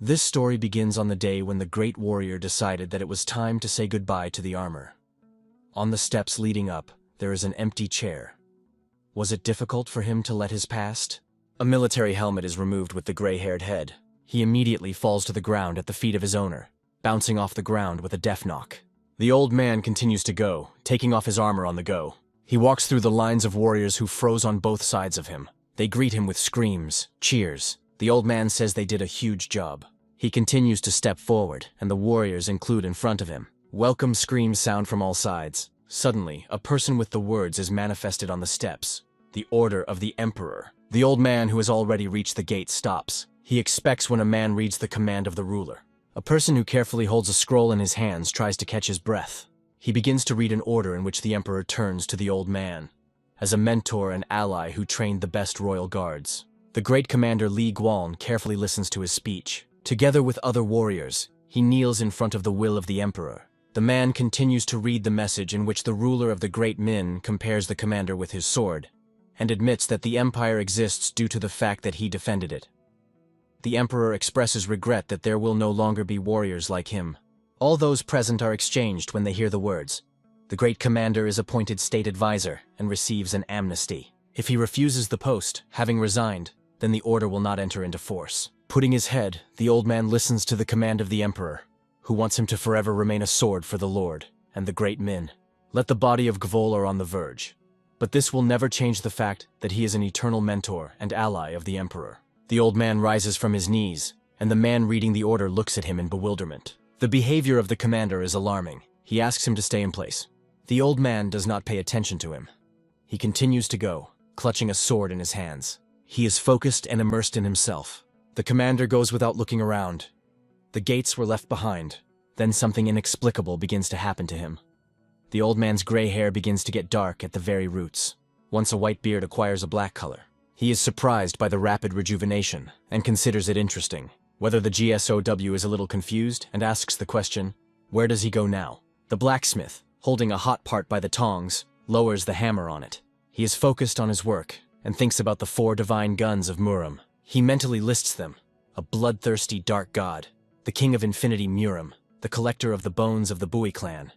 This story begins on the day when the great warrior decided that it was time to say goodbye to the armor. On the steps leading up, there is an empty chair. Was it difficult for him to let his past? A military helmet is removed with the gray-haired head. He immediately falls to the ground at the feet of his owner, bouncing off the ground with a death knock. The old man continues to go, taking off his armor on the go. He walks through the lines of warriors who froze on both sides of him. They greet him with screams, cheers. The old man says they did a huge job. He continues to step forward, and the warriors include in front of him. Welcome screams sound from all sides. Suddenly, a person with the words is manifested on the steps. The order of the emperor. The old man who has already reached the gate stops. He expects when a man reads the command of the ruler. A person who carefully holds a scroll in his hands tries to catch his breath. He begins to read an order in which the emperor turns to the old man, as a mentor and ally who trained the best royal guards. The great commander Li Guan carefully listens to his speech. Together with other warriors, he kneels in front of the will of the emperor. The man continues to read the message in which the ruler of the great Min compares the commander with his sword, and admits that the empire exists due to the fact that he defended it. The emperor expresses regret that there will no longer be warriors like him. All those present are exchanged when they hear the words. The great commander is appointed state advisor and receives an amnesty. If he refuses the post, having resigned, then the order will not enter into force. Putting his head, the old man listens to the command of the emperor, who wants him to forever remain a sword for the Lord and the great Min. Let the body of Gvol are on the verge. But this will never change the fact that he is an eternal mentor and ally of the emperor. The old man rises from his knees, and the man reading the order looks at him in bewilderment. The behavior of the commander is alarming. He asks him to stay in place. The old man does not pay attention to him. He continues to go, clutching a sword in his hands. He is focused and immersed in himself. The commander goes without looking around. The gates were left behind. Then something inexplicable begins to happen to him. The old man's gray hair begins to get dark at the very roots. Once a white beard acquires a black color. He is surprised by the rapid rejuvenation and considers it interesting. Whether the GSOW is a little confused and asks the question, where does he go now? The blacksmith, holding a hot part by the tongs, lowers the hammer on it. He is focused on his work and thinks about the 4 divine guns of Muram. He mentally lists them: a bloodthirsty dark god, the king of infinity Muram, the collector of the bones of the Bui clan.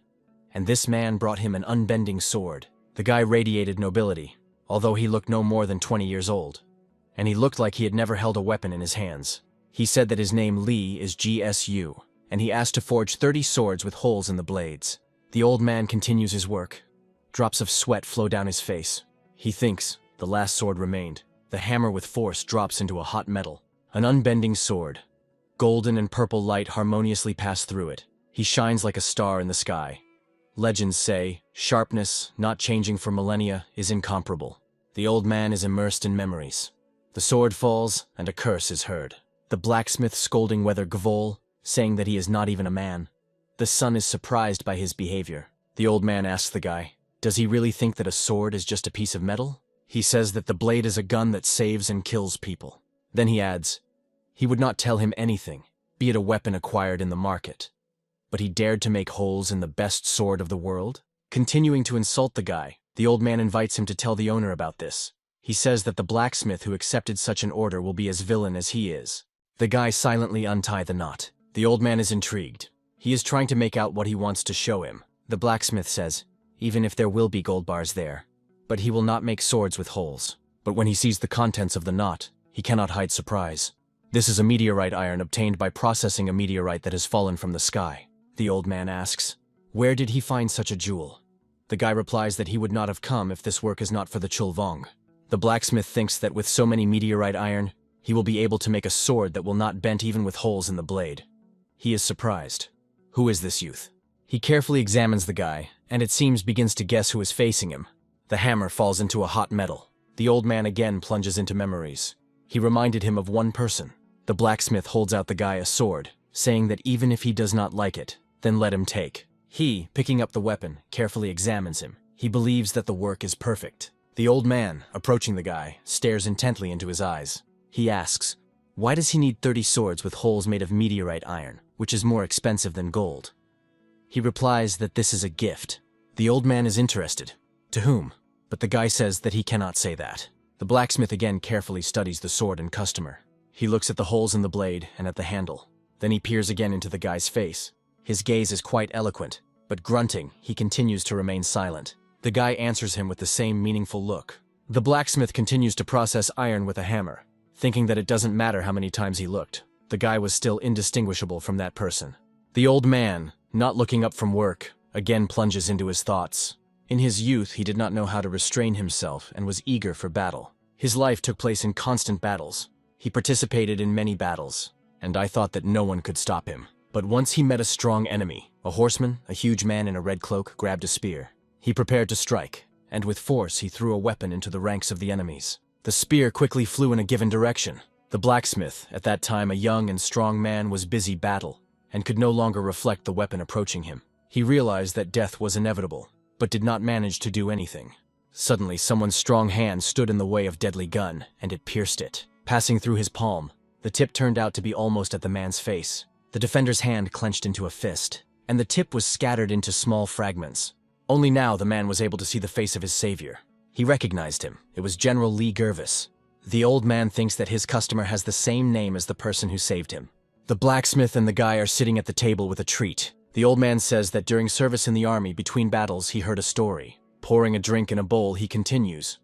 And this man brought him an unbending sword. The guy radiated nobility, although he looked no more than 20 years old. And he looked like he had never held a weapon in his hands. He said that his name Li is GSU, and he asked to forge 30 swords with holes in the blades. The old man continues his work. Drops of sweat flow down his face. He thinks the last sword remained. The hammer with force drops into a hot metal. An unbending sword. Golden and purple light harmoniously pass through it. He shines like a star in the sky. Legends say, sharpness, not changing for millennia, is incomparable. The old man is immersed in memories. The sword falls, and a curse is heard. The blacksmith scolding whether Gvol, saying that he is not even a man. The son is surprised by his behavior. The old man asks the guy, does he really think that a sword is just a piece of metal? He says that the blade is a gun that saves and kills people. Then he adds, he would not tell him anything, be it a weapon acquired in the market. But he dared to make holes in the best sword of the world? Continuing to insult the guy, the old man invites him to tell the owner about this. He says that the blacksmith who accepted such an order will be as villain as he is. The guy silently unties the knot. The old man is intrigued. He is trying to make out what he wants to show him. The blacksmith says, even if there will be gold bars there, but he will not make swords with holes. But when he sees the contents of the knot, he cannot hide surprise. This is a meteorite iron obtained by processing a meteorite that has fallen from the sky. The old man asks, where did he find such a jewel? The guy replies that he would not have come if this work is not for the Chulvong. The blacksmith thinks that with so many meteorite iron, he will be able to make a sword that will not bend even with holes in the blade. He is surprised. Who is this youth? He carefully examines the guy, and it seems begins to guess who is facing him. The hammer falls into a hot metal. The old man again plunges into memories. He reminded him of one person. The blacksmith holds out the guy a sword, saying that even if he does not like it, then let him take. He, picking up the weapon, carefully examines him. He believes that the work is perfect. The old man, approaching the guy, stares intently into his eyes. He asks, why does he need 30 swords with holes made of meteorite iron, which is more expensive than gold? He replies that this is a gift. The old man is interested. To whom? But the guy says that he cannot say that. The blacksmith again carefully studies the sword and customer. He looks at the holes in the blade and at the handle. Then he peers again into the guy's face. His gaze is quite eloquent, but grunting, he continues to remain silent. The guy answers him with the same meaningful look. The blacksmith continues to process iron with a hammer, thinking that it doesn't matter how many times he looked. The guy was still indistinguishable from that person. The old man, not looking up from work, again plunges into his thoughts. In his youth, he did not know how to restrain himself and was eager for battle. His life took place in constant battles. He participated in many battles, and I thought that no one could stop him. But once he met a strong enemy, a horseman, a huge man in a red cloak, grabbed a spear. He prepared to strike, and with force he threw a weapon into the ranks of the enemies. The spear quickly flew in a given direction. The blacksmith, at that time a young and strong man, was busy battle, and could no longer reflect the weapon approaching him. He realized that death was inevitable, but did not manage to do anything. Suddenly, someone's strong hand stood in the way of deadly gun, and it pierced it. Passing through his palm, the tip turned out to be almost at the man's face. The defender's hand clenched into a fist, and the tip was scattered into small fragments. Only now the man was able to see the face of his savior. He recognized him. It was General Lee Gervis. The old man thinks that his customer has the same name as the person who saved him. The blacksmith and the guy are sitting at the table with a treat. The old man says that during service in the army, between battles, he heard a story. Pouring a drink in a bowl, he continues.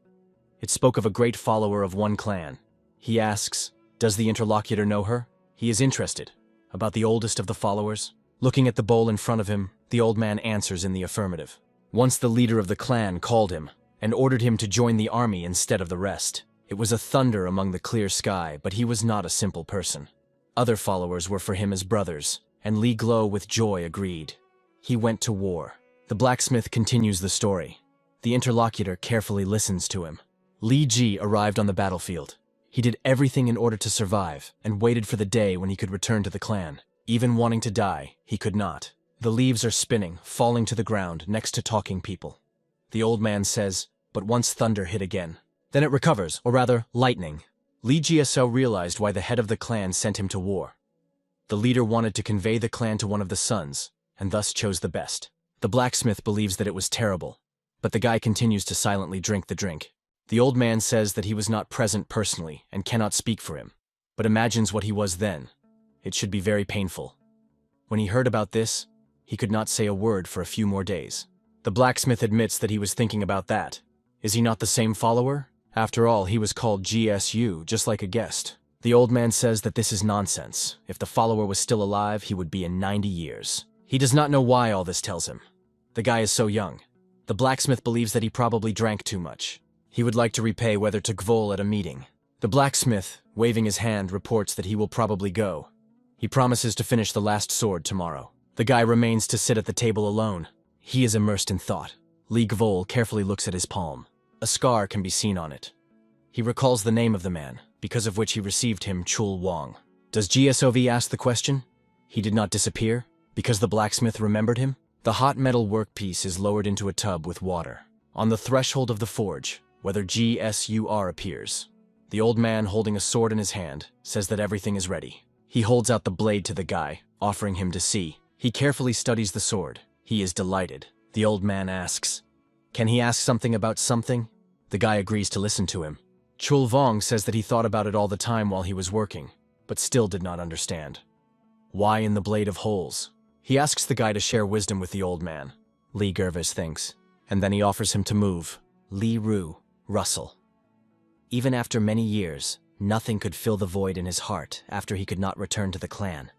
It spoke of a great follower of one clan. He asks, does the interlocutor know her? He is interested. About the oldest of the followers? Looking at the bowl in front of him, the old man answers in the affirmative. Once the leader of the clan called him and ordered him to join the army instead of the rest. It was a thunder among the clear sky, but he was not a simple person. Other followers were for him as brothers, and Lee Glow with joy agreed. He went to war. The blacksmith continues the story. The interlocutor carefully listens to him. Lee Ji arrived on the battlefield. He did everything in order to survive, and waited for the day when he could return to the clan. Even wanting to die, he could not. The leaves are spinning, falling to the ground next to talking people. The old man says, but once thunder hit again. Then it recovers, or rather, lightning. Lee GSO realized why the head of the clan sent him to war. The leader wanted to convey the clan to one of the sons, and thus chose the best. The blacksmith believes that it was terrible, but the guy continues to silently drink the drink. The old man says that he was not present personally and cannot speak for him, but imagines what he was then. It should be very painful. When he heard about this, he could not say a word for a few more days. The blacksmith admits that he was thinking about that. Is he not the same follower? After all, he was called GSU, just like a guest. The old man says that this is nonsense. If the follower was still alive, he would be in 90 years. He does not know why all this tells him. The guy is so young. The blacksmith believes that he probably drank too much. He would like to repay whether to Gvol at a meeting. The blacksmith, waving his hand, reports that he will probably go. He promises to finish the last sword tomorrow. The guy remains to sit at the table alone. He is immersed in thought. Lee Gvol carefully looks at his palm. A scar can be seen on it. He recalls the name of the man, because of which he received him Chul Wong. Does GSOV ask the question? He did not disappear, because the blacksmith remembered him? The hot metal workpiece is lowered into a tub with water. On the threshold of the forge, whether GSUR appears. The old man, holding a sword in his hand, says that everything is ready. He holds out the blade to the guy, offering him to see. He carefully studies the sword. He is delighted. The old man asks, can he ask something about something? The guy agrees to listen to him. Chul Vong says that he thought about it all the time while he was working, but still did not understand. Why in the blade of holes? He asks the guy to share wisdom with the old man. Lee Gervis thinks, and then he offers him to move. Lee Ru, Russell. Even after many years, nothing could fill the void in his heart after he could not return to the clan.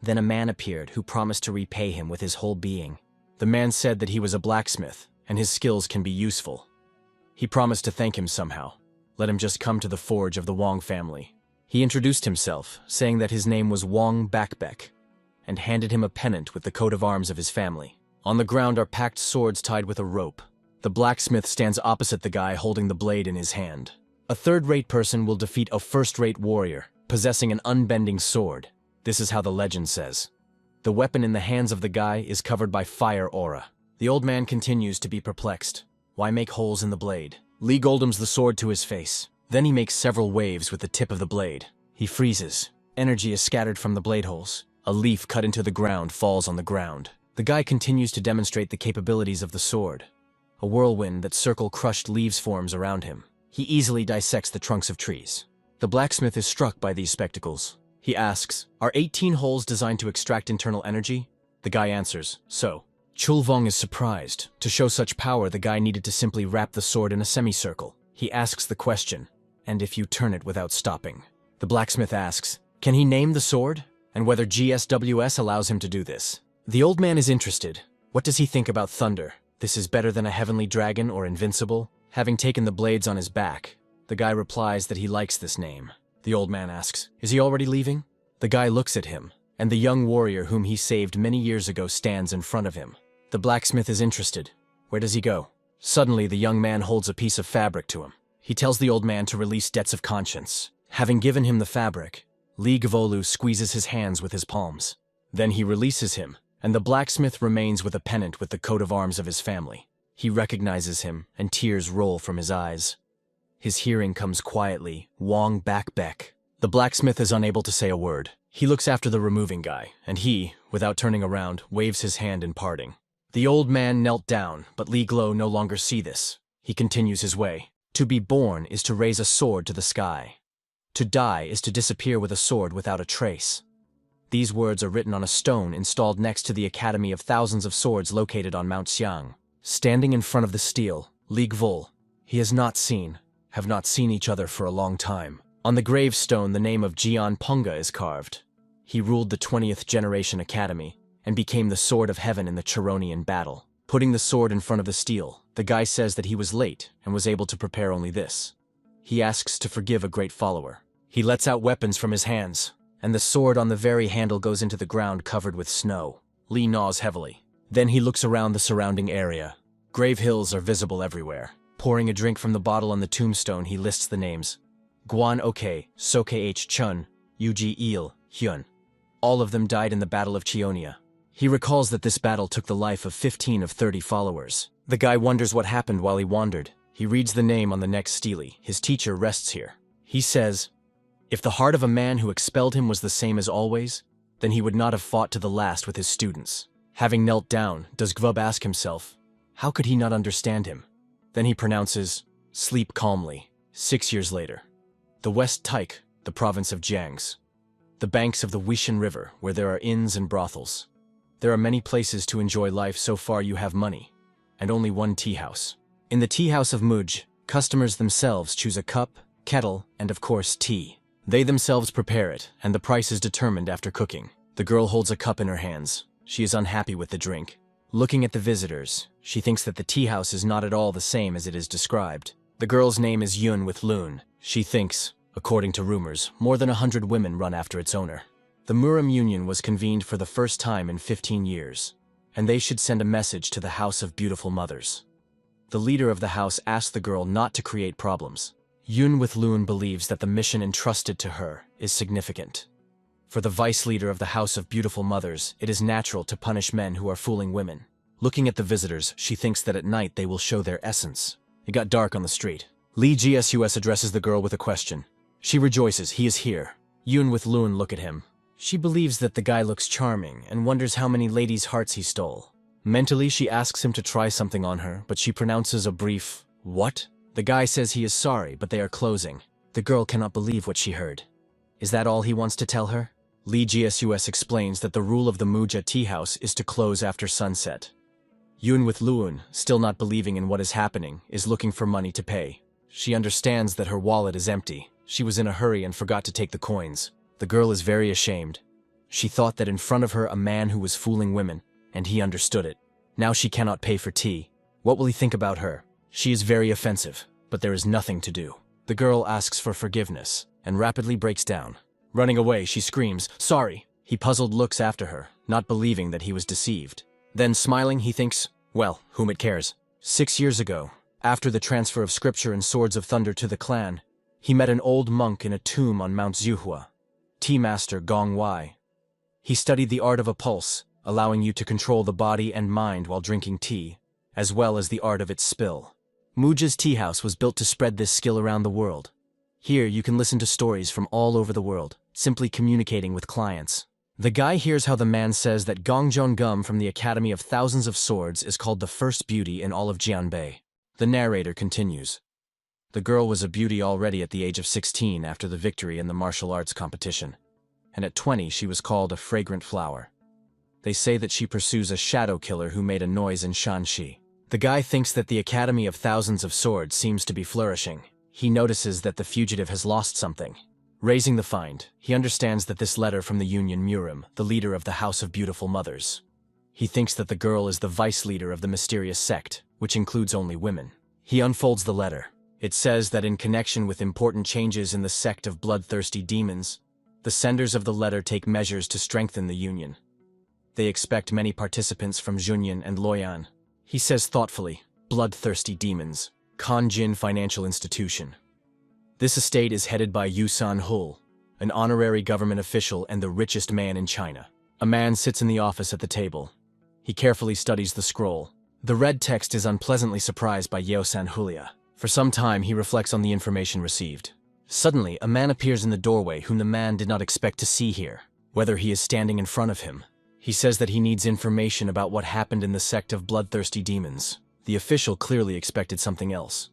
Then a man appeared who promised to repay him with his whole being. The man said that he was a blacksmith, and his skills can be useful. He promised to thank him somehow. Let him just come to the forge of the Wong family. He introduced himself, saying that his name was Wong Bakbek, and handed him a pennant with the coat of arms of his family. On the ground are packed swords tied with a rope. The blacksmith stands opposite the guy holding the blade in his hand. A third-rate person will defeat a first-rate warrior, possessing an unbending sword. This is how the legend says. The weapon in the hands of the guy is covered by fire aura. The old man continues to be perplexed. Why make holes in the blade? Lee Goldham's the sword to his face. Then he makes several waves with the tip of the blade. He freezes. Energy is scattered from the blade holes. A leaf cut into the ground falls on the ground. The guy continues to demonstrate the capabilities of the sword. A whirlwind that circle crushed leaves forms around him. He easily dissects the trunks of trees. The blacksmith is struck by these spectacles. He asks, "Are 18 holes designed to extract internal energy?" The guy answers, "So." Chulvong is surprised. To show such power, the guy needed to simply wrap the sword in a semicircle. He asks the question, "And if you turn it without stopping?" The blacksmith asks, can he name the sword? And whether GSWS allows him to do this. The old man is interested. What does he think about thunder? This is better than a heavenly dragon or invincible? Having taken the blades on his back, the guy replies that he likes this name. The old man asks, is he already leaving? The guy looks at him, and the young warrior whom he saved many years ago stands in front of him. The blacksmith is interested. Where does he go? Suddenly, the young man holds a piece of fabric to him. He tells the old man to release debts of conscience. Having given him the fabric, Li Gvolu squeezes his hands with his palms. Then he releases him, and the blacksmith remains with a pennant with the coat of arms of his family. He recognizes him, and tears roll from his eyes. His hearing comes quietly, Wong Bak Bek. The blacksmith is unable to say a word. He looks after the removing guy, and he, without turning around, waves his hand in parting. The old man knelt down, but Li Glo no longer see this. He continues his way. To be born is to raise a sword to the sky. To die is to disappear with a sword without a trace. These words are written on a stone installed next to the Academy of Thousands of Swords located on Mount Xiang. Standing in front of the stele, Li Gvol, have not seen each other for a long time. On the gravestone, the name of Jian Punga is carved. He ruled the 20th Generation Academy and became the Sword of Heaven in the Charonian battle. Putting the sword in front of the stele, the guy says that he was late and was able to prepare only this. He asks to forgive a great follower. He lets out weapons from his hands, and the sword on the very handle goes into the ground covered with snow. Li gnaws heavily. Then he looks around the surrounding area. Grave hills are visible everywhere. Pouring a drink from the bottle on the tombstone, he lists the names. Guan Oke, Soke H. Chun, Yuji Il, Hyun. All of them died in the Battle of Cheonia. He recalls that this battle took the life of 15 of 30 followers. The guy wonders what happened while he wandered. He reads the name on the next stele. His teacher rests here. He says, if the heart of a man who expelled him was the same as always, then he would not have fought to the last with his students. Having knelt down, does Gvub ask himself, how could he not understand him? Then he pronounces, sleep calmly. 6 years later. The West Taik, the province of Jiangsu. The banks of the Wishan River, where there are inns and brothels. There are many places to enjoy life so far you have money, and only one tea house. In the tea house of Muj, customers themselves choose a cup, kettle, and of course tea. They themselves prepare it, and the price is determined after cooking. The girl holds a cup in her hands. She is unhappy with the drink. Looking at the visitors, she thinks that the tea house is not at all the same as it is described. The girl's name is Yun with Loon. She thinks, according to rumors, more than 100 women run after its owner. The Muram Union was convened for the first time in 15 years, and they should send a message to the House of Beautiful Mothers. The leader of the house asked the girl not to create problems. Yun with Loon believes that the mission entrusted to her is significant. For the vice leader of the House of Beautiful Mothers, it is natural to punish men who are fooling women. Looking at the visitors, she thinks that at night they will show their essence. It got dark on the street. Li GSUS addresses the girl with a question. She rejoices, he is here. Yun with Loon look at him. She believes that the guy looks charming and wonders how many ladies' hearts he stole. Mentally, she asks him to try something on her, but she pronounces a brief, what? The guy says he is sorry, but they are closing. The girl cannot believe what she heard. Is that all he wants to tell her? Li GSUS explains that the rule of the Muja tea house is to close after sunset. Yun with Loon, still not believing in what is happening, is looking for money to pay. She understands that her wallet is empty. She was in a hurry and forgot to take the coins. The girl is very ashamed. She thought that in front of her a man who was fooling women, and he understood it. Now she cannot pay for tea. What will he think about her? She is very offensive, but there is nothing to do. The girl asks for forgiveness, and rapidly breaks down. Running away, she screams, sorry. He puzzled looks after her, not believing that he was deceived. Then smiling, he thinks, well, whom it cares. 6 years ago, after the transfer of scripture and swords of thunder to the clan, he met an old monk in a tomb on Mount Zuhua, tea master Gong Wai. He studied the art of a pulse, allowing you to control the body and mind while drinking tea, as well as the art of its spill. Muja's tea house was built to spread this skill around the world. Here you can listen to stories from all over the world, simply communicating with clients. The guy hears how the man says that Gongjon Gum from the Academy of Thousands of Swords is called the first beauty in all of Jianbei. The narrator continues. The girl was a beauty already at the age of 16 after the victory in the martial arts competition. and at 20 she was called a fragrant flower. They say that she pursues a shadow killer who made a noise in Shanxi. The guy thinks that the Academy of Thousands of Swords seems to be flourishing. He notices that the fugitive has lost something. Raising the find, he understands that this letter from the Union Murim, the leader of the House of Beautiful Mothers. He thinks that the girl is the vice leader of the mysterious sect, which includes only women. He unfolds the letter. It says that in connection with important changes in the sect of bloodthirsty demons, the senders of the letter take measures to strengthen the union. They expect many participants from Junyan and Loyan. He says thoughtfully, bloodthirsty demons, Kanjin Financial Institution. This estate is headed by Yu San-hul, an honorary government official and the richest man in China. A man sits in the office at the table. He carefully studies the scroll. The red text is unpleasantly surprised by Yeo San-hulia. For some time, he reflects on the information received. Suddenly, a man appears in the doorway whom the man did not expect to see here, whether he is standing in front of him. He says that he needs information about what happened in the sect of bloodthirsty demons. The official clearly expected something else.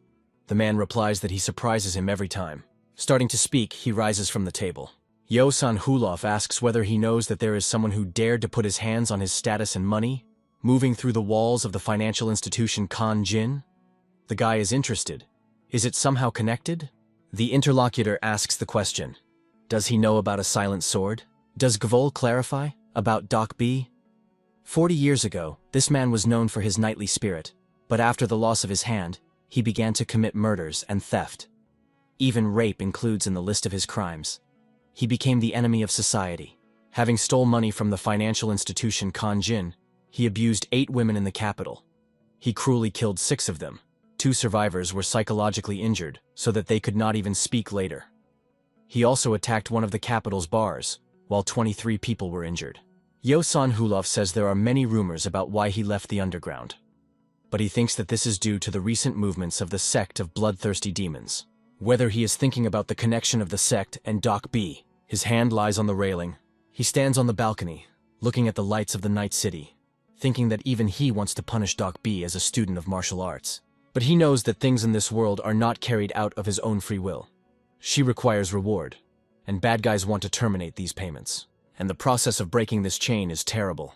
The man replies that he surprises him every time. Starting to speak, he rises from the table. Yeo San-hulov asks whether he knows that there is someone who dared to put his hands on his status and money, moving through the walls of the financial institution Kanjin. The guy is interested. Is it somehow connected? The interlocutor asks the question. Does he know about a silent sword? Does Gvol clarify? About Doc B? 40 years ago, this man was known for his knightly spirit, but after the loss of his hand, he began to commit murders and theft. Even rape includes in the list of his crimes. He became the enemy of society. Having stole money from the financial institution Kanjin, he abused 8 women in the capital. He cruelly killed 6 of them. 2 survivors were psychologically injured so that they could not even speak later. He also attacked one of the capital's bars, while 23 people were injured. Yeo San-hulov says there are many rumors about why he left the underground, but he thinks that this is due to the recent movements of the sect of bloodthirsty demons. Whether he is thinking about the connection of the sect and Doc B, his hand lies on the railing. He stands on the balcony, looking at the lights of the night city, thinking that even he wants to punish Doc B as a student of martial arts. But he knows that things in this world are not carried out of his own free will. She requires reward, and bad guys want to terminate these payments. And the process of breaking this chain is terrible.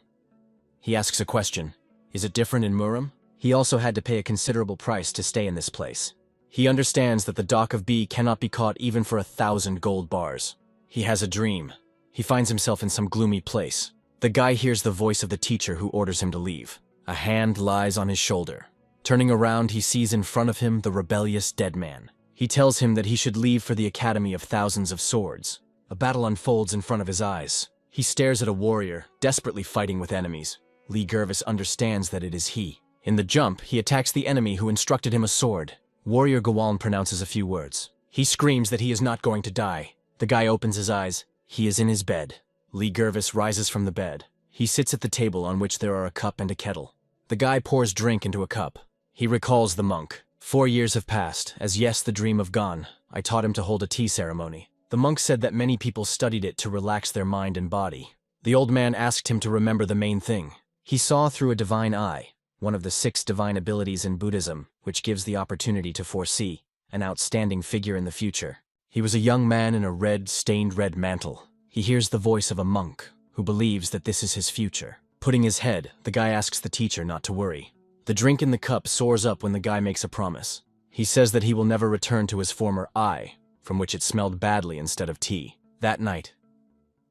He asks a question. Is it different in Murim? He also had to pay a considerable price to stay in this place. He understands that the Doc of B cannot be caught even for 1,000 gold bars. He has a dream. He finds himself in some gloomy place. The guy hears the voice of the teacher who orders him to leave. A hand lies on his shoulder. Turning around, he sees in front of him the rebellious dead man. He tells him that he should leave for the Academy of Thousands of Swords. A battle unfolds in front of his eyes. He stares at a warrior, desperately fighting with enemies. Lee Gervis understands that it is he. In the jump, he attacks the enemy who instructed him a sword. Warrior Gawaln pronounces a few words. He screams that he is not going to die. The guy opens his eyes. He is in his bed. Lee Gervis rises from the bed. He sits at the table on which there are a cup and a kettle. The guy pours drink into a cup. He recalls the monk. 4 years have passed, as yes, the dream of gone. I taught him to hold a tea ceremony. The monk said that many people studied it to relax their mind and body. The old man asked him to remember the main thing. He saw through a divine eye, one of the 6 divine abilities in Buddhism, which gives the opportunity to foresee an outstanding figure in the future. He was a young man in a stained red mantle. He hears the voice of a monk, who believes that this is his future. Putting his head, the guy asks the teacher not to worry. The drink in the cup soars up when the guy makes a promise. He says that he will never return to his former I, from which it smelled badly instead of tea. That night,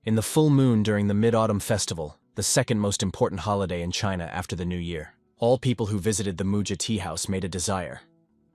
in the full moon during the Mid-Autumn Festival, the second most important holiday in China after the New Year, all people who visited the Muja tea house made a desire.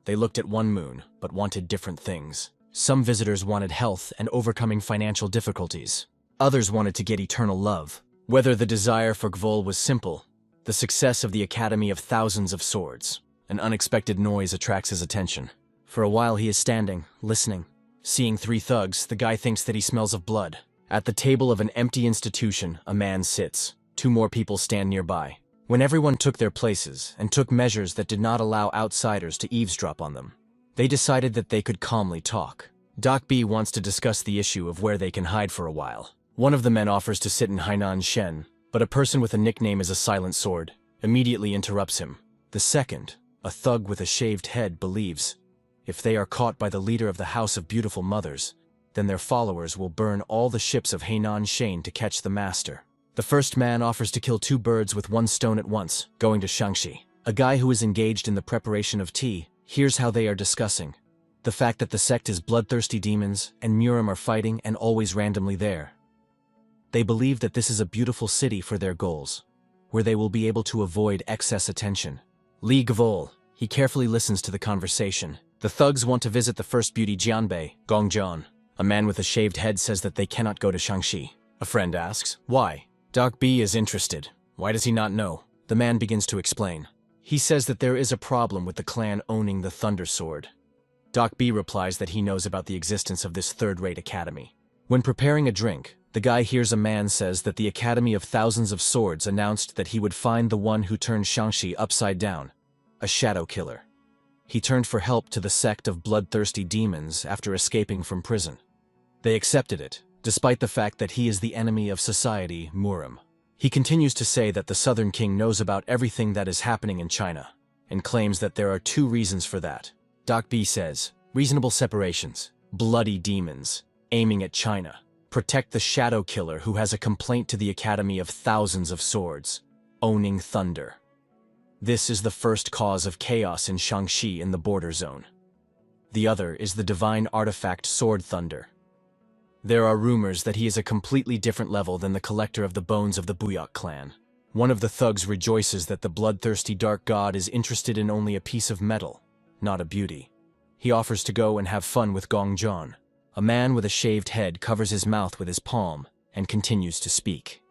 They looked at one moon, but wanted different things. Some visitors wanted health and overcoming financial difficulties. Others wanted to get eternal love. Whether the desire for Gvol was simple, the success of the Academy of Thousands of Swords. An unexpected noise attracts his attention. For a while he is standing, listening. Seeing 3 thugs, the guy thinks that he smells of blood. At the table of an empty institution, a man sits. 2 more people stand nearby. When everyone took their places and took measures that did not allow outsiders to eavesdrop on them, they decided that they could calmly talk. Doc B wants to discuss the issue of where they can hide for a while. One of the men offers to sit in Hainan Shen, but a person with a nickname as a silent sword immediately interrupts him. The second, a thug with a shaved head, believes if they are caught by the leader of the House of Beautiful Mothers, then their followers will burn all the ships of Hainan Shane to catch the master. The first man offers to kill 2 birds with 1 stone at once, going to Shangxi. A guy who is engaged in the preparation of tea hears how they are discussing the fact that the sect is bloodthirsty demons and Murim are fighting and always randomly there. They believe that this is a beautiful city for their goals, where they will be able to avoid excess attention. Li Gavol, he carefully listens to the conversation. The thugs want to visit the first beauty Jianbei, Gongjian. A man with a shaved head says that they cannot go to Shangxi. A friend asks, why? Doc B is interested. Why does he not know? The man begins to explain. He says that there is a problem with the clan owning the Thunder Sword. Doc B replies that he knows about the existence of this third-rate academy. When preparing a drink, the guy hears a man says that the Academy of Thousands of Swords announced that he would find the one who turned Shangxi upside down, a shadow killer. He turned for help to the sect of bloodthirsty demons after escaping from prison. They accepted it, despite the fact that he is the enemy of society, Murim. He continues to say that the Southern King knows about everything that is happening in China, and claims that there are 2 reasons for that. Doc B says, reasonable separations, bloody demons, aiming at China, protect the shadow killer who has a complaint to the Academy of Thousands of Swords, owning thunder. This is the first cause of chaos in Shangxi in the border zone. The other is the divine artifact Sword Thunder. There are rumors that he is a completely different level than the collector of the bones of the Buyok clan. One of the thugs rejoices that the bloodthirsty dark god is interested in only a piece of metal, not a beauty. He offers to go and have fun with Gongjian. A man with a shaved head covers his mouth with his palm and continues to speak.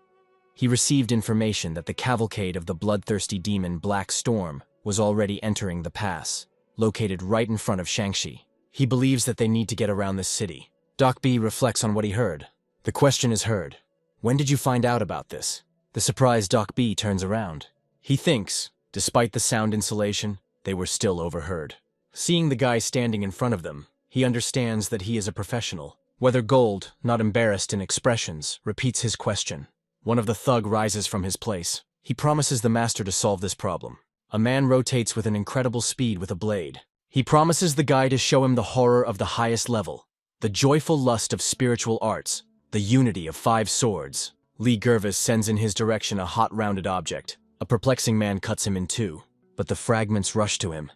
He received information that the cavalcade of the bloodthirsty demon Black Storm was already entering the pass, located right in front of Shangxi. He believes that they need to get around this city. Doc B reflects on what he heard. The question is heard. When did you find out about this? The surprised Doc B turns around. He thinks, despite the sound insulation, they were still overheard. Seeing the guy standing in front of them, he understands that he is a professional. Whether Gold, not embarrassed in expressions, repeats his question. One of the thug rises from his place. He promises the master to solve this problem. A man rotates with an incredible speed with a blade. He promises the guy to show him the horror of the highest level, the joyful lust of spiritual arts, the unity of 5 swords. Lee Gervis sends in his direction a hot rounded object. A perplexing man cuts him in 2, but the fragments rush to him.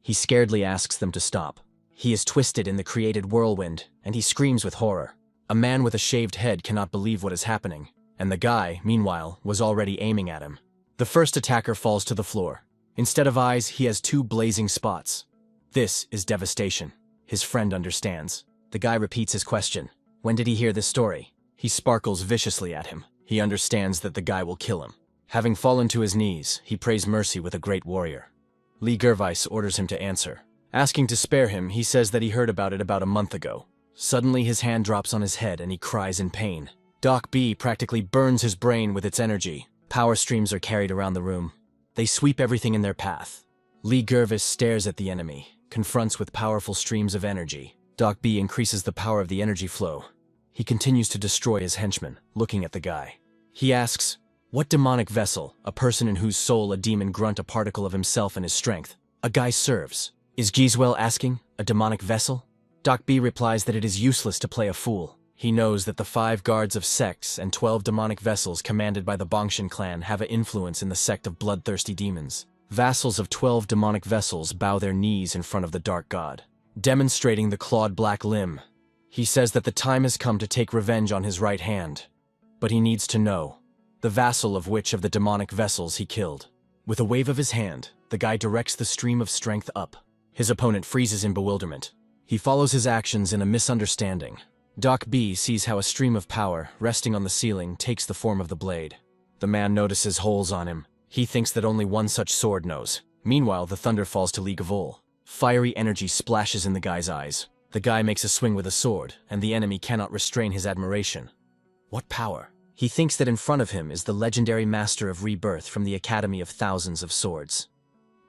He scaredly asks them to stop. He is twisted in the created whirlwind, and he screams with horror. A man with a shaved head cannot believe what is happening, and the guy, meanwhile, was already aiming at him. The first attacker falls to the floor. Instead of eyes, he has 2 blazing spots. This is devastation. His friend understands. The guy repeats his question. When did he hear this story? He sparkles viciously at him. He understands that the guy will kill him. Having fallen to his knees, he prays mercy with a great warrior. Lee Gervais orders him to answer. Asking to spare him, he says that he heard about it about a month ago. Suddenly his hand drops on his head and he cries in pain. Doc B practically burns his brain with its energy. Power streams are carried around the room. They sweep everything in their path. Lee Gervis stares at the enemy, confronts with powerful streams of energy. Doc B increases the power of the energy flow. He continues to destroy his henchmen, looking at the guy. He asks, what demonic vessel, a person in whose soul a demon grunt a particle of himself and his strength, a guy serves? Is Giswell asking, a demonic vessel? Doc B replies that it is useless to play a fool. He knows that the 5 guards of sects and 12 demonic vessels commanded by the Bongshan clan have an influence in the sect of bloodthirsty demons. Vassals of 12 demonic vessels bow their knees in front of the dark god, demonstrating the clawed black limb. He says that the time has come to take revenge on his right hand, but he needs to know the vassal of which of the demonic vessels he killed. With a wave of his hand, the guy directs the stream of strength up. His opponent freezes in bewilderment. He follows his actions in a misunderstanding. Doc B sees how a stream of power, resting on the ceiling, takes the form of the blade. The man notices holes on him. He thinks that only one such sword knows. Meanwhile, the thunder falls to League of Vol. Fiery energy splashes in the guy's eyes. The guy makes a swing with a sword, and the enemy cannot restrain his admiration. What power! He thinks that in front of him is the legendary Master of Rebirth from the Academy of Thousands of Swords.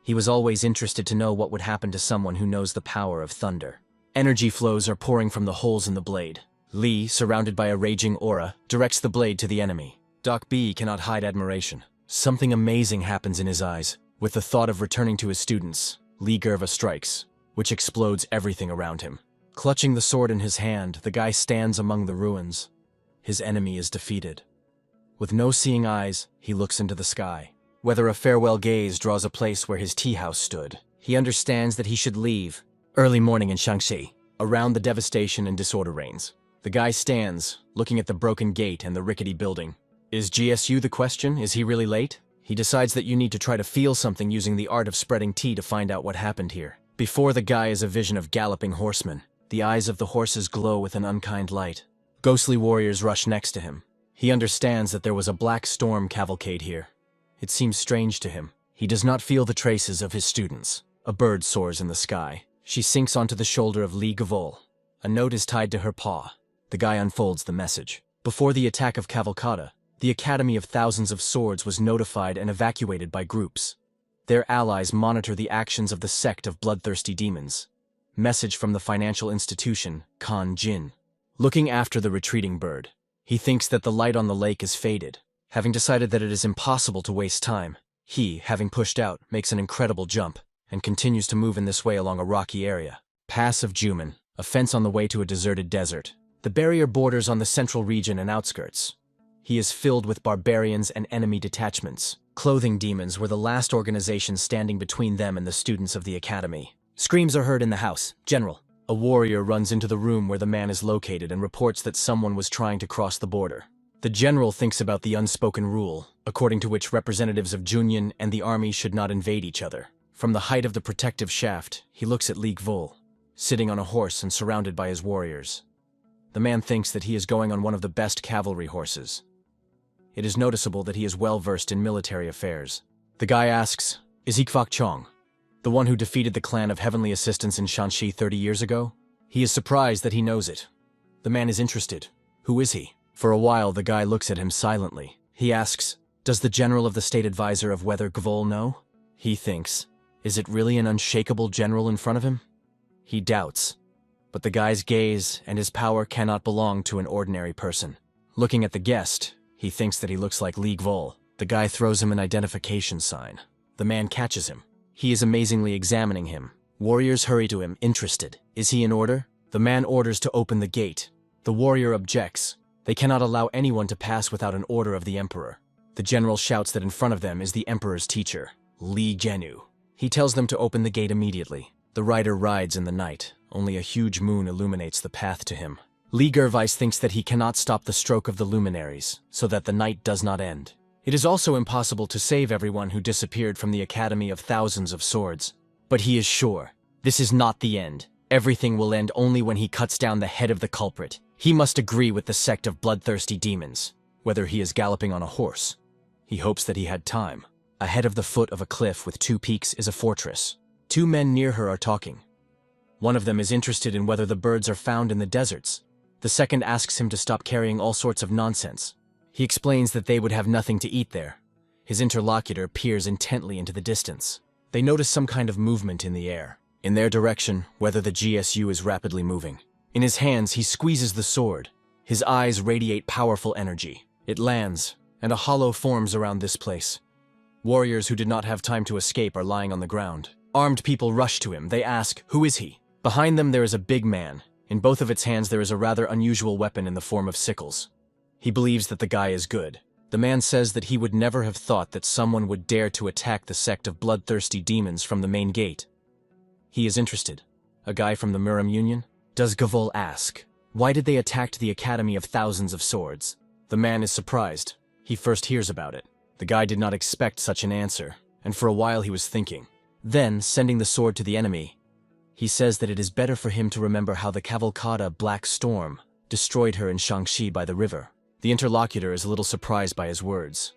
He was always interested to know what would happen to someone who knows the power of thunder. Energy flows are pouring from the holes in the blade. Lee, surrounded by a raging aura, directs the blade to the enemy. Doc B cannot hide admiration. Something amazing happens in his eyes. With the thought of returning to his students, Lee Gerva strikes, which explodes everything around him. Clutching the sword in his hand, the guy stands among the ruins. His enemy is defeated. With no seeing eyes, he looks into the sky. Whether a farewell gaze draws a place where his tea house stood. He understands that he should leave. Early morning in Shaanxi. Around the devastation and disorder reigns. The guy stands, looking at the broken gate and the rickety building. Is GSU the question? Is he really late? He decides that you need to try to feel something using the art of spreading tea to find out what happened here. Before the guy is a vision of galloping horsemen. The eyes of the horses glow with an unkind light. Ghostly warriors rush next to him. He understands that there was a black storm cavalcade here. It seems strange to him. He does not feel the traces of his students. A bird soars in the sky. She sinks onto the shoulder of Li Gavol. A note is tied to her paw. The guy unfolds the message. Before the attack of Cavalcada, the Academy of Thousands of Swords was notified and evacuated by groups. Their allies monitor the actions of the sect of bloodthirsty demons. Message from the financial institution, Khan Jin. Looking after the retreating bird, he thinks that the light on the lake is faded. Having decided that it is impossible to waste time, he, having pushed out, makes an incredible jump, and continues to move in this way along a rocky area. Pass of Juman, a fence on the way to a deserted desert. The barrier borders on the central region and outskirts. He is filled with barbarians and enemy detachments. Clothing demons were the last organization standing between them and the students of the academy. Screams are heard in the house. General. A warrior runs into the room where the man is located and reports that someone was trying to cross the border. The general thinks about the unspoken rule, according to which representatives of Junyan and the army should not invade each other. From the height of the protective shaft, he looks at Li Gavol, sitting on a horse and surrounded by his warriors. The man thinks that he is going on one of the best cavalry horses. It is noticeable that he is well versed in military affairs. The guy asks, "Is he Kwok Chong, the one who defeated the clan of Heavenly Assistants in Shaanxi 30 years ago?" He is surprised that he knows it. The man is interested. Who is he? For a while, the guy looks at him silently. He asks, "Does the general of the state advisor of Weather Gavol know?" He thinks, is it really an unshakable general in front of him? He doubts. But the guy's gaze and his power cannot belong to an ordinary person. Looking at the guest, he thinks that he looks like Li Gavol. The guy throws him an identification sign. The man catches him. He is amazingly examining him. Warriors hurry to him, interested. Is he in order? The man orders to open the gate. The warrior objects. They cannot allow anyone to pass without an order of the emperor. The general shouts that in front of them is the emperor's teacher, Li Genu. He tells them to open the gate immediately. The rider rides in the night. Only a huge moon illuminates the path to him. Li Gervais thinks that he cannot stop the stroke of the luminaries, so that the night does not end. It is also impossible to save everyone who disappeared from the Academy of Thousands of Swords. But he is sure. This is not the end. Everything will end only when he cuts down the head of the culprit. He must agree with the sect of bloodthirsty demons, whether he is galloping on a horse. He hopes that he had time. Ahead of the foot of a cliff with 2 peaks is a fortress. 2 men near her are talking. One of them is interested in whether the birds are found in the deserts. The second asks him to stop carrying all sorts of nonsense. He explains that they would have nothing to eat there. His interlocutor peers intently into the distance. They notice some kind of movement in the air. In their direction, whether the GSU is rapidly moving. In his hands, he squeezes the sword. His eyes radiate powerful energy. It lands, and a hollow forms around this place. Warriors who did not have time to escape are lying on the ground. Armed people rush to him. They ask, "Who is he?" Behind them there is a big man. In both of its hands there is a rather unusual weapon in the form of sickles. He believes that the guy is good. The man says that he would never have thought that someone would dare to attack the sect of bloodthirsty demons from the main gate. He is interested. A guy from the Muram Union? Does Gavol ask, why did they attack the Academy of Thousands of Swords? The man is surprised. He first hears about it. The guy did not expect such an answer, and for a while he was thinking. Then, sending the sword to the enemy, he says that it is better for him to remember how the Cavalcada Black Storm destroyed her in Shaanxi by the river. The interlocutor is a little surprised by his words.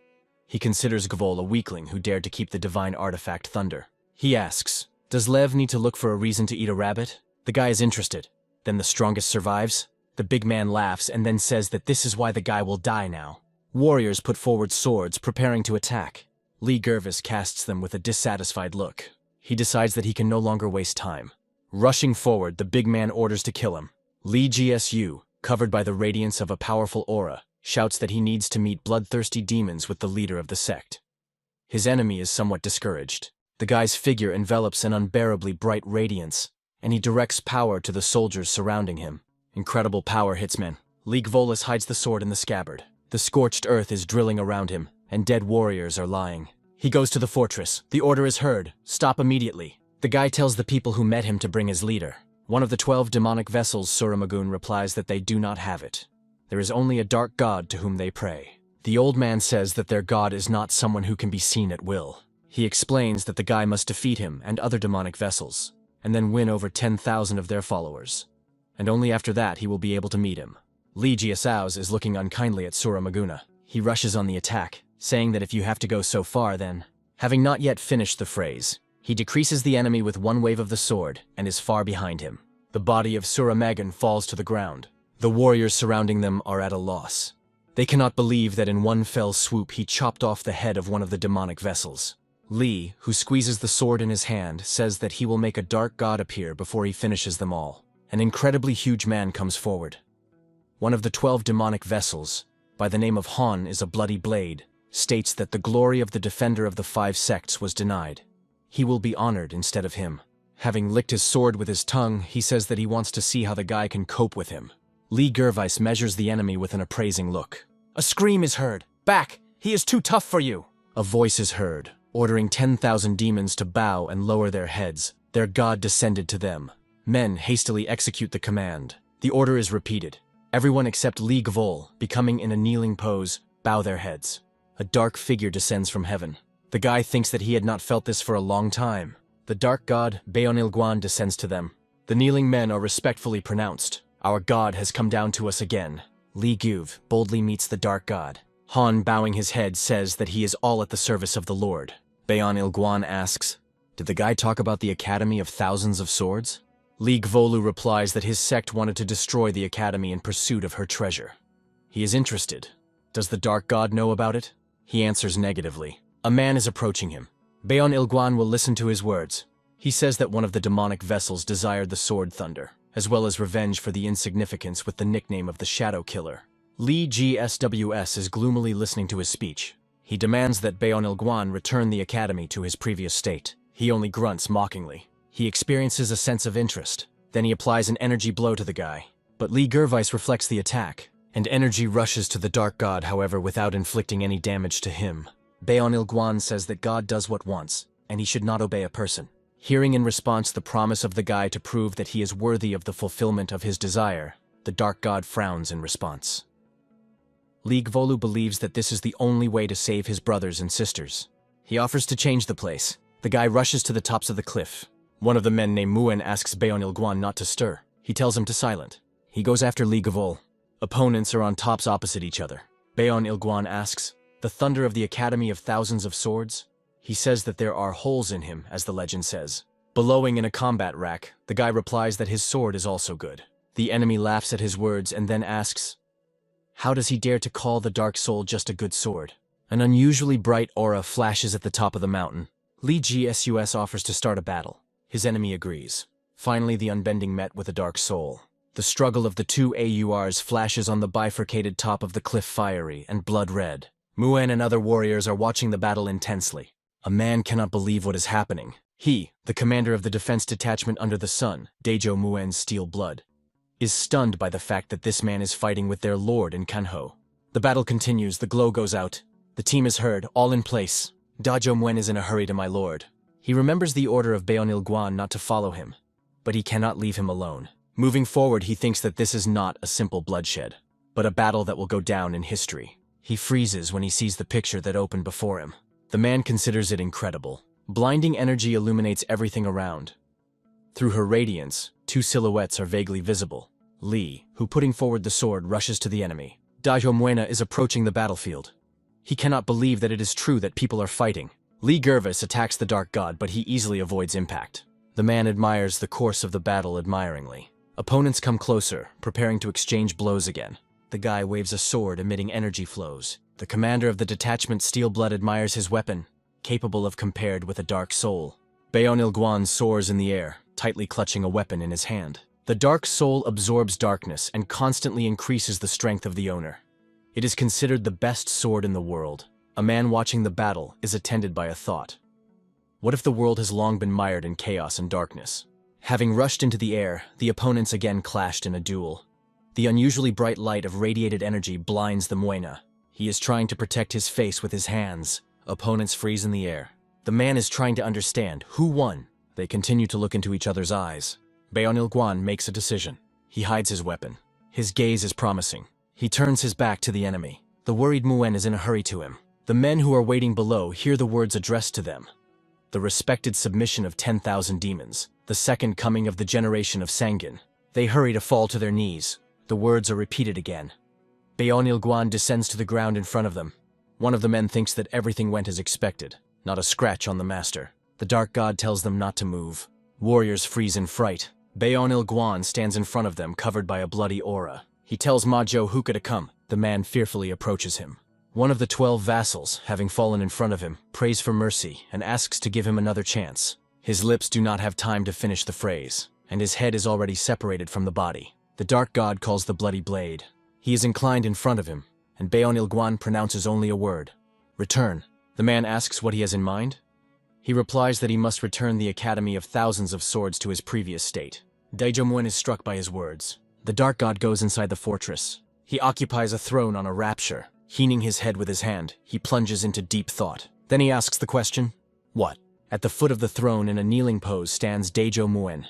He considers Gavol a weakling who dared to keep the divine artifact Thunder. He asks, does Lev need to look for a reason to eat a rabbit? The guy is interested. Then the strongest survives? The big man laughs and then says that this is why the guy will die now. Warriors put forward swords, preparing to attack. Li Gervais casts them with a dissatisfied look. He decides that he can no longer waste time. Rushing forward, the big man orders to kill him. Li GSU, covered by the radiance of a powerful aura, shouts that he needs to meet bloodthirsty demons with the leader of the sect. His enemy is somewhat discouraged. The guy's figure envelops an unbearably bright radiance. and he directs power to the soldiers surrounding him. Incredible power hits men. League Volus hides the sword in the scabbard. The scorched earth is drilling around him, and dead warriors are lying. He goes to the fortress. The order is heard. Stop immediately. The guy tells the people who met him to bring his leader. One of the 12 demonic vessels, Suramagun, replies that they do not have it. There is only a dark god to whom they pray. The old man says that their god is not someone who can be seen at will. He explains that the guy must defeat him and other demonic vessels, and then win over 10,000 of their followers. And only after that he will be able to meet him. Lee Jiasao's is looking unkindly at Suramaguna. He rushes on the attack, saying that if you have to go so far, then... Having not yet finished the phrase, he decreases the enemy with one wave of the sword and is far behind him. The body of Suramagun falls to the ground. The warriors surrounding them are at a loss. They cannot believe that in one fell swoop he chopped off the head of one of the demonic vessels. Lee, who squeezes the sword in his hand, says that he will make a dark god appear before he finishes them all. An incredibly huge man comes forward. One of the 12 demonic vessels, by the name of Han is a bloody blade, states that the glory of the defender of the 5 sects was denied. He will be honored instead of him. Having licked his sword with his tongue, he says that he wants to see how the guy can cope with him. Lee Gervais measures the enemy with an appraising look. A scream is heard. Back! He is too tough for you! A voice is heard, ordering 10,000 demons to bow and lower their heads. Their god descended to them. Men hastily execute the command. The order is repeated. Everyone except Lee Gvol, becoming in a kneeling pose, bow their heads. A dark figure descends from heaven. The guy thinks that he had not felt this for a long time. The dark god, Baeonilguan, descends to them. The kneeling men are respectfully pronounced. Our god has come down to us again. Li Guv boldly meets the dark god. Han, bowing his head, says that he is all at the service of the Lord. Baeonilguan asks, did the guy talk about the Academy of Thousands of Swords? Li Gvolu replies that his sect wanted to destroy the Academy in pursuit of her treasure. He is interested. Does the dark god know about it? He answers negatively. A man is approaching him. Baeonilguan will listen to his words. He says that one of the demonic vessels desired the sword thunder, as well as revenge for the insignificance with the nickname of the Shadow Killer. Li GSWS is gloomily listening to his speech. He demands that Baeonilguan return the Academy to his previous state. He only grunts mockingly. He experiences a sense of interest. Then he applies an energy blow to the guy. But Lee Gervais reflects the attack, and energy rushes to the dark god, however, without inflicting any damage to him. Baeonilguan says that God does what wants, and he should not obey a person. Hearing in response the promise of the guy to prove that he is worthy of the fulfillment of his desire, the dark god frowns in response. Lee Gvolu believes that this is the only way to save his brothers and sisters. He offers to change the place. The guy rushes to the tops of the cliff. One of the men named Muen asks Baeonilguan not to stir. He tells him to silent. He goes after Lee Gvol. Opponents are on tops opposite each other. Baeonilguan asks, the thunder of the Academy of Thousands of Swords? He says that there are holes in him, as the legend says. Bellowing in a combat rack, the guy replies that his sword is also good. The enemy laughs at his words and then asks, how does he dare to call the Dark Soul just a good sword? An unusually bright aura flashes at the top of the mountain. Lee GSUS offers to start a battle. His enemy agrees. Finally, the Unbending met with a Dark Soul. The struggle of the two AURs flashes on the bifurcated top of the cliff fiery and blood red. Muen and other warriors are watching the battle intensely. A man cannot believe what is happening. He, the commander of the defense detachment under the sun, Daejo Muen's Steel Blood, is stunned by the fact that this man is fighting with their lord in Kanho. The battle continues, the glow goes out. The team is heard, all in place. Daejo Muen is in a hurry to my lord. He remembers the order of Baeonilguan not to follow him, but he cannot leave him alone. Moving forward, he thinks that this is not a simple bloodshed, but a battle that will go down in history. He freezes when he sees the picture that opened before him. The man considers it incredible. Blinding energy illuminates everything around. Through her radiance, two silhouettes are vaguely visible. Lee, who putting forward the sword, rushes to the enemy. Daejo Muena is approaching the battlefield. He cannot believe that it is true that people are fighting. Lee Gervais attacks the dark god, but he easily avoids impact. The man admires the course of the battle admiringly. Opponents come closer, preparing to exchange blows again. The guy waves a sword emitting energy flows. The commander of the detachment Steel Blood admires his weapon, capable of compared with a dark soul. Baeonilguan soars in the air, tightly clutching a weapon in his hand. The dark soul absorbs darkness and constantly increases the strength of the owner. It is considered the best sword in the world. A man watching the battle is attended by a thought. What if the world has long been mired in chaos and darkness? Having rushed into the air, the opponents again clashed in a duel. The unusually bright light of radiated energy blinds the Muena. He is trying to protect his face with his hands. Opponents freeze in the air. The man is trying to understand who won. They continue to look into each other's eyes. Beonil makes a decision. He hides his weapon. His gaze is promising. He turns his back to the enemy. The worried Muen is in a hurry to him. The men who are waiting below hear the words addressed to them. The respected submission of 10,000 demons, the second coming of the generation of Sangin. They hurry to fall to their knees. The words are repeated again. Beonil descends to the ground in front of them. One of the men thinks that everything went as expected, not a scratch on the master. The dark god tells them not to move. Warriors freeze in fright. Beonil stands in front of them, covered by a bloody aura. He tells Majo Huka to come. The man fearfully approaches him. One of the 12 vassals, having fallen in front of him, prays for mercy and asks to give him another chance. His lips do not have time to finish the phrase, and his head is already separated from the body. The dark god calls the bloody blade. He is inclined in front of him, and Beonil pronounces only a word. Return. The man asks what he has in mind. He replies that he must return the Academy of Thousands of Swords to his previous state. Daijomuen is struck by his words. The dark god goes inside the fortress. He occupies a throne on a rapture. Heening his head with his hand, he plunges into deep thought. Then he asks the question, what? At the foot of the throne in a kneeling pose stands Daijomuen.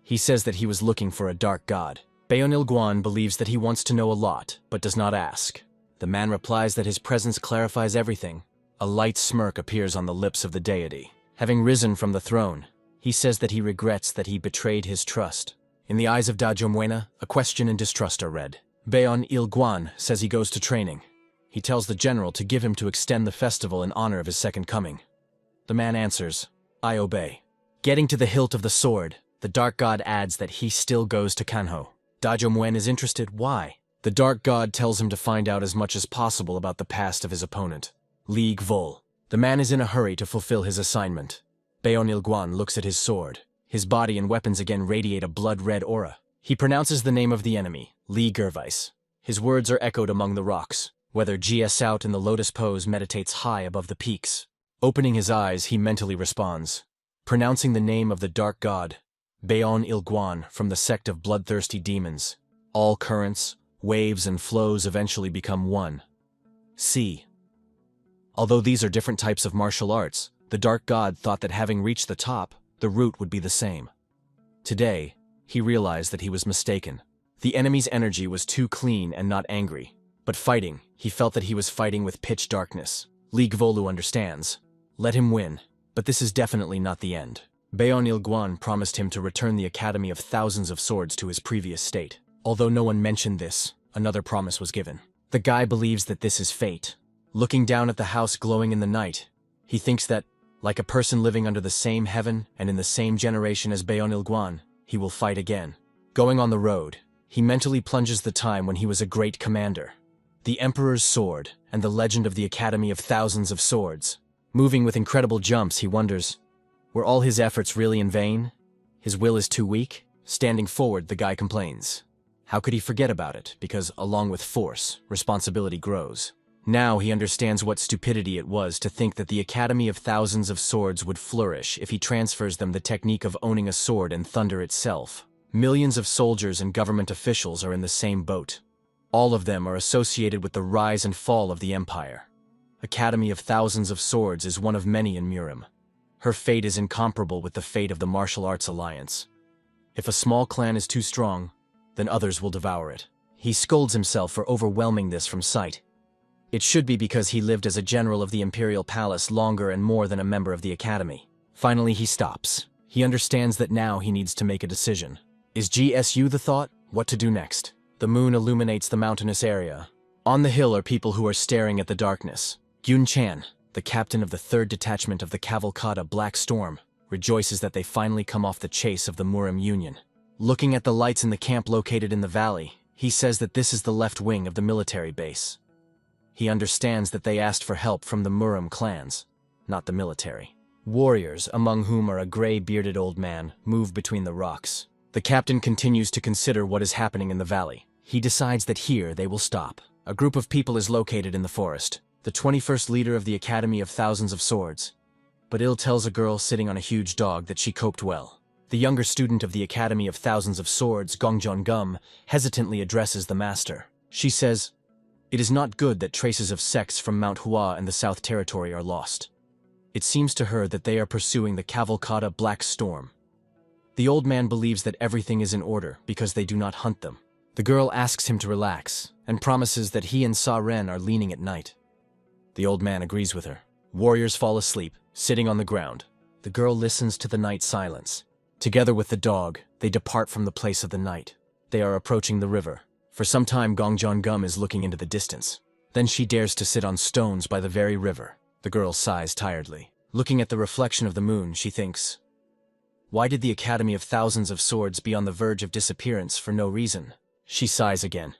He says that he was looking for a dark god. Beonil believes that he wants to know a lot, but does not ask. The man replies that his presence clarifies everything. A light smirk appears on the lips of the deity. Having risen from the throne, he says that he regrets that he betrayed his trust. In the eyes of Daijomuen, a question and distrust are read. Beonil says he goes to training. He tells the general to give him to extend the festival in honor of his second coming. The man answers, I obey. Getting to the hilt of the sword, the dark god adds that he still goes to Kanho. Daijomuen is interested. Why? The dark god tells him to find out as much as possible about the past of his opponent. League Vol. The man is in a hurry to fulfill his assignment. Beonil looks at his sword. His body and weapons again radiate a blood-red aura. He pronounces the name of the enemy, Li Gervais. His words are echoed among the rocks. Whether GS out in the lotus pose meditates high above the peaks. Opening his eyes, he mentally responds. Pronouncing the name of the dark god, Beonil from the sect of bloodthirsty demons. All currents, waves, and flows eventually become one. See. Although these are different types of martial arts, the dark god thought that having reached the top, the route would be the same. Today, he realized that he was mistaken. The enemy's energy was too clean and not angry. But fighting, he felt that he was fighting with pitch darkness. League Volu understands. Let him win. But this is definitely not the end. Beonil promised him to return the Academy of Thousands of Swords to his previous state. Although no one mentioned this, another promise was given. The guy believes that this is fate. Looking down at the house glowing in the night, he thinks that, like a person living under the same heaven and in the same generation as Beonil he will fight again. Going on the road, he mentally plunges the time when he was a great commander. The Emperor's Sword, and the legend of the Academy of Thousands of Swords. Moving with incredible jumps, he wonders, were all his efforts really in vain? His will is too weak? Standing forward, the guy complains. How could he forget about it? Because, along with force, responsibility grows. Now he understands what stupidity it was to think that the Academy of Thousands of Swords would flourish if he transfers them the technique of owning a sword and thunder itself. Millions of soldiers and government officials are in the same boat. All of them are associated with the rise and fall of the Empire. Academy of Thousands of Swords is one of many in Murim. Her fate is incomparable with the fate of the Martial Arts Alliance. If a small clan is too strong, then others will devour it. He scolds himself for overwhelming this from sight. It should be because he lived as a general of the Imperial Palace longer and more than a member of the Academy. Finally, he stops. He understands that now he needs to make a decision. Is GSU the thought? What to do next? The moon illuminates the mountainous area. On the hill are people who are staring at the darkness. Gyun Chan, the captain of the 3rd Detachment of the Cavalcada Black Storm, rejoices that they finally come off the chase of the Murim Union. Looking at the lights in the camp located in the valley, he says that this is the left wing of the military base. He understands that they asked for help from the Murim clans, not the military. Warriors, among whom are a gray-bearded old man, move between the rocks. The captain continues to consider what is happening in the valley. He decides that here they will stop. A group of people is located in the forest. The 21st leader of the Academy of Thousands of Swords. But Il tells a girl sitting on a huge dog that she coped well. The younger student of the Academy of Thousands of Swords, Gum, hesitantly addresses the master. She says, "It is not good that traces of sects from MANHUA and the South Territory are lost. It seems to her that they are pursuing the Cavalcada Black Storm. The old man believes that everything is in order because they do not hunt them." The girl asks him to relax and promises that he and Sa Ren are leaning at night. The old man agrees with her. Warriors fall asleep, sitting on the ground. The girl listens to the night silence. Together with the dog, they depart from the place of the night. They are approaching the river. For some time, Gum is looking into the distance. Then she dares to sit on stones by the very river. The girl sighs tiredly. Looking at the reflection of the moon, she thinks, why did the Academy of Thousands of Swords be on the verge of disappearance for no reason? She sighs again.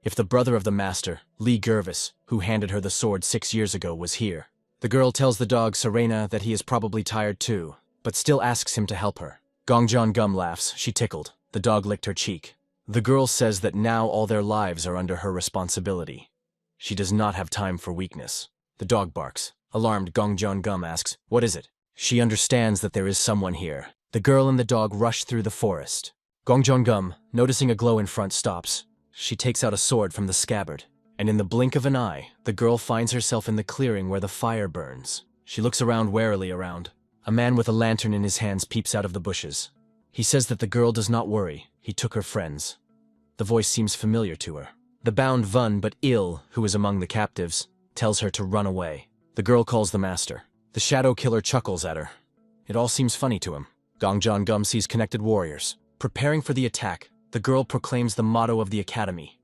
If the brother of the master, Lee Gervis, who handed her the sword 6 years ago, was here. The girl tells the dog Serena that he is probably tired too, but still asks him to help her. Gum laughs, she tickled. The dog licked her cheek. The girl says that now all their lives are under her responsibility. She does not have time for weakness. The dog barks. Alarmed, Gum asks, "What is it?" She understands that there is someone here. The girl and the dog rush through the forest. Gum, noticing a glow in front, stops. She takes out a sword from the scabbard, and in the blink of an eye, the girl finds herself in the clearing where the fire burns. She looks warily around. A man with a lantern in his hands peeps out of the bushes. He says that the girl does not worry. He took her friends. The voice seems familiar to her. The bound Vun but ill, who is among the captives, tells her to run away. The girl calls the master. The shadow killer chuckles at her. It all seems funny to him. Gum sees connected warriors. Preparing for the attack, the girl proclaims the motto of the academy.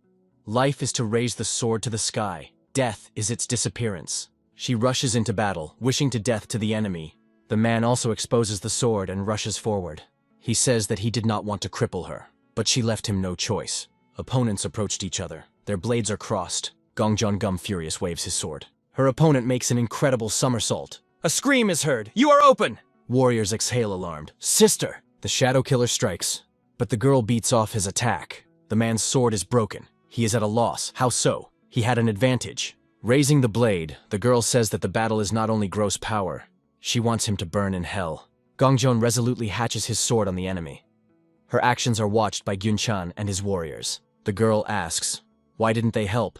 Life is to raise the sword to the sky. Death is its disappearance. She rushes into battle, wishing to death to the enemy. The man also exposes the sword and rushes forward. He says that he did not want to cripple her, but she left him no choice. Opponents approached each other. Their blades are crossed. Gum, furious, waves his sword. Her opponent makes an incredible somersault. A scream is heard. "You are open!" Warriors exhale alarmed. "Sister!" The shadow killer strikes, but the girl beats off his attack. The man's sword is broken. He is at a loss. How so? He had an advantage. Raising the blade, the girl says that the battle is not only gross power. She wants him to burn in hell. Gongjon resolutely hatches his sword on the enemy. Her actions are watched by Gyunchan and his warriors. The girl asks, why didn't they help?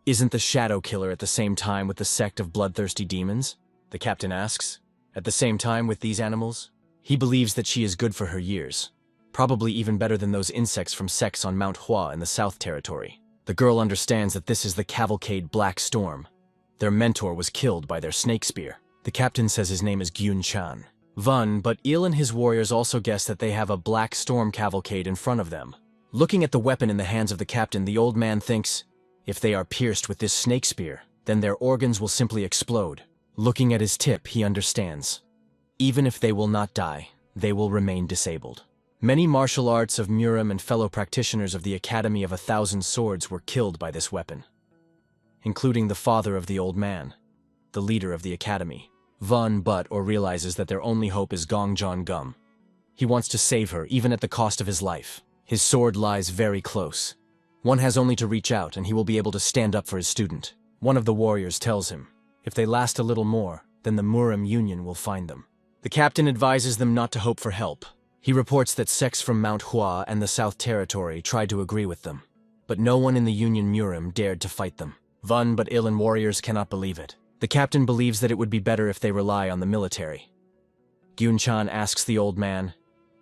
Isn't the shadow killer at the same time with the sect of bloodthirsty demons? The captain asks. At the same time with these animals? He believes that she is good for her years. Probably even better than those insects from sects on Mount Hua in the South Territory. The girl understands that this is the Cavalcade Black Storm. Their mentor was killed by their snake spear. The captain says his name is Gyunchan. Vun, but Il and his warriors also guess that they have a Black Storm cavalcade in front of them. Looking at the weapon in the hands of the captain, the old man thinks, if they are pierced with this snake spear, then their organs will simply explode. Looking at his tip, he understands. Even if they will not die, they will remain disabled. Many martial arts of Murim and fellow practitioners of the Academy of 1,000 Swords were killed by this weapon, including the father of the old man, the leader of the Academy. Vun realizes that their only hope is Gum. He wants to save her, even at the cost of his life. His sword lies very close. One has only to reach out and he will be able to stand up for his student. One of the warriors tells him, if they last a little more, then the Murim Union will find them. The captain advises them not to hope for help. He reports that sects from Mount Hua and the South Territory tried to agree with them, but no one in the Union Murim dared to fight them. Vun but Il and warriors cannot believe it. The captain believes that it would be better if they rely on the military. Gyunchan asks the old man,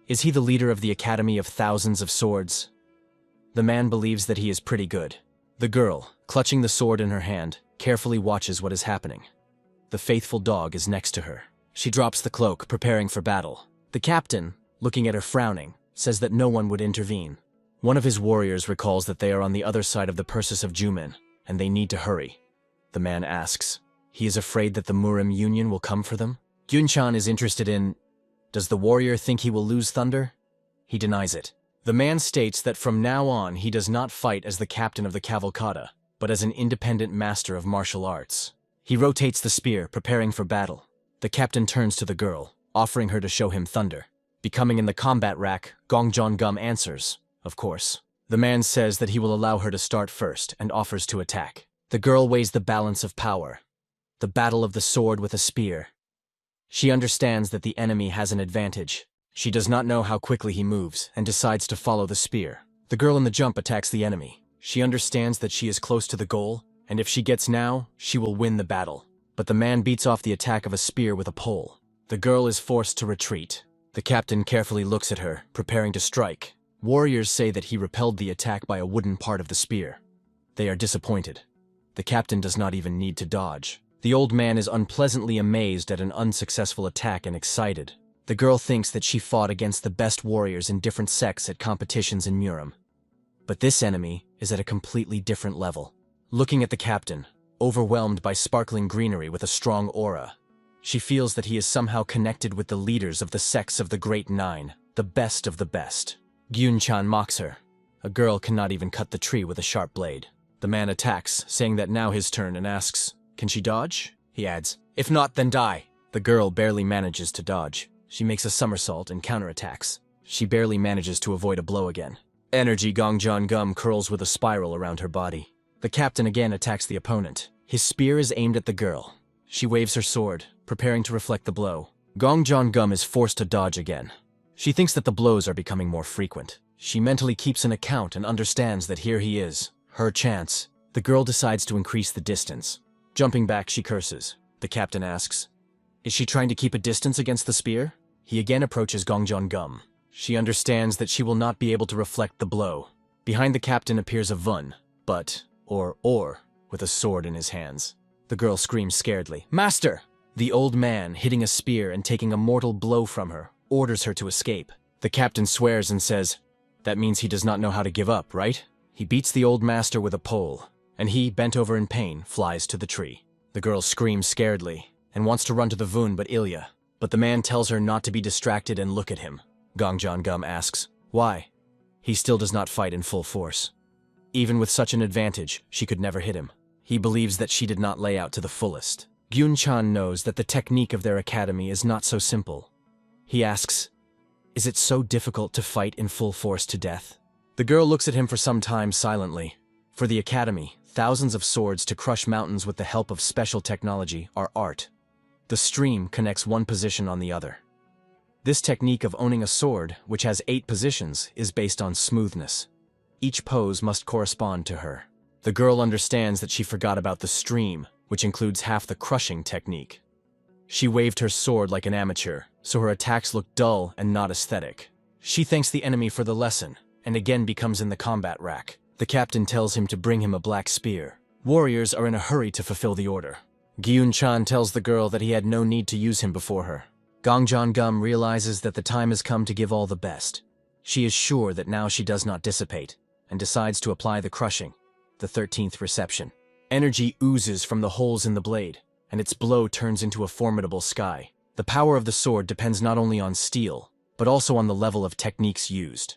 is he the leader of the Academy of Thousands of Swords? The man believes that he is pretty good. The girl, clutching the sword in her hand, carefully watches what is happening. The faithful dog is next to her. She drops the cloak, preparing for battle. The captain, looking at her frowning, says that no one would intervene. One of his warriors recalls that they are on the other side of the Persis of Jumin, and they need to hurry. The man asks, he is afraid that the Murim Union will come for them? Gyunchan is interested in, does the warrior think he will lose thunder? He denies it. The man states that from now on he does not fight as the captain of the Cavalcada, but as an independent master of martial arts. He rotates the spear, preparing for battle. The captain turns to the girl, offering her to show him thunder. Becoming in the combat rack, Gum answers, of course. The man says that he will allow her to start first and offers to attack. The girl weighs the balance of power. The battle of the sword with a spear. She understands that the enemy has an advantage. She does not know how quickly he moves and decides to follow the spear. The girl in the jump attacks the enemy. She understands that she is close to the goal, and if she gets now, she will win the battle. But the man beats off the attack of a spear with a pole. The girl is forced to retreat. The captain carefully looks at her, preparing to strike. Warriors say that he repelled the attack by a wooden part of the spear. They are disappointed. The captain does not even need to dodge. The old man is unpleasantly amazed at an unsuccessful attack and excited. The girl thinks that she fought against the best warriors in different sects at competitions in Muram. But this enemy is at a completely different level. Looking at the captain, overwhelmed by sparkling greenery with a strong aura, she feels that he is somehow connected with the leaders of the sects of the Great Nine, the best of the best. Gyun-chan mocks her. A girl cannot even cut the tree with a sharp blade. The man attacks, saying that now his turn, and asks, "Can she dodge?" He adds, "If not, then die." The girl barely manages to dodge. She makes a somersault and counterattacks. She barely manages to avoid a blow again. Energy Gongjon Gum curls with a spiral around her body. The captain again attacks the opponent. His spear is aimed at the girl. She waves her sword, preparing to reflect the blow. Gongjon Gum is forced to dodge again. She thinks that the blows are becoming more frequent. She mentally keeps an account and understands that here he is, her chance. The girl decides to increase the distance. Jumping back, she curses. The captain asks, "Is she trying to keep a distance against the spear?" He again approaches Gongjon Gum. She understands that she will not be able to reflect the blow. Behind the captain appears a Vun, with a sword in his hands. The girl screams scaredly, "Master!" The old man, hitting a spear and taking a mortal blow from her, orders her to escape. The captain swears and says, "That means he does not know how to give up, right?" He beats the old master with a pole, and he, bent over in pain, flies to the tree. The girl screams scaredly and wants to run to the Vun but the man tells her not to be distracted and look at him. Gongjon Gum asks, "Why?" He still does not fight in full force. Even with such an advantage, she could never hit him. He believes that she did not lay out to the fullest. Gyun-chan knows that the technique of their academy is not so simple. He asks, "Is it so difficult to fight in full force to death?" The girl looks at him for some time silently. For the academy, thousands of swords to crush mountains with the help of special technology are art. The stream connects one position on the other. This technique of owning a sword, which has 8 positions, is based on smoothness. Each pose must correspond to her. The girl understands that she forgot about the stream, which includes half the crushing technique. She waved her sword like an amateur, so her attacks look dull and not aesthetic. She thanks the enemy for the lesson, and again becomes in the combat rack. The captain tells him to bring him a black spear. Warriors are in a hurry to fulfill the order. Gyun-chan tells the girl that he had no need to use him before her. Gongjon Gum realizes that the time has come to give all the best. She is sure that now she does not dissipate, and decides to apply the crushing, the 13th reception. Energy oozes from the holes in the blade, and its blow turns into a formidable sky. The power of the sword depends not only on steel, but also on the level of techniques used.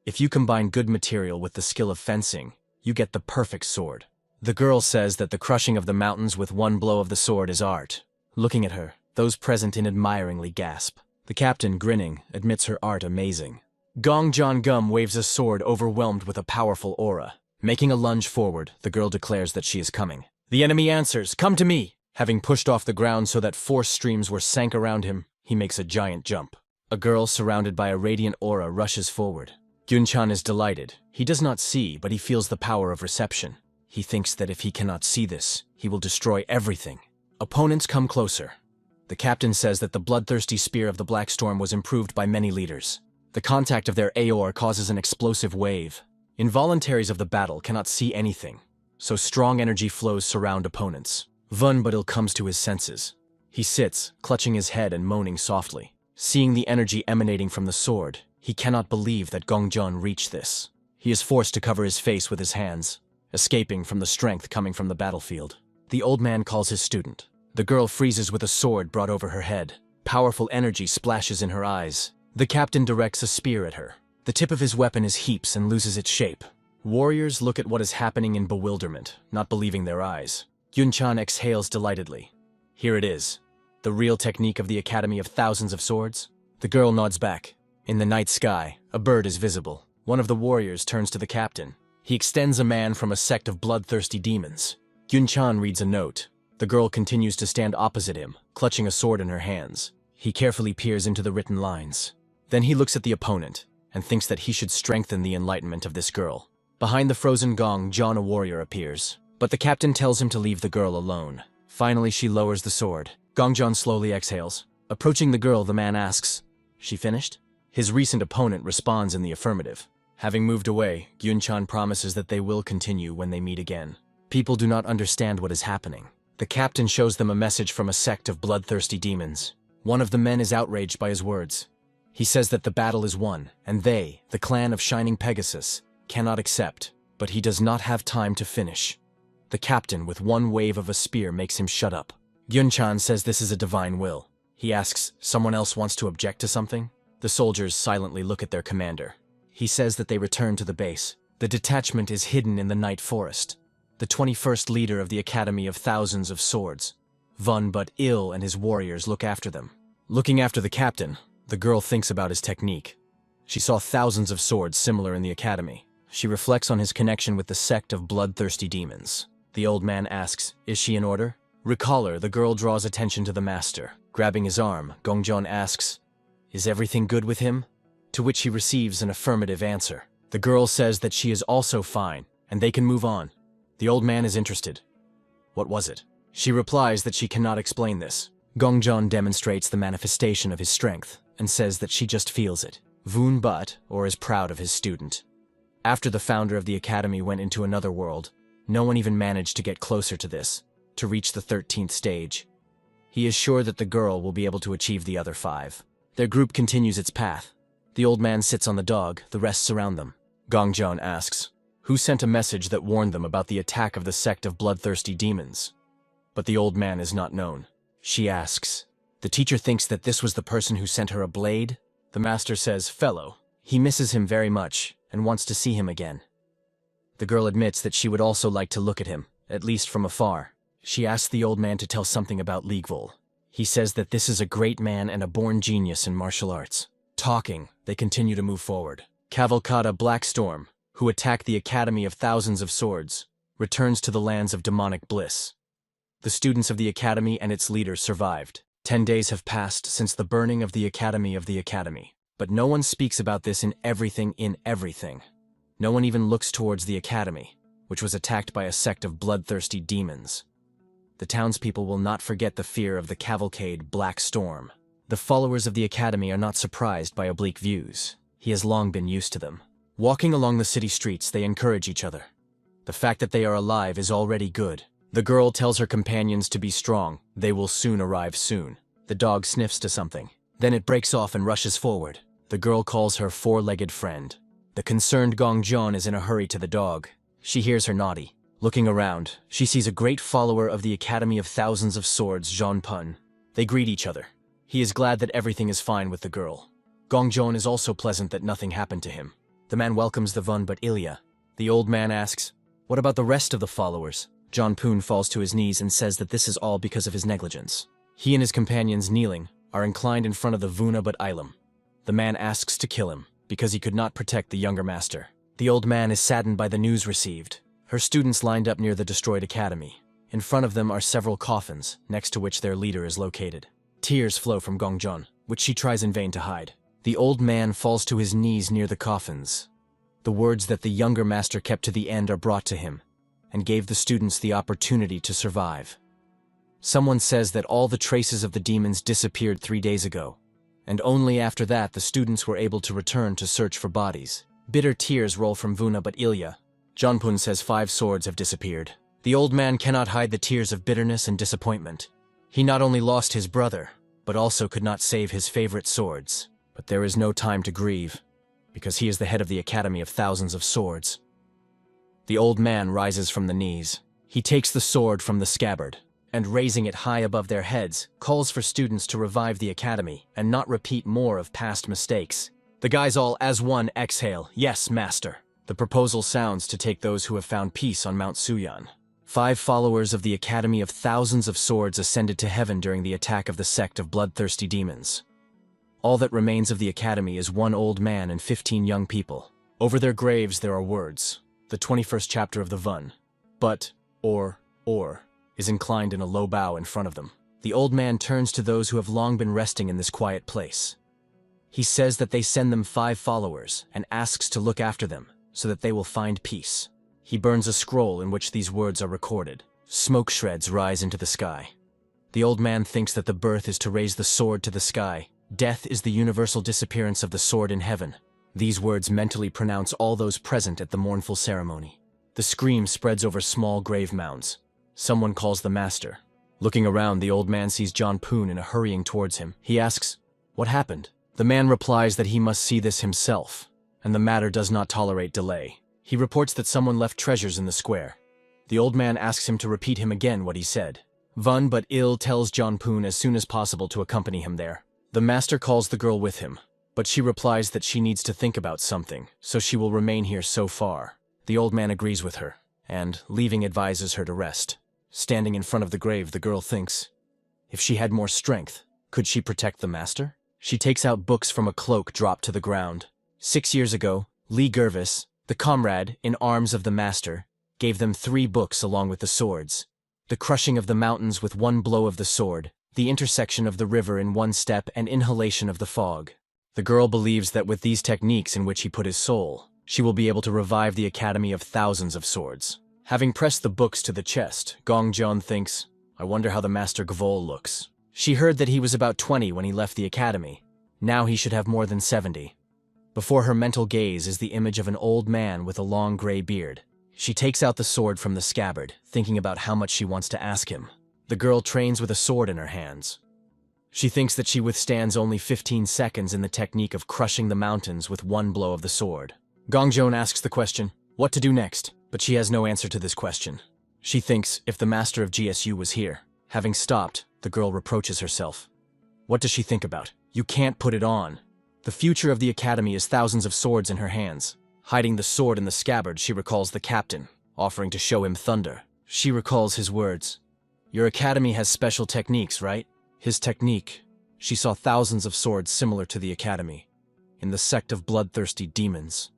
If you combine good material with the skill of fencing, you get the perfect sword. The girl says that the crushing of the mountains with one blow of the sword is art. Looking at her, those present admiringly gasp. The captain, grinning, admits her art amazing. Gongjon Gum waves a sword overwhelmed with a powerful aura. Making a lunge forward, the girl declares that she is coming. The enemy answers, "Come to me!" Having pushed off the ground so that force streams were sank around him, he makes a giant jump. A girl surrounded by a radiant aura rushes forward. Gyun-chan is delighted. He does not see, but he feels the power of reception. He thinks that if he cannot see this, he will destroy everything. Opponents come closer. The captain says that the bloodthirsty spear of the Black Storm was improved by many leaders. The contact of their Aor causes an explosive wave. Involuntaries of the battle cannot see anything, so strong energy flows surround opponents. Vunbudil comes to his senses. He sits, clutching his head and moaning softly. Seeing the energy emanating from the sword, he cannot believe that Gongjon reached this. He is forced to cover his face with his hands, escaping from the strength coming from the battlefield. The old man calls his student. The girl freezes with a sword brought over her head. Powerful energy splashes in her eyes. The captain directs a spear at her. The tip of his weapon is heaps and loses its shape. Warriors look at what is happening in bewilderment, not believing their eyes. Gyun-chan exhales delightedly. Here it is. The real technique of the Academy of Thousands of Swords. The girl nods back. In the night sky, a bird is visible. One of the warriors turns to the captain. He extends a man from a sect of bloodthirsty demons. Gyun-chan reads a note. The girl continues to stand opposite him, clutching a sword in her hands. He carefully peers into the written lines. Then he looks at the opponent and thinks that he should strengthen the enlightenment of this girl. Behind the frozen gong, John, a warrior, appears, but the captain tells him to leave the girl alone. Finally, she lowers the sword. Gong John slowly exhales. Approaching the girl, the man asks, "She finished?" His recent opponent responds in the affirmative. Having moved away, Gyun-chan promises that they will continue when they meet again. People do not understand what is happening. The captain shows them a message from a sect of bloodthirsty demons. One of the men is outraged by his words. He says that the battle is won, and they, the clan of Shining Pegasus, cannot accept, but he does not have time to finish. The captain, with one wave of a spear, makes him shut up. Gyun-chan says this is a divine will. He asks, "Someone else wants to object to something?" The soldiers silently look at their commander. He says that they return to the base. The detachment is hidden in the night forest. The 21st leader of the Academy of Thousands of Swords, Vun but ill, and his warriors look after them. Looking after the captain, the girl thinks about his technique. She saw thousands of swords similar in the academy. She reflects on his connection with the sect of bloodthirsty demons. The old man asks, "Is she in order?" Recall her, the girl draws attention to the master. Grabbing his arm, Gongjon asks, "Is everything good with him?" To which he receives an affirmative answer. The girl says that she is also fine, and they can move on. The old man is interested. What was it? She replies that she cannot explain this. Gongjon demonstrates the manifestation of his strength, and says that she just feels it. Vun but, or is proud of his student. After the founder of the academy went into another world, no one even managed to get closer to this, to reach the 13th stage. He is sure that the girl will be able to achieve the other 5. Their group continues its path. The old man sits on the dog, the rest surround them. Gongjon asks, who sent a message that warned them about the attack of the sect of bloodthirsty demons? But the old man is not known. She asks, the teacher thinks that this was the person who sent her a blade? The master says, fellow. He misses him very much, and wants to see him again. The girl admits that she would also like to look at him, at least from afar. She asks the old man to tell something about Leagvul. He says that this is a great man and a born genius in martial arts. Talking, they continue to move forward. Cavalcada Black Storm, who attacked the Academy of Thousands of Swords, returns to the lands of demonic bliss. The students of the Academy and its leaders survived. 10 days have passed since the burning of the Academy, but no one speaks about this in everything. No one even looks towards the Academy, which was attacked by a sect of bloodthirsty demons. The townspeople will not forget the fear of the cavalcade Black Storm. The followers of the Academy are not surprised by oblique views. He has long been used to them. Walking along the city streets, they encourage each other. The fact that they are alive is already good. The girl tells her companions to be strong. They will soon arrive soon. The dog sniffs to something. Then it breaks off and rushes forward. The girl calls her four-legged friend. The concerned Gongjon is in a hurry to the dog. She hears her naughty. Looking around, she sees a great follower of the Academy of Thousands of Swords, Jean Pun. They greet each other. He is glad that everything is fine with the girl. Gongjon is also pleasant that nothing happened to him. The man welcomes the Vun but Ilya. The old man asks, what about the rest of the followers? John Poon falls to his knees and says that this is all because of his negligence. He and his companions, kneeling, are inclined in front of the Vuna but Ilum. The man asks to kill him, because he could not protect the younger master. The old man is saddened by the news received. Her students lined up near the destroyed academy. In front of them are several coffins, next to which their leader is located. Tears flow from Gongjon, which she tries in vain to hide. The old man falls to his knees near the coffins. The words that the younger master kept to the end are brought to him, and gave the students the opportunity to survive. Someone says that all the traces of the demons disappeared 3 days ago, and only after that the students were able to return to search for bodies. Bitter tears roll from Vuna but Ilya. Jonpun says 5 swords have disappeared. The old man cannot hide the tears of bitterness and disappointment. He not only lost his brother, but also could not save his favorite swords. But there is no time to grieve, because he is the head of the Academy of Thousands of Swords. The old man rises from the knees. He takes the sword from the scabbard, and raising it high above their heads, calls for students to revive the academy and not repeat more of past mistakes. The guys all as one exhale, yes, master. The proposal sounds to take those who have found peace on Mount Suyan. 5 followers of the Academy of Thousands of Swords ascended to heaven during the attack of the sect of bloodthirsty demons. All that remains of the academy is 1 old man and 15 young people. Over their graves there are words. The 21st chapter of the Vun. But, or, is inclined in a low bow in front of them. The old man turns to those who have long been resting in this quiet place. He says that they send them 5 followers and asks to look after them so that they will find peace. He burns a scroll in which these words are recorded. Smoke shreds rise into the sky. The old man thinks that the birth is to raise the sword to the sky. Death is the universal disappearance of the sword in heaven. These words mentally pronounce all those present at the mournful ceremony. The scream spreads over small grave mounds. Someone calls the master. Looking around, the old man sees John Poon in a hurrying towards him. He asks, "What happened?" The man replies that he must see this himself, and the matter does not tolerate delay. He reports that someone left treasures in the square. The old man asks him to repeat him again what he said. Vun but ill tells John Poon as soon as possible to accompany him there. The master calls the girl with him, but she replies that she needs to think about something, so she will remain here so far. The old man agrees with her, and, leaving, advises her to rest. Standing in front of the grave, the girl thinks, if she had more strength, could she protect the master? She takes out books from a cloak dropped to the ground. 6 years ago, Lee Gervis, the comrade in arms of the master, gave them 3 books along with the swords. The crushing of the mountains with 1 blow of the sword, the intersection of the river in 1 step, and inhalation of the fog. The girl believes that with these techniques in which he put his soul, she will be able to revive the academy of thousands of swords. Having pressed the books to the chest, Gong Jeon thinks, I wonder how the Master Gvol looks. She heard that he was about 20 when he left the academy. Now he should have more than 70. Before her mental gaze is the image of an old man with a long gray beard. She takes out the sword from the scabbard, thinking about how much she wants to ask him. The girl trains with a sword in her hands. She thinks that she withstands only 15 seconds in the technique of crushing the mountains with 1 blow of the sword. Gong Jeon asks the question, what to do next? But she has no answer to this question. She thinks if the master of GSU was here. Having stopped, the girl reproaches herself. What does she think about? You can't put it on. The future of the academy is thousands of swords in her hands. Hiding the sword in the scabbard, she recalls the captain, offering to show him thunder. She recalls his words. Your academy has special techniques, right? His technique. She saw thousands of swords similar to the academy, in the sect of bloodthirsty demons.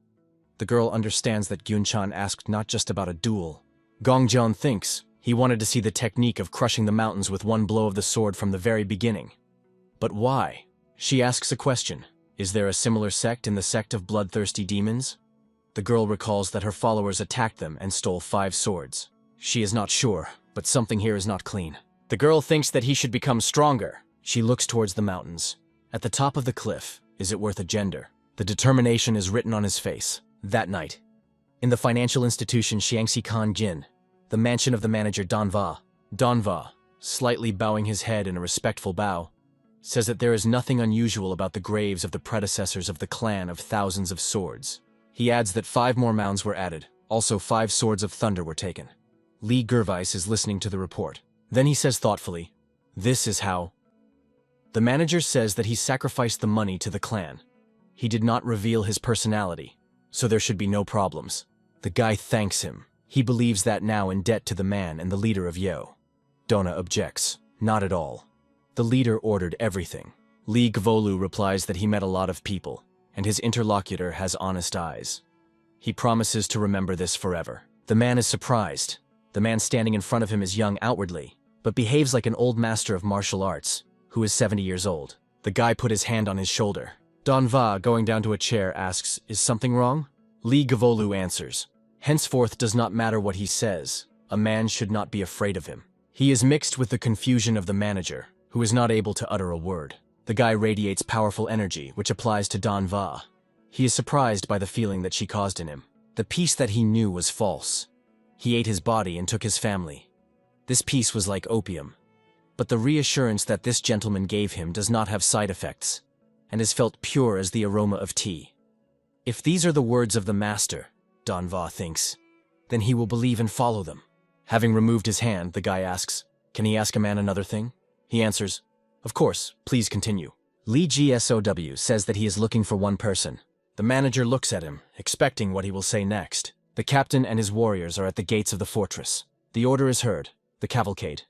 The girl understands that Gyunchan asked not just about a duel. Gong Jeon thinks he wanted to see the technique of crushing the mountains with 1 blow of the sword from the very beginning. But why? She asks a question. Is there a similar sect in the sect of bloodthirsty demons? The girl recalls that her followers attacked them and stole 5 swords. She is not sure, but something here is not clean. The girl thinks that he should become stronger. She looks towards the mountains. At the top of the cliff, is it worth a gender? The determination is written on his face. That night, in the financial institution Xiangxi Khan Jin, the mansion of the manager Donva, slightly bowing his head in a respectful bow, says that there is nothing unusual about the graves of the predecessors of the clan of thousands of swords. He adds that 5 more mounds were added, also 5 swords of thunder were taken. Lee Gervais is listening to the report. Then he says thoughtfully, this is how. The manager says that he sacrificed the money to the clan. He did not reveal his personality, so there should be no problems. The guy thanks him. He believes that now in debt to the man and the leader of Yo. Dona objects. Not at all. The leader ordered everything. Lee Gvolu replies that he met a lot of people, and his interlocutor has honest eyes. He promises to remember this forever. The man is surprised. The man standing in front of him is young outwardly, but behaves like an old master of martial arts, who is 70 years old. The guy put his hand on his shoulder. Donva, going down to a chair, asks, is something wrong? Lee Gvolu answers, henceforth does not matter what he says. A man should not be afraid of him. He is mixed with the confusion of the manager, who is not able to utter a word. The guy radiates powerful energy, which applies to Donva. He is surprised by the feeling that she caused in him. The peace that he knew was false. He ate his body and took his family. This peace was like opium. But the reassurance that this gentleman gave him does not have side effects, and is felt pure as the aroma of tea. If these are the words of the master, Donva thinks, then he will believe and follow them. Having removed his hand, the guy asks, can he ask a man another thing? He answers, of course, please continue. Lee GSOW says that he is looking for one person. The manager looks at him, expecting what he will say next. The captain and his warriors are at the gates of the fortress. The order is heard, the cavalcade.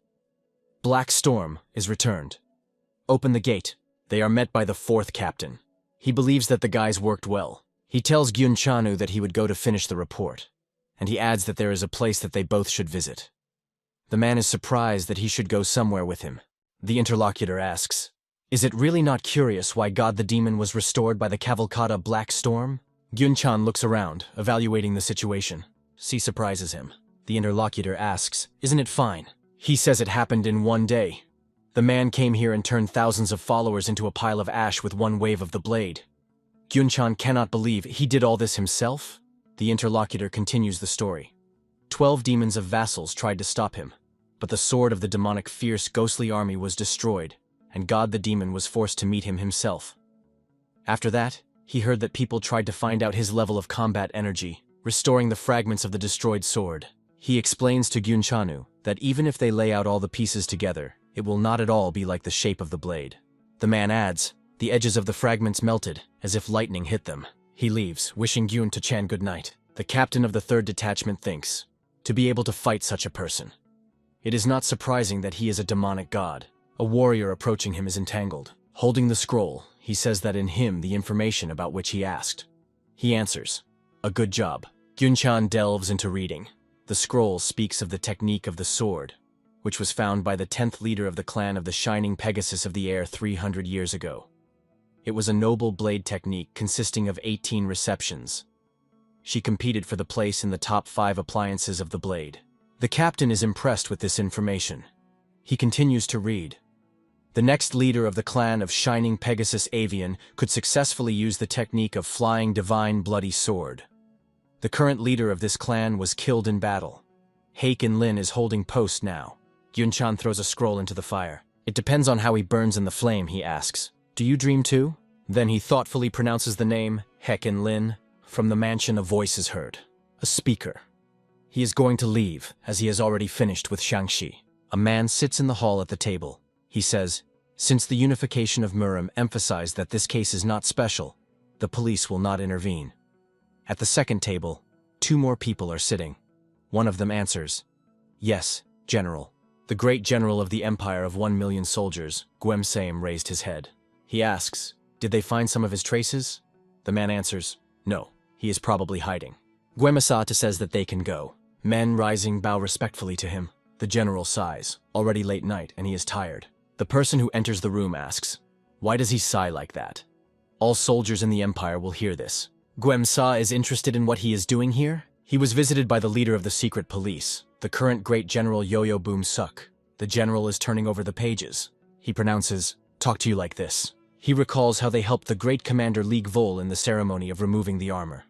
Black Storm is returned. Open the gate. They are met by the 4th captain. He believes that the guys worked well. He tells Gyunchanu that he would go to finish the report, and he adds that there is a place that they both should visit. The man is surprised that he should go somewhere with him. The interlocutor asks, Is it really not curious why God the Demon was restored by the Cavalcada Black Storm? Gyun-chan looks around, evaluating the situation. C surprises him. The interlocutor asks, "Isn't it fine?" He says it happened in one day. The man came here and turned thousands of followers into a pile of ash with one wave of the blade. Gyun-chan cannot believe he did all this himself. The interlocutor continues the story. 12 demons of vassals tried to stop him, but the sword of the demonic fierce ghostly army was destroyed, and God the Demon was forced to meet him himself. After that, he heard that people tried to find out his level of combat energy, restoring the fragments of the destroyed sword. He explains to Gyun-chanu that even if they lay out all the pieces together, it will not at all be like the shape of the blade. The man adds, the edges of the fragments melted, as if lightning hit them. He leaves, wishing Gyun-chan good night. The captain of the 3rd detachment thinks, to be able to fight such a person. It is not surprising that he is a demonic god. A warrior approaching him is entangled. Holding the scroll, he says that in him the information about which he asked. He answers, "A good job." Gyun-chan delves into reading. The scroll speaks of the technique of the sword, which was found by the 10th leader of the clan of the Shining Pegasus of the Air 300 years ago. It was a noble blade technique consisting of 18 receptions. She competed for the place in the top 5 appliances of the blade. The captain is impressed with this information. He continues to read. The next leader of the clan of Shining Pegasus Avian could successfully use the technique of flying divine bloody sword. The current leader of this clan was killed in battle. Haken Lin is holding post now. Gyun-chan throws a scroll into the fire. It depends on how he burns in the flame, he asks. Do you dream too? Then he thoughtfully pronounces the name, Haken Lin. From the mansion a voice is heard. A speaker. He is going to leave, as he has already finished with Shang-Chi. A man sits in the hall at the table. He says, since the unification of Murim emphasized that this case is not special, the police will not intervene. At the second table, 2 more people are sitting. One of them answers, yes, General. The great general of the empire of 1 million soldiers, Guem-Saim, raised his head. He asks, did they find some of his traces? The man answers, no, he is probably hiding. Guem-Asata says that they can go. Men rising bow respectfully to him. The general sighs. Already late night, and he is tired. The person who enters the room asks, why does he sigh like that? All soldiers in the empire will hear this. Guem-Sa is interested in what he is doing here. He was visited by the leader of the secret police, the current great general Yo-Yo Boom-Suk. The general is turning over the pages. He pronounces, talk to you like this. He recalls how they helped the great commander League Vol in the ceremony of removing the armor.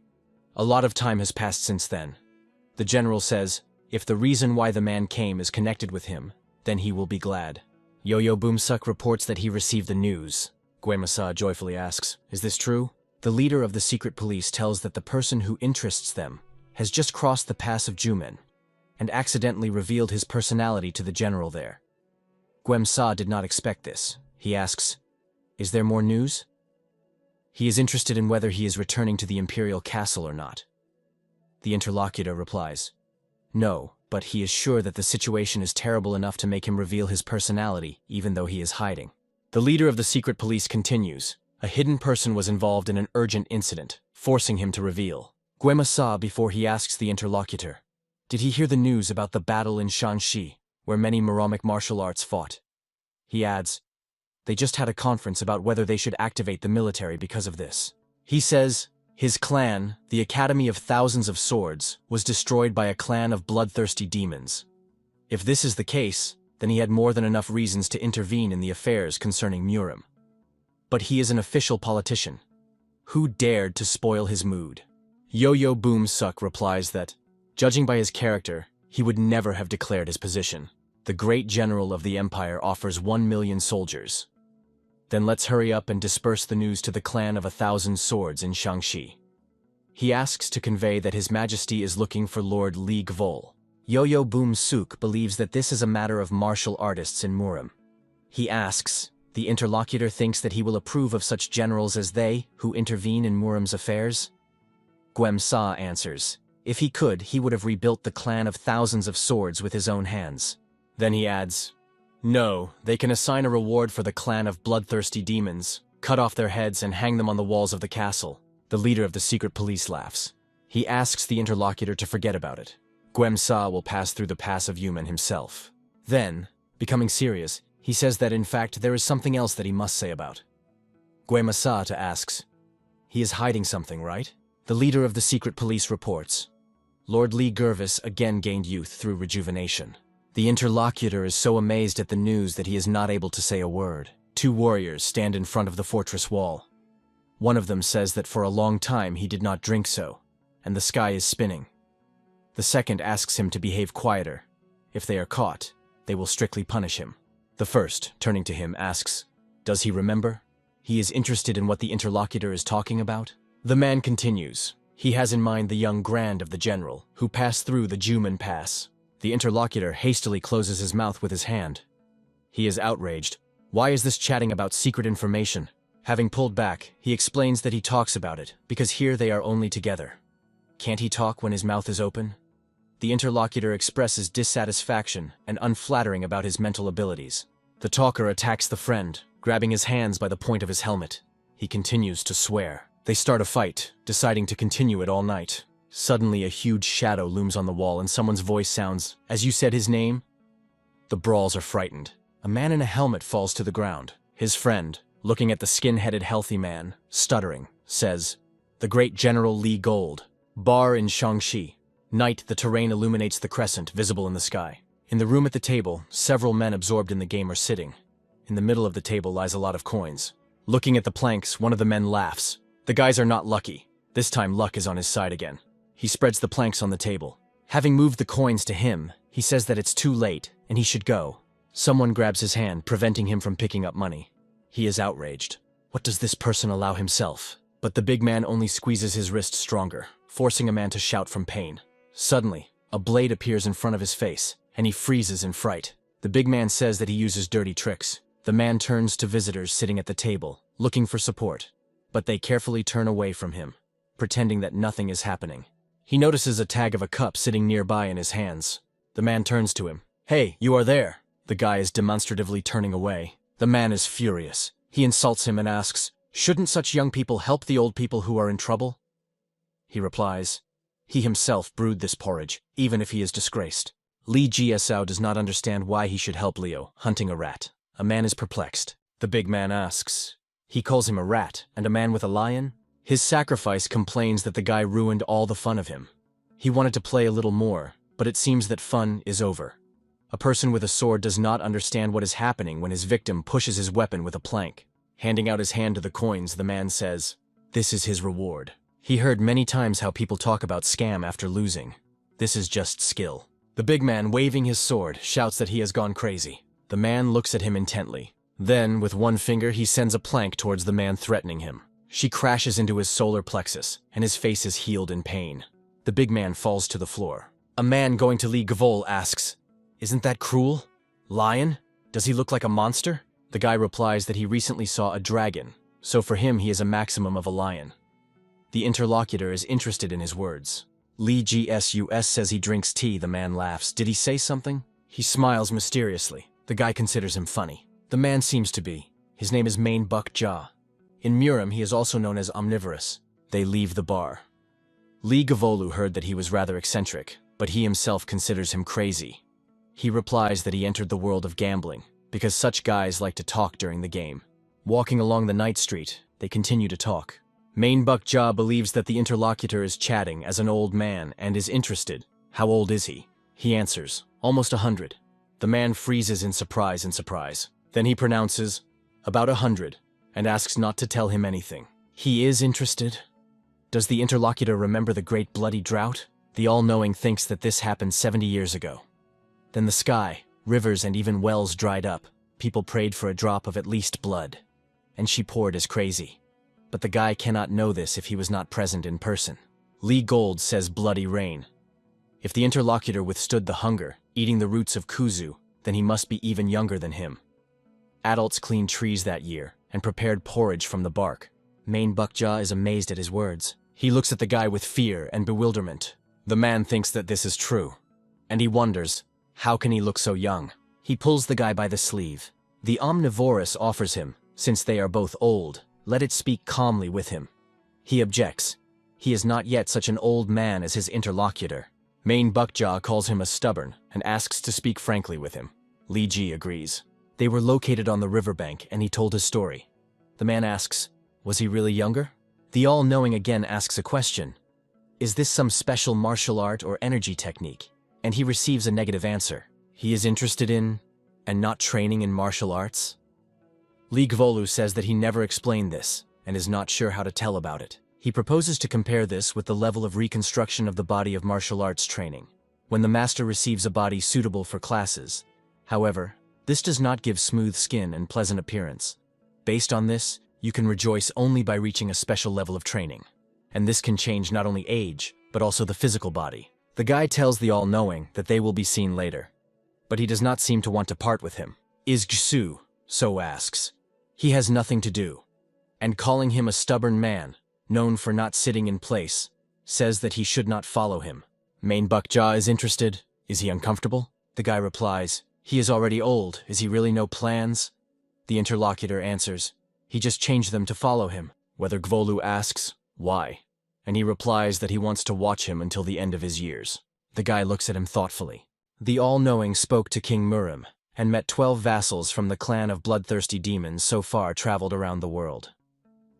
A lot of time has passed since then. The general says, if the reason why the man came is connected with him, then he will be glad. Yo-Yo Boom-Suk reports that he received the news. Guem-Sa joyfully asks, is this true? The leader of the secret police tells that the person who interests them has just crossed the pass of Jumen and accidentally revealed his personality to the general there. Guem-Sa did not expect this. He asks, is there more news? He is interested in whether he is returning to the imperial castle or not. The interlocutor replies, no, but he is sure that the situation is terrible enough to make him reveal his personality, even though he is hiding. The leader of the secret police continues, a hidden person was involved in an urgent incident, forcing him to reveal. Guem-Sa before he asks the interlocutor, did he hear the news about the battle in Shanxi, where many Maramic martial arts fought? He adds, they just had a conference about whether they should activate the military because of this. He says, his clan, the Academy of Thousands of Swords, was destroyed by a clan of bloodthirsty demons. If this is the case, then he had more than enough reasons to intervene in the affairs concerning Murim. But he is an official politician. Who dared to spoil his mood? Yo-Yo Boom-Suk replies that, judging by his character, he would never have declared his position. The great general of the empire offers 1 million soldiers. Then let's hurry up and disperse the news to the clan of 1,000 swords in Shangxi. He asks to convey that His Majesty is looking for Lord League Vol. Yo-Yo Boom-Suk believes that this is a matter of martial artists in Murim. He asks, the interlocutor thinks that he will approve of such generals as they, who intervene in Murim's affairs? Guem-Sa answers, if he could, he would have rebuilt the clan of thousands of swords with his own hands. Then he adds, no, they can assign a reward for the clan of bloodthirsty demons, cut off their heads and hang them on the walls of the castle. The leader of the secret police laughs. He asks the interlocutor to forget about it. Guem-Sa will pass through the pass of Yumen himself. Then, becoming serious, He says that in fact there is something else that he must say about. Masata asks, he is hiding something, right? The leader of the secret police reports. Lord Lee Gervis again gained youth through rejuvenation. The interlocutor is so amazed at the news that he is not able to say a word. Two warriors stand in front of the fortress wall. One of them says that for a long time he did not drink so, and the sky is spinning. The second asks him to behave quieter. If they are caught, they will strictly punish him. The first, turning to him, asks, does he remember? He is interested in what the interlocutor is talking about. The man continues. He has in mind the young grand of the general, who passed through the Juman Pass. The interlocutor hastily closes his mouth with his hand. He is outraged. Why is this chatting about secret information? Having pulled back, he explains that he talks about it, because here they are only together. Can't he talk when his mouth is open? The interlocutor expresses dissatisfaction and unflattering about his mental abilities. The talker attacks the friend, grabbing his hands by the point of his helmet. He continues to swear. They start a fight, deciding to continue it all night. Suddenly a huge shadow looms on the wall and someone's voice sounds, as you said his name? The brawls are frightened. A man in a helmet falls to the ground. His friend, looking at the skin-headed healthy man, stuttering, says, the great General Lee Gold. Bar in Shaanxi. Night, the terrain illuminates the crescent visible in the sky. In the room at the table, several men absorbed in the game are sitting. In the middle of the table lies a lot of coins. Looking at the planks, one of the men laughs. The guys are not lucky. This time luck is on his side again. He spreads the planks on the table. Having moved the coins to him, he says that it's too late and he should go. Someone grabs his hand, preventing him from picking up money. He is outraged. What does this person allow himself? But the big man only squeezes his wrist stronger, forcing a man to shout from pain. Suddenly, a blade appears in front of his face, and he freezes in fright. The big man says that he uses dirty tricks. The man turns to visitors sitting at the table, looking for support. But they carefully turn away from him, pretending that nothing is happening. He notices a tag of a cup sitting nearby in his hands. The man turns to him. Hey, you are there! The guy is demonstratively turning away. The man is furious. He insults him and asks, shouldn't such young people help the old people who are in trouble? He replies, he himself brewed this porridge, even if he is disgraced. Lee Jiesao does not understand why he should help Leo, hunting a rat. A man is perplexed. The big man asks, he calls him a rat, and a man with a lion? His sacrifice complains that the guy ruined all the fun of him. He wanted to play a little more, but it seems that fun is over. A person with a sword does not understand what is happening when his victim pushes his weapon with a plank. Handing out his hand to the coins, the man says, this is his reward. He heard many times how people talk about scam after losing. This is just skill. The big man, waving his sword, shouts that he has gone crazy. The man looks at him intently. Then, with one finger, he sends a plank towards the man threatening him. She crashes into his solar plexus, and his face is healed in pain. The big man falls to the floor. A man going to Lee Gavol asks, isn't that cruel? Lion? Does he look like a monster? The guy replies that he recently saw a dragon, so for him he is a maximum of a lion. The interlocutor is interested in his words. Lee GSUS says he drinks tea. The man laughs. Did he say something? He smiles mysteriously. The guy considers him funny. The man seems to be. His name is Main Buck Jaw. In Murim, he is also known as Omnivorous. They leave the bar. Lee Gavolu heard that he was rather eccentric, but he himself considers him crazy. He replies that he entered the world of gambling, because such guys like to talk during the game. Walking along the night street, they continue to talk. Main Buck Jaw believes that the interlocutor is chatting as an old man and is interested. How old is he? He answers, almost 100. The man freezes in surprise. Then he pronounces, about 100, and asks not to tell him anything. He is interested. Does the interlocutor remember the great bloody drought? The all-knowing thinks that this happened 70 years ago. Then the sky, rivers and even wells dried up. People prayed for a drop of at least blood. And she poured as crazy. But the guy cannot know this if he was not present in person. Lee Gold says bloody rain. If the interlocutor withstood the hunger, eating the roots of kuzu, then he must be even younger than him. Adults cleaned trees that year and prepared porridge from the bark. Main Buckjaw is amazed at his words. He looks at the guy with fear and bewilderment. The man thinks that this is true. And he wonders, how can he look so young? He pulls the guy by the sleeve. The omnivorous offers him, since they are both old, let it speak calmly with him. He objects. He is not yet such an old man as his interlocutor. Main Buckjaw calls him a stubborn and asks to speak frankly with him. Li Ji agrees. They were located on the riverbank, and he told his story. The man asks, was he really younger? The all-knowing again asks a question. Is this some special martial art or energy technique? And he receives a negative answer. He is interested in, and not training in martial arts? Lee Gvolu says that he never explained this, and is not sure how to tell about it. He proposes to compare this with the level of reconstruction of the body of martial arts training, when the master receives a body suitable for classes. However, this does not give smooth skin and pleasant appearance. Based on this, you can rejoice only by reaching a special level of training. And this can change not only age, but also the physical body. The guy tells the all-knowing that they will be seen later. But he does not seem to want to part with him. Is Gsu? So asks. He has nothing to do. And calling him a stubborn man, known for not sitting in place, says that he should not follow him. Manhwa is interested. Is he uncomfortable? The guy replies, he is already old. Is he really no plans? The interlocutor answers, he just changed them to follow him. Whether Gvolu asks, why? And he replies that he wants to watch him until the end of his years. The guy looks at him thoughtfully. The all-knowing spoke to King Murim, and met 12 vassals from the clan of bloodthirsty demons so far traveled around the world.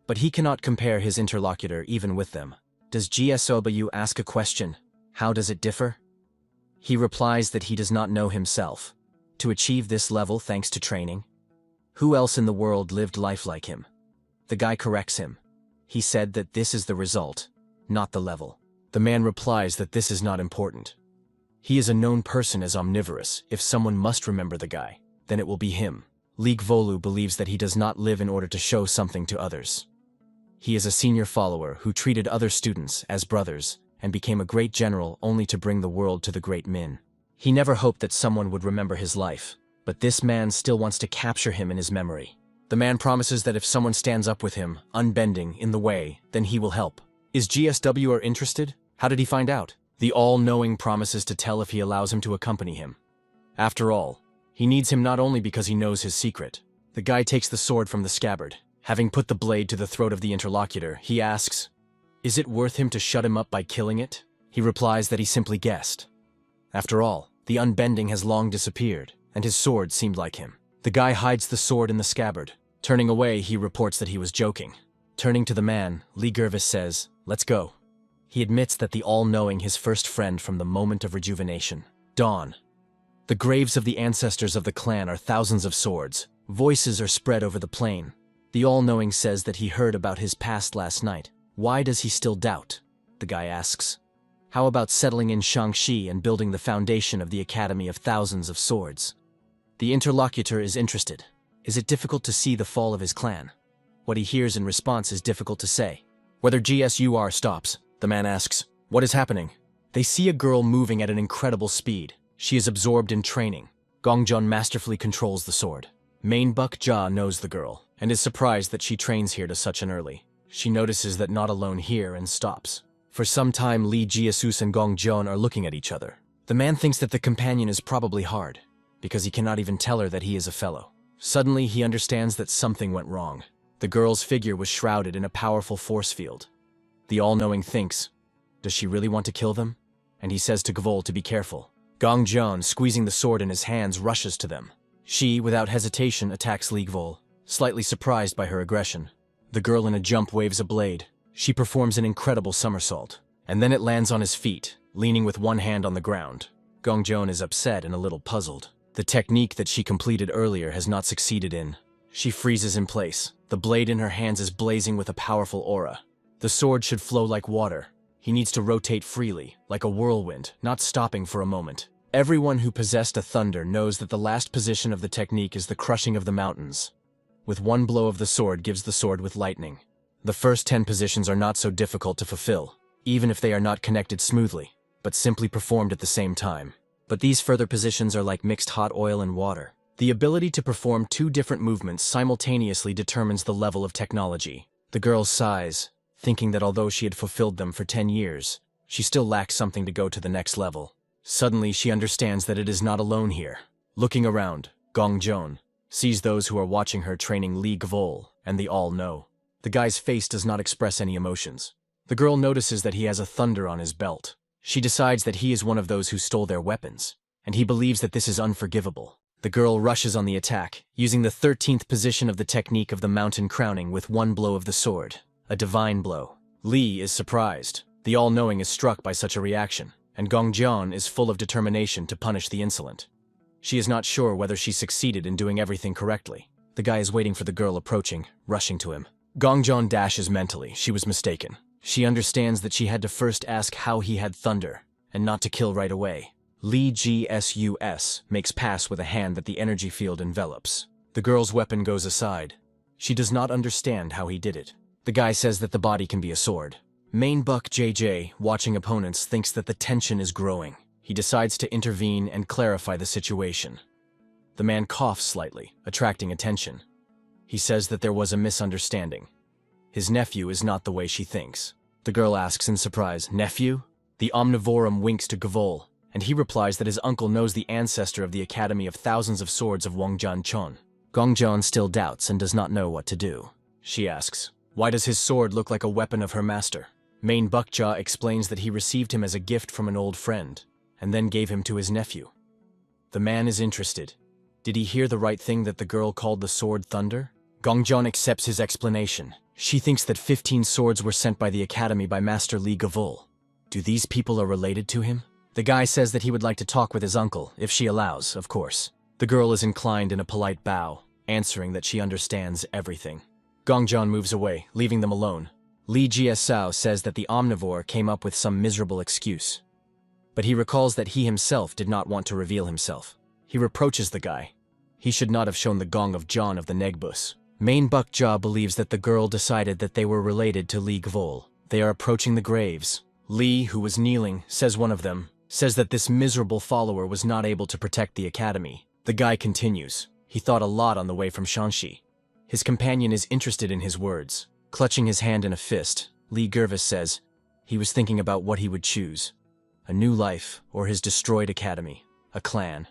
But he cannot compare his interlocutor even with them. Does GSOBU ask a question? How does it differ? He replies that he does not know himself. To achieve this level thanks to training? Who else in the world lived life like him? The guy corrects him. He said that this is the result, not the level. The man replies that this is not important. He is a known person as omnivorous. If someone must remember the guy, then it will be him. Lee Gvolu believes that he does not live in order to show something to others. He is a senior follower who treated other students as brothers and became a great general only to bring the world to the great Min. He never hoped that someone would remember his life, but this man still wants to capture him in his memory. The man promises that if someone stands up with him, unbending, in the way, then he will help. Is GSWR interested? How did he find out? The all-knowing promises to tell if he allows him to accompany him. After all, he needs him not only because he knows his secret. The guy takes the sword from the scabbard. Having put the blade to the throat of the interlocutor, he asks, is it worth him to shut him up by killing it? He replies that he simply guessed. After all, the unbending has long disappeared, and his sword seemed like him. The guy hides the sword in the scabbard. Turning away, he reports that he was joking. Turning to the man, Lee Gervis says, let's go. He admits that the all-knowing his first friend from the moment of rejuvenation. Dawn. The graves of the ancestors of the clan are thousands of swords. Voices are spread over the plain. The all-knowing says that he heard about his past last night. Why does he still doubt? The guy asks. How about settling in Shangxi and building the foundation of the Academy of Thousands of Swords? The interlocutor is interested. Is it difficult to see the fall of his clan? What he hears in response is difficult to say. Whether GSUR stops, the man asks, what is happening? They see a girl moving at an incredible speed. She is absorbed in training. Gongjun masterfully controls the sword. Manhwa knows the girl, and is surprised that she trains here to such an early. She notices that not alone here and stops. For some time, Lee Jiesus and Gongjun are looking at each other. The man thinks that the companion is probably hard, because he cannot even tell her that he is a fellow. Suddenly, he understands that something went wrong. The girl's figure was shrouded in a powerful force field. The all-knowing thinks, does she really want to kill them? And he says to Gvol to be careful. Gongjun, squeezing the sword in his hands, rushes to them. She, without hesitation, attacks Lee Gvol, slightly surprised by her aggression. The girl in a jump waves a blade. She performs an incredible somersault, and then it lands on his feet, leaning with one hand on the ground. Gongjun is upset and a little puzzled. The technique that she completed earlier has not succeeded in. She freezes in place. The blade in her hands is blazing with a powerful aura. The sword should flow like water. He needs to rotate freely, like a whirlwind, not stopping for a moment. Everyone who possessed a thunder knows that the last position of the technique is the crushing of the mountains. With one blow of the sword gives the sword with lightning. The first 10 positions are not so difficult to fulfill, even if they are not connected smoothly, but simply performed at the same time. But these further positions are like mixed hot oil and water. The ability to perform 2 different movements simultaneously determines the level of technology. The girl sighs, thinking that although she had fulfilled them for 10 years, she still lacks something to go to the next level. Suddenly, she understands that it is not alone here. Looking around, Gongjun sees those who are watching her training Lee Gvol, and they all know. The guy's face does not express any emotions. The girl notices that he has a thunder on his belt. She decides that he is one of those who stole their weapons, and he believes that this is unforgivable. The girl rushes on the attack, using the 13th position of the technique of the mountain crowning with one blow of the sword. A divine blow. Lee is surprised. The all-knowing is struck by such a reaction, and Gongjian is full of determination to punish the insolent. She is not sure whether she succeeded in doing everything correctly. The guy is waiting for the girl approaching, rushing to him. Gongjian dashes mentally. She was mistaken. She understands that she had to first ask how he had thunder, and not to kill right away. Lee GSUS makes pass with a hand that the energy field envelops. The girl's weapon goes aside. She does not understand how he did it. The guy says that the body can be a sword. Main Buck JJ, watching opponents, thinks that the tension is growing. He decides to intervene and clarify the situation. The man coughs slightly, attracting attention. He says that there was a misunderstanding. His nephew is not the way she thinks. The girl asks in surprise, "Nephew?" The Omnivorum winks to Gavol, and he replies that his uncle knows the ancestor of the Academy of Thousands of Swords of Wangjian Chon. Gongjian still doubts and does not know what to do. She asks, "Why does his sword look like a weapon of her master?" Main Bukja explains that he received him as a gift from an old friend, and then gave him to his nephew. The man is interested. Did he hear the right thing that the girl called the sword thunder? Gongjian accepts his explanation. She thinks that 15 swords were sent by the Academy by Master Li Gavol. Do these people are related to him? The guy says that he would like to talk with his uncle, if she allows, of course. The girl is inclined in a polite bow, answering that she understands everything. Gongjian moves away, leaving them alone. Li Jiasao says that the omnivore came up with some miserable excuse. But he recalls that he himself did not want to reveal himself. He reproaches the guy. He should not have shown the gong of John of the Negbus. Main Bukja believes that the girl decided that they were related to Li Gavol. They are approaching the graves. Li, who was kneeling, says one of them, says that this miserable follower was not able to protect the academy. The guy continues. He thought a lot on the way from Shanxi. His companion is interested in his words. Clutching his hand in a fist, Li Gervis says he was thinking about what he would choose. A new life, or his destroyed academy. A clan.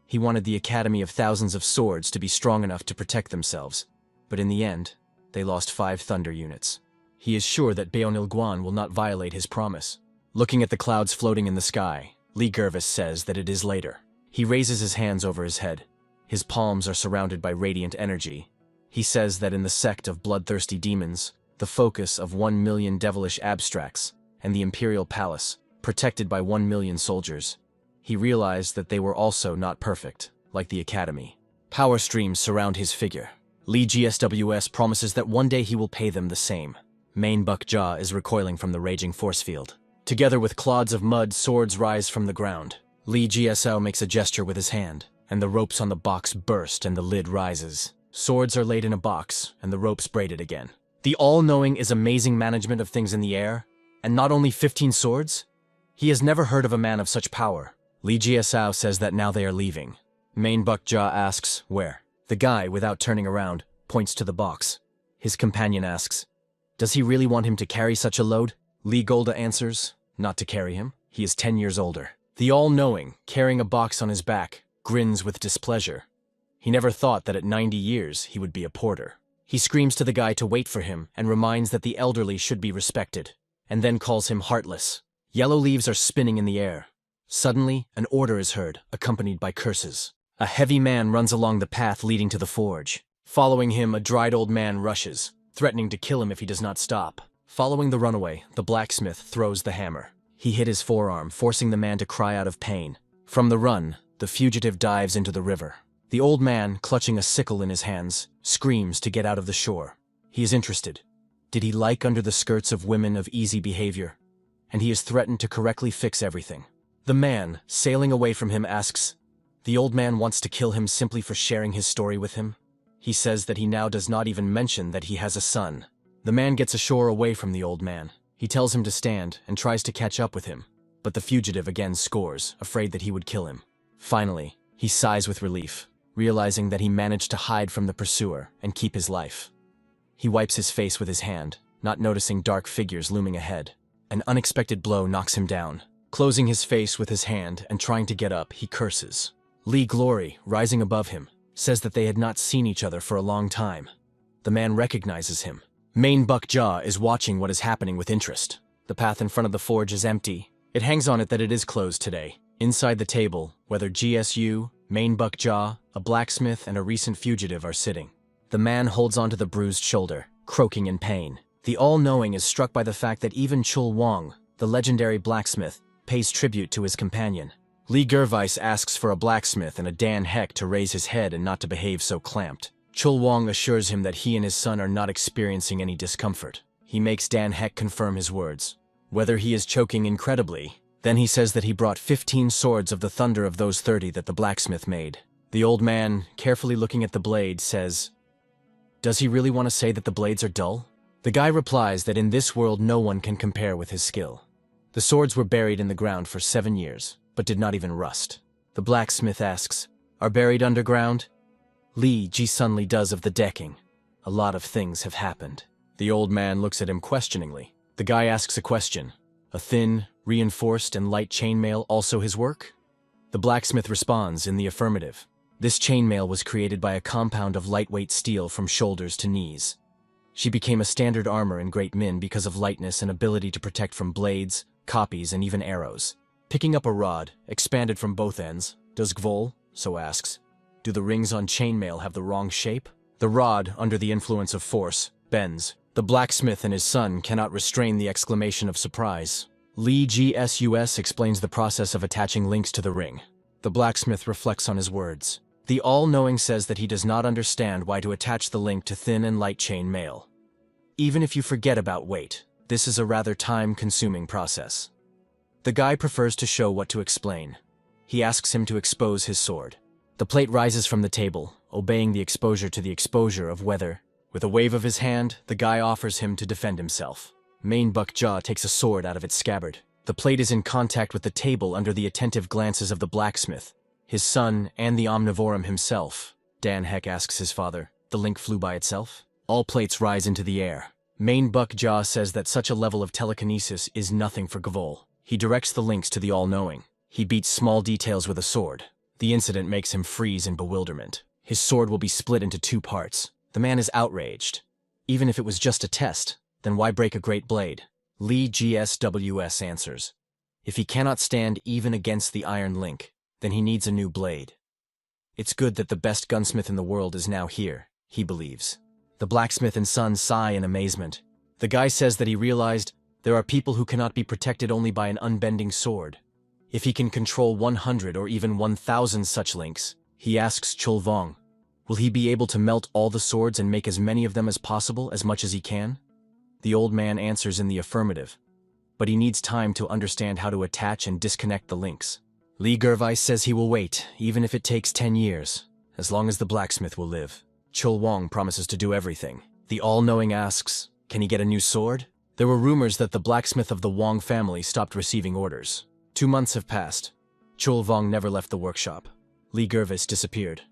He wanted the Academy of Thousands of Swords to be strong enough to protect themselves, but in the end, they lost 5 thunder units. He is sure that Beonil Guan will not violate his promise. Looking at the clouds floating in the sky, Li Gervis says that it is later. He raises his hands over his head. His palms are surrounded by radiant energy. He says that in the sect of bloodthirsty demons, the focus of 1 million devilish abstracts, and the Imperial Palace, protected by 1 million soldiers, he realized that they were also not perfect, like the Academy. Power streams surround his figure. Li GSWS promises that one day he will pay them the same. Main Bukja is recoiling from the raging force field. Together with clods of mud, swords rise from the ground. Li GSO makes a gesture with his hand, and the ropes on the box burst and the lid rises. Swords are laid in a box, and the ropes braided again. The all-knowing is amazing management of things in the air, and not only 15 swords? He has never heard of a man of such power. Li GSO says that now they are leaving. Main Bukja asks, where? The guy, without turning around, points to the box. His companion asks, does he really want him to carry such a load? Li Golda answers, not to carry him. He is 10 years older. The all-knowing, carrying a box on his back, grins with displeasure. He never thought that at 90 years he would be a porter. He screams to the guy to wait for him and reminds that the elderly should be respected, and then calls him heartless. Yellow leaves are spinning in the air. Suddenly, an order is heard, accompanied by curses. A heavy man runs along the path leading to the forge. Following him, a dried old man rushes, threatening to kill him if he does not stop. Following the runaway, the blacksmith throws the hammer. He hit his forearm, forcing the man to cry out of pain. From the run, the fugitive dives into the river. The old man, clutching a sickle in his hands, screams to get out of the shore. He is interested. Did he like under the skirts of women of easy behavior? And he is threatened to correctly fix everything. The man, sailing away from him, asks, the old man wants to kill him simply for sharing his story with him? He says that he now does not even mention that he has a son. The man gets ashore away from the old man. He tells him to stand and tries to catch up with him, but the fugitive again scores, afraid that he would kill him. Finally, he sighs with relief, realizing that he managed to hide from the pursuer and keep his life. He wipes his face with his hand, not noticing dark figures looming ahead. An unexpected blow knocks him down. Closing his face with his hand and trying to get up, he curses. Li Glory, rising above him, says that they had not seen each other for a long time. The man recognizes him. Main Bukja is watching what is happening with interest. The path in front of the forge is empty. It hangs on it that it is closed today. Inside the table, whether GSU, Manhwa, a blacksmith, and a recent fugitive are sitting. The man holds onto the bruised shoulder, croaking in pain. The all-knowing is struck by the fact that even Chul Wong, the legendary blacksmith, pays tribute to his companion. Lee Gervais asks for a blacksmith and a Dan Heck to raise his head and not to behave so clamped. Chul Wong assures him that he and his son are not experiencing any discomfort. He makes Dan Heck confirm his words. Whether he is choking incredibly, then he says that he brought 15 swords of the thunder of those 30 that the blacksmith made. The old man, carefully looking at the blade, says, "Does he really want to say that the blades are dull?" The guy replies that in this world no one can compare with his skill. The swords were buried in the ground for 7 years, but did not even rust. The blacksmith asks, "Are buried underground?" Lee Ji Sunli does of the decking. "A lot of things have happened." The old man looks at him questioningly. The guy asks a question. "A thin, reinforced, and light chainmail also his work?" The blacksmith responds in the affirmative. This chainmail was created by a compound of lightweight steel from shoulders to knees. She became a standard armor in Great Min because of lightness and ability to protect from blades, copies, and even arrows. Picking up a rod, expanded from both ends, does Gvol, so asks, "Do the rings on chainmail have the wrong shape?" The rod, under the influence of force, bends. The blacksmith and his son cannot restrain the exclamation of surprise. Lee GSUS explains the process of attaching links to the ring. The blacksmith reflects on his words. The all-knowing says that he does not understand why to attach the link to thin and light chain mail. Even if you forget about weight, this is a rather time-consuming process. The guy prefers to show what to explain. He asks him to expose his sword. The plate rises from the table, obeying the exposure to the exposure of weather. With a wave of his hand, the guy offers him to defend himself. Manhwa takes a sword out of its scabbard. The plate is in contact with the table under the attentive glances of the blacksmith, his son, and the omnivorum himself. Dan Heck asks his father, "The link flew by itself?" All plates rise into the air. Manhwa says that such a level of telekinesis is nothing for Gvol. He directs the links to the all-knowing. He beats small details with a sword. The incident makes him freeze in bewilderment. His sword will be split into 2 parts. The man is outraged. Even if it was just a test, then why break a great blade? Lee GSWS answers. If he cannot stand even against the iron link, then he needs a new blade. It's good that the best gunsmith in the world is now here, he believes. The blacksmith and son sigh in amazement. The guy says that he realized there are people who cannot be protected only by an unbending sword. If he can control 100 or even 1,000 such links, he asks Chul Wong, will he be able to melt all the swords and make as many of them as possible as much as he can? The old man answers in the affirmative, but he needs time to understand how to attach and disconnect the links. Lee Gervais says he will wait, even if it takes 10 years, as long as the blacksmith will live. Chul Wong promises to do everything. The all-knowing asks, can he get a new sword? There were rumors that the blacksmith of the Wong family stopped receiving orders. 2 months have passed. Chul Wong never left the workshop. Lee Gervais disappeared.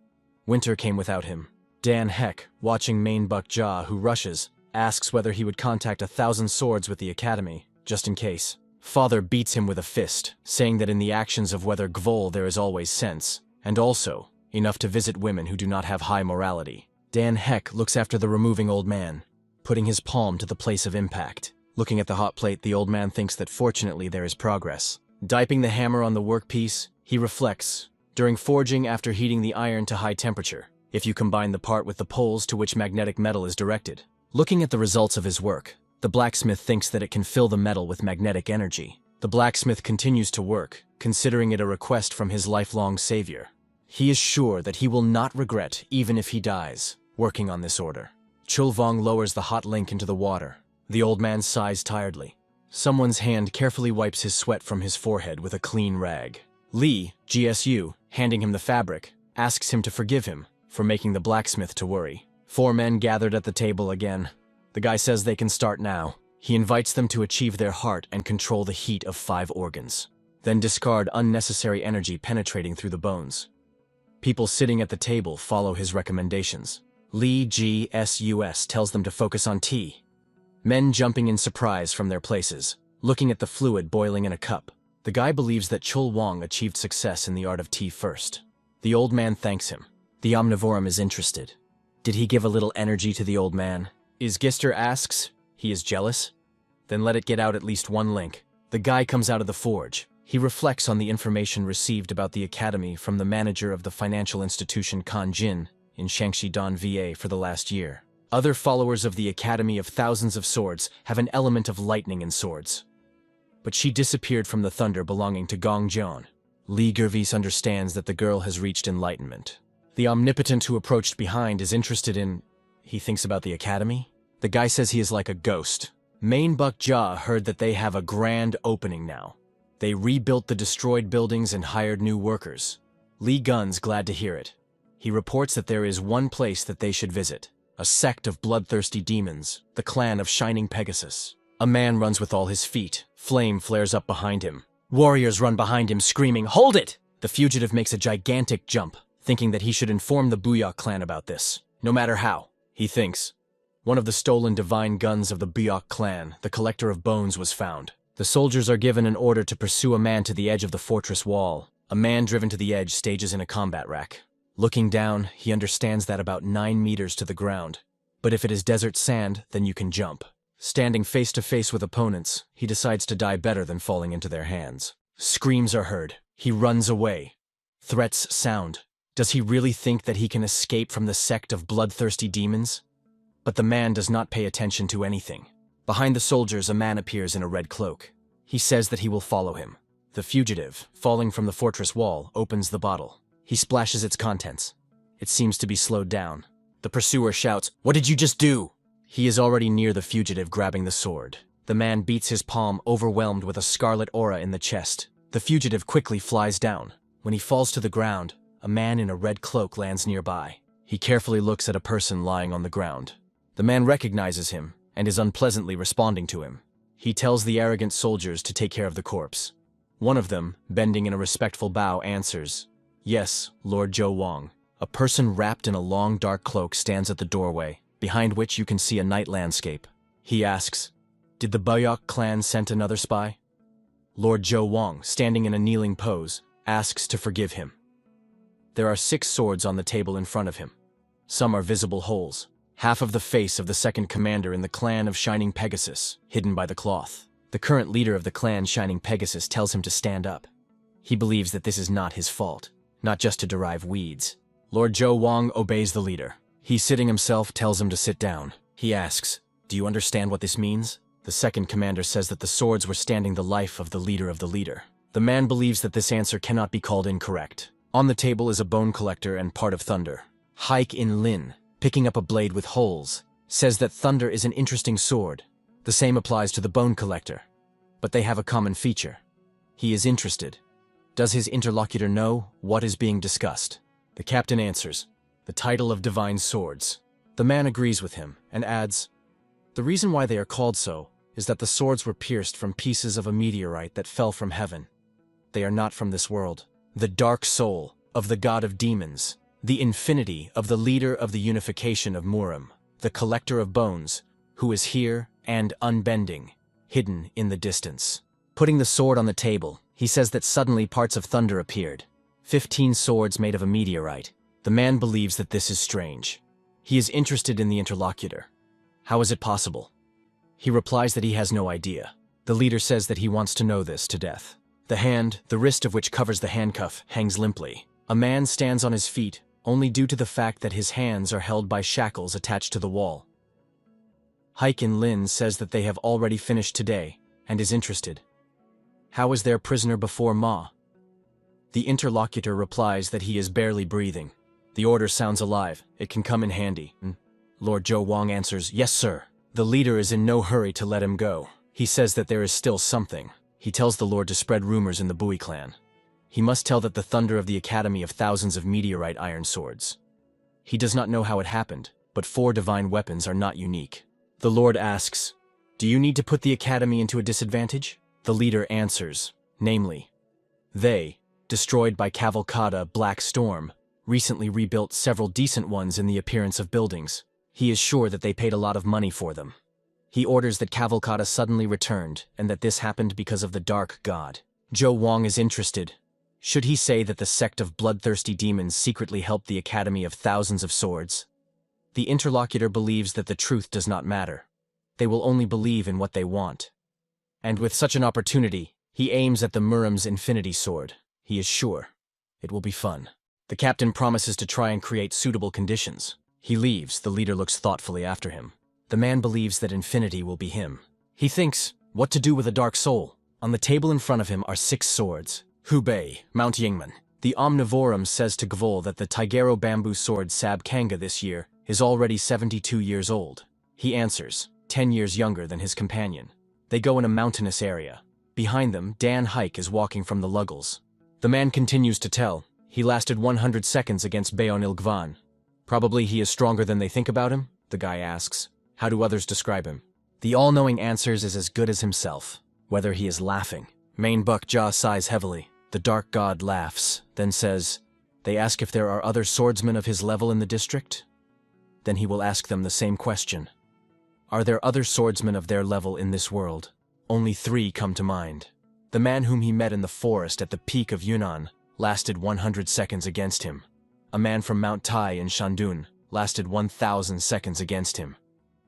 Winter came without him. Dan Heck, watching Manhwa, who rushes, asks whether he would contact 1,000 swords with the academy, just in case. Father beats him with a fist, saying that in the actions of whether Gvol there is always sense, and also enough to visit women who do not have high morality. Dan Heck looks after the removing old man, putting his palm to the place of impact. Looking at the hot plate, the old man thinks that fortunately there is progress. Dipping the hammer on the workpiece, he reflects. During forging after heating the iron to high temperature, if you combine the part with the poles to which magnetic metal is directed. Looking at the results of his work, the blacksmith thinks that it can fill the metal with magnetic energy. The blacksmith continues to work, considering it a request from his lifelong savior. He is sure that he will not regret, even if he dies, working on this order. Chul Wong lowers the hot link into the water. The old man sighs tiredly. Someone's hand carefully wipes his sweat from his forehead with a clean rag. Lee, GSU, handing him the fabric, asks him to forgive him for making the blacksmith to worry. 4 men gathered at the table again. The guy says they can start now. He invites them to achieve their heart and control the heat of 5 organs. Then discard unnecessary energy penetrating through the bones. People sitting at the table follow his recommendations. Lee GSUS tells them to focus on tea. Men jumping in surprise from their places, looking at the fluid boiling in a cup. The guy believes that Chul Wong achieved success in the art of tea first. The old man thanks him. The omnivorum is interested. Did he give a little energy to the old man? Gister asks. He is jealous? Then let it get out at least 1 link. The guy comes out of the forge. He reflects on the information received about the academy from the manager of the financial institution Kan Jin in Shangxi-Dan VA for the last year. Other followers of the Academy of Thousands of Swords have an element of lightning in swords. But she disappeared from the thunder belonging to Gong Jian. Li Gervais understands that the girl has reached enlightenment. The omnipotent who approached behind is interested in... He thinks about the academy? The guy says he is like a ghost. Main Buck Jia heard that they have a grand opening now. They rebuilt the destroyed buildings and hired new workers. Li Gun's glad to hear it. He reports that there is one place that they should visit. A sect of bloodthirsty demons, the clan of Shining Pegasus. A man runs with all his feet. Flame flares up behind him. Warriors run behind him screaming, "Hold it!" The fugitive makes a gigantic jump, thinking that he should inform the Buyok clan about this. No matter how, he thinks. One of the stolen divine guns of the Buyok clan, the Collector of Bones, was found. The soldiers are given an order to pursue a man to the edge of the fortress wall. A man driven to the edge stages in a combat rack. Looking down, he understands that about 9 meters to the ground. But if it is desert sand, then you can jump. Standing face to face with opponents, he decides to die better than falling into their hands. Screams are heard. He runs away. Threats sound. Does he really think that he can escape from the sect of bloodthirsty demons? But the man does not pay attention to anything. Behind the soldiers, a man appears in a red cloak. He says that he will follow him. The fugitive, falling from the fortress wall, opens the bottle. He splashes its contents. It seems to be slowed down. The pursuer shouts, "What did you just do?" He is already near the fugitive, grabbing the sword. The man beats his palm, overwhelmed with a scarlet aura in the chest. The fugitive quickly flies down. When he falls to the ground, a man in a red cloak lands nearby. He carefully looks at a person lying on the ground. The man recognizes him and is unpleasantly responding to him. He tells the arrogant soldiers to take care of the corpse. One of them, bending in a respectful bow, answers, "Yes, Lord Zhou Wang." A person wrapped in a long dark cloak stands at the doorway, behind which you can see a night landscape. He asks, "Did the Buyok clan send another spy?" Lord Zhou Wang, standing in a kneeling pose, asks to forgive him. There are 6 swords on the table in front of him. Some are visible holes. Half of the face of the second commander in the clan of Shining Pegasus, hidden by the cloth. The current leader of the clan Shining Pegasus tells him to stand up. He believes that this is not his fault, not just to derive weeds. Lord Zhou Wang obeys the leader. He, sitting himself, tells him to sit down. He asks, "Do you understand what this means?" The second commander says that the swords were standing the life of the leader. The man believes that this answer cannot be called incorrect. On the table is a bone collector and part of thunder. Haik In Lin, picking up a blade with holes, says that thunder is an interesting sword. The same applies to the bone collector. But they have a common feature. He is interested. Does his interlocutor know what is being discussed? The captain answers, "The title of divine swords." The man agrees with him and adds, "The reason why they are called so is that the swords were pierced from pieces of a meteorite that fell from heaven. They are not from this world. The dark soul of the god of demons, the infinity of the leader of the unification of Murim, the collector of bones, who is here and unbending, hidden in the distance." Putting the sword on the table, he says that suddenly parts of thunder appeared. 15 swords made of a meteorite. The man believes that this is strange. He is interested in the interlocutor. How is it possible? He replies that he has no idea. The leader says that he wants to know this to death. The hand, the wrist of which covers the handcuff, hangs limply. A man stands on his feet, only due to the fact that his hands are held by shackles attached to the wall. Haik In Lin says that they have already finished today, and is interested. How is their prisoner before Ma? The interlocutor replies that he is barely breathing. The order sounds alive. It can come in handy. Lord Zhou Wang answers, "Yes, sir." The leader is in no hurry to let him go. He says that there is still something. He tells the Lord to spread rumors in the Bui clan. He must tell that the thunder of the Academy of Thousands of Meteorite Iron Swords. He does not know how it happened, but 4 divine weapons are not unique. The Lord asks, "Do you need to put the Academy into a disadvantage?" The leader answers, namely, they, destroyed by Cavalcada Black Storm, recently rebuilt several decent ones in the appearance of buildings. He is sure that they paid a lot of money for them. He orders that Cavalcada suddenly returned, and that this happened because of the Dark God. Zhou Wang is interested. Should he say that the sect of bloodthirsty demons secretly helped the Academy of Thousands of Swords? The interlocutor believes that the truth does not matter. They will only believe in what they want. And with such an opportunity, He aims at the Muram's infinity sword. He is sure it will be fun. The captain promises to try and create suitable conditions. He leaves, the leader looks thoughtfully after him. The man believes that infinity will be him. He thinks, what to do with a dark soul? On the table in front of him are 6 swords. Hubei, Mount Yingmen. The Omnivorum says to Gvol that the Taigero bamboo sword Sab Kanga this year is already 72 years old. He answers, 10 years younger than his companion. They go in a mountainous area. Behind them, Dan Hike is walking from the Luggles. The man continues to tell, he lasted 100 seconds against Beonil Gvan. Probably he is stronger than they think about him, the guy asks. How do others describe him? The all-knowing answers is as good as himself, whether he is laughing. Manhwa Jaw sighs heavily. The dark god laughs, then says, they ask if there are other swordsmen of his level in the district? Then he will ask them the same question. Are there other swordsmen of their level in this world? Only 3 come to mind. The man whom he met in the forest at the peak of Yunnan lasted 100 seconds against him. A man from Mount Tai in Shandun lasted 1,000 seconds against him.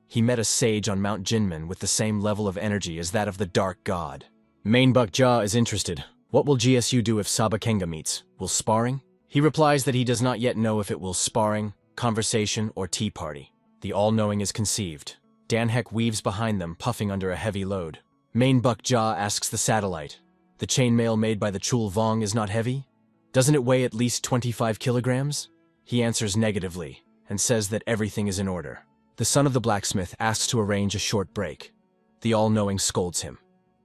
He met a sage on Mount Jinmen with the same level of energy as that of the Dark God. Manhwa Jaw is interested. What will GSU do if Sabakenga meets? Will sparring? He replies that he does not yet know if it will sparring, conversation, or tea party. The all-knowing is conceived. Dan Heck weaves behind them, puffing under a heavy load. Manhwa Jaw asks the satellite. The chainmail made by the Chul Vong is not heavy? Doesn't it weigh at least 25 kilograms? He answers negatively, and says that everything is in order. The son of the blacksmith asks to arrange a short break. The all-knowing scolds him.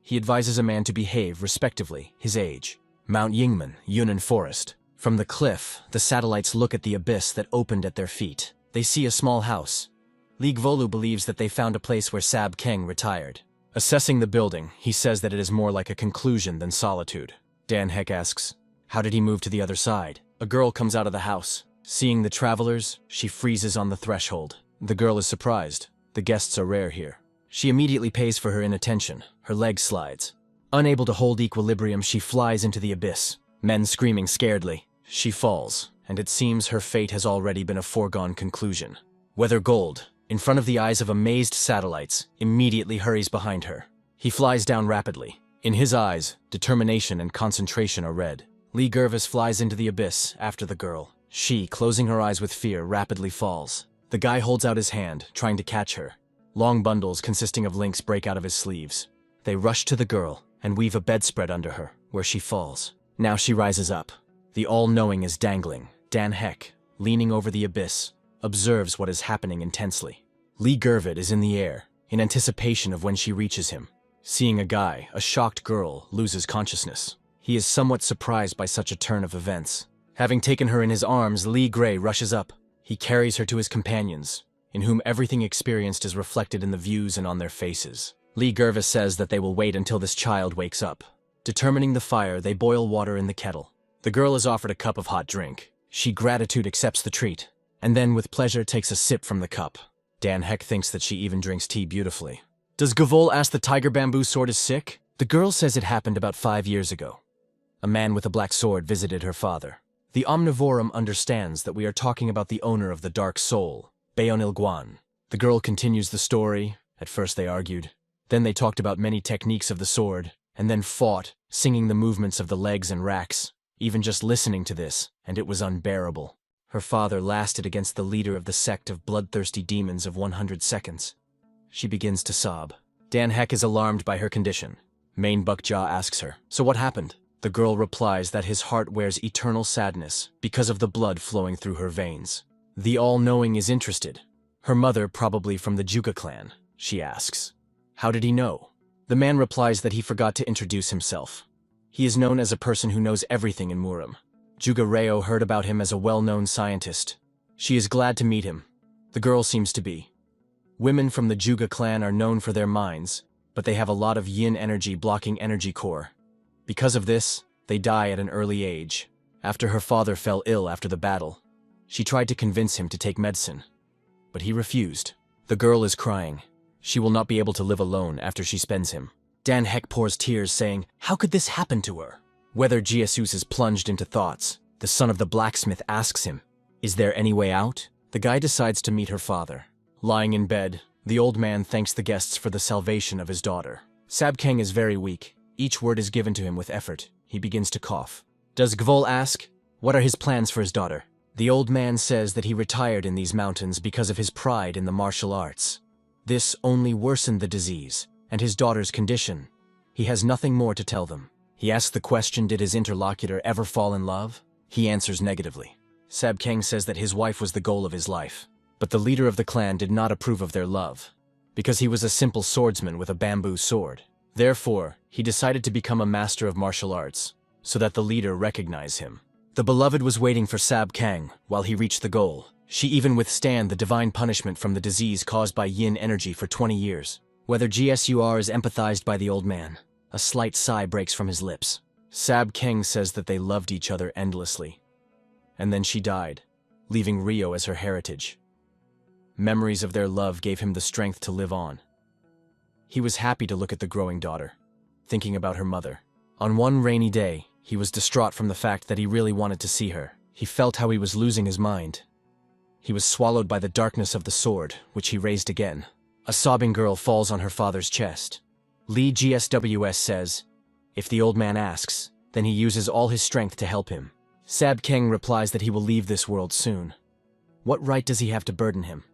He advises a man to behave respectively, his age. Mount Yingmen, Yunnan Forest. From the cliff, the satellites look at the abyss that opened at their feet. They see a small house. Li Gvolu believes that they found a place where Sab Keng retired. Assessing the building, he says that it is more like a conclusion than solitude. Dan Heck asks, how did he move to the other side? A girl comes out of the house. Seeing the travelers, she freezes on the threshold. The girl is surprised. The guests are rare here. She immediately pays for her inattention. Her leg slides. Unable to hold equilibrium, she flies into the abyss. Men screaming scaredly. She falls, and it seems her fate has already been a foregone conclusion. Weather Gold, in front of the eyes of amazed satellites, immediately hurries behind her. He flies down rapidly. In his eyes, determination and concentration are red. Lee Gervis flies into the abyss after the girl. She, closing her eyes with fear, rapidly falls. The guy holds out his hand, trying to catch her. Long bundles consisting of links break out of his sleeves. They rush to the girl and weave a bedspread under her, where she falls. Now she rises up. The all-knowing is dangling. Dan Heck, leaning over the abyss, observes what is happening intensely. Lee Gervid is in the air, in anticipation of when she reaches him. Seeing a guy, a shocked girl, loses consciousness. He is somewhat surprised by such a turn of events. Having taken her in his arms, Lee Gray rushes up. He carries her to his companions, in whom everything experienced is reflected in the views and on their faces. Lee Gervis says that they will wait until this child wakes up. Determining the fire, they boil water in the kettle. The girl is offered a cup of hot drink. She gratitude accepts the treat, and then with pleasure takes a sip from the cup. Dan Heck thinks that she even drinks tea beautifully. Does Gavol ask the tiger bamboo sword is sick? The girl says it happened about 5 years ago. A man with a black sword visited her father. The Omnivorum understands that we are talking about the owner of the dark soul, Beonil Guan. The girl continues the story. At first they argued. Then they talked about many techniques of the sword, and then fought, singing the movements of the legs and racks. Even just listening to this, and it was unbearable. Her father lasted against the leader of the sect of bloodthirsty demons of 100 seconds. She begins to sob. Dan Heck is alarmed by her condition. Manhwa Jaw asks her, so what happened? The girl replies that his heart wears eternal sadness because of the blood flowing through her veins. The all-knowing is interested. Her mother, probably from the Juga clan, she asks. How did he know? The man replies that he forgot to introduce himself. He is known as a person who knows everything in Muram. Juga Reo heard about him as a well-known scientist. She is glad to meet him. The girl seems to be. Women from the Juga clan are known for their minds, but they have a lot of yin energy blocking energy core. Because of this, they die at an early age. After her father fell ill after the battle, she tried to convince him to take medicine, but he refused. The girl is crying. She will not be able to live alone after she spends him. Dan Heck pours tears, saying, how could this happen to her? Whether Jesus is plunged into thoughts. The son of the blacksmith asks him, is there any way out? The guy decides to meet her father. Lying in bed, the old man thanks the guests for the salvation of his daughter. Sab Keng is very weak. Each word is given to him with effort. He begins to cough. Does Gvol ask, what are his plans for his daughter? The old man says that he retired in these mountains because of his pride in the martial arts. This only worsened the disease, and his daughter's condition. He has nothing more to tell them. He asks the question, did his interlocutor ever fall in love? He answers negatively. Sab Keng says that his wife was the goal of his life. But the leader of the clan did not approve of their love, because he was a simple swordsman with a bamboo sword. Therefore, he decided to become a master of martial arts, so that the leader recognize him. The beloved was waiting for Sab Keng while he reached the goal. She even withstand the divine punishment from the disease caused by yin energy for 20 years. Whether GSUR is empathized by the old man, a slight sigh breaks from his lips. Sab Keng says that they loved each other endlessly. And then she died, leaving Rio as her heritage. Memories of their love gave him the strength to live on. He was happy to look at the growing daughter, thinking about her mother. On one rainy day, he was distraught from the fact that he really wanted to see her. He felt how he was losing his mind. He was swallowed by the darkness of the sword, which he raised again. A sobbing girl falls on her father's chest. Lee GSWS says, if the old man asks, then he uses all his strength to help him. Sab Keng replies that he will leave this world soon. What right does he have to burden him?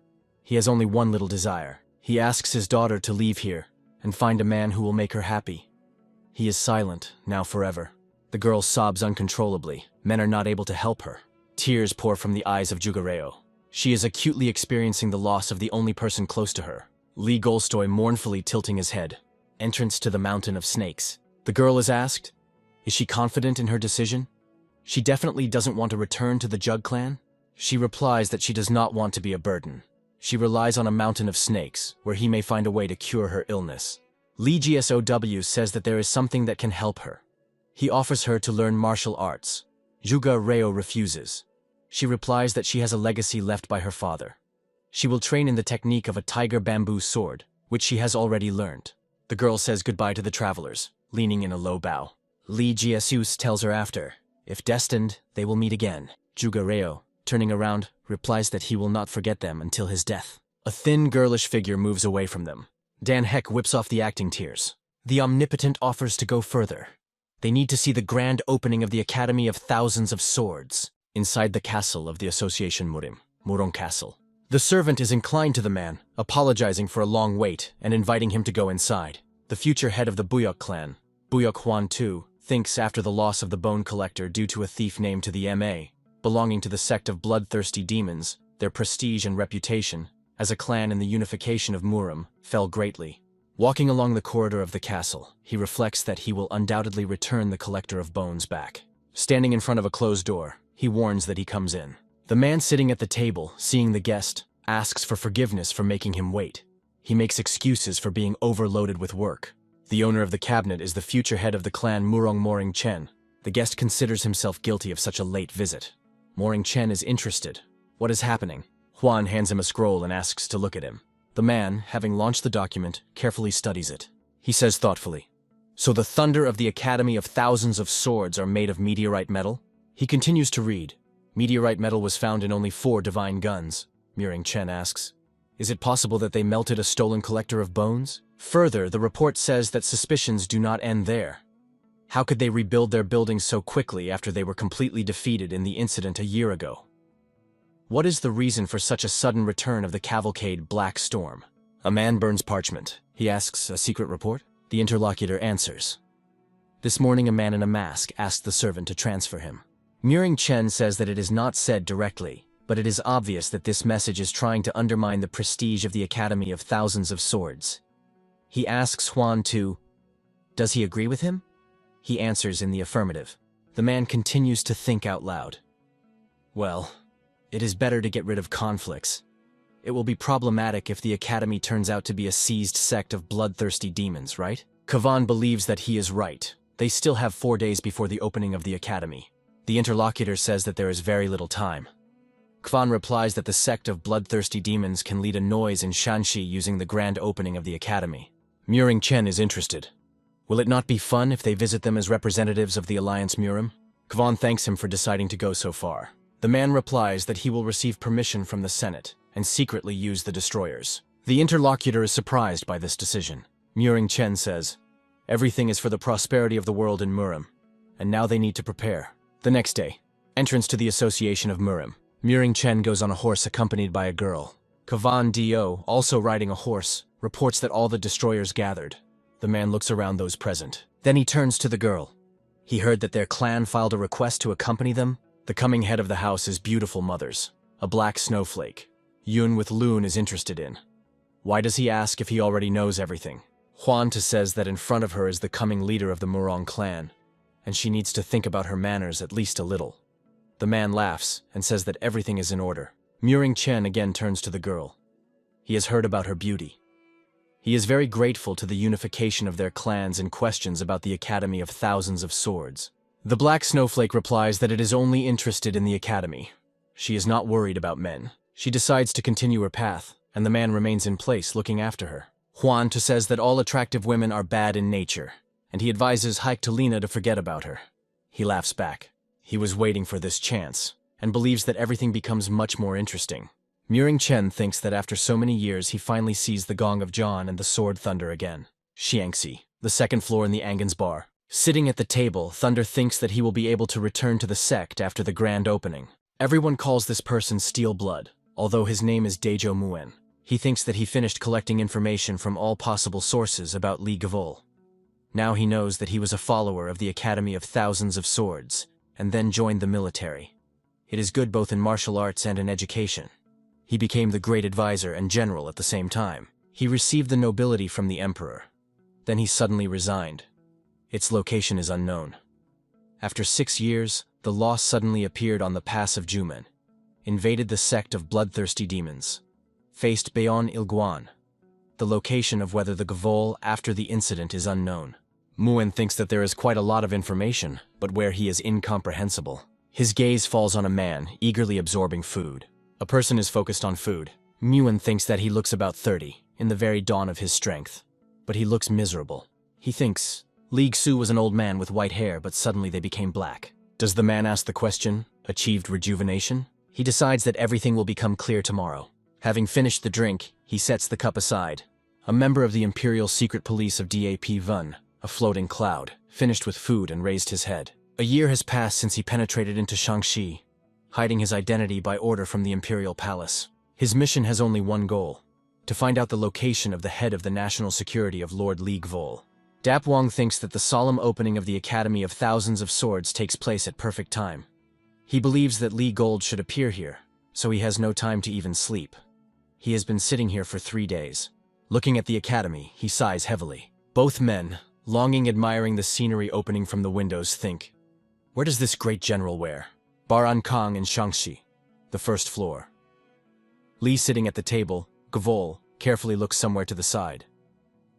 He has only one little desire. He asks his daughter to leave here and find a man who will make her happy. He is silent, now forever. The girl sobs uncontrollably. Men are not able to help her. Tears pour from the eyes of Jugareo. She is acutely experiencing the loss of the only person close to her. Lee Golstoy mournfully tilting his head. Entrance to the Mountain of Snakes. The girl is asked, is she confident in her decision? She definitely doesn't want to return to the Jug clan. She replies that she does not want to be a burden. She relies on a mountain of snakes, where he may find a way to cure her illness. Lee GSOW says that there is something that can help her. He offers her to learn martial arts. Juga Reo refuses. She replies that she has a legacy left by her father. She will train in the technique of a tiger bamboo sword, which she has already learned. The girl says goodbye to the travelers, leaning in a low bow. Lee GSUS tells her after, if destined, they will meet again. Juga Reo, turning around, replies that he will not forget them until his death. A thin, girlish figure moves away from them. Dan Heck whips off the acting tears. The Omnipotent offers to go further. They need to see the grand opening of the Academy of Thousands of Swords, inside the castle of the Association Murong Castle. The servant is inclined to the man, apologizing for a long wait and inviting him to go inside. The future head of the Buyok clan, Buyok Hwan II, thinks after the loss of the bone collector due to a thief named to the MA, belonging to the sect of bloodthirsty demons, their prestige and reputation, as a clan in the unification of Muram, fell greatly. Walking along the corridor of the castle, he reflects that he will undoubtedly return the collector of bones back. Standing in front of a closed door, he warns that he comes in. The man sitting at the table, seeing the guest, asks for forgiveness for making him wait. He makes excuses for being overloaded with work. The owner of the cabinet is the future head of the clan Murong Moring Chen. The guest considers himself guilty of such a late visit. Moring Chen is interested. What is happening? Huan hands him a scroll and asks to look at him. The man, having launched the document, carefully studies it. He says thoughtfully, so the thunder of the Academy of Thousands of Swords are made of meteorite metal? He continues to read. Meteorite metal was found in only 4 divine guns. Moring Chen asks, is it possible that they melted a stolen collector of bones? Further, the report says that suspicions do not end there. How could they rebuild their buildings so quickly after they were completely defeated in the incident a year ago? What is the reason for such a sudden return of the cavalcade Black Storm? A man burns parchment. He asks, a secret report? The interlocutor answers. This morning a man in a mask asked the servant to transfer him. Moring Chen says that it is not said directly, but it is obvious that this message is trying to undermine the prestige of the Academy of Thousands of Swords. He asks Huan to, does he agree with him? He answers in the affirmative. The man continues to think out loud. Well, it is better to get rid of conflicts. It will be problematic if the Academy turns out to be a seized sect of bloodthirsty demons, right? Kavan believes that he is right. They still have 4 days before the opening of the Academy. The interlocutor says that there is very little time. Kvan replies that the sect of bloodthirsty demons can lead a noise in Shanxi using the grand opening of the Academy. Moring Chen is interested. Will it not be fun if they visit them as representatives of the Alliance Muram? Kvan thanks him for deciding to go so far. The man replies that he will receive permission from the Senate and secretly use the destroyers. The interlocutor is surprised by this decision. Moring Chen says, Everything is for the prosperity of the world in Murim, and now they need to prepare. The next day, entrance to the Association of Murim. Muring Chen goes on a horse accompanied by a girl. Kavan Do, also riding a horse, reports that all the destroyers gathered. The man looks around those present. Then he turns to the girl. He heard that their clan filed a request to accompany them. The coming head of the house is beautiful mothers, a black snowflake. Yun with Loon is interested in. Why does he ask if he already knows everything? Huanta says that in front of her is the coming leader of the Murong clan, and she needs to think about her manners at least a little. The man laughs and says that everything is in order. Muring Chen again turns to the girl. He has heard about her beauty. He is very grateful to the unification of their clans and questions about the Academy of Thousands of Swords. The black snowflake replies that it is only interested in the academy. She is not worried about men. She decides to continue her path, and the man remains in place looking after her. Huanta says that all attractive women are bad in nature, and he advises Haiktalina to forget about her. He laughs back. He was waiting for this chance, and believes that everything becomes much more interesting. Muring Chen thinks that after so many years he finally sees the Gong of John and the Sword Thunder again. Xiangxi, the second floor in the Angan's bar. Sitting at the table, Thunder thinks that he will be able to return to the sect after the grand opening. Everyone calls this person Steel Blood, although his name is Dejo Muen. He thinks that he finished collecting information from all possible sources about Li Gavol. Now he knows that he was a follower of the Academy of Thousands of Swords, and then joined the military. It is good both in martial arts and in education. He became the great advisor and general at the same time. He received the nobility from the emperor. Then he suddenly resigned. Its location is unknown. After 6 years, the loss suddenly appeared on the pass of Jumen, invaded the sect of bloodthirsty demons, faced Bayon Ilguan. The location of whether the Gavol after the incident is unknown. Muen thinks that there is quite a lot of information, but where he is incomprehensible. His gaze falls on a man, eagerly absorbing food. A person is focused on food. Muen thinks that he looks about 30, in the very dawn of his strength. But he looks miserable. He thinks, Li Xu was an old man with white hair, but suddenly they became black. Does the man ask the question, achieved rejuvenation? He decides that everything will become clear tomorrow. Having finished the drink, he sets the cup aside. A member of the Imperial Secret Police of DAP Vun, a floating cloud, finished with food and raised his head. A year has passed since he penetrated into Shangxi, hiding his identity by order from the Imperial Palace. His mission has only one goal: to find out the location of the head of the national security of Lord Li Gavol. Dap Wang thinks that the solemn opening of the Academy of Thousands of Swords takes place at perfect time. He believes that Li Gold should appear here, so he has no time to even sleep. He has been sitting here for 3 days. Looking at the academy, he sighs heavily. Both men, longing admiring the scenery opening from the windows, think, where does this great general wear? Baran Kang in Shangxi, the first floor. Li sitting at the table, Gavol, carefully looks somewhere to the side.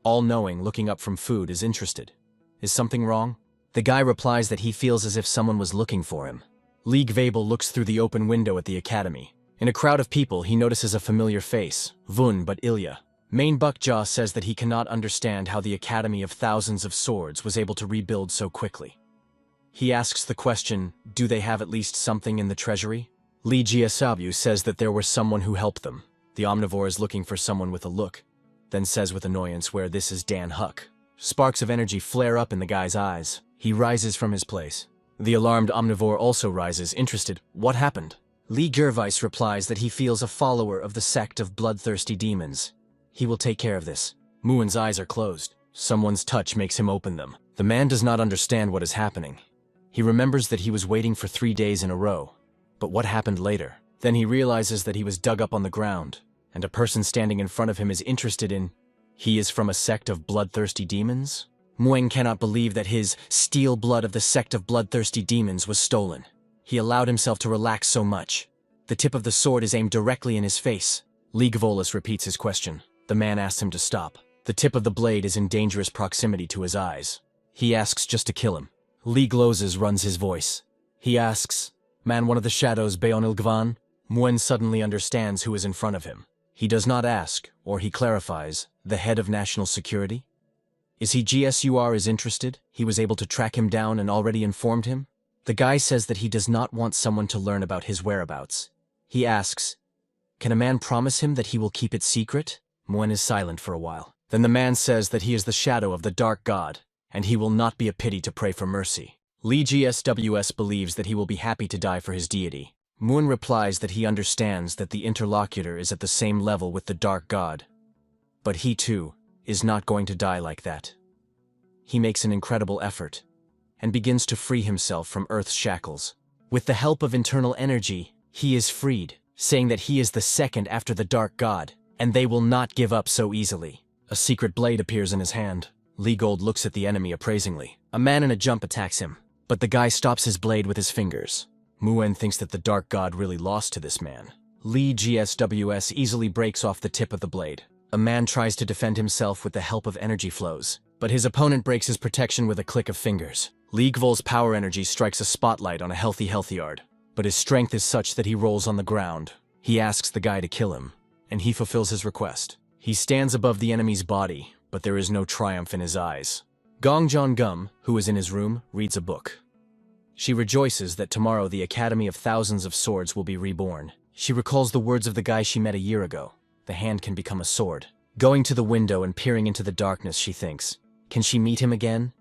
All-knowing, looking up from food, is interested. Is something wrong? The guy replies that he feels as if someone was looking for him. Li Gvabel looks through the open window at the academy. In a crowd of people, he notices a familiar face, Vun but Ilya. Main Buckjaw says that he cannot understand how the Academy of Thousands of Swords was able to rebuild so quickly. He asks the question, do they have at least something in the treasury? Li Jiasabu says that there was someone who helped them. The omnivore is looking for someone with a look, then says with annoyance where this is Dan Huck. Sparks of energy flare up in the guy's eyes. He rises from his place. The alarmed omnivore also rises, interested. What happened? Li Gervais replies that he feels a follower of the sect of bloodthirsty demons. He will take care of this. Muen's eyes are closed. Someone's touch makes him open them. The man does not understand what is happening. He remembers that he was waiting for 3 days in a row. But what happened later? Then he realizes that he was dug up on the ground, and a person standing in front of him is interested in... He is from a sect of bloodthirsty demons? Mueng cannot believe that his steel blood of the sect of bloodthirsty demons was stolen. He allowed himself to relax so much. The tip of the sword is aimed directly in his face. Li Gavolis repeats his question. The man asks him to stop. The tip of the blade is in dangerous proximity to his eyes. He asks just to kill him. Li Glozes runs his voice. He asks, "Man, one of the shadows, Bayon Ilgvan?" Muen suddenly understands who is in front of him. He does not ask, or he clarifies, the head of national security? Is he GSUR is interested? He was able to track him down and already informed him? The guy says that he does not want someone to learn about his whereabouts. He asks, can a man promise him that he will keep it secret? Muen is silent for a while. Then the man says that he is the shadow of the dark god. and he will not be a pity to pray for mercy. Lee GSWS believes that he will be happy to die for his deity. Moon replies that he understands that the interlocutor is at the same level with the Dark God. But he, too, is not going to die like that. He makes an incredible effort, and begins to free himself from Earth's shackles. With the help of internal energy, he is freed, saying that he is the second after the Dark God, and they will not give up so easily. A secret blade appears in his hand. Lee Gold looks at the enemy appraisingly. A man in a jump attacks him, but the guy stops his blade with his fingers. Muen thinks that the Dark God really lost to this man. Lee GSWS easily breaks off the tip of the blade. A man tries to defend himself with the help of energy flows, but his opponent breaks his protection with a click of fingers. Lee Gvol's power energy strikes a spotlight on a healthy yard, but his strength is such that he rolls on the ground. He asks the guy to kill him, and he fulfills his request. He stands above the enemy's body, but there is no triumph in his eyes. Gong John Gum, who is in his room, reads a book. She rejoices that tomorrow the Academy of Thousands of Swords will be reborn. She recalls the words of the guy she met a year ago. The hand can become a sword. Going to the window and peering into the darkness, she thinks, can she meet him again?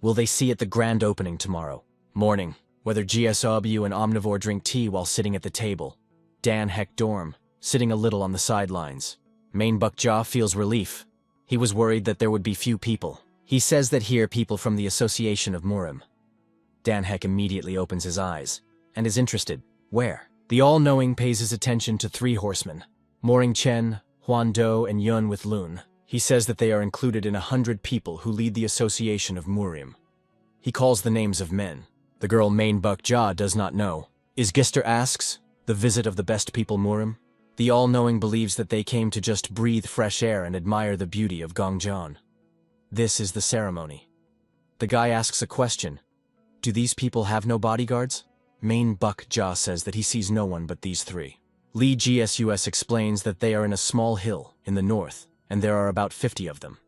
Will they see at the grand opening tomorrow? Morning. Whether GSW and Omnivore drink tea while sitting at the table. Dan Heck Dorm, sitting a little on the sidelines. Main Bukja feels relief. He was worried that there would be few people. He says that here people from the Association of Murim. Dan Heck immediately opens his eyes, and is interested. Where? The all-knowing pays his attention to 3 horsemen. Moring Chen, Huan Do, and Yun with Lun. He says that they are included in 100 people who lead the Association of Murim. He calls the names of men. The girl Main Bukja does not know. Is Gister asks, the visit of the best people Murim? The all-knowing believes that they came to just breathe fresh air and admire the beauty of Gongjon. This is the ceremony. The guy asks a question. Do these people have no bodyguards? Main Bukja says that he sees no one but these 3. Lee GSUS explains that they are in a small hill in the north, and there are about 50 of them.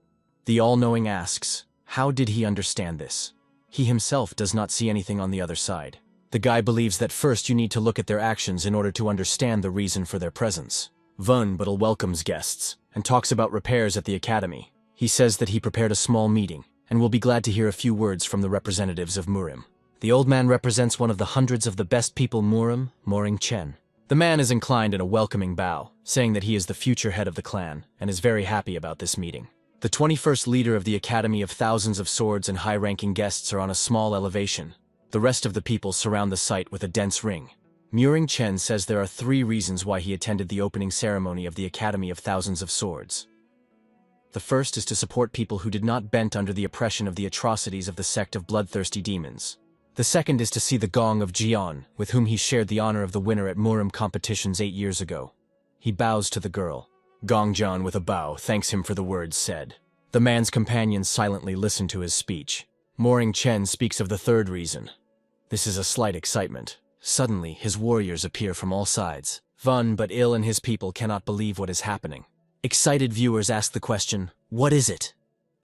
The all-knowing asks, how did he understand this? He himself does not see anything on the other side. The guy believes that first you need to look at their actions in order to understand the reason for their presence. Vun Buttle welcomes guests, and talks about repairs at the academy. He says that he prepared a small meeting, and will be glad to hear a few words from the representatives of Murim. The old man represents one of the hundreds of the best people Murim, Moring Chen. The man is inclined in a welcoming bow, saying that he is the future head of the clan, and is very happy about this meeting. The 21st leader of the Academy of Thousands of Swords and high-ranking guests are on a small elevation. The rest of the people surround the site with a dense ring. Muring Chen says there are 3 reasons why he attended the opening ceremony of the Academy of Thousands of Swords. The first is to support people who did not bend under the oppression of the atrocities of the sect of bloodthirsty demons. The second is to see the Gong of Jian, with whom he shared the honor of the winner at Murim competitions 8 years ago. He bows to the girl. Gong Jian, with a bow, thanks him for the words said. The man's companions silently listen to his speech. Moring Chen speaks of the third reason. This is a slight excitement. Suddenly, his warriors appear from all sides. Vun but Il and his people cannot believe what is happening. Excited viewers ask the question, what is it?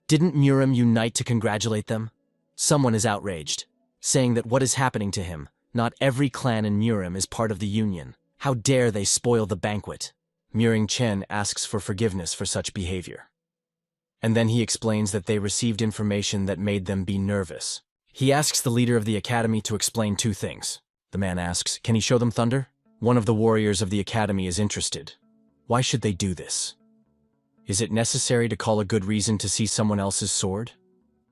Didn't Murim unite to congratulate them? Someone is outraged, saying that what is happening to him, not every clan in Murim is part of the union. How dare they spoil the banquet? Muring Chen asks for forgiveness for such behavior. And then he explains that they received information that made them be nervous. He asks the leader of the academy to explain 2 things. The man asks, can he show them thunder? One of the warriors of the academy is interested. Why should they do this? Is it necessary to call a good reason to see someone else's sword?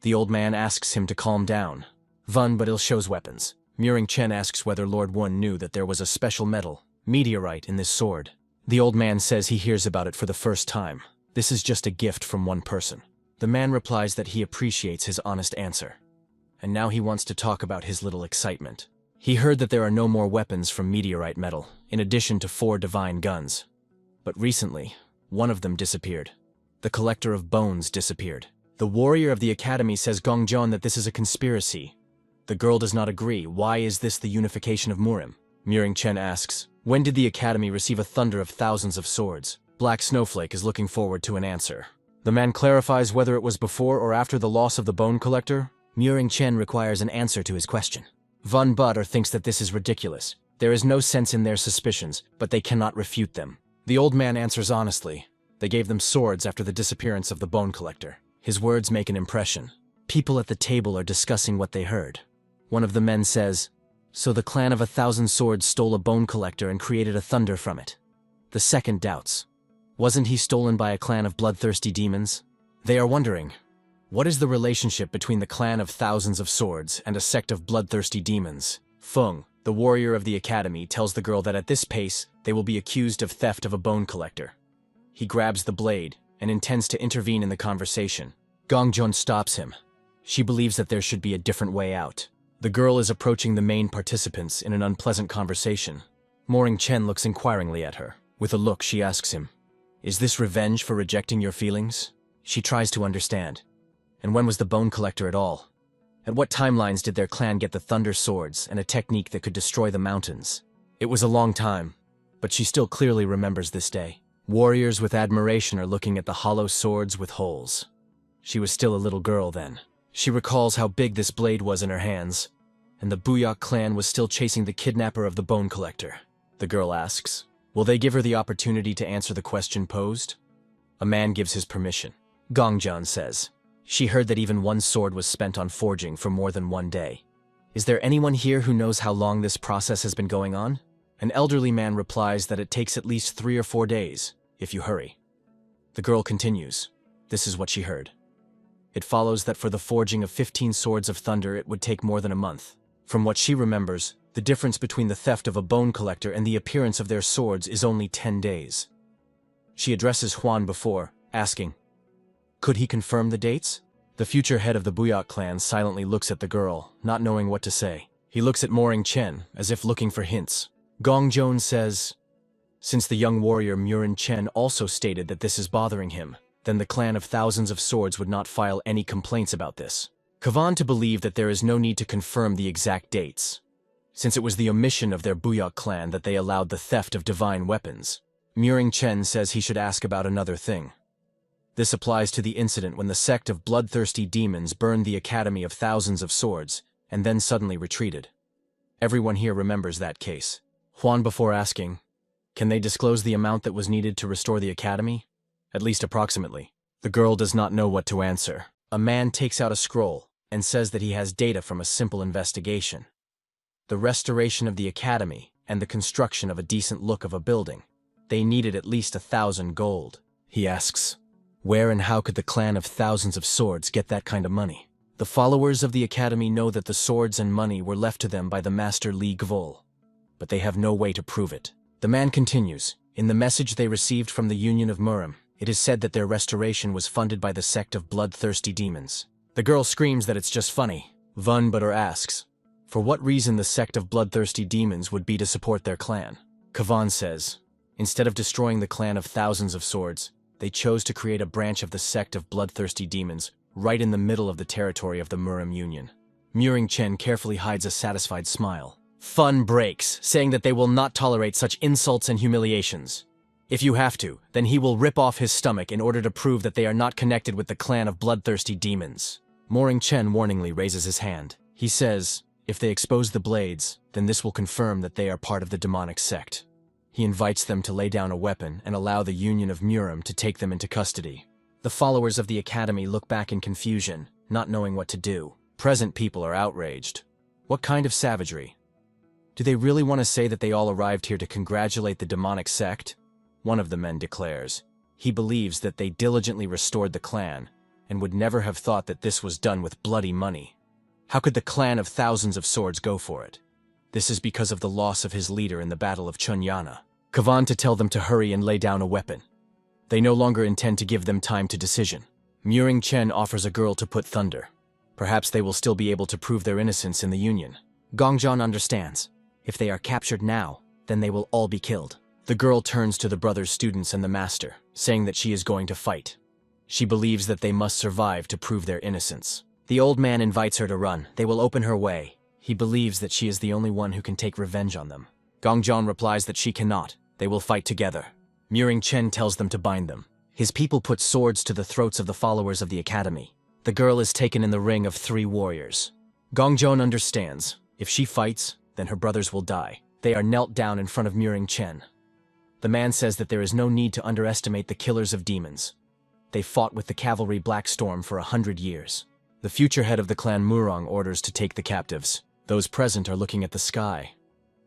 The old man asks him to calm down. Vun but Il shows weapons. Muring Chen asks whether Lord Wun knew that there was a special metal, meteorite, in this sword. The old man says he hears about it for the first time. This is just a gift from one person. The man replies that he appreciates his honest answer. And now he wants to talk about his little excitement. He heard that there are no more weapons from meteorite metal, in addition to 4 divine guns. But recently, one of them disappeared. The collector of bones disappeared. The warrior of the academy says Gongjon that this is a conspiracy. The girl does not agree. Why is this the unification of Murim? Muring Chen asks, when did the academy receive a thunder of thousands of swords? Black Snowflake is looking forward to an answer. The man clarifies whether it was before or after the loss of the bone collector. Muring Chen requires an answer to his question. Vun Butter thinks that this is ridiculous. There is no sense in their suspicions, but they cannot refute them. The old man answers honestly. They gave them swords after the disappearance of the bone collector. His words make an impression. People at the table are discussing what they heard. One of the men says, "So the clan of 1,000 Swords stole a bone collector and created a thunder from it." The second doubts. Wasn't he stolen by a clan of bloodthirsty demons? They are wondering, what is the relationship between the clan of thousands of swords and a sect of bloodthirsty demons? Feng, the warrior of the academy, tells the girl that at this pace, they will be accused of theft of a bone collector. He grabs the blade and intends to intervene in the conversation. Gongjun stops him. She believes that there should be a different way out. The girl is approaching the main participants in an unpleasant conversation. Moring Chen looks inquiringly at her. With a look, she asks him, "Is this revenge for rejecting your feelings?" She tries to understand. And when was the bone collector at all? At what timelines did their clan get the thunder swords and a technique that could destroy the mountains? It was a long time, but she still clearly remembers this day. Warriors with admiration are looking at the hollow swords with holes. She was still a little girl then. She recalls how big this blade was in her hands, and the Buyok clan was still chasing the kidnapper of the bone collector. The girl asks, will they give her the opportunity to answer the question posed? A man gives his permission. Gongjan says, she heard that even one sword was spent on forging for more than one day. Is there anyone here who knows how long this process has been going on? An elderly man replies that it takes at least 3 or 4 days, if you hurry. The girl continues. This is what she heard. It follows that for the forging of 15 swords of thunder it would take more than a month. From what she remembers, the difference between the theft of a bone collector and the appearance of their swords is only 10 days. She addresses Huan before, asking, could he confirm the dates? The future head of the Buyok clan silently looks at the girl, not knowing what to say. He looks at Moring Chen, as if looking for hints. Gongjon says, since the young warrior Murin Chen also stated that this is bothering him, then the clan of thousands of swords would not file any complaints about this. Kavan to believe that there is no need to confirm the exact dates, since it was the omission of their Buyok clan that they allowed the theft of divine weapons. Muring Chen says he should ask about another thing. This applies to the incident when the sect of bloodthirsty demons burned the academy of thousands of swords, and then suddenly retreated. Everyone here remembers that case. Huan before asking, can they disclose the amount that was needed to restore the academy? At least approximately. The girl does not know what to answer. A man takes out a scroll and says that he has data from a simple investigation. The restoration of the academy and the construction of a decent look of a building. They needed at least 1,000 gold. He asks, where and how could the clan of thousands of swords get that kind of money? The followers of the academy know that the swords and money were left to them by the master Li Gvol, but they have no way to prove it. The man continues, in the message they received from the Union of Murim, it is said that their restoration was funded by the sect of bloodthirsty demons. The girl screams that it's just funny. Vun Butter asks, for what reason the sect of bloodthirsty demons would be to support their clan? Kavan says, instead of destroying the clan of thousands of swords, they chose to create a branch of the sect of bloodthirsty demons right in the middle of the territory of the Murim Union. Muring Chen carefully hides a satisfied smile. Fun breaks, saying that they will not tolerate such insults and humiliations. If you have to, then he will rip off his stomach in order to prove that they are not connected with the clan of bloodthirsty demons. Moring Chen warningly raises his hand. He says, if they expose the blades, then this will confirm that they are part of the demonic sect. He invites them to lay down a weapon and allow the Union of Murim to take them into custody. The followers of the academy look back in confusion, not knowing what to do. Present people are outraged. What kind of savagery? Do they really want to say that they all arrived here to congratulate the demonic sect? One of the men declares. He believes that they diligently restored the clan, and would never have thought that this was done with bloody money. How could the clan of thousands of swords go for it? This is because of the loss of his leader in the Battle of Chunyana. Kavan to tell them to hurry and lay down a weapon. They no longer intend to give them time to decision. Muring Chen offers a girl to put thunder. Perhaps they will still be able to prove their innocence in the Union. Gongjan understands. If they are captured now, then they will all be killed. The girl turns to the brother's students and the master, saying that she is going to fight. She believes that they must survive to prove their innocence. The old man invites her to run. They will open her way. He believes that she is the only one who can take revenge on them. Gongjan replies that she cannot. They will fight together. Muring Chen tells them to bind them. His people put swords to the throats of the followers of the academy. The girl is taken in the ring of 3 warriors. Gongjon understands. If she fights, then her brothers will die. They are knelt down in front of Muring Chen. The man says that there is no need to underestimate the killers of demons. They fought with the cavalry Black Storm for 100 years. The future head of the clan Murong orders to take the captives. Those present are looking at the sky.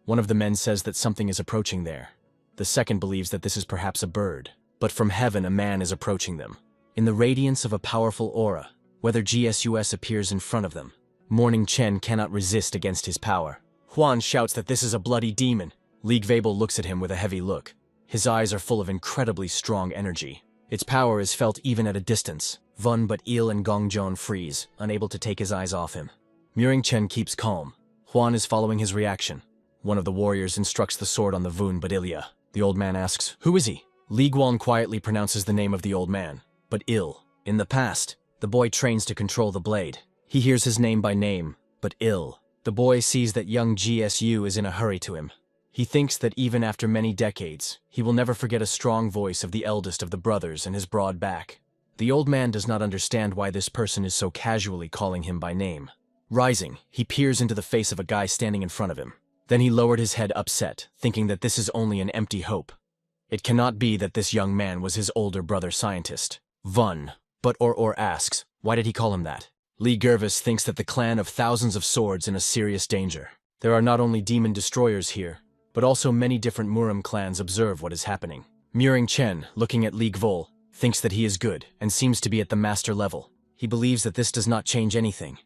One of the men says that something is approaching there. The second believes that this is perhaps a bird. But from heaven a man is approaching them. In the radiance of a powerful aura, whether GSUS appears in front of them. Morning Chen cannot resist against his power. Huan shouts that this is a bloody demon. League Vabel looks at him with a heavy look. His eyes are full of incredibly strong energy. Its power is felt even at a distance. Vun but Il and Gongjon freeze, unable to take his eyes off him. Muring Chen keeps calm. Huan is following his reaction. One of the warriors instructs the sword on the Vun but Ilya. The old man asks, "Who is he?" Li Guan quietly pronounces the name of the old man. But Il. In the past, the boy trains to control the blade. He hears his name by name, but Il. The boy sees that young GSU is in a hurry to him. He thinks that even after many decades, he will never forget a strong voice of the eldest of the brothers and his broad back. The old man does not understand why this person is so casually calling him by name. Rising, he peers into the face of a guy standing in front of him. Then he lowered his head upset, thinking that this is only an empty hope. It cannot be that this young man was his older brother scientist. Vun. But Or asks, why did he call him that? Lee Gervis thinks that the clan of thousands of swords in a serious danger. There are not only demon destroyers here, but also many different Murim clans observe what is happening. Muring Chen, looking at Li Gvol, thinks that he is good and seems to be at the master level. He believes that this does not change anything.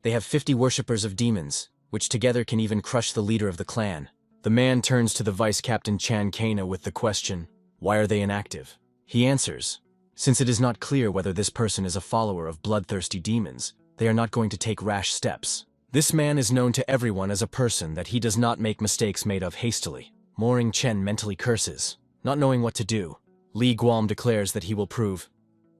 They have 50 worshippers of demons, which together can even crush the leader of the clan. The man turns to the Vice Captain Chan Kana with the question, why are they inactive? He answers, since it is not clear whether this person is a follower of bloodthirsty demons, they are not going to take rash steps. This man is known to everyone as a person that he does not make mistakes made of hastily. Muring Chen mentally curses, not knowing what to do. Li Guam declares that he will prove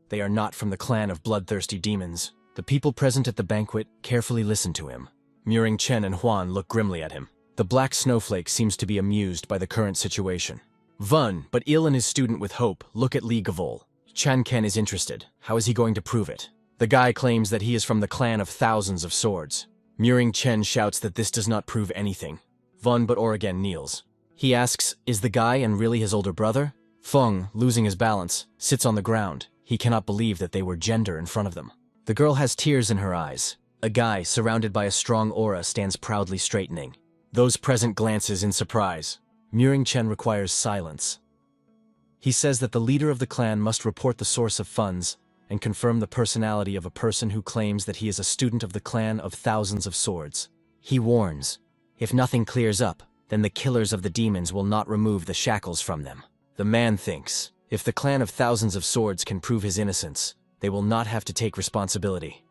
they are not from the clan of bloodthirsty demons. The people present at the banquet carefully listen to him. Muring Chen and Huan look grimly at him. The black snowflake seems to be amused by the current situation. Vun, but Il and his student with hope, look at Li Gavol. Chan Ken is interested. How is he going to prove it? The guy claims that he is from the clan of thousands of swords. Muring Chen shouts that this does not prove anything. Vun but Or again kneels. He asks, is the guy and really his older brother? Feng, losing his balance, sits on the ground. He cannot believe that they were gender in front of them. The girl has tears in her eyes. A guy, surrounded by a strong aura, stands proudly straightening. Those present glances in surprise. Muring Chen requires silence. He says that the leader of the clan must report the source of funds and confirm the personality of a person who claims that he is a student of the clan of thousands of swords. He warns, if nothing clears up, then the killers of the demons will not remove the shackles from them. The man thinks, if the clan of thousands of swords can prove his innocence, they will not have to take responsibility.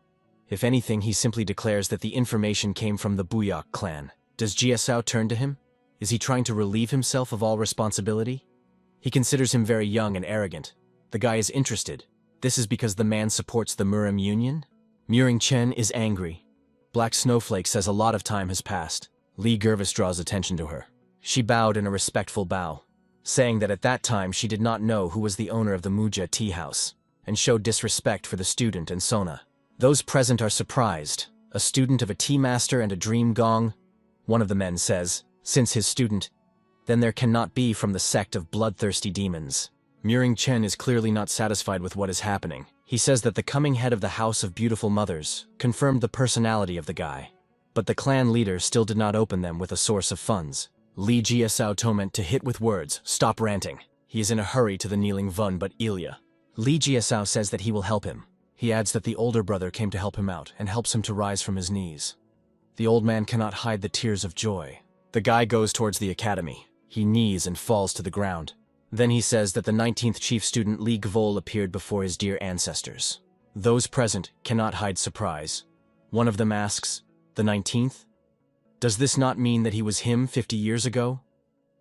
If anything, he simply declares that the information came from the Buyak clan. Does Jiasao turn to him? Is he trying to relieve himself of all responsibility? He considers him very young and arrogant. The guy is interested. This is because the man supports the Murim Union? Muring Chen is angry. Black Snowflake says a lot of time has passed. Li Gervis draws attention to her. She bowed in a respectful bow, saying that at that time she did not know who was the owner of the Muja tea house, and showed disrespect for the student and Sona. Those present are surprised. A student of a tea master and a dream gong? One of the men says, since his student, then there cannot be from the sect of bloodthirsty demons. Muring Chen is clearly not satisfied with what is happening. He says that the coming head of the House of Beautiful Mothers confirmed the personality of the guy. But the clan leader still did not open them with a source of funds. Li Jiasao told to hit with words, stop ranting. He is in a hurry to the kneeling Vun but Ilya. Li Jiasao says that he will help him. He adds that the older brother came to help him out and helps him to rise from his knees. The old man cannot hide the tears of joy. The guy goes towards the academy. He knees and falls to the ground. Then he says that the 19th chief student Li Gvol appeared before his dear ancestors. Those present cannot hide surprise. One of them asks, the 19th? Does this not mean that he was him 50 years ago?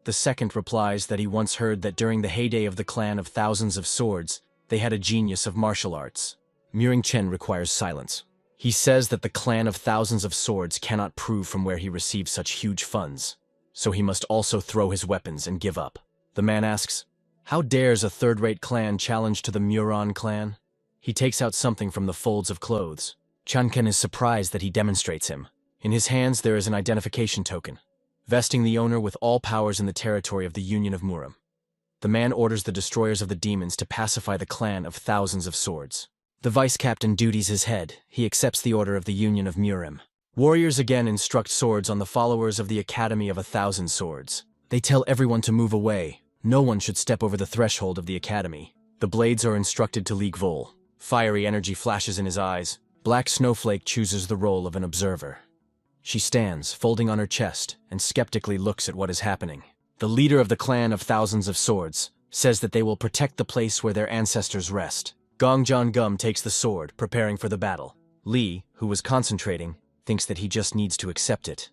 The second replies that he once heard that during the heyday of the clan of thousands of swords, they had a genius of martial arts. Muring Chen requires silence. He says that the clan of thousands of swords cannot prove from where he received such huge funds, so he must also throw his weapons and give up. The man asks, how dares a third-rate clan challenge to the Muron clan? He takes out something from the folds of clothes. Chanken is surprised that he demonstrates him. In his hands there is an identification token, vesting the owner with all powers in the territory of the Union of Murim. The man orders the destroyers of the demons to pacify the clan of thousands of swords. The vice captain duties his head. He accepts the order of the Union of Murim. Warriors again instruct swords on the followers of the Academy of 1,000 Swords. They tell everyone to move away. No one should step over the threshold of the academy. The blades are instructed to leak Vol. Fiery energy flashes in his eyes. Black Snowflake chooses the role of an observer. She stands, folding on her chest, and skeptically looks at what is happening. The leader of the clan of 1,000 of Swords says that they will protect the place where their ancestors rest. Gongjon Gum takes the sword, preparing for the battle. Lee, who was concentrating, thinks that he just needs to accept it.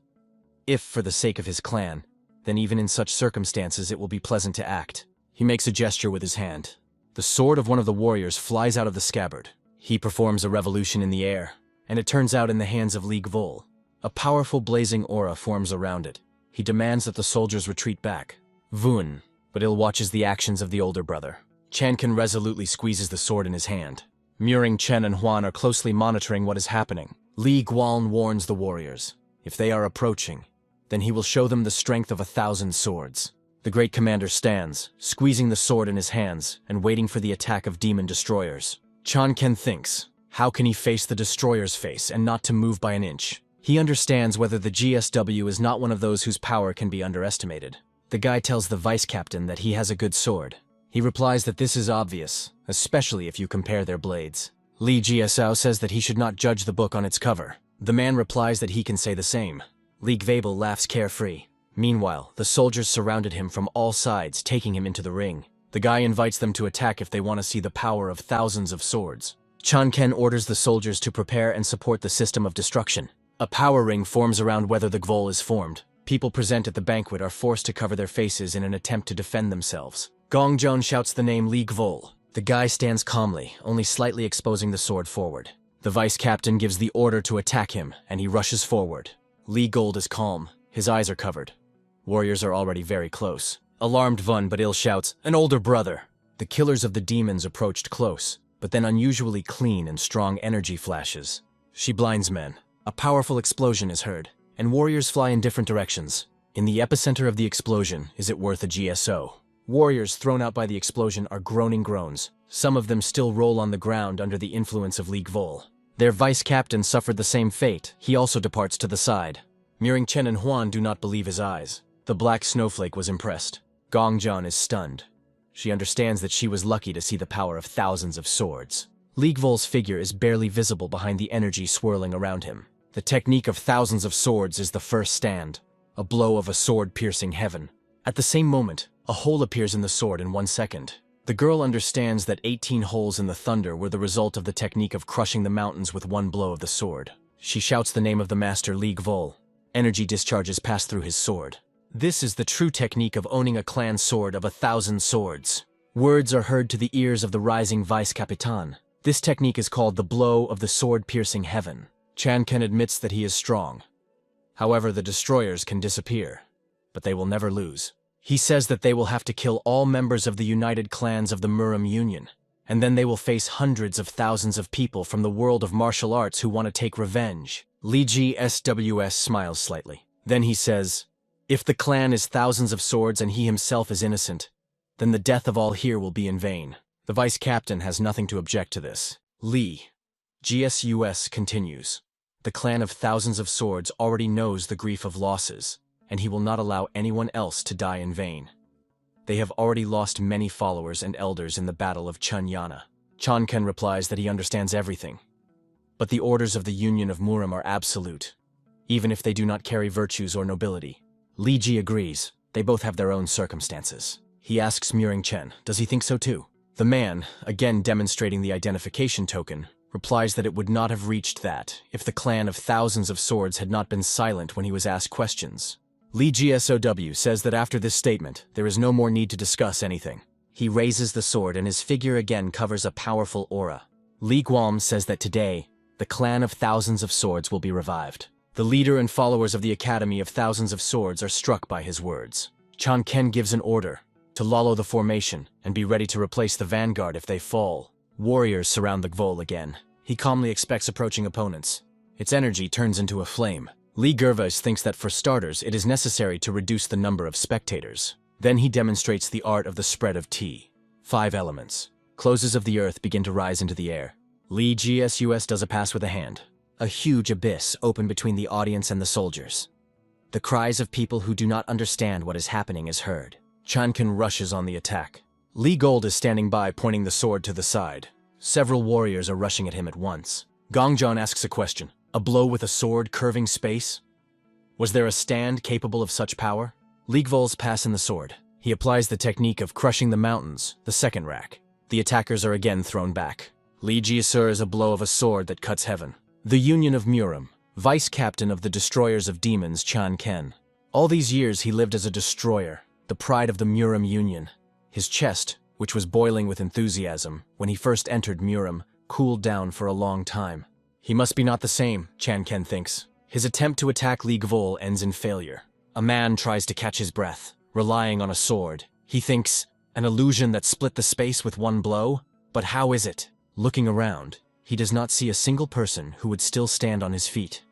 If, for the sake of his clan, then even in such circumstances it will be pleasant to act. He makes a gesture with his hand. The sword of one of the warriors flies out of the scabbard. He performs a revolution in the air, and it turns out in the hands of League Vol. A powerful blazing aura forms around it. He demands that the soldiers retreat back. Vun, but ill watches the actions of the older brother. Chankan resolutely squeezes the sword in his hand. Muring, Chen, and Huan are closely monitoring what is happening. Li Guan warns the warriors. If they are approaching, then he will show them the strength of 1,000 swords. The great commander stands, squeezing the sword in his hands and waiting for the attack of demon destroyers. Chankan thinks, how can he face the destroyer's face and not to move by an inch? He understands whether the GSW is not one of those whose power can be underestimated. The guy tells the vice captain that he has a good sword. He replies that this is obvious, especially if you compare their blades. Li Jiasao says that he should not judge the book on its cover. The man replies that he can say the same. Li Gwabel laughs carefree. Meanwhile, the soldiers surrounded him from all sides, taking him into the ring. The guy invites them to attack if they want to see the power of 1,000 of swords. Chanken orders the soldiers to prepare and support the system of destruction. A power ring forms around whether the Gvol is formed. People present at the banquet are forced to cover their faces in an attempt to defend themselves. Gongjon shouts the name Li Gvol. The guy stands calmly, only slightly exposing the sword forward. The vice captain gives the order to attack him, and he rushes forward. Li Gold is calm. His eyes are covered. Warriors are already very close. Alarmed Vun but ill shouts, "An older brother!" The killers of the demons approached close, but then unusually clean and strong energy flashes. She blinds men. A powerful explosion is heard, and warriors fly in different directions. In the epicenter of the explosion, is it worth a GSO? Warriors thrown out by the explosion are groaning groans. Some of them still roll on the ground under the influence of Li Gvol. Their vice captain suffered the same fate. He also departs to the side. Muring Chen and Huan do not believe his eyes. The black snowflake was impressed. Gongjon is stunned. She understands that she was lucky to see the power of 1,000 of swords. Li Gvol's figure is barely visible behind the energy swirling around him. The technique of 1,000 of swords is the first stand, a blow of a sword piercing heaven. At the same moment, a hole appears in the sword in 1 second. The girl understands that 18 holes in the thunder were the result of the technique of crushing the mountains with one blow of the sword. She shouts the name of the master Li Gvol. Energy discharges pass through his sword. This is the true technique of owning a clan sword of 1,000 swords. Words are heard to the ears of the rising vice capitan. This technique is called the blow of the sword piercing heaven. Chanken admits that he is strong. However, the destroyers can disappear, but they will never lose. He says that they will have to kill all members of the united clans of the Murim Union, and then they will face hundreds of thousands of people from the world of martial arts who want to take revenge. Li GSWS smiles slightly. Then he says, if the clan is 1,000 of swords and he himself is innocent, then the death of all here will be in vain. The vice captain has nothing to object to this. Li GSUS continues. The clan of 1,000 of swords already knows the grief of losses, and he will not allow anyone else to die in vain. They have already lost many followers and elders in the Battle of Chunyana. Chanken replies that he understands everything. But the orders of the Union of Murim are absolute, even if they do not carry virtues or nobility. Li Ji agrees. They both have their own circumstances. He asks Muring Chen, does he think so too? The man, again demonstrating the identification token, replies that it would not have reached that if the clan of 1,000 of swords had not been silent when he was asked questions. Li GSOW says that after this statement, there is no more need to discuss anything. He raises the sword and his figure again covers a powerful aura. Li Guam says that today, the clan of 1,000 of swords will be revived. The leader and followers of the Academy of 1,000 of swords are struck by his words. Chanken gives an order to lollo the formation and be ready to replace the vanguard if they fall. Warriors surround the Gvol again. He calmly expects approaching opponents. Its energy turns into a flame. Li Gervais thinks that for starters it is necessary to reduce the number of spectators. Then he demonstrates the art of the spread of tea. 5 elements. Closes of the earth begin to rise into the air. Li GSUS does a pass with a hand. A huge abyss opened between the audience and the soldiers. The cries of people who do not understand what is happening is heard. Chankan rushes on the attack. Li Gold is standing by, pointing the sword to the side. Several warriors are rushing at him at once. Gongjon asks a question. A blow with a sword curving space? Was there a stand capable of such power? Li Gvol's pass in the sword. He applies the technique of crushing the mountains, the second rack. The attackers are again thrown back. Li Jiasur is a blow of a sword that cuts heaven. The Union of Murim, vice-captain of the Destroyers of Demons, Chan Ken. All these years he lived as a destroyer, the pride of the Murim Union. His chest, which was boiling with enthusiasm when he first entered Murim, cooled down for a long time. He must be not the same, Chan Ken thinks. His attempt to attack Li Gvol ends in failure. A man tries to catch his breath, relying on a sword. He thinks, an illusion that split the space with one blow? But how is it? Looking around, he does not see a single person who would still stand on his feet.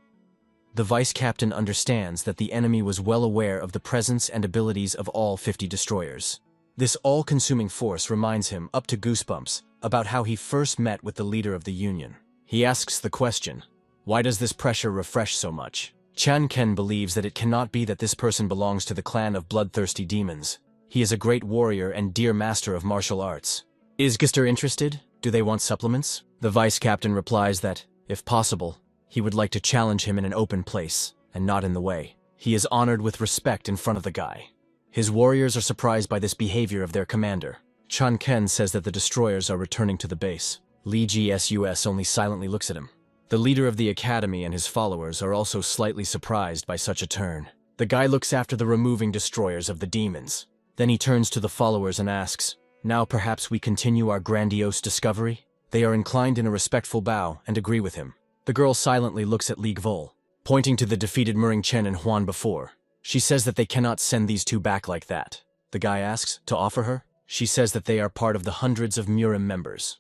The vice-captain understands that the enemy was well aware of the presence and abilities of all 50 destroyers. This all-consuming force reminds him, up to goosebumps, about how he first met with the leader of the Union. He asks the question, why does this pressure refresh so much? Chan Ken believes that it cannot be that this person belongs to the clan of bloodthirsty demons. He is a great warrior and dear master of martial arts. Is Gister interested? Do they want supplements? The vice-captain replies that, if possible, he would like to challenge him in an open place, and not in the way. He is honored with respect in front of the guy. His warriors are surprised by this behavior of their commander. Chan Ken says that the destroyers are returning to the base. Li GSUS only silently looks at him. The leader of the academy and his followers are also slightly surprised by such a turn. The guy looks after the removing destroyers of the demons. Then he turns to the followers and asks, now perhaps we continue our grandiose discovery? They are inclined in a respectful bow and agree with him. The girl silently looks at Li Gvol, pointing to the defeated Muring Chen and Huan before. She says that they cannot send these two back like that. The guy asks, to offer her? She says that they are part of the hundreds of Murim members.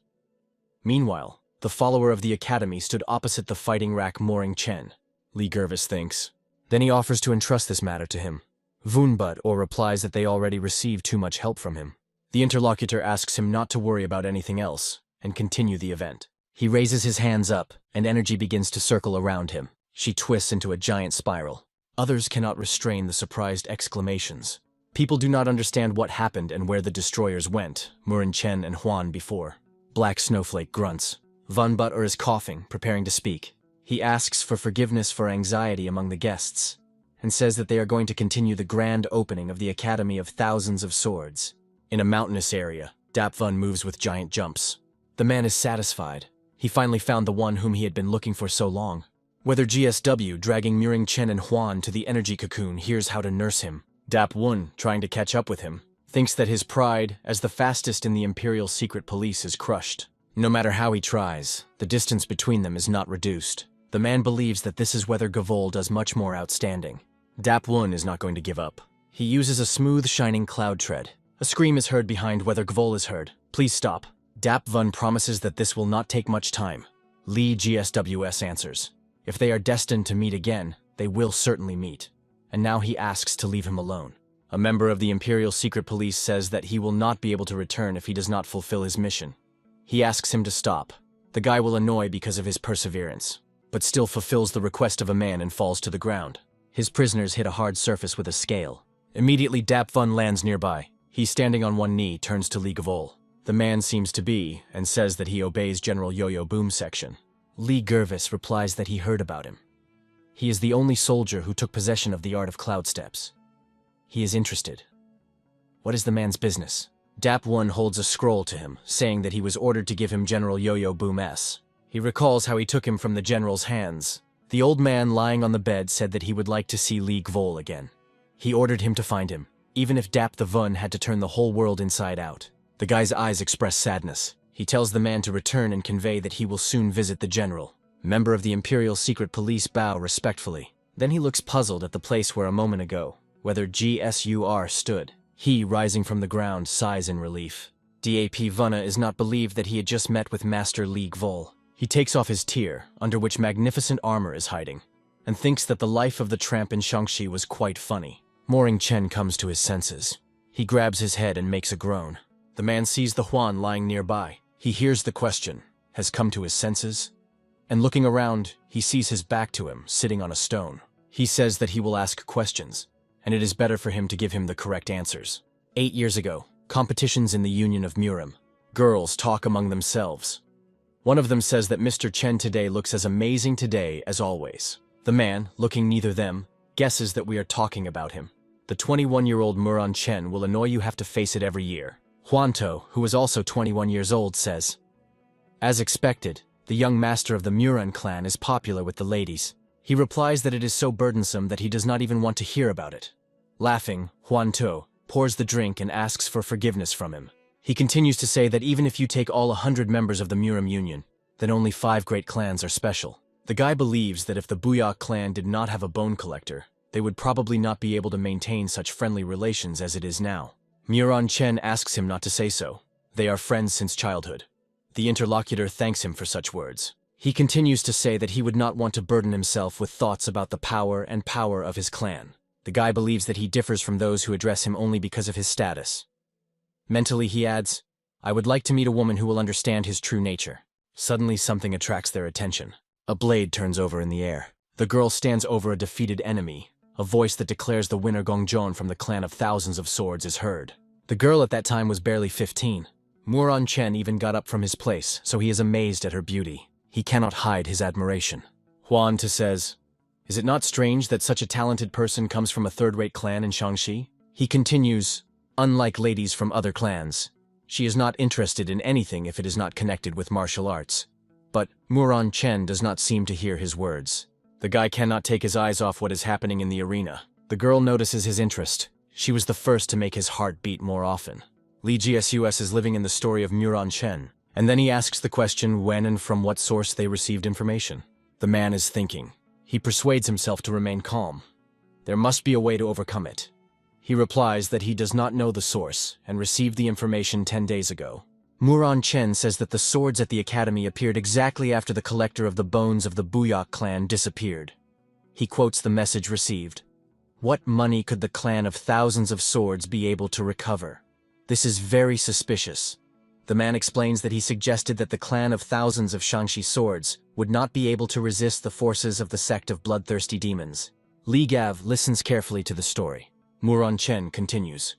Meanwhile, the follower of the academy stood opposite the fighting rack Muring Chen. Li Gervis thinks. Then he offers to entrust this matter to him. Vunbut or replies that they already received too much help from him. The interlocutor asks him not to worry about anything else, and continue the event. He raises his hands up, and energy begins to circle around him. She twists into a giant spiral. Others cannot restrain the surprised exclamations. People do not understand what happened and where the destroyers went, Murin Chen and Huan before. Black Snowflake grunts. Vunbut is coughing, preparing to speak. He asks for forgiveness for anxiety among the guests, and says that they are going to continue the grand opening of the Academy of Thousands of Swords. In a mountainous area, Dapvun moves with giant jumps. The man is satisfied. He finally found the one whom he had been looking for so long. Whether GSW, dragging Muring Chen and Huan to the energy cocoon, hears how to nurse him. Dap Wun, trying to catch up with him, thinks that his pride, as the fastest in the Imperial Secret Police, is crushed. No matter how he tries, the distance between them is not reduced. The man believes that this is whether Gavol does much more outstanding. Dap Wun is not going to give up. He uses a smooth, shining cloud tread. A scream is heard behind whether Gvol is heard. Please stop. Dap Vun promises that this will not take much time. Li GSWS answers. If they are destined to meet again, they will certainly meet. And now he asks to leave him alone. A member of the Imperial Secret Police says that he will not be able to return if he does not fulfill his mission. He asks him to stop. The guy will annoy because of his perseverance, but still fulfills the request of a man and falls to the ground. His prisoners hit a hard surface with a scale. Immediately Dap Vun lands nearby. He, standing on one knee, turns to Li Gavol. The man seems to be, and says that he obeys General Yo-Yo Boom section. Li Gervis replies that he heard about him. He is the only soldier who took possession of the art of cloud steps. He is interested. What is the man's business? Dap Wun holds a scroll to him, saying that he was ordered to give him General Yo-Yo Boom S. He recalls how he took him from the general's hands. The old man lying on the bed said that he would like to see Li Gvol again. He ordered him to find him, even if Dap the Vun had to turn the whole world inside out. The guy's eyes express sadness. He tells the man to return and convey that he will soon visit the general. Member of the Imperial Secret Police bow respectfully. Then he looks puzzled at the place where a moment ago, whether GSUR stood. He, rising from the ground, sighs in relief. DAP Vunna is not believed that he had just met with Master Li Gvol. He takes off his tier, under which magnificent armor is hiding, and thinks that the life of the tramp in Shangxi was quite funny. Moring Chen comes to his senses. He grabs his head and makes a groan. The man sees the Huan lying nearby. He hears the question, has come to his senses, and looking around, he sees his back to him, sitting on a stone. He says that he will ask questions, and it is better for him to give him the correct answers. 8 years ago, competitions in the Union of Murim. Girls talk among themselves. One of them says that Mr. Chen today looks as amazing today as always. The man, looking neither them, guesses that we are talking about him. The 21-year-old Muron Chen will annoy you, have to face it every year. Huanto, who is also 21 years old, says, as expected, the young master of the Muron clan is popular with the ladies. He replies that it is so burdensome that he does not even want to hear about it. Laughing, Huanto pours the drink and asks for forgiveness from him. He continues to say that even if you take all 100 members of the Murim Union, then only 5 great clans are special. The guy believes that if the Buyok clan did not have a bone collector, they would probably not be able to maintain such friendly relations as it is now. Muron Chen asks him not to say so. They are friends since childhood. The interlocutor thanks him for such words. He continues to say that he would not want to burden himself with thoughts about the power of his clan. The guy believes that he differs from those who address him only because of his status. Mentally, he adds, I would like to meet a woman who will understand his true nature. Suddenly, something attracts their attention. A blade turns over in the air. The girl stands over a defeated enemy. A voice that declares the winner Gongjon from the clan of thousands of swords is heard. The girl at that time was barely 15. Muron Chen even got up from his place, so he is amazed at her beauty. He cannot hide his admiration. Huanta says, is it not strange that such a talented person comes from a third-rate clan in Shaanxi? He continues, unlike ladies from other clans, she is not interested in anything if it is not connected with martial arts. But Muron Chen does not seem to hear his words. The guy cannot take his eyes off what is happening in the arena. The girl notices his interest. She was the first to make his heart beat more often. Li GSUS is living in the story of Muron Chen, and then he asks the question when and from what source they received information. The man is thinking. He persuades himself to remain calm. There must be a way to overcome it. He replies that he does not know the source and received the information 10 days ago. Muron Chen says that the swords at the academy appeared exactly after the collector of the bones of the Buyok clan disappeared. He quotes the message received. What money could the clan of thousands of swords be able to recover? This is very suspicious. The man explains that he suggested that the clan of thousands of Shaanxi swords would not be able to resist the forces of the sect of bloodthirsty demons. Li Gav listens carefully to the story. Muron Chen continues.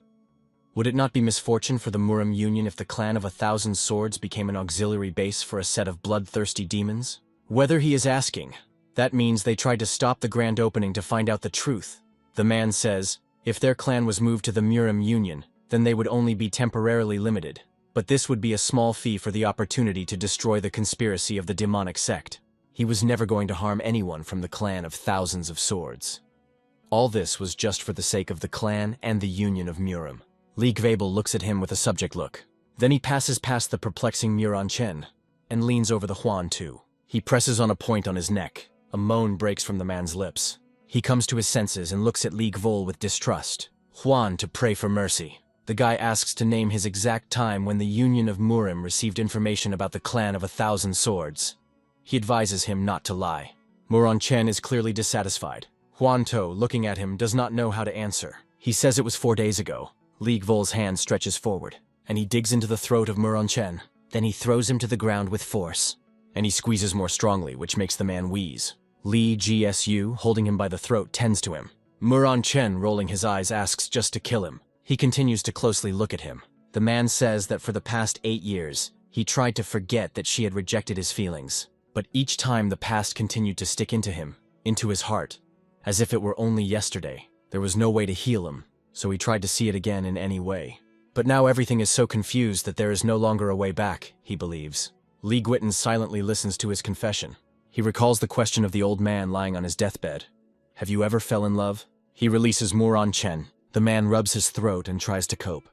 Would it not be misfortune for the Murim Union if the clan of 1,000 swords became an auxiliary base for a set of bloodthirsty demons? Whether he is asking, that means they tried to stop the grand opening to find out the truth. The man says, if their clan was moved to the Murim Union, then they would only be temporarily limited. But this would be a small fee for the opportunity to destroy the conspiracy of the demonic sect. He was never going to harm anyone from the clan of thousands of swords. All this was just for the sake of the clan and the Union of Murim. Li Gvabel looks at him with a subject look. Then he passes past the perplexing Muron Chen and leans over the Huan too. He presses on a point on his neck. A moan breaks from the man's lips. He comes to his senses and looks at Li Gvol with distrust. Huan to pray for mercy. The guy asks to name his exact time when the Union of Murim received information about the clan of 1,000 swords. He advises him not to lie. Muron Chen is clearly dissatisfied. Huanto, looking at him, does not know how to answer. He says it was 4 days ago. Li Gvol's hand stretches forward, and he digs into the throat of Muron Chen. Then he throws him to the ground with force, and he squeezes more strongly, which makes the man wheeze. Li GSU, holding him by the throat, tends to him. Muron Chen, rolling his eyes, asks just to kill him. He continues to closely look at him. The man says that for the past 8 years, he tried to forget that she had rejected his feelings. But each time the past continued to stick into him, into his heart, as if it were only yesterday. There was no way to heal him, so he tried to see it again in any way. But now everything is so confused that there is no longer a way back, he believes. Li Gwitten silently listens to his confession. He recalls the question of the old man lying on his deathbed. Have you ever fell in love? He releases Muron Chen. The man rubs his throat and tries to cope.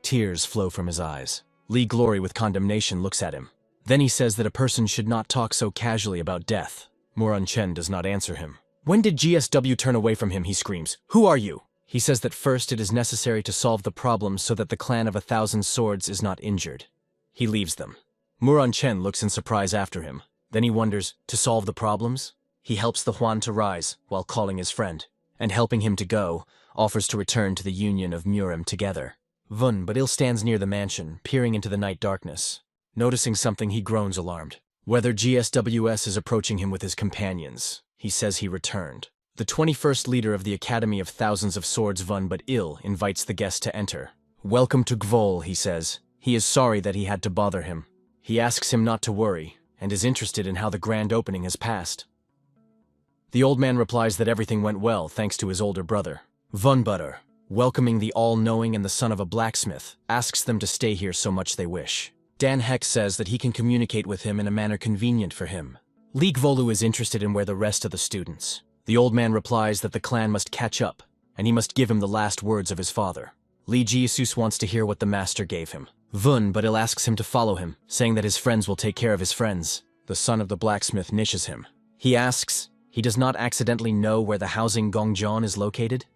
Tears flow from his eyes. Li Glory with condemnation looks at him. Then he says that a person should not talk so casually about death. Muron Chen does not answer him. When did GSW turn away from him, he screams. Who are you? He says that first it is necessary to solve the problem so that the clan of 1,000 swords is not injured. He leaves them. Muron Chen looks in surprise after him. Then he wonders, to solve the problems? He helps the Huan to rise while calling his friend, and helping him to go, offers to return to the Union of Murim together. But Il stands near the mansion, peering into the night darkness. Noticing something, he groans alarmed. Whether GSWS is approaching him with his companions, he says he returned. The 21st leader of the Academy of Thousands of Swords Vun but ill invites the guest to enter. Welcome to Gvol, he says. He is sorry that he had to bother him. He asks him not to worry, and is interested in how the grand opening has passed. The old man replies that everything went well thanks to his older brother. Vunbutter, welcoming the all-knowing and the son of a blacksmith, asks them to stay here so much they wish. Dan Heck says that he can communicate with him in a manner convenient for him. Lee Gvolu is interested in where the rest of the students. The old man replies that the clan must catch up, and he must give him the last words of his father. Lee Jesus wants to hear what the master gave him. Vun but ill asks him to follow him, saying that his friends will take care of his friends. The son of the blacksmith nishes him. He asks, he does not accidentally know where the housing Gongjon is located?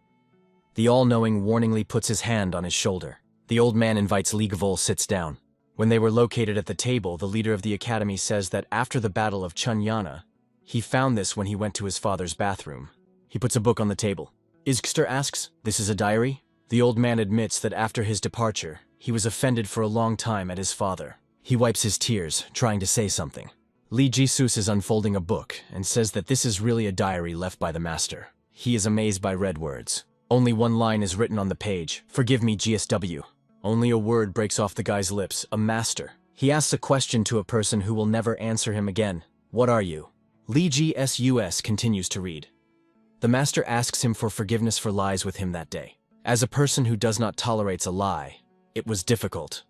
The all-knowing warningly puts his hand on his shoulder. The old man invites Lee Gvol sits down. When they were located at the table, the leader of the academy says that after the Battle of Chunyana, he found this when he went to his father's bathroom. He puts a book on the table. Izgster asks, "This is a diary?" The old man admits that after his departure, he was offended for a long time at his father. He wipes his tears, trying to say something. Lee Jesus is unfolding a book and says that this is really a diary left by the master. He is amazed by red words. Only one line is written on the page, "Forgive me, GSW." Only a word breaks off the guy's lips, a master. He asks a question to a person who will never answer him again. "What are you?" Lee GSUS continues to read. The master asks him for forgiveness for lies with him that day. As a person who does not tolerate a lie, it was difficult,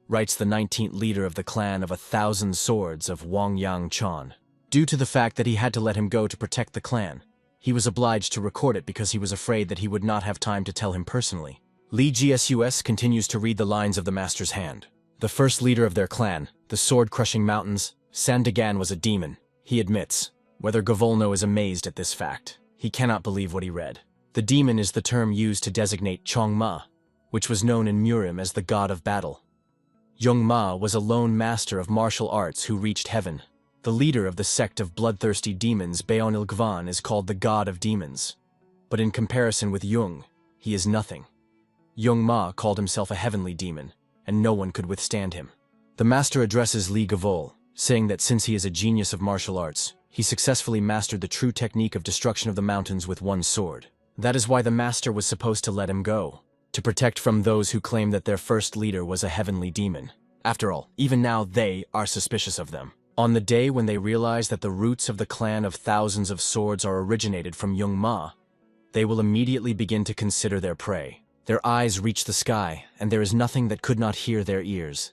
writes the 19th leader of the clan of 1,000 Swords of Wangyang Chan. Due to the fact that he had to let him go to protect the clan, he was obliged to record it because he was afraid that he would not have time to tell him personally. Lee GSUS continues to read the lines of the master's hand. The first leader of their clan, the sword-crushing mountains, Sandagan was a demon. He admits, whether Gavolno is amazed at this fact. He cannot believe what he read. The demon is the term used to designate Chongma, which was known in Murim as the god of battle. Yongma was a lone master of martial arts who reached heaven. The leader of the sect of bloodthirsty demons, Baonilgvan, is called the god of demons. But in comparison with Jung, he is nothing. Yongma called himself a heavenly demon, and no one could withstand him. The master addresses Lee Gavol, saying that since he is a genius of martial arts, he successfully mastered the true technique of destruction of the mountains with one sword. That is why the master was supposed to let him go, to protect from those who claim that their first leader was a heavenly demon. After all, even now they are suspicious of them. On the day when they realize that the roots of the clan of thousands of swords are originated from Yongma, they will immediately begin to consider their prey. Their eyes reach the sky, and there is nothing that could not hear their ears.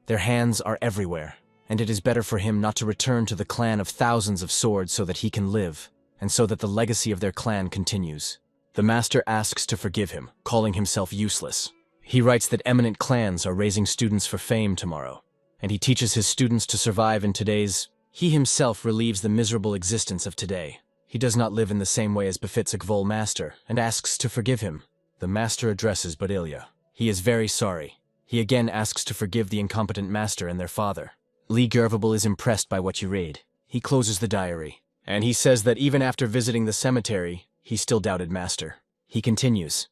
Their hands are everywhere, and it is better for him not to return to the clan of thousands of swords so that he can live, and so that the legacy of their clan continues. The master asks to forgive him, calling himself useless. He writes that eminent clans are raising students for fame tomorrow, and he teaches his students to survive in today's. He himself relieves the miserable existence of today. He does not live in the same way as befits a Gvol master, and asks to forgive him. The master addresses Badilya. He is very sorry. He again asks to forgive the incompetent master and their father. Lee Gervable is impressed by what you read. He closes the diary, and he says that even after visiting the cemetery, he still doubted master. He continues.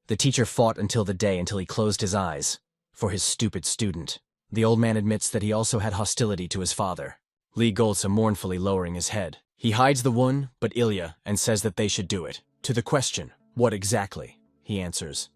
The teacher fought until he closed his eyes, for his stupid student. The old man admits that he also had hostility to his father. Lee Golsa mournfully lowering his head. He hides the wound, but Ilya, and says that they should do it. To the question, what exactly? He answers.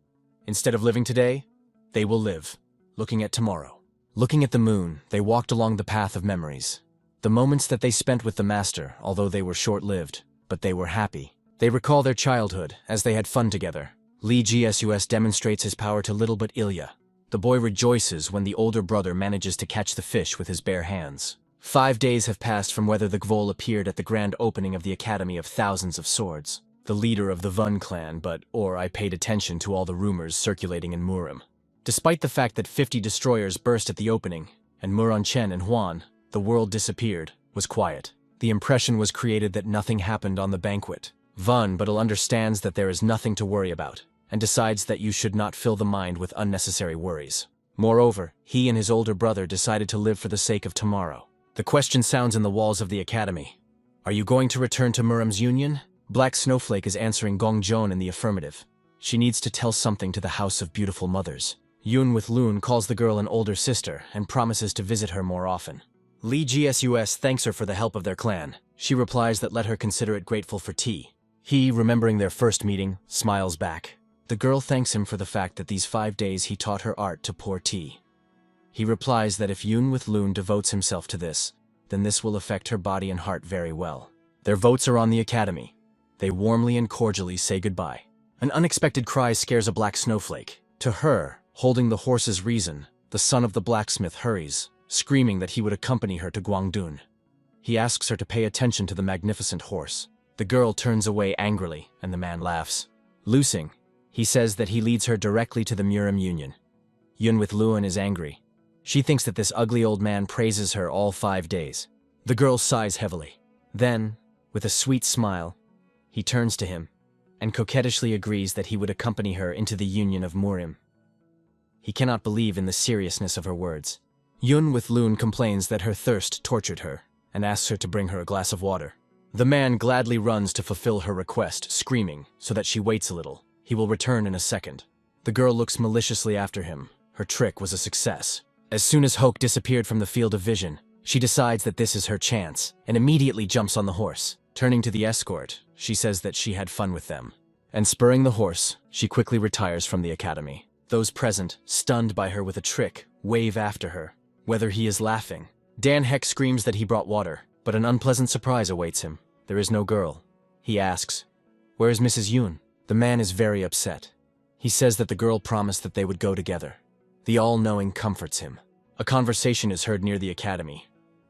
Instead of living today, they will live, looking at tomorrow. Looking at the moon, they walked along the path of memories. The moments that they spent with the master, although they were short-lived, but they were happy. They recall their childhood, as they had fun together. Lee GSUS demonstrates his power to little but Ilya. The boy rejoices when the older brother manages to catch the fish with his bare hands. 5 days have passed from whether the Gvol appeared at the grand opening of the Academy of Thousands of Swords. The leader of the Vun clan, I paid attention to all the rumors circulating in Murim. Despite the fact that 50 destroyers burst at the opening, and Muron Chen and Huan, the world disappeared, was quiet. The impression was created that nothing happened on the banquet. Vun understands that there is nothing to worry about, and decides that you should not fill the mind with unnecessary worries. Moreover, he and his older brother decided to live for the sake of tomorrow. The question sounds in the walls of the academy. Are you going to return to Murim's union? Black Snowflake is answering Gongjon in the affirmative. She needs to tell something to the House of Beautiful Mothers. Yun with Loon calls the girl an older sister and promises to visit her more often. Lee Gsus thanks her for the help of their clan. She replies that let her consider it grateful for tea. He, remembering their first meeting, smiles back. The girl thanks him for the fact that these 5 days he taught her art to pour tea. He replies that if Yoon with Loon devotes himself to this, then this will affect her body and heart very well. Their votes are on the academy. They warmly and cordially say goodbye. An unexpected cry scares a black snowflake. To her, holding the horse's reason, the son of the blacksmith hurries, screaming that he would accompany her to Gwangdun. He asks her to pay attention to the magnificent horse. The girl turns away angrily, and the man laughs. Loosing, he says that he leads her directly to the Murim Union. Yun with Luan is angry. She thinks that this ugly old man praises her all 5 days. The girl sighs heavily. Then, with a sweet smile, he turns to him and coquettishly agrees that he would accompany her into the Union of Murim. He cannot believe in the seriousness of her words. Yun with Loon complains that her thirst tortured her and asks her to bring her a glass of water. The man gladly runs to fulfill her request, screaming so that she waits a little. He will return in a second. The girl looks maliciously after him. Her trick was a success. As soon as Hoke disappeared from the field of vision, she decides that this is her chance and immediately jumps on the horse. Turning to the escort, she says that she had fun with them. And spurring the horse, she quickly retires from the academy. Those present, stunned by her with a trick, wave after her. Whether he is laughing. Dan Heck screams that he brought water, but an unpleasant surprise awaits him. There is no girl. He asks, "Where is Mrs. Yoon?" The man is very upset. He says that the girl promised that they would go together. The all-knowing comforts him. A conversation is heard near the academy.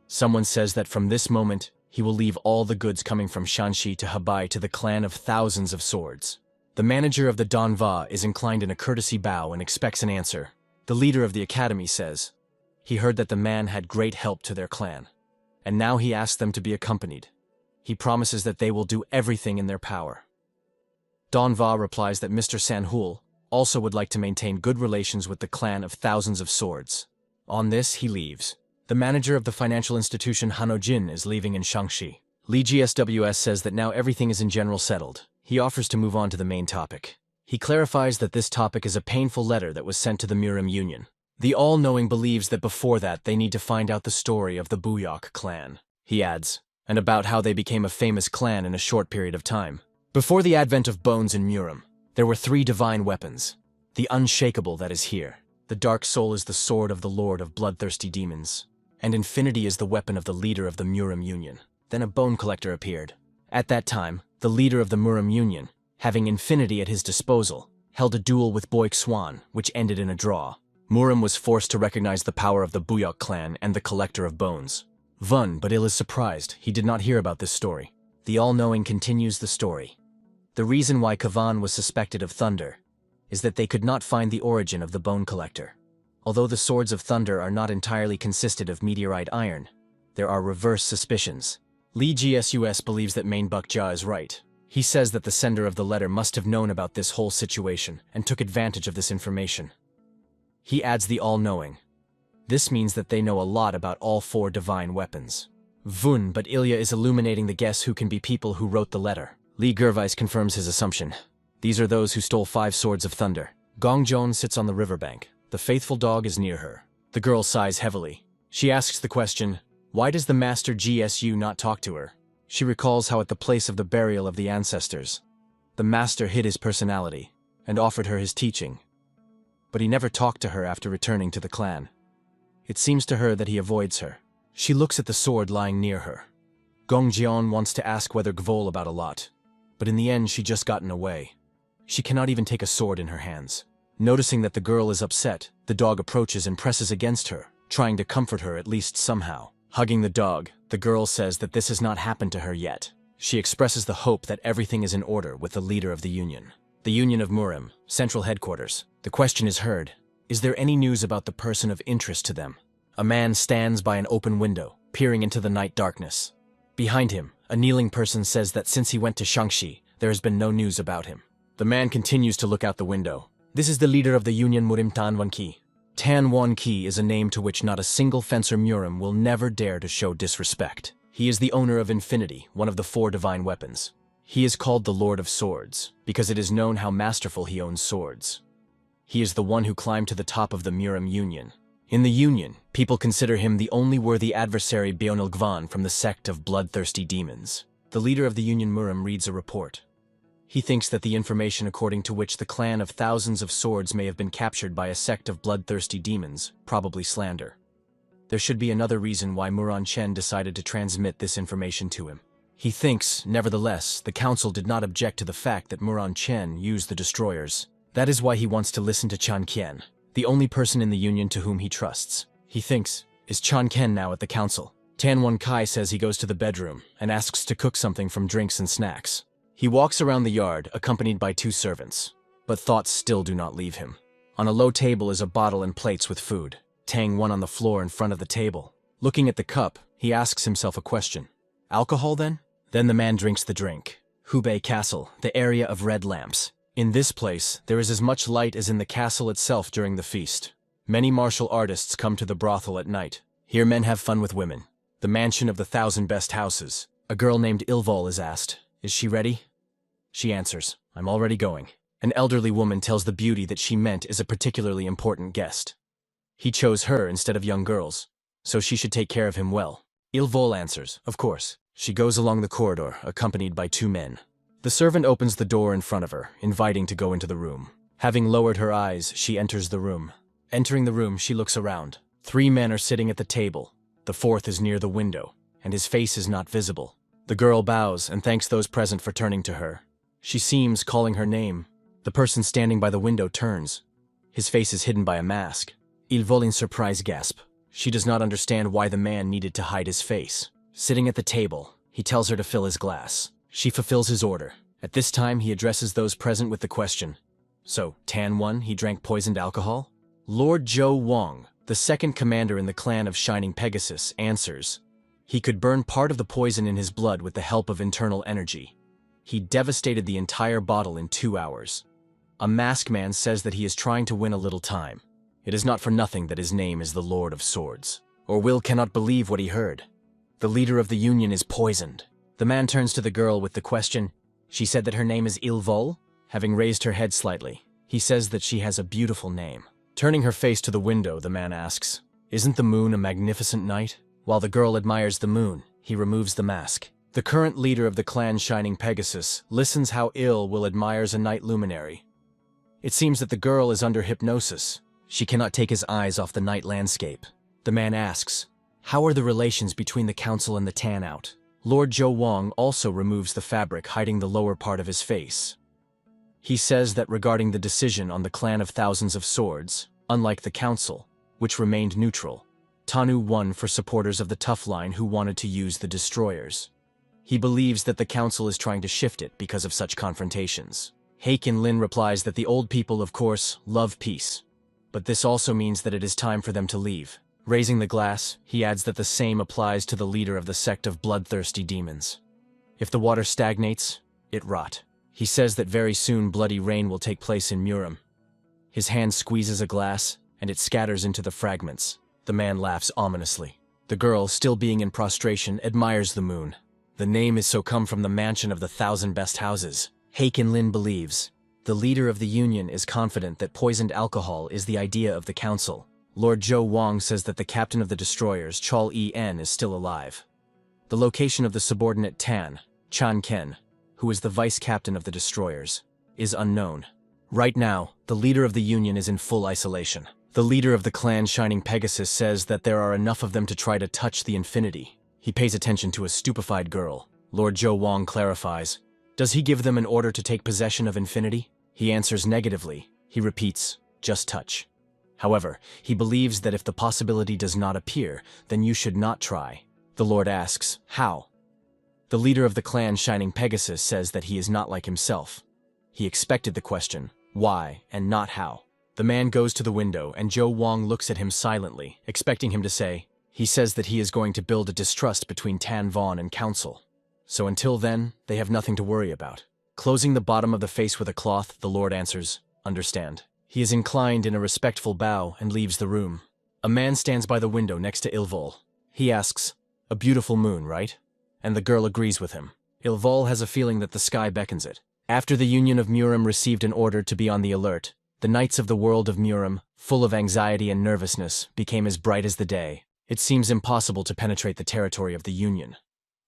Someone says that from this moment, he will leave all the goods coming from Shanxi to Hebei to the clan of thousands of swords. The manager of the Donva is inclined in a courtesy bow and expects an answer. The leader of the academy says, he heard that the man had great help to their clan, and now he asks them to be accompanied. He promises that they will do everything in their power. Donva replies that Mr. Sanhul also would like to maintain good relations with the clan of thousands of swords. On this, he leaves. The manager of the financial institution Hanojin is leaving in Shanxi. Lee GSWS says that now everything is in general settled. He offers to move on to the main topic. He clarifies that this topic is a painful letter that was sent to the Murim Union. The all-knowing believes that before that they need to find out the story of the Buyok clan. He adds, and about how they became a famous clan in a short period of time. Before the advent of bones in Murim, there were 3 divine weapons. The unshakable that is here. The dark soul is the sword of the lord of bloodthirsty demons. And infinity is the weapon of the leader of the Murim Union. Then a bone collector appeared. At that time, the leader of the Murim Union, having infinity at his disposal, held a duel with Boik Swan, which ended in a draw. Murim was forced to recognize the power of the Buyok clan and the collector of bones. Vun, but ill is surprised, he did not hear about this story. The all-knowing continues the story. The reason why Kavan was suspected of thunder is that they could not find the origin of the bone collector. Although the swords of thunder are not entirely consisted of meteorite iron, there are reverse suspicions. Lee GSUS believes that Mainbuk Jia is right. He says that the sender of the letter must have known about this whole situation and took advantage of this information. He adds the all-knowing. This means that they know a lot about all 4 divine weapons. Vun, but Ilya is illuminating the guess who can be people who wrote the letter. Lee Gervais confirms his assumption. These are those who stole 5 swords of thunder. Gongjon sits on the riverbank. The faithful dog is near her. The girl sighs heavily. She asks the question, why does the master GSU not talk to her? She recalls how at the place of the burial of the ancestors, the master hid his personality and offered her his teaching. But he never talked to her after returning to the clan. It seems to her that he avoids her. She looks at the sword lying near her. Gongjian wants to ask whether Gvol about a lot, but in the end she just gotten away. She cannot even take a sword in her hands. Noticing that the girl is upset, the dog approaches and presses against her, trying to comfort her at least somehow. Hugging the dog, the girl says that this has not happened to her yet. She expresses the hope that everything is in order with the leader of the Union. The Union of Murim, central headquarters. The question is heard, is there any news about the person of interest to them? A man stands by an open window, peering into the night darkness. Behind him, a kneeling person says that since he went to Shanxi, there has been no news about him. The man continues to look out the window. This is the leader of the Union Murim Tanwanki. Tanwanki is a name to which not a single fencer Murim will never dare to show disrespect. He is the owner of Infinity, one of the 4 divine weapons. He is called the Lord of Swords, because it is known how masterful he owns swords. He is the one who climbed to the top of the Murim Union. In the Union, People consider him the only worthy adversary Beonilgvan from the sect of bloodthirsty demons. The leader of the Union Muram reads a report. He thinks that the information according to which the clan of thousands of swords may have been captured by a sect of bloodthirsty demons, probably slander. There should be another reason why Muran Chen decided to transmit this information to him. He thinks, nevertheless, the council did not object to the fact that Muran Chen used the destroyers. That is why he wants to listen to Chan Qian, the only person in the Union to whom he trusts. He thinks, is Chan Qian now at the council? Tan Wen Kai says he goes to the bedroom and asks to cook something from drinks and snacks. He walks around the yard, accompanied by 2 servants. But thoughts still do not leave him. On a low table is a bottle and plates with food. Tang one on the floor in front of the table. Looking at the cup, he asks himself a question. Alcohol then? Then the man drinks the drink. Hubei Castle, the area of red lamps. In this place, there is as much light as in the castle itself during the feast. Many martial artists come to the brothel at night. Here men have fun with women. The mansion of the 1,000 best houses. A girl named Ilvol is asked, is she ready? She answers, I'm already going. An elderly woman tells the beauty that she meant is a particularly important guest. He chose her instead of young girls, so she should take care of him well. Ilvol answers, of course. She goes along the corridor, accompanied by 2 men. The servant opens the door in front of her, inviting to go into the room. Having lowered her eyes, she enters the room. Entering the room, she looks around. 3 men are sitting at the table. The 4th is near the window, and his face is not visible. The girl bows and thanks those present for turning to her. She seems calling her name. The person standing by the window turns. His face is hidden by a mask. Ilvol in surprise gasp. She does not understand why the man needed to hide his face. Sitting at the table, he tells her to fill his glass. She fulfills his order. At this time, he addresses those present with the question. So, Tan One, he drank poisoned alcohol? Lord Zhou Wang, the 2nd commander in the clan of Shining Pegasus, answers. He could burn part of the poison in his blood with the help of internal energy. He devastated the entire bottle in 2 hours. A masked man says that he is trying to win a little time. It is not for nothing that his name is the Lord of Swords. Or Will cannot believe what he heard. The leader of the Union is poisoned. The man turns to the girl with the question. She said that her name is Ilvol? Having raised her head slightly, he says that she has a beautiful name. Turning her face to the window, the man asks, isn't the moon a magnificent night? While the girl admires the moon, he removes the mask. The current leader of the clan Shining Pegasus listens how Will admires a night luminary. It seems that the girl is under hypnosis. She cannot take his eyes off the night landscape. The man asks, how are the relations between the council and the Tan out? Lord Zhou Wang also removes the fabric hiding the lower part of his face. He says that regarding the decision on the clan of thousands of swords, unlike the council, which remained neutral, Tanu won for supporters of the tough line who wanted to use the destroyers. He believes that the council is trying to shift it because of such confrontations. Heikin Lin replies that the old people, of course, love peace. But this also means that it is time for them to leave. Raising the glass, he adds that the same applies to the leader of the sect of bloodthirsty demons. If the water stagnates, it rot. He says that very soon bloody rain will take place in Muram. His hand squeezes a glass, and it scatters into the fragments. The man laughs ominously. The girl, still being in prostration, admires the moon. The name is so come from the mansion of the 1,000 best houses. Heikin Lin believes. The leader of the Union is confident that poisoned alcohol is the idea of the council. Lord Zhou Wang says that the captain of the destroyers, Chol En, is still alive. The location of the subordinate Tan, Chan Ken, who is the vice captain of the destroyers, is unknown. Right now, the leader of the Union is in full isolation. The leader of the clan Shining Pegasus says that there are enough of them to try to touch the infinity. He pays attention to a stupefied girl. Lord Zhou Wang clarifies. Does he give them an order to take possession of infinity? He answers negatively. He repeats, just touch. However, he believes that if the possibility does not appear, then you should not try. The Lord asks, how? The leader of the clan Shining Pegasus says that he is not like himself. He expected the question, why, and not how. The man goes to the window, and Zhou Wang looks at him silently, expecting him to say, he says that he is going to build a distrust between Tan Vaughn and Council. So until then, they have nothing to worry about. Closing the bottom of the face with a cloth, the Lord answers, understand. He is inclined in a respectful bow and leaves the room. A man stands by the window next to Ilvol. He asks, a beautiful moon, right? And the girl agrees with him. Ilvol has a feeling that the sky beckons it. After the Union of Muram received an order to be on the alert, The nights of the world of Murim, full of anxiety and nervousness, became as bright as the day. It seems impossible to penetrate the territory of the Union.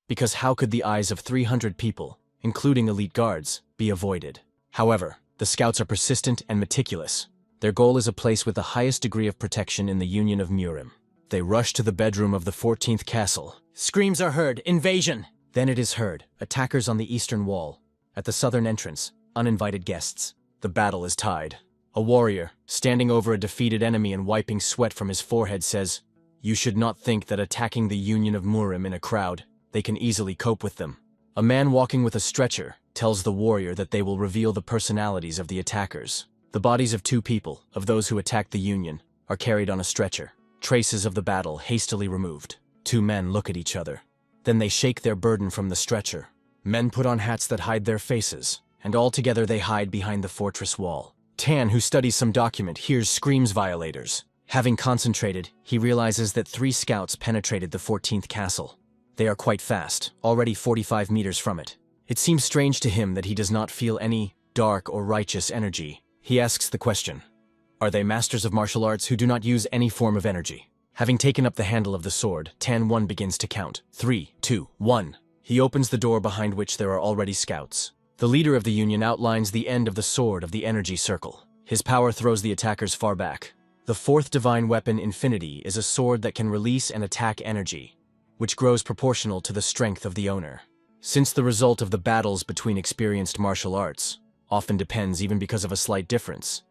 Because how could the eyes of 300 people, including elite guards, be avoided? However, the scouts are persistent and meticulous. Their goal is a place with the highest degree of protection in the Union of Murim. They rush to the bedroom of the 14th castle. Screams are heard, invasion! Then it is heard, attackers on the eastern wall. At the southern entrance, uninvited guests. The battle is tied. A warrior, standing over a defeated enemy and wiping sweat from his forehead, says, "You should not think that attacking the Union of Murim in a crowd, they can easily cope with them." A man walking with a stretcher tells the warrior that they will reveal the personalities of the attackers. The bodies of 2 people, of those who attacked the Union, are carried on a stretcher. Traces of the battle hastily removed. 2 men look at each other. Then they shake their burden from the stretcher. Men put on hats that hide their faces, and all together they hide behind the fortress wall. Tan, who studies some document, hears screams violators. Having concentrated, he realizes that 3 scouts penetrated the 14th castle. They are quite fast, already 45 meters from it. It seems strange to him that he does not feel any dark or righteous energy. He asks the question, are they masters of martial arts who do not use any form of energy? Having taken up the handle of the sword, Tan 1 begins to count. 3, 2, 1. He opens the door behind which there are already scouts. The leader of the Union outlines the end of the sword of the energy circle. His power throws the attackers far back. The 4th divine weapon, Infinity, is a sword that can release and attack energy, which grows proportional to the strength of the owner. Since the result of the battles between experienced martial arts often depends even because of a slight difference,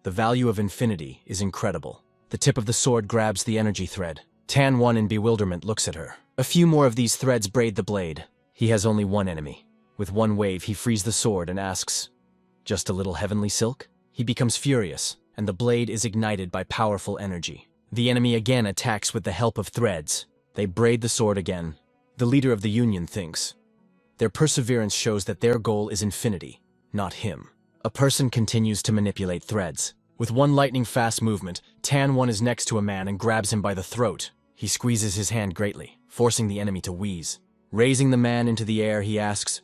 the value of Infinity is incredible. The tip of the sword grabs the energy thread. Tan 1 in bewilderment looks at her. A few more of these threads braid the blade. He has only one enemy. With one wave, he frees the sword and asks, "Just a little heavenly silk?" He becomes furious, and the blade is ignited by powerful energy. The enemy again attacks with the help of threads. They braid the sword again. The leader of the Union thinks. Their perseverance shows that their goal is Infinity, not him. A person continues to manipulate threads. With one lightning-fast movement, Tan 1 is next to a man and grabs him by the throat. He squeezes his hand greatly, forcing the enemy to wheeze. Raising the man into the air, he asks,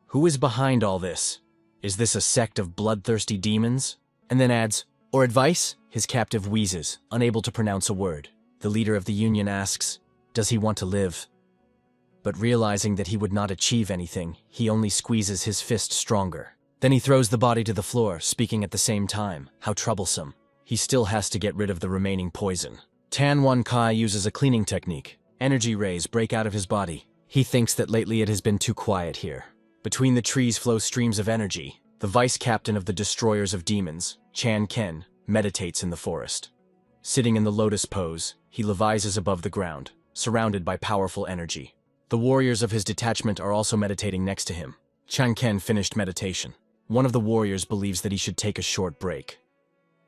"Who is behind all this? Is this a sect of bloodthirsty demons?" And then adds, "Or advice?" His captive wheezes, unable to pronounce a word. The leader of the Union asks, "Does he want to live?" But realizing that he would not achieve anything, he only squeezes his fist stronger. Then he throws the body to the floor, speaking at the same time. How troublesome. He still has to get rid of the remaining poison. Tan 1 Kai uses a cleaning technique. Energy rays break out of his body. He thinks that lately it has been too quiet here. Between the trees flow streams of energy. The vice captain of the Destroyers of Demons, Chan Ken, meditates in the forest. Sitting in the lotus pose, he levises above the ground, surrounded by powerful energy. The warriors of his detachment are also meditating next to him. Chan Ken finished meditation. One of the warriors believes that he should take a short break.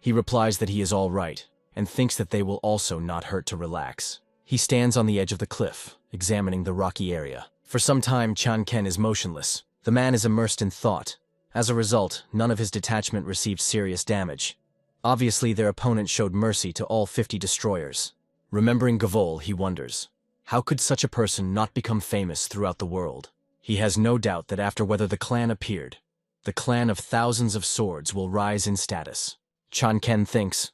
He replies that he is all right, and thinks that they will also not hurt to relax. He stands on the edge of the cliff, examining the rocky area. For some time, Chan Ken is motionless. The man is immersed in thought. As a result, none of his detachment received serious damage. Obviously, their opponent showed mercy to all 50 destroyers. Remembering Gavol, he wonders, how could such a person not become famous throughout the world? He has no doubt that after whether the clan appeared, the clan of thousands of swords will rise in status. Chan Ken thinks,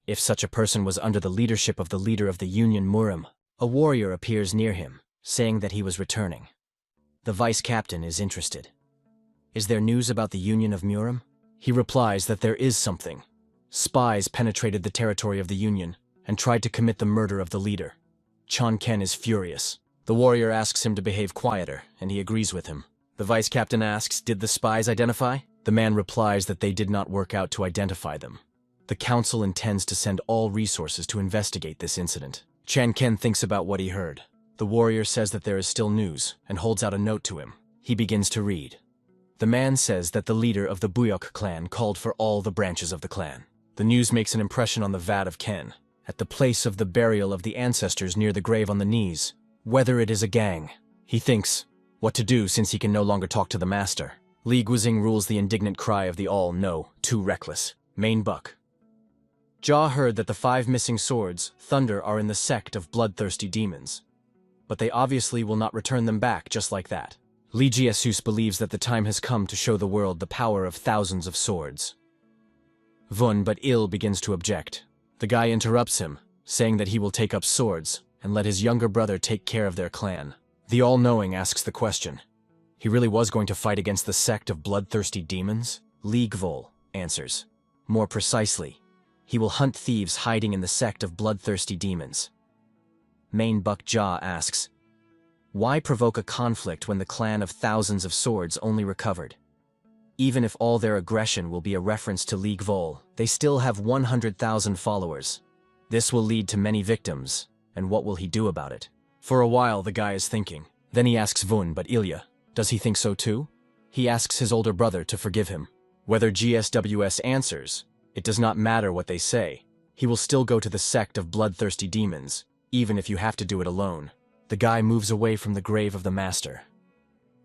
if such a person was under the leadership of the leader of the Union Murim, a warrior appears near him, saying that he was returning. The vice captain is interested. Is there news about the Union of Murim? He replies that there is something. Spies penetrated the territory of the Union and tried to commit the murder of the leader. Chan Ken is furious. The warrior asks him to behave quieter, and he agrees with him. The vice captain asks, did the spies identify? The man replies that they did not work out to identify them. The council intends to send all resources to investigate this incident. Chan Ken thinks about what he heard. The warrior says that there is still news, and holds out a note to him. He begins to read. The man says that the leader of the Buyok clan called for all the branches of the clan. The news makes an impression on the Vat of Ken. At the place of the burial of the ancestors near the grave on the knees, whether it is a gang. He thinks what to do since he can no longer talk to the master. Li Guizing rules the indignant cry of the all no, too reckless. Main Buck. Jia heard that the 5 missing swords, Thunder, are in the sect of bloodthirsty demons. But they obviously will not return them back just like that. Li Jesus believes that the time has come to show the world the power of thousands of swords. Vun but Il begins to object. The guy interrupts him, saying that he will take up swords and let his younger brother take care of their clan. The all-knowing asks the question. He really was going to fight against the sect of bloodthirsty demons? Lee Gvol answers. More precisely, he will hunt thieves hiding in the sect of bloodthirsty demons. Main Buck Jaw asks, why provoke a conflict when the clan of thousands of swords only recovered? Even if all their aggression will be a reference to Lee Gvol, they still have 100,000 followers. This will lead to many victims, and what will he do about it? For a while the guy is thinking. Then he asks Vun but Ilya, does he think so too? He asks his older brother to forgive him. Whether GSWS answers, it does not matter what they say. He will still go to the sect of bloodthirsty demons, even if you have to do it alone. The guy moves away from the grave of the master.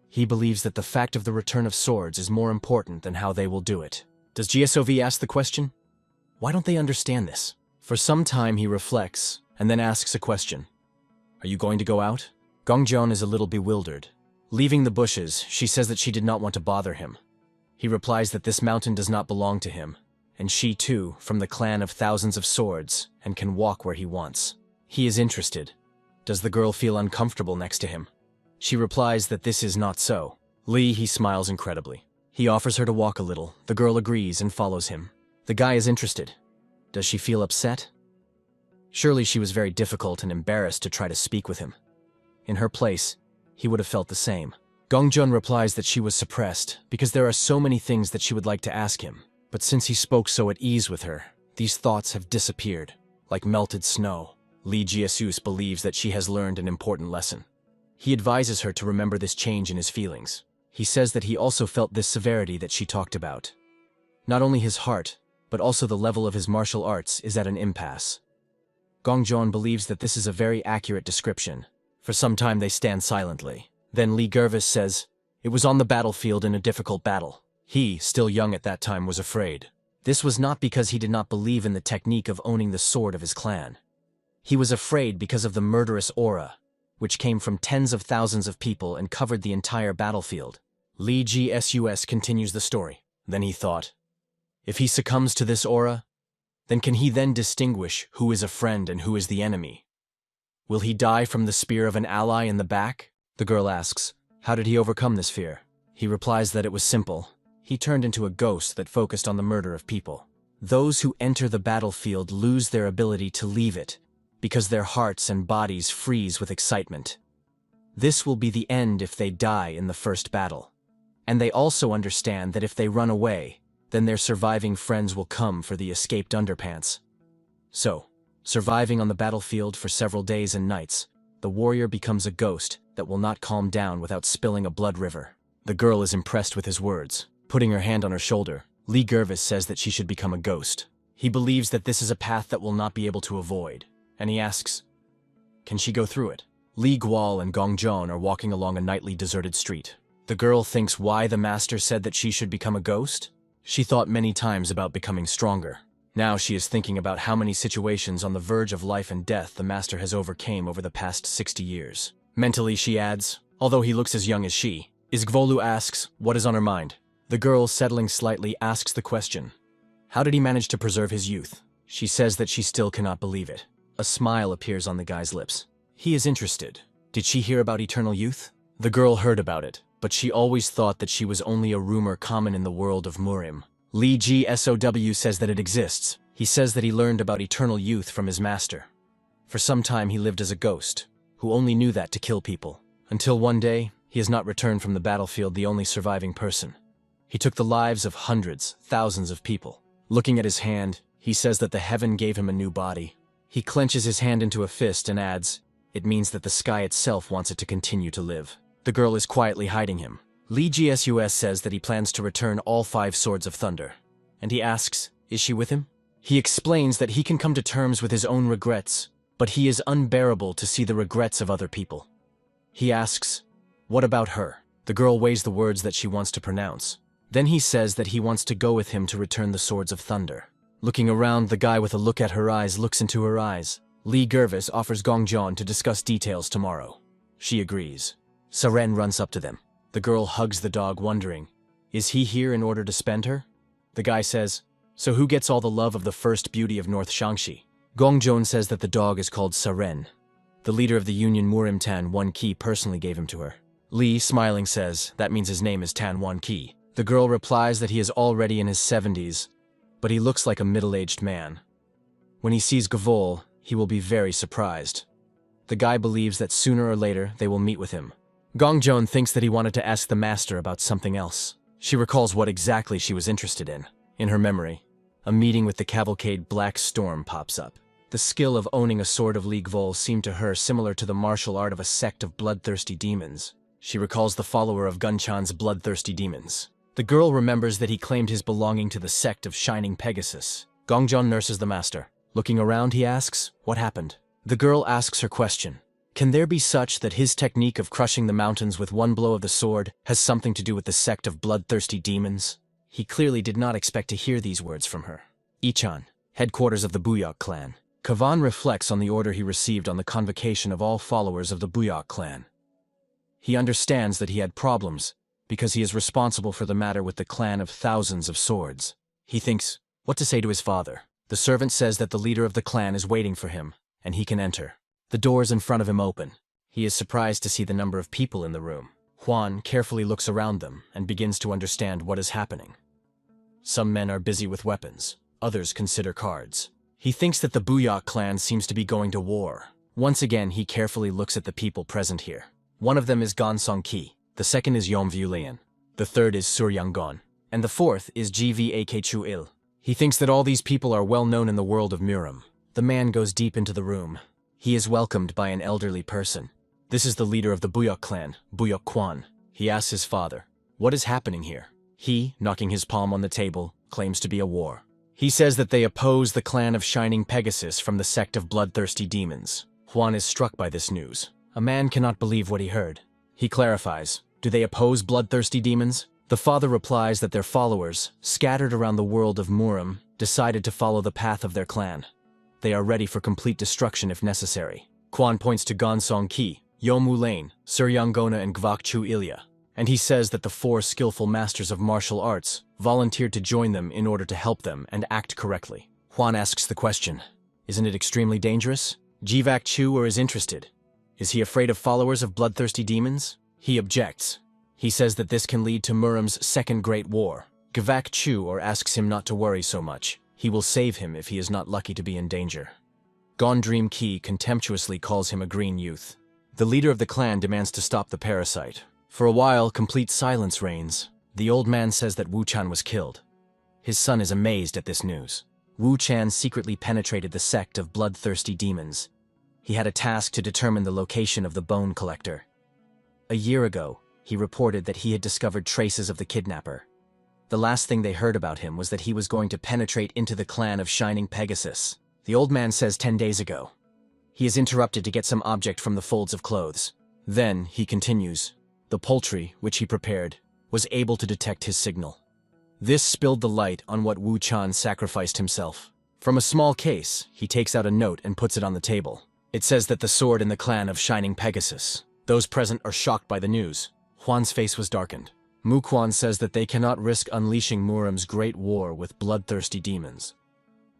He believes that the fact of the return of swords is more important than how they will do it. Does GSOV ask the question? Why don't they understand this? For some time he reflects, and then asks a question. Are you going to go out? Gongjeon is a little bewildered. Leaving the bushes, she says that she did not want to bother him. He replies that this mountain does not belong to him, and she too, from the clan of thousands of swords, and can walk where he wants. He is interested. Does the girl feel uncomfortable next to him? She replies that this is not so. He smiles incredibly. He offers her to walk a little. The girl agrees and follows him. The guy is interested. Does she feel upset? Surely she was very difficult and embarrassed to try to speak with him. In her place, he would have felt the same. Gongjun replies that she was suppressed because there are so many things that she would like to ask him. But since he spoke so at ease with her, these thoughts have disappeared, like melted snow. Lee Jiesus believes that she has learned an important lesson. He advises her to remember this change in his feelings. He says that he also felt this severity that she talked about. Not only his heart, but also the level of his martial arts is at an impasse. Gongjon believes that this is a very accurate description. For some time they stand silently. Then Lee Gervis says, it was on the battlefield in a difficult battle. He, still young at that time, was afraid. This was not because he did not believe in the technique of owning the sword of his clan. He was afraid because of the murderous aura, which came from tens of thousands of people and covered the entire battlefield. Lee Gsus continues the story. Then he thought, if he succumbs to this aura, then can he then distinguish who is a friend and who is the enemy? Will he die from the spear of an ally in the back? The girl asks, how did he overcome this fear? He replies that it was simple. He turned into a ghost that focused on the murder of people. Those who enter the battlefield lose their ability to leave it, because their hearts and bodies freeze with excitement. This will be the end if they die in the first battle. And they also understand that if they run away, then their surviving friends will come for the escaped underpants. So, surviving on the battlefield for several days and nights, the warrior becomes a ghost that will not calm down without spilling a blood river. The girl is impressed with his words. Putting her hand on her shoulder, Lee Gervis says that she should become a ghost. He believes that this is a path that will not be able to avoid, and he asks, can she go through it? Lee Gual and Gongjon are walking along a nightly deserted street. The girl thinks why the master said that she should become a ghost? She thought many times about becoming stronger. Now she is thinking about how many situations on the verge of life and death the master has overcame over the past 60 years. Mentally she adds, although he looks as young as she. Izgvolu asks, what is on her mind? The girl, settling slightly, asks the question, how did he manage to preserve his youth? She says that she still cannot believe it. A smile appears on the guy's lips. He is interested. Did she hear about eternal youth? The girl heard about it, but she always thought that she was only a rumor common in the world of Murim. Lee Gsow says that it exists. He says that he learned about eternal youth from his master. For some time he lived as a ghost, who only knew that to kill people. Until one day, he has not returned from the battlefield the only surviving person. He took the lives of hundreds, thousands of people. Looking at his hand, he says that the heaven gave him a new body. He clenches his hand into a fist and adds, it means that the sky itself wants it to continue to live. The girl is quietly hiding him. Lee Gsus says that he plans to return all 5 swords of thunder. And he asks, is she with him? He explains that he can come to terms with his own regrets, but he is unbearable to see the regrets of other people. He asks, what about her? The girl weighs the words that she wants to pronounce. Then he says that he wants to go with him to return the swords of thunder. Looking around, the guy with a look at her eyes looks into her eyes. Lee Gervis offers Gongjon to discuss details tomorrow. She agrees. Saren runs up to them. The girl hugs the dog, wondering, is he here in order to spend her? The guy says, So who gets all the love of the first beauty of North Shangxi? Gongjon says that the dog is called Saren. The leader of the union Murim Tan Wan Qi personally gave him to her. Li, smiling, says that means his name is Tan Wan Qi. The girl replies that he is already in his 70s, but he looks like a middle-aged man. When he sees Gavol, he will be very surprised. The guy believes that sooner or later they will meet with him. Gongjon thinks that he wanted to ask the master about something else. She recalls what exactly she was interested in. In her memory, a meeting with the cavalcade Black Storm pops up. The skill of owning a sword of Li Gavol seemed to her similar to the martial art of a sect of bloodthirsty demons. She recalls the follower of Gunchan's bloodthirsty demons. The girl remembers that he claimed his belonging to the sect of Shining Pegasus. Gongjon nurses the master. Looking around, he asks, "What happened?" The girl asks her question. Can there be such that his technique of crushing the mountains with one blow of the sword has something to do with the sect of bloodthirsty demons? He clearly did not expect to hear these words from her. Ichan, headquarters of the Buyok clan. Kavan reflects on the order he received on the convocation of all followers of the Buyok clan. He understands that he had problems, because he is responsible for the matter with the clan of thousands of swords. He thinks what to say to his father. The servant says that the leader of the clan is waiting for him, and he can enter. The doors in front of him open. He is surprised to see the number of people in the room. Juan carefully looks around them and begins to understand what is happening. Some men are busy with weapons, others consider cards. He thinks that the Buyok clan seems to be going to war. Once again, he carefully looks at the people present here. One of them is Gonsong Qi, the second is Yom Vulian, the third is Suryanggon, and the fourth is Gvak Chu Il. He thinks that all these people are well known in the world of Murim. The man goes deep into the room. He is welcomed by an elderly person. This is the leader of the Buyok clan, Buyok Quan. He asks his father, "What is happening here?" He, knocking his palm on the table, claims to be a war. He says that they oppose the clan of Shining Pegasus from the sect of bloodthirsty demons. Juan is struck by this news. A man cannot believe what he heard. He clarifies, "Do they oppose bloodthirsty demons?" The father replies that their followers, scattered around the world of Murim, decided to follow the path of their clan. They are ready for complete destruction if necessary. Quan points to Gonsong Qi, Yomu Lane, Suryangona, and Gvakchu Ilya, and he says that the 4 skillful masters of martial arts volunteered to join them in order to help them and act correctly. Juan asks the question, "Isn't it extremely dangerous?" Gvak Chu is interested. Is he afraid of followers of bloodthirsty demons? He objects. He says that this can lead to Murim's second great war. Gvak Chu asks him not to worry so much. He will save him if he is not lucky to be in danger. Gondream Qi contemptuously calls him a green youth. The leader of the clan demands to stop the parasite. For a while, complete silence reigns. The old man says that Wu Chan was killed. His son is amazed at this news. Wu Chan secretly penetrated the sect of bloodthirsty demons. He had a task to determine the location of the bone collector. A year ago, he reported that he had discovered traces of the kidnapper. The last thing they heard about him was that he was going to penetrate into the clan of Shining Pegasus. The old man says 10 days ago. He is interrupted to get some object from the folds of clothes. Then, he continues, the poultry, which he prepared, was able to detect his signal. This spilled the light on what Wu Chan sacrificed himself. From a small case, he takes out a note and puts it on the table. It says that the sword in the clan of Shining Pegasus. Those present are shocked by the news. Juan's face was darkened. Muquan says that they cannot risk unleashing Murim's great war with bloodthirsty demons.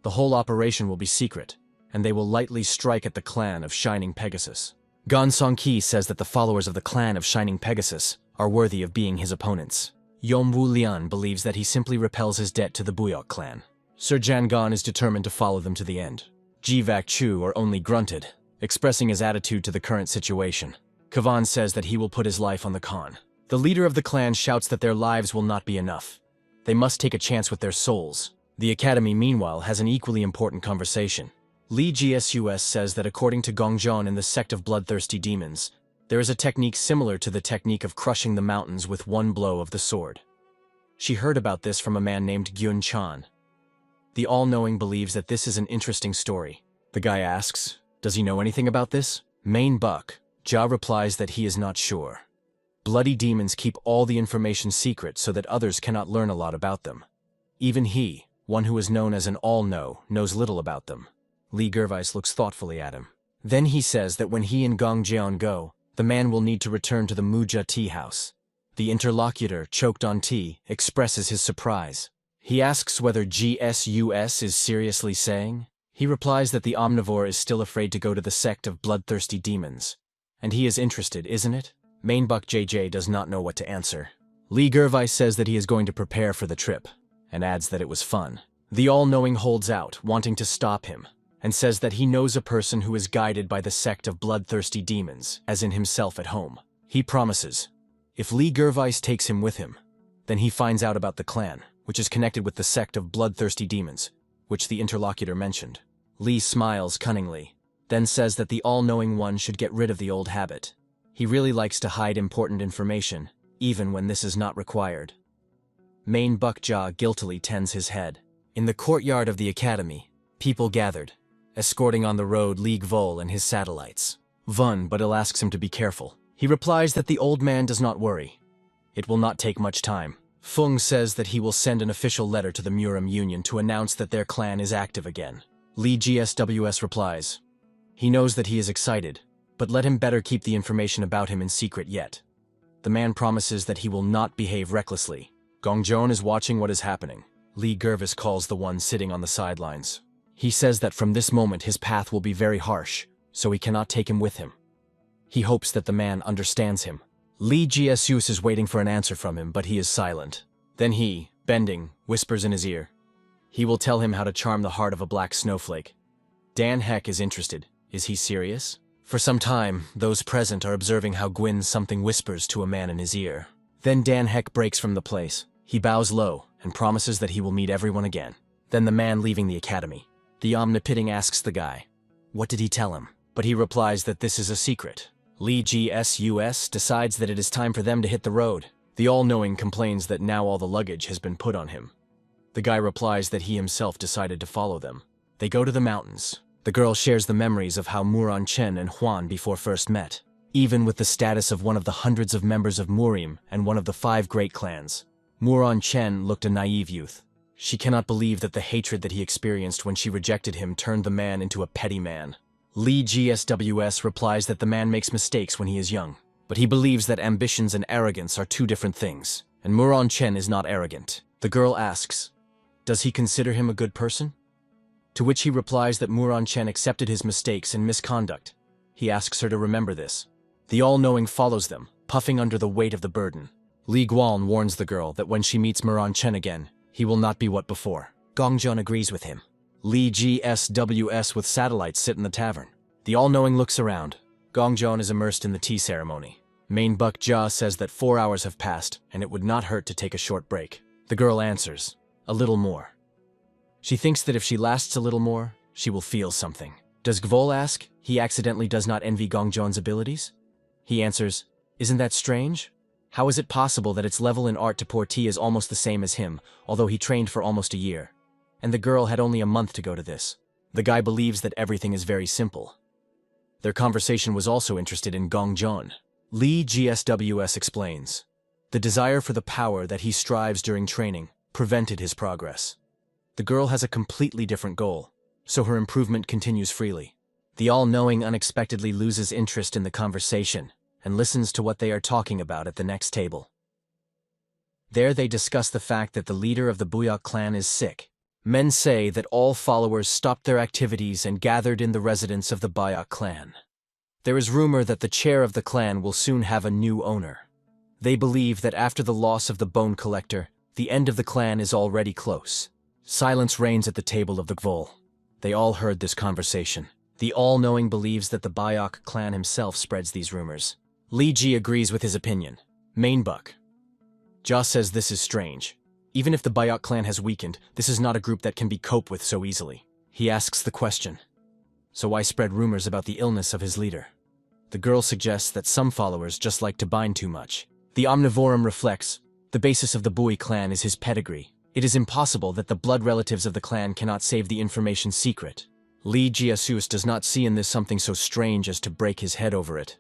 The whole operation will be secret, and they will lightly strike at the clan of Shining Pegasus. Gonsong Qi says that the followers of the clan of Shining Pegasus are worthy of being his opponents. Yom Wu Lian believes that he simply repels his debt to the Buyok clan. Sir Jangon is determined to follow them to the end. Gvak Chu only grunted, expressing his attitude to the current situation. Kavan says that he will put his life on the con. The leader of the clan shouts that their lives will not be enough. They must take a chance with their souls. The academy, meanwhile, has an equally important conversation. Li Gsus says that according to Gongjon in the sect of bloodthirsty demons, there is a technique similar to the technique of crushing the mountains with one blow of the sword. She heard about this from a man named Gyun Chan. The all-knowing believes that this is an interesting story. The guy asks, does he know anything about this? Main Buck, Ja replies that he is not sure. Bloody demons keep all the information secret so that others cannot learn a lot about them. Even he, one who is known as an all-know, knows little about them. Li Gervais looks thoughtfully at him. Then he says that when he and Gong Jeon go, the man will need to return to the Muja tea house. The interlocutor, choked on tea, expresses his surprise. He asks whether GSUS is seriously saying. He replies that the omnivore is still afraid to go to the sect of bloodthirsty demons. And he is interested, isn't it? Mainbuck JJ does not know what to answer. Lee Gervais says that he is going to prepare for the trip, and adds that it was fun. The all-knowing holds out, wanting to stop him, and says that he knows a person who is guided by the sect of bloodthirsty demons, as in himself at home. He promises, if Lee Gervais takes him with him, then he finds out about the clan, which is connected with the sect of bloodthirsty demons, which the interlocutor mentioned. Lee smiles cunningly, then says that the all-knowing one should get rid of the old habit. He really likes to hide important information, even when this is not required. Main Buckjaw guiltily tends his head. In the courtyard of the academy, people gathered, escorting on the road Lee Gvol and his satellites. Vun Budil asks him to be careful. He replies that the old man does not worry. It will not take much time. Fung says that he will send an official letter to the Murim Union to announce that their clan is active again. Lee GSWS replies, he knows that he is excited, but let him better keep the information about him in secret yet. The man promises that he will not behave recklessly. Gongjon is watching what is happening. Lee Gervais calls the one sitting on the sidelines. He says that from this moment his path will be very harsh, so he cannot take him with him. He hopes that the man understands him. Lee GSUS is waiting for an answer from him, but he is silent. Then he, bending, whispers in his ear. He will tell him how to charm the heart of a black snowflake. Dan Heck is interested. Is he serious? For some time, those present are observing how Gwyn something whispers to a man in his ear. Then Dan Heck breaks from the place. He bows low and promises that he will meet everyone again. Then the man leaving the academy. The Omnipitting asks the guy, what did he tell him? But he replies that this is a secret. Lee GSUS decides that it is time for them to hit the road. The all-knowing complains that now all the luggage has been put on him. The guy replies that he himself decided to follow them. They go to the mountains. The girl shares the memories of how Muron Chen and Huan before first met. Even with the status of one of the hundreds of members of Murim and one of the 5 great clans, Muron Chen looked a naive youth. She cannot believe that the hatred that he experienced when she rejected him turned the man into a petty man. Lee GSWS replies that the man makes mistakes when he is young, but he believes that ambitions and arrogance are 2 different things, and Muron Chen is not arrogant. The girl asks, does he consider him a good person? To which he replies that Muron Chen accepted his mistakes and misconduct. He asks her to remember this. The all-knowing follows them, puffing under the weight of the burden. Li Guan warns the girl that when she meets Muron Chen again, he will not be what before. Gongjun agrees with him. Lee GSWS with satellites sit in the tavern. The all-knowing looks around. Gongjun is immersed in the tea ceremony. Main Buck Jia says that 4 hours have passed, and it would not hurt to take a short break. The girl answers, a little more. She thinks that if she lasts a little more, she will feel something. Does Gvol ask? He accidentally does not envy Gongjun's abilities? He answers, isn't that strange? How is it possible that its level in art to pour tea is almost the same as him, although he trained for almost a year? And the girl had only a month to go to this. The guy believes that everything is very simple. Their conversation was also interested in Gongjun. Lee GSWS explains, the desire for the power that he strives during training prevented his progress. The girl has a completely different goal, so her improvement continues freely. The all-knowing unexpectedly loses interest in the conversation and listens to what they are talking about at the next table. There they discuss the fact that the leader of the Buyok clan is sick. Men say that all followers stopped their activities and gathered in the residence of the Buyok clan. There is rumor that the chair of the clan will soon have a new owner. They believe that after the loss of the Bone Collector, the end of the clan is already close. Silence reigns at the table of the Gvol. They all heard this conversation. The all-knowing believes that the Buyok clan himself spreads these rumors. Li Ji agrees with his opinion. Mainbuck Jia says this is strange. Even if the Buyok clan has weakened, this is not a group that can be coped with so easily. He asks the question, so why spread rumors about the illness of his leader? The girl suggests that some followers just like to bind too much. The Omnivorum reflects, the basis of the Bui clan is his pedigree. It is impossible that the blood relatives of the clan cannot save the information secret. Li Jiasus does not see in this something so strange as to break his head over it.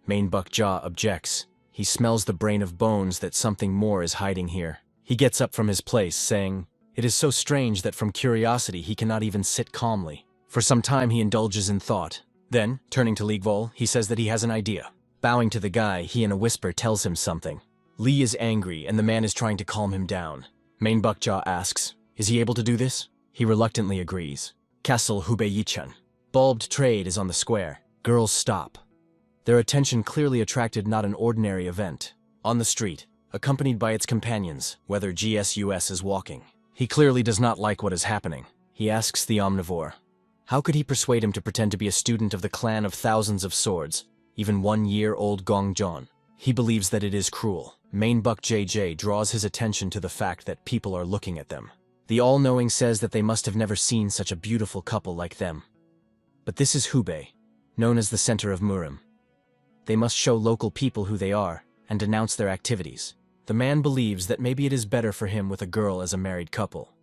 Mainbuck Jia objects. He smells the brain of bones that something more is hiding here. He gets up from his place, saying, it is so strange that from curiosity he cannot even sit calmly. For some time he indulges in thought. Then, turning to Li Gvol, he says that he has an idea. Bowing to the guy, he in a whisper tells him something. Li is angry and the man is trying to calm him down. Manhwa asks, is he able to do this? He reluctantly agrees. Castle Hubei-Yichan. Bulbed trade is on the square. Girls stop. Their attention clearly attracted not an ordinary event. On the street, accompanied by its companions, whether GSUS is walking. He clearly does not like what is happening. He asks the omnivore. How could he persuade him to pretend to be a student of the clan of thousands of swords, even 1-year-old Gongjon? He believes that it is cruel. Manhwa JJ draws his attention to the fact that people are looking at them. The all-knowing says that they must have never seen such a beautiful couple like them. But this is Hubei, known as the center of Murim. They must show local people who they are and denounce their activities. The man believes that maybe it is better for him with a girl as a married couple.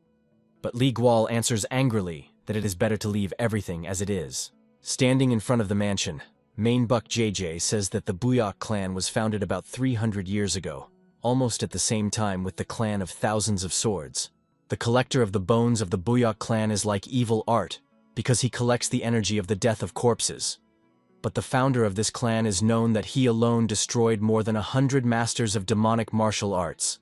But Li Gual answers angrily that it is better to leave everything as it is. Standing in front of the mansion, Manhwa JJ says that the Buyok clan was founded about 300 years ago, almost at the same time with the clan of thousands of swords. The collector of the bones of the Buyok clan is like evil art, because he collects the energy of the death of corpses. But the founder of this clan is known that he alone destroyed more than 100 masters of demonic martial arts.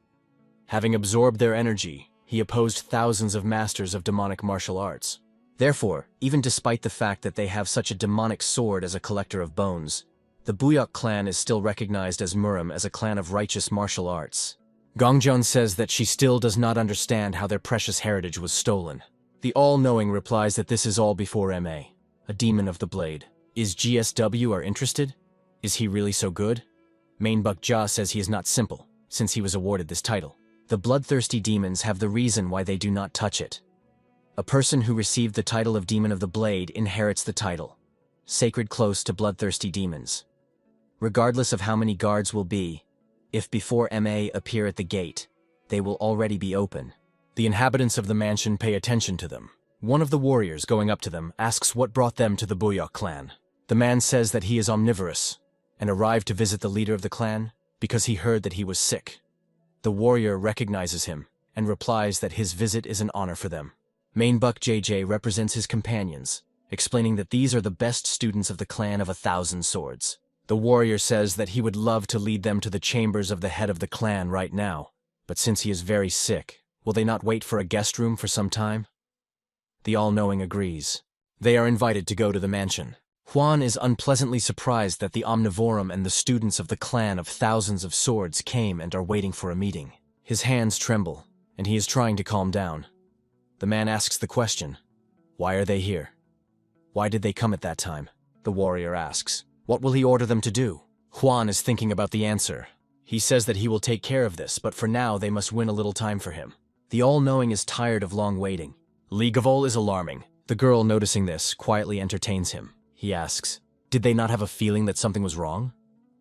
Having absorbed their energy, he opposed thousands of masters of demonic martial arts. Therefore, even despite the fact that they have such a demonic sword as a collector of bones, the Buyok clan is still recognized as Murim as a clan of righteous martial arts. Gongjon says that she still does not understand how their precious heritage was stolen. The all-knowing replies that this is all before MA, a demon of the blade. Is GSW are interested? Is he really so good? Manhwa says he is not simple, since he was awarded this title. The bloodthirsty demons have the reason why they do not touch it. A person who received the title of Demon of the Blade inherits the title, sacred close to bloodthirsty demons. Regardless of how many guards will be, if before MA appear at the gate, they will already be open. The inhabitants of the mansion pay attention to them. One of the warriors going up to them asks what brought them to the Buyok clan. The man says that he is omnivorous, and arrived to visit the leader of the clan because he heard that he was sick. The warrior recognizes him, and replies that his visit is an honor for them. Manhwa JJ represents his companions, explaining that these are the best students of the clan of 1,000 swords. The warrior says that he would love to lead them to the chambers of the head of the clan right now, but since he is very sick, will they not wait for a guest room for some time? The all-knowing agrees. They are invited to go to the mansion. Huan is unpleasantly surprised that the Omnivorum and the students of the clan of thousands of swords came and are waiting for a meeting. His hands tremble, and he is trying to calm down. The man asks the question, why are they here? Why did they come at that time? The warrior asks, what will he order them to do? Huan is thinking about the answer. He says that he will take care of this, but for now they must win a little time for him. The all-knowing is tired of long waiting. Ligavol is alarming. The girl, noticing this, quietly entertains him. He asks, did they not have a feeling that something was wrong?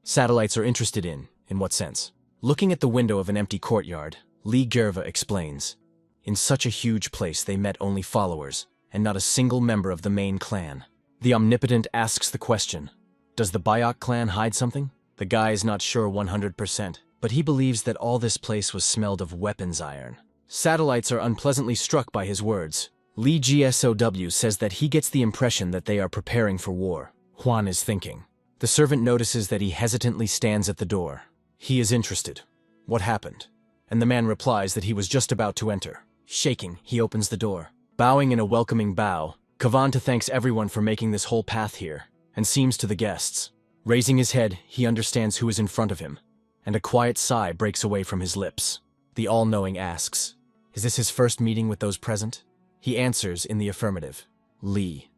Satellites are interested in what sense? Looking at the window of an empty courtyard, Li Gerva explains, in such a huge place they met only followers, and not a single member of the main clan. The Omnipotent asks the question, does the Buyok clan hide something? The guy is not sure 100%, but he believes that all this place was smelled of weapons iron. Satellites are unpleasantly struck by his words. Li GSOW says that he gets the impression that they are preparing for war. Huan is thinking. The servant notices that he hesitantly stands at the door. He is interested. What happened? And the man replies that he was just about to enter. Shaking, he opens the door. Bowing in a welcoming bow, Kavanta thanks everyone for making this whole path here, and seems to the guests. Raising his head, he understands who is in front of him, and a quiet sigh breaks away from his lips. The all-knowing asks, is this his first meeting with those present? He answers in the affirmative. Li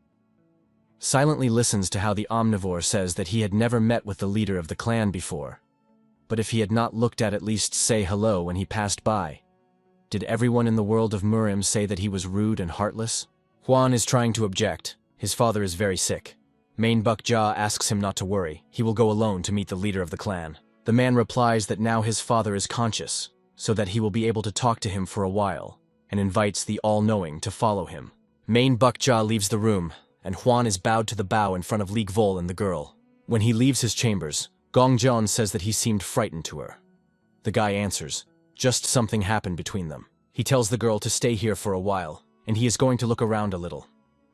silently listens to how the omnivore says that he had never met with the leader of the clan before. But if he had not looked at least say hello when he passed by, did everyone in the world of Murim say that he was rude and heartless? Huan is trying to object. His father is very sick. Manhwa asks him not to worry. He will go alone to meet the leader of the clan. The man replies that now his father is conscious, so that he will be able to talk to him for a while, and invites the all-knowing to follow him. Manhwa leaves the room, and Huan is bowed to the bow in front of Li Gvol and the girl. When he leaves his chambers, Gongjon says that he seemed frightened to her. The guy answers, just something happened between them. He tells the girl to stay here for a while, and he is going to look around a little.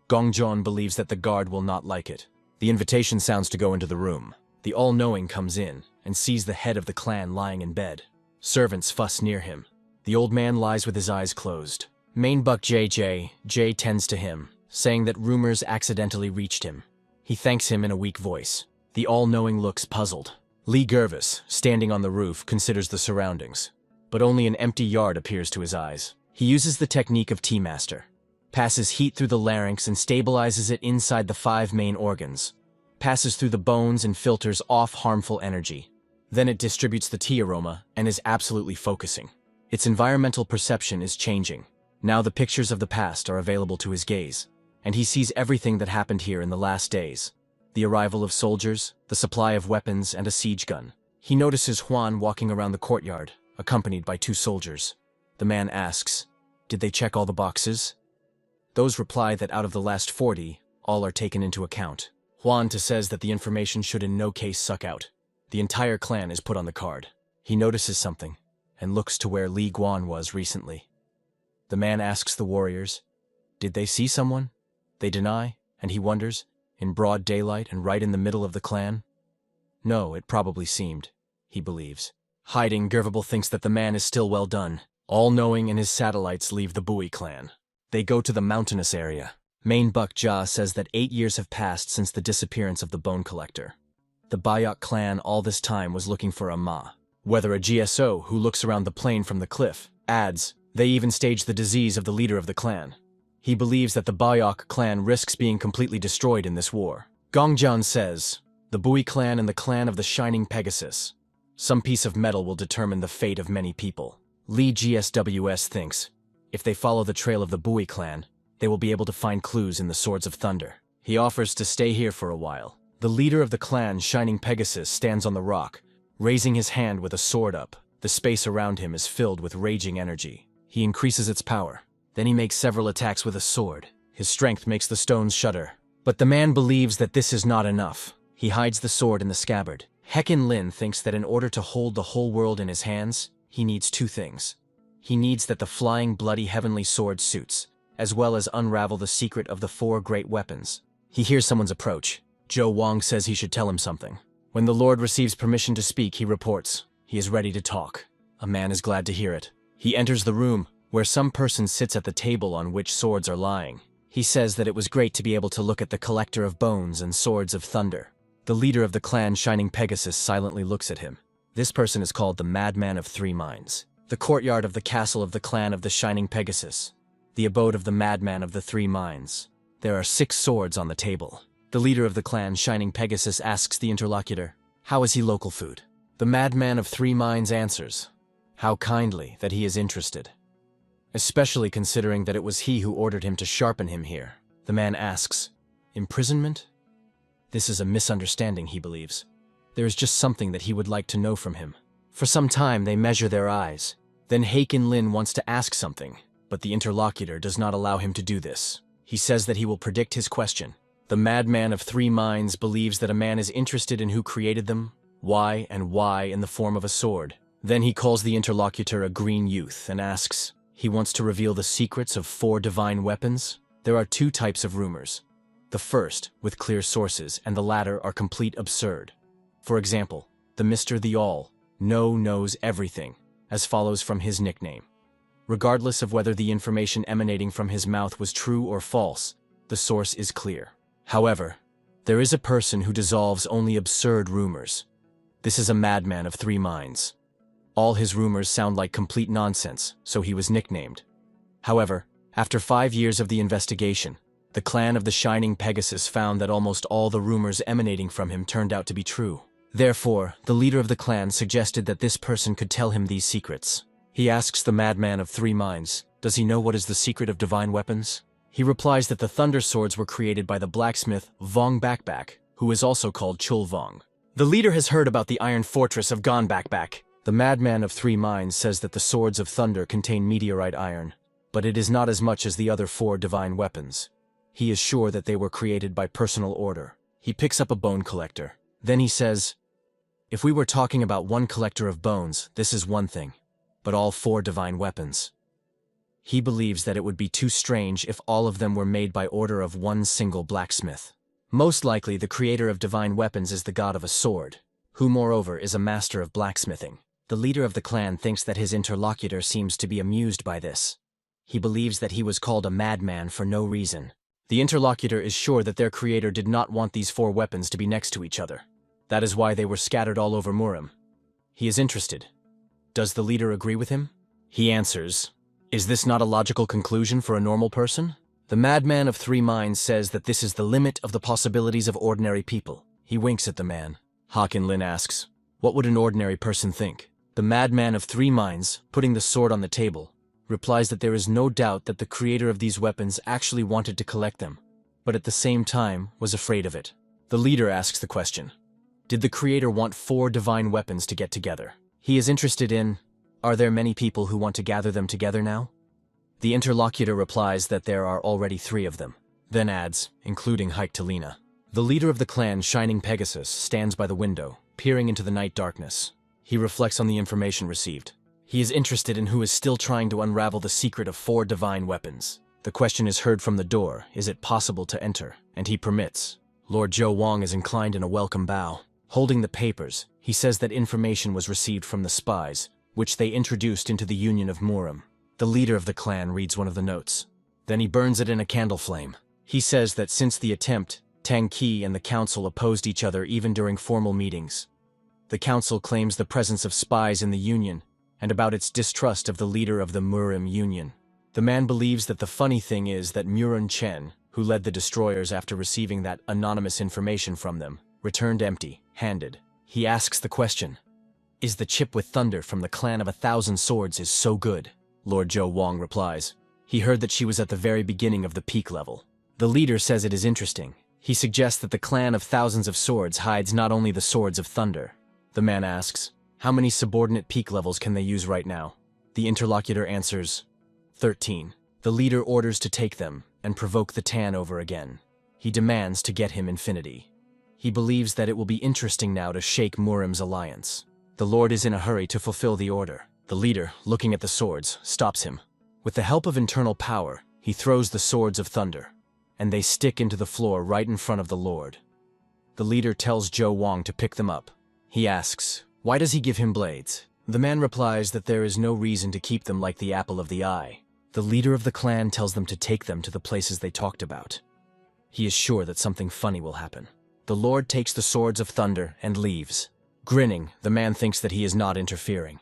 Gongjon believes that the guard will not like it. The invitation sounds to go into the room. The all-knowing comes in and sees the head of the clan lying in bed. Servants fuss near him. The old man lies with his eyes closed. Main buck Jay tends to him, saying that rumors accidentally reached him. He thanks him in a weak voice. The all-knowing looks puzzled. Lee Gervis, standing on the roof, considers the surroundings. But only an empty yard appears to his eyes. He uses the technique of Tea-Master. Passes heat through the larynx and stabilizes it inside the 5 main organs. Passes through the bones and filters off harmful energy. Then it distributes the tea aroma and is absolutely focusing. Its environmental perception is changing. Now the pictures of the past are available to his gaze, and he sees everything that happened here in the last days. The arrival of soldiers, the supply of weapons, and a siege gun. He notices Juan walking around the courtyard, accompanied by 2 soldiers. The man asks, "Did they check all the boxes?" Those reply that out of the last 40, all are taken into account. Juan says that the information should in no case suck out. The entire clan is put on the card. He notices something, and looks to where Li Guan was recently. The man asks the warriors, "Did they see someone?" They deny, and he wonders, in broad daylight and right in the middle of the clan? No, it probably seemed, he believes. Hiding, Gervable thinks that the man is still well done. All-Knowing and his satellites leave the Bui clan. They go to the mountainous area. Main Buck Jia says that 8 years have passed since the disappearance of the Bone Collector. The Bayok clan all this time was looking for a Ma. Whether a GSO who looks around the plain from the cliff, adds, they even staged the disease of the leader of the clan. He believes that the Bayok clan risks being completely destroyed in this war. Gongjian says, the Bui clan and the clan of the Shining Pegasus. Some piece of metal will determine the fate of many people. Li GSWS thinks, if they follow the trail of the Bui clan, they will be able to find clues in the Swords of Thunder. He offers to stay here for a while. The leader of the clan, Shining Pegasus, stands on the rock, raising his hand with a sword up. The space around him is filled with raging energy. He increases its power. Then he makes several attacks with a sword. His strength makes the stones shudder. But the man believes that this is not enough. He hides the sword in the scabbard. Hekin Lin thinks that in order to hold the whole world in his hands, he needs 2 things. He needs that the flying bloody heavenly sword suits, as well as unravel the secret of the 4 great weapons. He hears someone's approach. Zhou Wang says he should tell him something. When the Lord receives permission to speak, he reports. He is ready to talk. A man is glad to hear it. He enters the room, where some person sits at the table on which swords are lying. He says that it was great to be able to look at the collector of bones and swords of thunder. The leader of the clan, Shining Pegasus, silently looks at him. This person is called the Madman of 3 Minds. The courtyard of the castle of the clan of the Shining Pegasus. The abode of the Madman of the 3 Minds. There are 6 swords on the table. The leader of the clan, Shining Pegasus, asks the interlocutor, how is he local food? The Madman of 3 Minds answers, how kindly that he is interested. Especially considering that it was he who ordered him to sharpen him here. The man asks, imprisonment? This is a misunderstanding, he believes. There is just something that he would like to know from him. For some time they measure their eyes. Then Hekin Lin wants to ask something, but the interlocutor does not allow him to do this. He says that he will predict his question. The Madman of 3 Minds believes that a man is interested in who created them, why in the form of a sword. Then he calls the interlocutor a green youth and asks, he wants to reveal the secrets of 4 divine weapons? There are 2 types of rumors. The first, with clear sources, and the latter are complete absurd. For example, the Mr. The All, knows everything, as follows from his nickname. Regardless of whether the information emanating from his mouth was true or false, the source is clear. However, there is a person who dissolves only absurd rumors. This is a madman of 3 minds. All his rumors sound like complete nonsense, so he was nicknamed. However, after 5 years of the investigation, the clan of the Shining Pegasus found that almost all the rumors emanating from him turned out to be true. Therefore, the leader of the clan suggested that this person could tell him these secrets. He asks the madman of 3 minds, does he know what is the secret of divine weapons? He replies that the thunder swords were created by the blacksmith Vong Bakbak, who is also called Chul Vong. The leader has heard about the iron fortress of Gon Bakbak. The madman of 3 minds says that the swords of thunder contain meteorite iron, but it is not as much as the other 4 divine weapons. He is sure that they were created by personal order. He picks up a bone collector. Then he says, if we were talking about one collector of bones, this is one thing, but all 4 divine weapons. He believes that it would be too strange if all of them were made by order of one single blacksmith. Most likely the creator of divine weapons is the god of a sword, who moreover is a master of blacksmithing. The leader of the clan thinks that his interlocutor seems to be amused by this. He believes that he was called a madman for no reason. The interlocutor is sure that their creator did not want these 4 weapons to be next to each other. That is why they were scattered all over Murim. He is interested. Does the leader agree with him? He answers, "Is this not a logical conclusion for a normal person?" The madman of 3 minds says that this is the limit of the possibilities of ordinary people. He winks at the man. Hakin Lin asks, "What would an ordinary person think?" The madman of 3 minds, putting the sword on the table, replies that there is no doubt that the creator of these weapons actually wanted to collect them, but at the same time was afraid of it. The leader asks the question, did the creator want 4 divine weapons to get together? He is interested in, are there many people who want to gather them together now? The interlocutor replies that there are already 3 of them, then adds, including Hyktalina. The leader of the clan, Shining Pegasus, stands by the window, peering into the night darkness. He reflects on the information received. He is interested in who is still trying to unravel the secret of 4 divine weapons. The question is heard from the door, is it possible to enter? And he permits. Lord Zhou Wang is inclined in a welcome bow. Holding the papers, he says that information was received from the spies, which they introduced into the Union of Murim. The leader of the clan reads one of the notes. Then he burns it in a candle flame. He says that since the attempt, Tang Qi and the council opposed each other even during formal meetings. The council claims the presence of spies in the Union, and about its distrust of the leader of the Murim Union. The man believes that the funny thing is that Murun Chen, who led the destroyers after receiving that anonymous information from them, returned empty-handed. He asks the question, is the chip with thunder from the clan of 1,000 swords is so good? Lord Zhou Wang replies, he heard that she was at the very beginning of the peak level. The leader says it is interesting. He suggests that the clan of thousands of swords hides not only the swords of thunder. The man asks, how many subordinate peak levels can they use right now? The interlocutor answers, 13. The leader orders to take them and provoke the Tan over again. He demands to get him infinity. He believes that it will be interesting now to shake Murim's alliance. The Lord is in a hurry to fulfill the order. The leader, looking at the swords, stops him. With the help of internal power, he throws the swords of thunder, and they stick into the floor right in front of the Lord. The leader tells Zhou Wang to pick them up. He asks, why does he give him blades? The man replies that there is no reason to keep them like the apple of the eye. The leader of the clan tells them to take them to the places they talked about. He is sure that something funny will happen. The Lord takes the swords of thunder and leaves. Grinning, the man thinks that he is not interfering.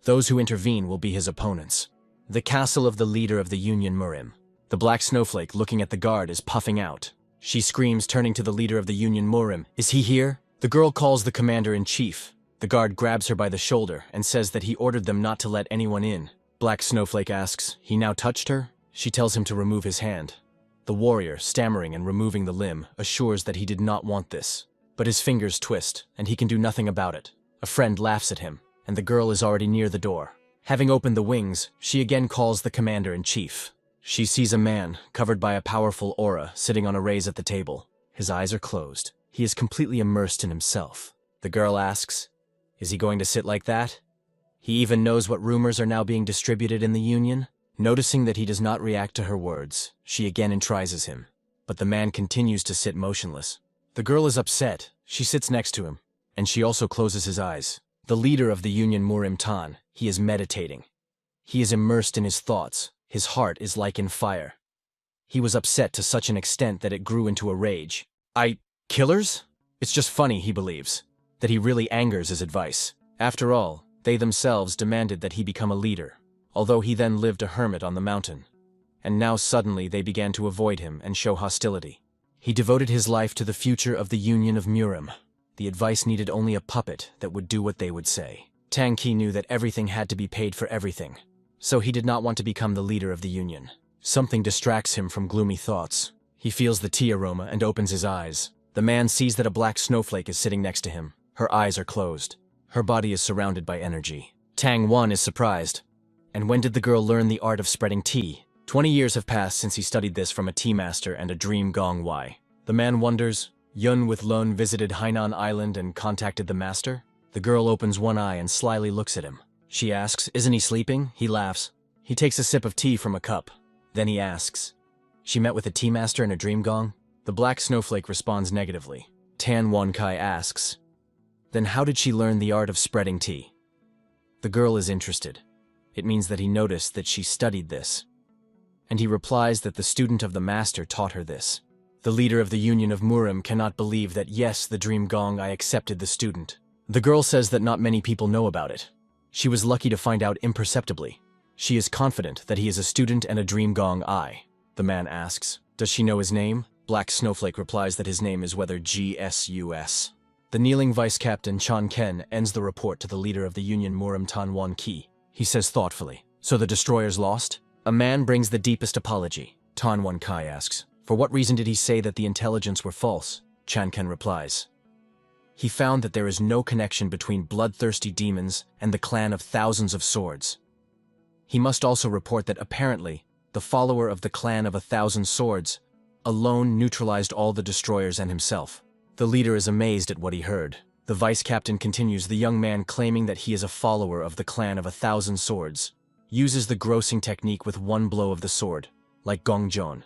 Those who intervene will be his opponents. The castle of the leader of the Union Murim. The black snowflake looking at the guard is puffing out. She screams, turning to the leader of the Union Murim, is he here? The girl calls the commander-in-chief. The guard grabs her by the shoulder and says that he ordered them not to let anyone in. Black Snowflake asks, he now touched her? She tells him to remove his hand. The warrior, stammering and removing the limb, assures that he did not want this. But his fingers twist, and he can do nothing about it. A friend laughs at him, and the girl is already near the door. Having opened the wings, she again calls the commander-in-chief. She sees a man, covered by a powerful aura, sitting on a raise at the table. His eyes are closed. He is completely immersed in himself. The girl asks, is he going to sit like that? He even knows what rumors are now being distributed in the Union. Noticing that he does not react to her words, she again entrises him. But the man continues to sit motionless. The girl is upset. She sits next to him, and she also closes his eyes. The leader of the Union Murim Tan, he is meditating. He is immersed in his thoughts. His heart is like in fire. He was upset to such an extent that it grew into a rage. Killers? It's just funny, he believes, that he really angers his advice. After all, they themselves demanded that he become a leader, although he then lived a hermit on the mountain. And now suddenly they began to avoid him and show hostility. He devoted his life to the future of the Union of Murim. The advice needed only a puppet that would do what they would say. Tang Qi knew that everything had to be paid for everything, so he did not want to become the leader of the Union. Something distracts him from gloomy thoughts. He feels the tea aroma and opens his eyes. The man sees that a black snowflake is sitting next to him. Her eyes are closed. Her body is surrounded by energy. Tang Wan is surprised. And when did the girl learn the art of spreading tea? 20 years have passed since he studied this from a tea master and a dream gong wai. The man wonders, Yun with Lun visited Hainan Island and contacted the master? The girl opens one eye and slyly looks at him. She asks, isn't he sleeping? He laughs. He takes a sip of tea from a cup. Then he asks, she met with a tea master and a dream gong? The black snowflake responds negatively. Tan Wan Kai asks, then how did she learn the art of spreading tea? The girl is interested. It means that he noticed that she studied this. And he replies that the student of the master taught her this. The leader of the Union of Murim cannot believe that yes, the dream gong, I accepted the student. The girl says that not many people know about it. She was lucky to find out imperceptibly. She is confident that he is a student and a dream gong I. The man asks, does she know his name? Black Snowflake replies that his name is Weather GSUS. The kneeling vice captain Chan Ken ends the report to the leader of the Union Murim Tan Wan Ki. He says thoughtfully, so the destroyers lost? A man brings the deepest apology. Tan Wan Kai asks, for what reason did he say that the intelligence were false? Chan Ken replies, he found that there is no connection between bloodthirsty demons and the clan of thousands of swords. He must also report that apparently, the follower of the clan of 1,000 swords alone neutralized all the destroyers and himself. The leader is amazed at what he heard. The vice captain continues, the young man claiming that he is a follower of the clan of 1,000 swords, uses the grossing technique with one blow of the sword, like Gongjon.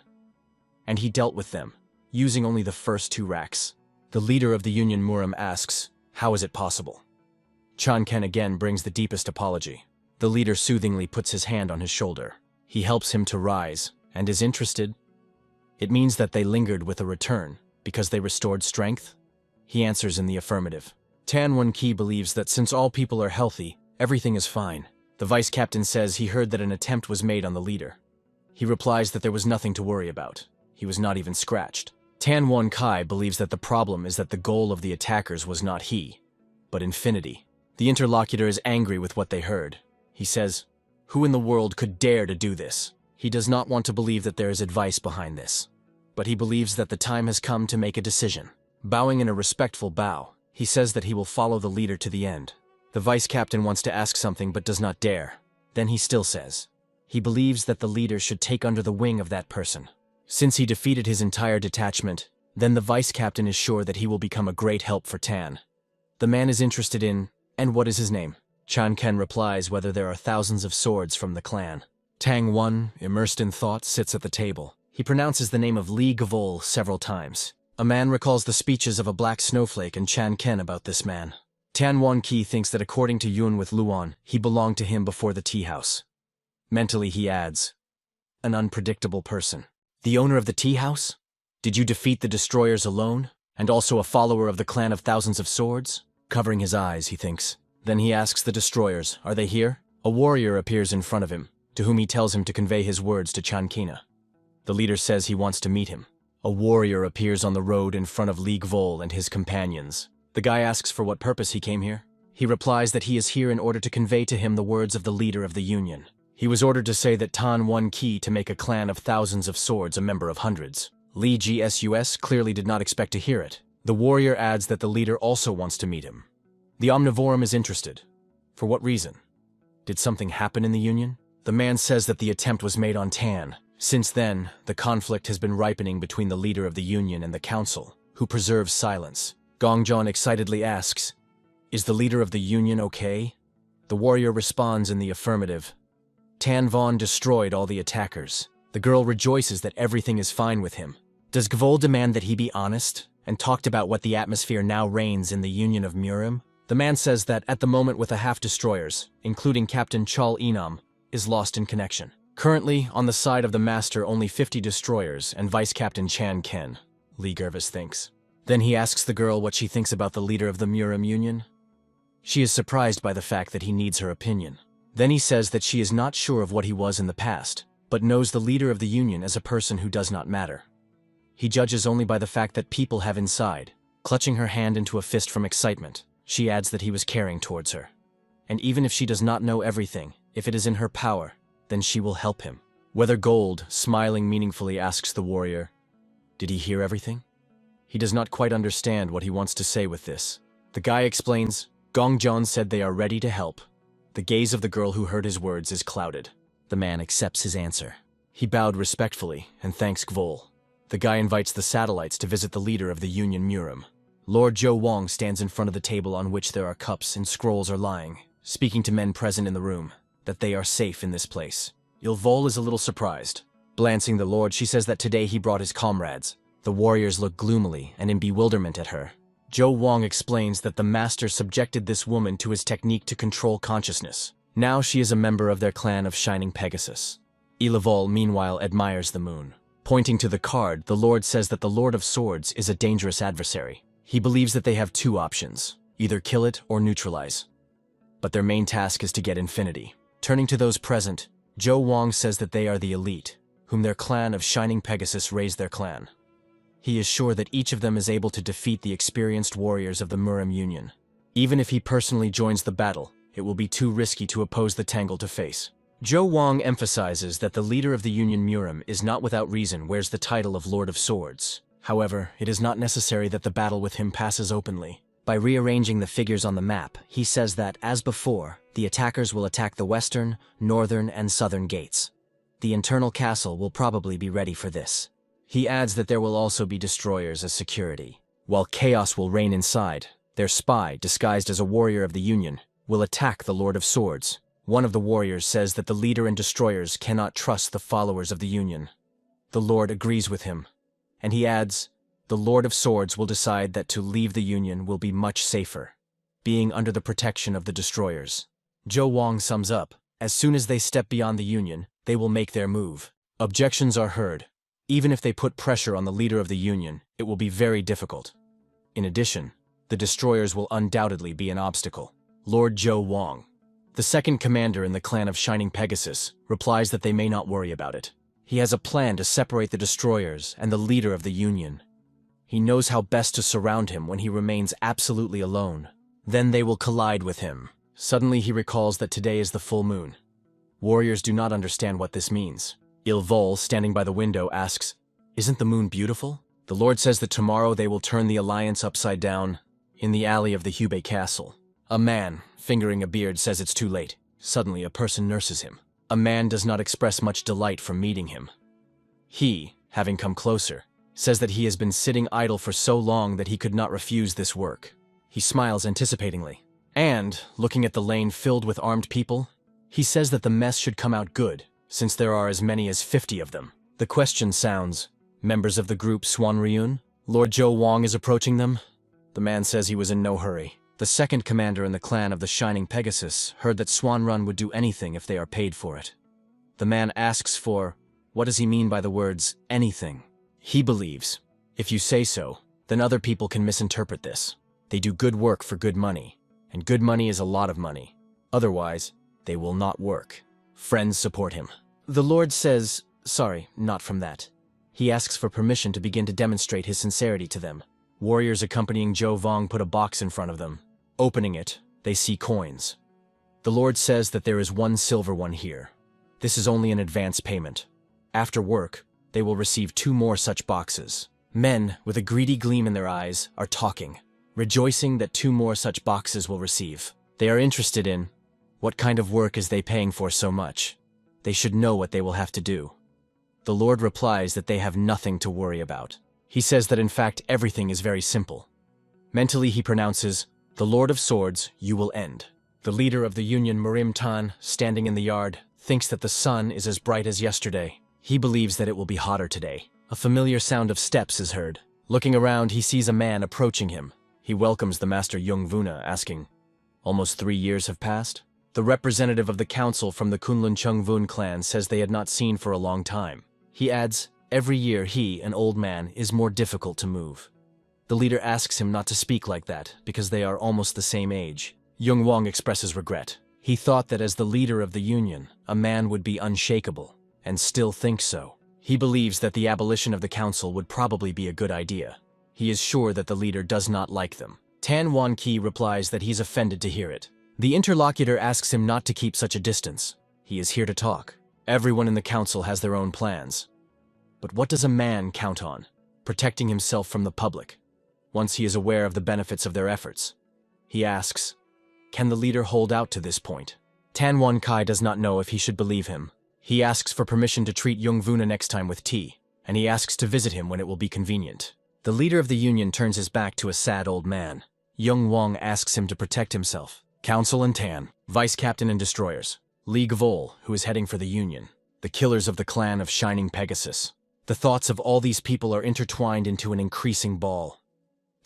And he dealt with them, using only the first 2 racks. The leader of the Union Murim asks, how is it possible? Chan Ken again brings the deepest apology. The leader soothingly puts his hand on his shoulder. He helps him to rise, and is interested. It means that they lingered with a return, because they restored strength? He answers in the affirmative. Tan Wan Ki believes that since all people are healthy, everything is fine. The vice captain says he heard that an attempt was made on the leader. He replies that there was nothing to worry about. He was not even scratched. Tan Wan Kai believes that the problem is that the goal of the attackers was not he, but infinity. The interlocutor is angry with what they heard. He says, who in the world could dare to do this? He does not want to believe that there is advice behind this, but he believes that the time has come to make a decision. Bowing in a respectful bow, he says that he will follow the leader to the end. The vice captain wants to ask something but does not dare. Then he still says, he believes that the leader should take under the wing of that person. Since he defeated his entire detachment, then the vice captain is sure that he will become a great help for Tan. The man is interested in, and what is his name? Chan Ken replies whether there are thousands of swords from the clan. Tang Wan, immersed in thought, sits at the table. He pronounces the name of Li Gavol several times. A man recalls the speeches of a black snowflake and Chan Ken about this man. Tan Wan Ki thinks that according to Yun with Luan, he belonged to him before the tea house. Mentally he adds, an unpredictable person. The owner of the tea house? Did you defeat the destroyers alone? And also a follower of the clan of thousands of swords? Covering his eyes, he thinks. Then he asks the destroyers, are they here? A warrior appears in front of him, to whom he tells him to convey his words to Chankina. The leader says he wants to meet him. A warrior appears on the road in front of Li Gvol and his companions. The guy asks for what purpose he came here. He replies that he is here in order to convey to him the words of the leader of the Union. He was ordered to say that Tan Wan Ki to make a clan of thousands of swords a member of hundreds. Li Gsus clearly did not expect to hear it. The warrior adds that the leader also wants to meet him. The Omnivorum is interested. For what reason? Did something happen in the Union? The man says that the attempt was made on Tan. Since then, the conflict has been ripening between the leader of the Union and the Council, who preserves silence. Gongjon excitedly asks, is the leader of the Union okay? The warrior responds in the affirmative. Tan Vaughn destroyed all the attackers. The girl rejoices that everything is fine with him. Does Gvol demand that he be honest, and talked about what the atmosphere now reigns in the Union of Murim? The man says that at the moment with the half-destroyers, including Captain Chal Enam, is lost in connection. Currently, on the side of the Master only 50 destroyers and Vice Captain Chan Ken, Lee Gervis thinks. Then he asks the girl what she thinks about the leader of the Murim Union. She is surprised by the fact that he needs her opinion. Then he says that she is not sure of what he was in the past, but knows the leader of the Union as a person who does not matter. He judges only by the fact that people have inside. Clutching her hand into a fist from excitement, she adds that he was caring towards her. And even if she does not know everything, if it is in her power, then she will help him. Weather Gold, smiling meaningfully, asks the warrior, did he hear everything? He does not quite understand what he wants to say with this. The guy explains, Gongjon said they are ready to help. The gaze of the girl who heard his words is clouded. The man accepts his answer. He bowed respectfully and thanks Gvol. The guy invites the satellites to visit the leader of the Union Murim. Lord Zhou Wang stands in front of the table on which there are cups and scrolls are lying, speaking to men present in the room, that they are safe in this place. Ilvol is a little surprised. Glancing the Lord, she says that today he brought his comrades. The warriors look gloomily and in bewilderment at her. Zhou Wang explains that the master subjected this woman to his technique to control consciousness. Now she is a member of their clan of Shining Pegasus. Ilevol, meanwhile, admires the moon. Pointing to the card, the Lord says that the Lord of Swords is a dangerous adversary. He believes that they have two options, either kill it or neutralize. But their main task is to get infinity. Turning to those present, Zhou Wang says that they are the elite, whom their clan of Shining Pegasus raised their clan. He is sure that each of them is able to defeat the experienced warriors of the Murim Union. Even if he personally joins the battle, it will be too risky to oppose the Tangle to face. Zhou Wang emphasizes that the leader of the Union Murim is not without reason wears the title of Lord of Swords. However, it is not necessary that the battle with him passes openly. By rearranging the figures on the map, he says that, as before, the attackers will attack the western, northern, and southern gates. The internal castle will probably be ready for this. He adds that there will also be destroyers as security. While chaos will reign inside, their spy, disguised as a warrior of the Union, will attack the Lord of Swords. One of the warriors says that the leader and destroyers cannot trust the followers of the Union. The Lord agrees with him, and he adds, the Lord of Swords will decide that to leave the Union will be much safer, being under the protection of the destroyers. Zhou Wang sums up, as soon as they step beyond the Union, they will make their move. Objections are heard. Even if they put pressure on the leader of the Union, it will be very difficult. In addition, the destroyers will undoubtedly be an obstacle. Lord Zhou Wang, the second commander in the clan of Shining Pegasus, replies that they may not worry about it. He has a plan to separate the destroyers and the leader of the Union. He knows how best to surround him when he remains absolutely alone. Then they will collide with him. Suddenly he recalls that today is the full moon. Warriors do not understand what this means. Ilvol, standing by the window, asks, "Isn't the moon beautiful?" The Lord says that tomorrow they will turn the alliance upside down in the alley of the Hubei Castle. A man, fingering a beard, says it's too late. Suddenly a person nurses him. A man does not express much delight from meeting him. He, having come closer, says that he has been sitting idle for so long that he could not refuse this work. He smiles anticipatingly. And, looking at the lane filled with armed people, he says that the mess should come out good, since there are as many as 50 of them. The question sounds, members of the group Swan Ryun? Lord Zhou Wang is approaching them? The man says he was in no hurry. The second commander in the clan of the Shining Pegasus heard that Swan Run would do anything if they are paid for it. The man asks for, what does he mean by the words, anything? He believes, if you say so, then other people can misinterpret this. They do good work for good money, and good money is a lot of money. Otherwise, they will not work. Friends support him. The Lord says, sorry, not from that. He asks for permission to begin to demonstrate his sincerity to them. Warriors accompanying Zhou Wang put a box in front of them. Opening it, they see coins. The Lord says that there is one silver one here. This is only an advance payment. After work, they will receive 2 more such boxes. Men, with a greedy gleam in their eyes, are talking, rejoicing that 2 more such boxes will receive. They are interested in, what kind of work is they paying for so much? They should know what they will have to do. The Lord replies that they have nothing to worry about. He says that in fact everything is very simple. Mentally he pronounces, the Lord of Swords, you will end. The leader of the Union Murim Tan, standing in the yard, thinks that the sun is as bright as yesterday. He believes that it will be hotter today. A familiar sound of steps is heard. Looking around, he sees a man approaching him. He welcomes the master Yongvuna, asking, almost 3 years have passed? The representative of the council from the Kunlun Chungvun clan says they had not seen for a long time. He adds, every year he, an old man, is more difficult to move. The leader asks him not to speak like that, because they are almost the same age. Yung Wang expresses regret. He thought that as the leader of the Union, a man would be unshakable, and still thinks so. He believes that the abolition of the council would probably be a good idea. He is sure that the leader does not like them. Tan Wan Qi replies that he's offended to hear it. The interlocutor asks him not to keep such a distance. He is here to talk. Everyone in the council has their own plans. But what does a man count on? Protecting himself from the public, once he is aware of the benefits of their efforts. He asks, can the leader hold out to this point? Tan Wan Kai does not know if he should believe him. He asks for permission to treat Yongvuna next time with tea, and he asks to visit him when it will be convenient. The leader of the Union turns his back to a sad old man. Yung Wang asks him to protect himself. Council and Tan, Vice Captain and Destroyers. Li Gavol, who is heading for the Union. The killers of the clan of Shining Pegasus. The thoughts of all these people are intertwined into an increasing ball.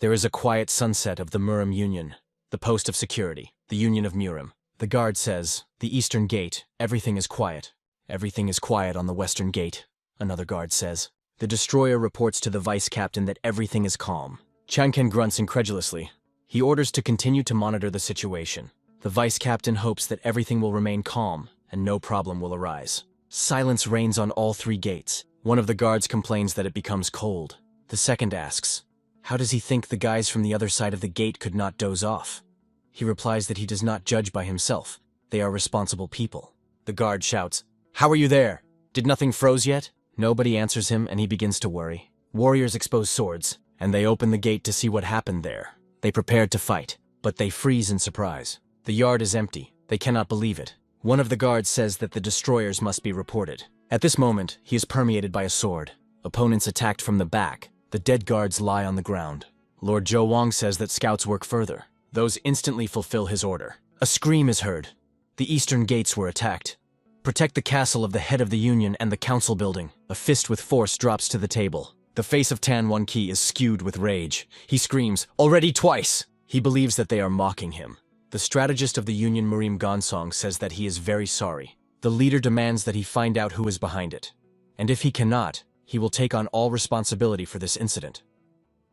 There is a quiet sunset of the Murim Union, the post of security, the Union of Murim. The guard says, "The eastern gate, everything is quiet." "Everything is quiet on the western gate," another guard says. The destroyer reports to the vice captain that everything is calm. Chanken grunts incredulously. He orders to continue to monitor the situation. The vice captain hopes that everything will remain calm and no problem will arise. Silence reigns on all three gates. One of the guards complains that it becomes cold. The second asks, how does he think the guys from the other side of the gate could not doze off? He replies that he does not judge by himself. They are responsible people. The guard shouts, "How are you there? Did nothing froze yet?" Nobody answers him and he begins to worry. Warriors expose swords, and they open the gate to see what happened there. They prepared to fight, but they freeze in surprise. The yard is empty. They cannot believe it. One of the guards says that the destroyers must be reported. At this moment, he is permeated by a sword. Opponents attacked from the back. The dead guards lie on the ground. Lord Zhou Wang says that scouts work further. Those instantly fulfill his order. A scream is heard. The eastern gates were attacked. Protect the castle of the head of the Union and the council building. A fist with force drops to the table. The face of Tan Wan-Ki is skewed with rage. He screams, "Already twice!" He believes that they are mocking him. The strategist of the Union, Murim Gonsong, says that he is very sorry. The leader demands that he find out who is behind it. And if he cannot, he will take on all responsibility for this incident.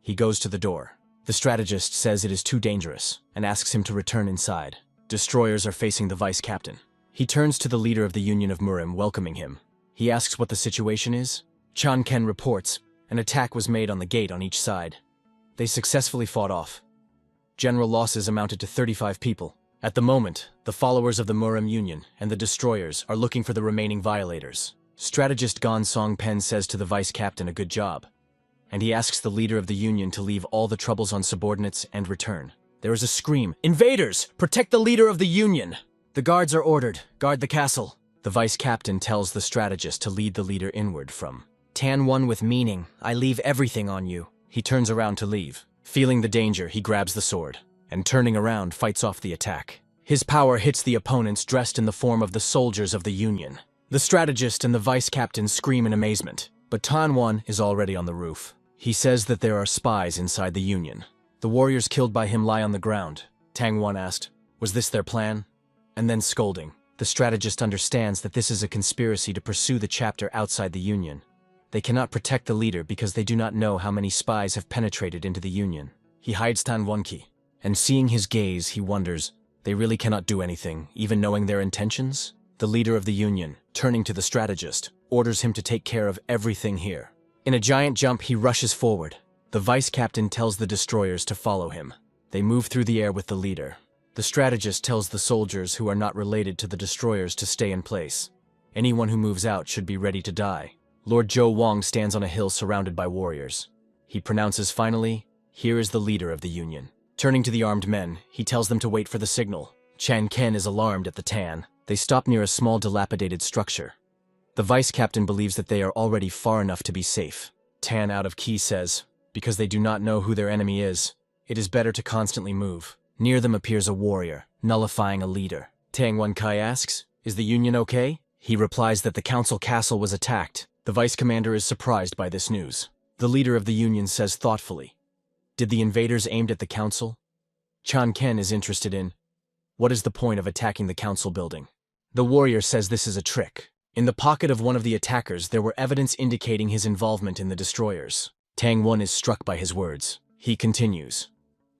He goes to the door. The strategist says it is too dangerous and asks him to return inside. Destroyers are facing the vice captain. He turns to the leader of the Union of Murim, welcoming him. He asks what the situation is. Chan Ken reports, an attack was made on the gate on each side. They successfully fought off. General losses amounted to 35 people. At the moment, the followers of the Murim Union and the destroyers are looking for the remaining violators. Strategist Gonsong Pen says to the vice captain a good job, and he asks the leader of the Union to leave all the troubles on subordinates and return. There is a scream, "Invaders! Protect the leader of the Union!" The guards are ordered, "Guard the castle." The vice captain tells the strategist to lead the leader inward from Tan One with meaning, "I leave everything on you." He turns around to leave. Feeling the danger, he grabs the sword, and turning around, fights off the attack. His power hits the opponents dressed in the form of the soldiers of the Union. The strategist and the vice captain scream in amazement, but Tan Wan is already on the roof. He says that there are spies inside the Union. The warriors killed by him lie on the ground. Tang Wan asked, "Was this their plan?" And then scolding. The strategist understands that this is a conspiracy to pursue the chapter outside the Union. They cannot protect the leader because they do not know how many spies have penetrated into the Union. He hides Tan Wan-Ki, and seeing his gaze, he wonders, they really cannot do anything, even knowing their intentions? The leader of the Union, turning to the strategist, orders him to take care of everything here. In a giant jump, he rushes forward. The vice captain tells the destroyers to follow him. They move through the air with the leader. The strategist tells the soldiers who are not related to the destroyers to stay in place. Anyone who moves out should be ready to die. Lord Zhou Wang stands on a hill surrounded by warriors. He pronounces finally, "Here is the leader of the Union." Turning to the armed men, he tells them to wait for the signal. Chan Ken is alarmed at the Tan. They stop near a small dilapidated structure. The vice captain believes that they are already far enough to be safe. Tan out of key says, because they do not know who their enemy is, it is better to constantly move. Near them appears a warrior, nullifying a leader. Tang Wan-Kai asks, "Is the Union okay?" He replies that the council castle was attacked. The vice commander is surprised by this news. The leader of the Union says thoughtfully, "Did the invaders aimed at the council?" Chan Ken is interested in, what is the point of attacking the council building? The warrior says this is a trick. In the pocket of one of the attackers, there were evidence indicating his involvement in the destroyers. Tang Wan is struck by his words. He continues,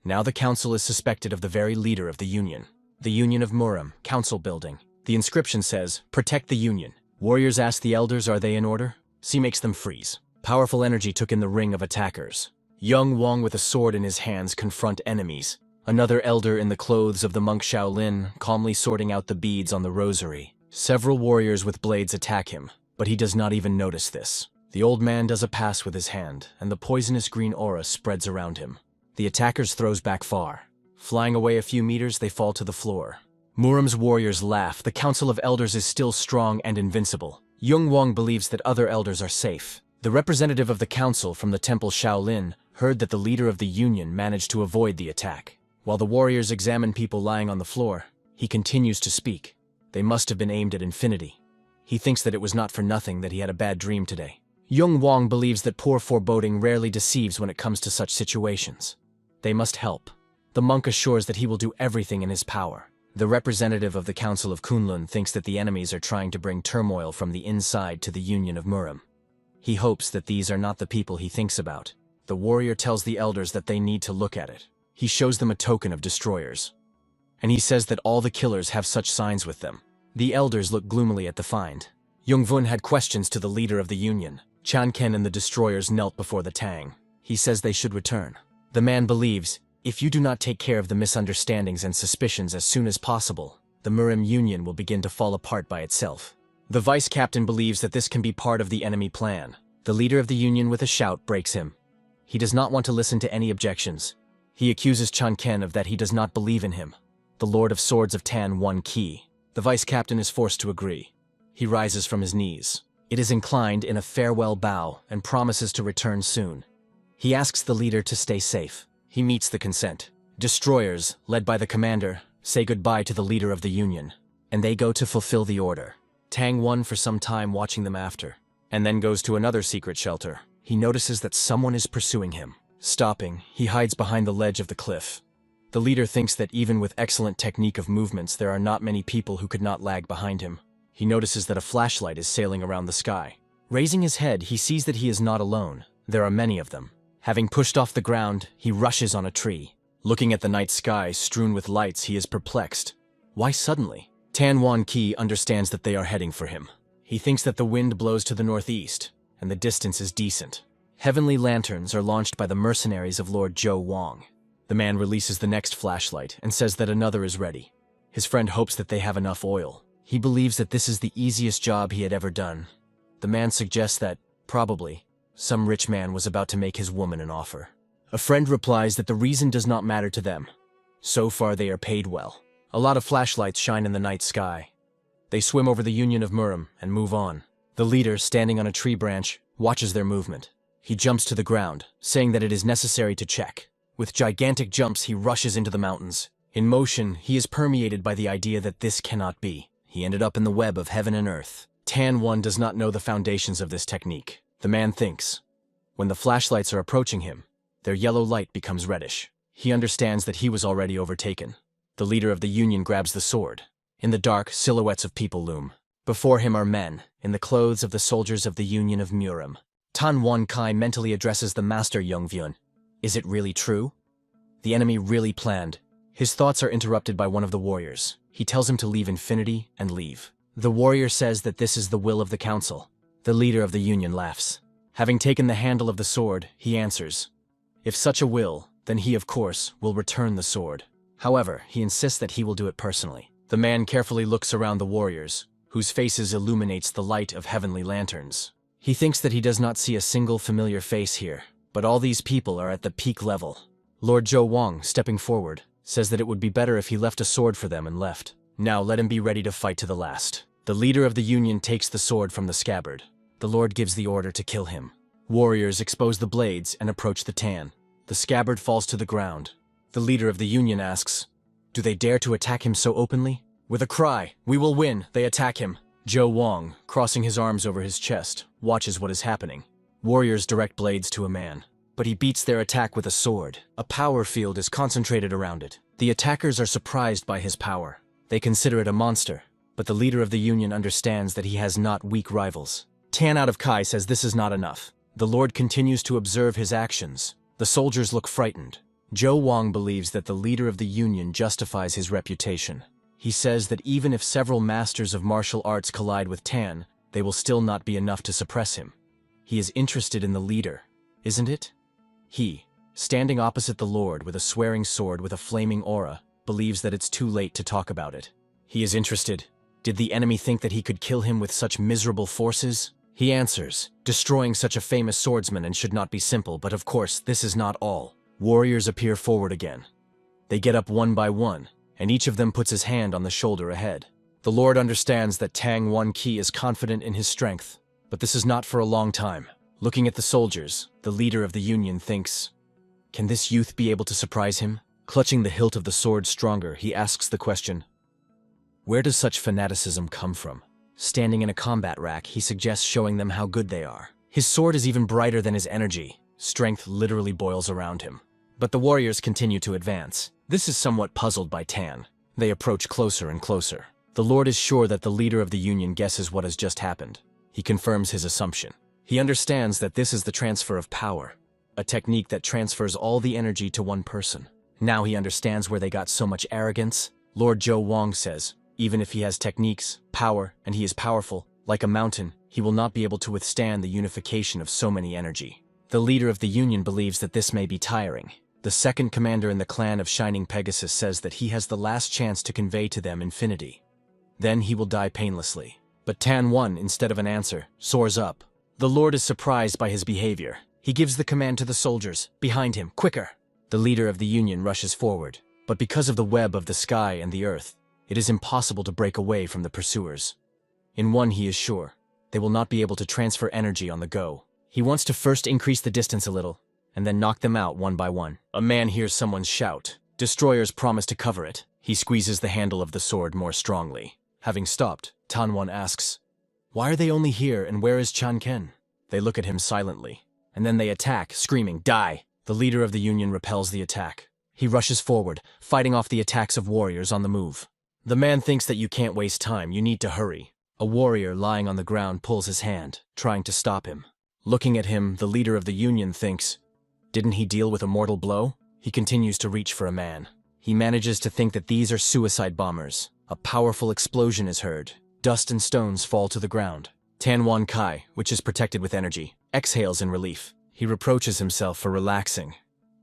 "Now the council is suspected of the very leader of the Union. The Union of Murim, council building. The inscription says, 'Protect the Union.' Warriors ask the elders, are they in order? She makes them freeze. Powerful energy took in the ring of attackers. Young Wang with a sword in his hands confront enemies. Another elder in the clothes of the monk Shaolin, calmly sorting out the beads on the rosary. Several warriors with blades attack him, but he does not even notice this. The old man does a pass with his hand, and the poisonous green aura spreads around him. The attackers throws back far. Flying away a few meters, they fall to the floor. Murim's warriors laugh. The Council of Elders is still strong and invincible. Yung Wang believes that other elders are safe. The representative of the council from the temple Shaolin heard that the leader of the Union managed to avoid the attack. While the warriors examine people lying on the floor, he continues to speak. They must have been aimed at infinity. He thinks that it was not for nothing that he had a bad dream today. Yung Wang believes that poor foreboding rarely deceives when it comes to such situations. They must help. The monk assures that he will do everything in his power. The representative of the Council of Kunlun thinks that the enemies are trying to bring turmoil from the inside to the Union of Murim. He hopes that these are not the people he thinks about. The warrior tells the elders that they need to look at it. He shows them a token of destroyers. And he says that all the killers have such signs with them. The elders look gloomily at the find. Yongvun had questions to the leader of the Union. Chanken and the destroyers knelt before the Tang. He says they should return. The man believes, if you do not take care of the misunderstandings and suspicions as soon as possible, the Murim Union will begin to fall apart by itself. The vice captain believes that this can be part of the enemy plan. The leader of the Union with a shout breaks him. He does not want to listen to any objections. He accuses Chanken of that he does not believe in him. The Lord of Swords of Tan won key. The vice captain is forced to agree. He rises from his knees. It is inclined in a farewell bow and promises to return soon. He asks the leader to stay safe. He meets the consent. Destroyers, led by the commander, say goodbye to the leader of the Union, and they go to fulfill the order. Tang won for some time watching them after, and then goes to another secret shelter. He notices that someone is pursuing him. Stopping, he hides behind the ledge of the cliff. The leader thinks that even with excellent technique of movements, there are not many people who could not lag behind him. He notices that a flashlight is sailing around the sky. Raising his head, he sees that he is not alone. There are many of them. Having pushed off the ground, he rushes on a tree. Looking at the night sky strewn with lights, he is perplexed. Why suddenly? Tan Wan Ki understands that they are heading for him. He thinks that the wind blows to the northeast, and the distance is decent. Heavenly lanterns are launched by the mercenaries of Lord Zhou Wang. The man releases the next flashlight and says that another is ready. His friend hopes that they have enough oil. He believes that this is the easiest job he had ever done. The man suggests that, probably, some rich man was about to make his woman an offer. A friend replies that the reason does not matter to them. So far they are paid well. A lot of flashlights shine in the night sky. They swim over the Union of Murim and move on. The leader, standing on a tree branch, watches their movement. He jumps to the ground, saying that it is necessary to check. With gigantic jumps, he rushes into the mountains. In motion, he is permeated by the idea that this cannot be. He ended up in the web of heaven and earth. Tan One does not know the foundations of this technique. The man thinks. When the flashlights are approaching him, their yellow light becomes reddish. He understands that he was already overtaken. The leader of the Union grabs the sword. In the dark, silhouettes of people loom. Before him are men, in the clothes of the soldiers of the Union of Murim. Tan Wan Kai mentally addresses the master Yongvyun. Is it really true? The enemy really planned. His thoughts are interrupted by one of the warriors. He tells him to leave Infinity and leave. The warrior says that this is the will of the council. The leader of the Union laughs. Having taken the handle of the sword, he answers. If such a will, then he, of course, will return the sword. However, he insists that he will do it personally. The man carefully looks around the warriors, whose faces illuminates the light of heavenly lanterns. He thinks that he does not see a single familiar face here, but all these people are at the peak level. Lord Zhou Wang, stepping forward, says that it would be better if he left a sword for them and left. Now let him be ready to fight to the last. The leader of the Union takes the sword from the scabbard. The Lord gives the order to kill him. Warriors expose the blades and approach the Tan. The scabbard falls to the ground. The leader of the Union asks, do they dare to attack him so openly? With a cry, we will win, they attack him. Zhou Wang, crossing his arms over his chest, watches what is happening. Warriors direct blades to a man, but he beats their attack with a sword. A power field is concentrated around it. The attackers are surprised by his power. They consider it a monster, but the leader of the Union understands that he has not weak rivals. Tan out of Kai says this is not enough. The Lord continues to observe his actions. The soldiers look frightened. Zhou Wang believes that the leader of the Union justifies his reputation. He says that even if several masters of martial arts collide with Tan, they will still not be enough to suppress him. He is interested in the leader, isn't it? He, standing opposite the Lord with a swearing sword with a flaming aura, believes that it's too late to talk about it. He is interested. Did the enemy think that he could kill him with such miserable forces? He answers, destroying such a famous swordsman and should not be simple, but of course this is not all. Warriors appear forward again. They get up one by one, and each of them puts his hand on the shoulder ahead. The Lord understands that Tang Wan Ki is confident in his strength, but this is not for a long time. Looking at the soldiers, the leader of the Union thinks, can this youth be able to surprise him? Clutching the hilt of the sword stronger, he asks the question, where does such fanaticism come from? Standing in a combat rack, he suggests showing them how good they are. His sword is even brighter than his energy. Strength literally boils around him. But the warriors continue to advance. This is somewhat puzzled by Tan. They approach closer and closer. The Lord is sure that the leader of the Union guesses what has just happened. He confirms his assumption. He understands that this is the transfer of power, a technique that transfers all the energy to one person. Now he understands where they got so much arrogance. Lord Zhou Wang says, even if he has techniques, power, and he is powerful, like a mountain, he will not be able to withstand the unification of so many energy. The leader of the Union believes that this may be tiring. The second commander in the clan of Shining Pegasus says that he has the last chance to convey to them infinity. Then he will die painlessly. But Tan 1, instead of an answer, soars up. The Lord is surprised by his behavior. He gives the command to the soldiers, behind him, quicker! The leader of the Union rushes forward, but because of the web of the sky and the earth, it is impossible to break away from the pursuers. In one he is sure, they will not be able to transfer energy on the go. He wants to first increase the distance a little, and then knock them out one by one. A man hears someone shout. Destroyers promise to cover it. He squeezes the handle of the sword more strongly. Having stopped, Tan 1 asks, "Why are they only here and where is Chan Ken?" They look at him silently, and then they attack, screaming, "Die!" The leader of the Union repels the attack. He rushes forward, fighting off the attacks of warriors on the move. The man thinks that you can't waste time, you need to hurry. A warrior lying on the ground pulls his hand, trying to stop him. Looking at him, the leader of the Union thinks, didn't he deal with a mortal blow? He continues to reach for a man. He manages to think that these are suicide bombers. A powerful explosion is heard. Dust and stones fall to the ground. Tan 1 Kai, which is protected with energy, exhales in relief. He reproaches himself for relaxing.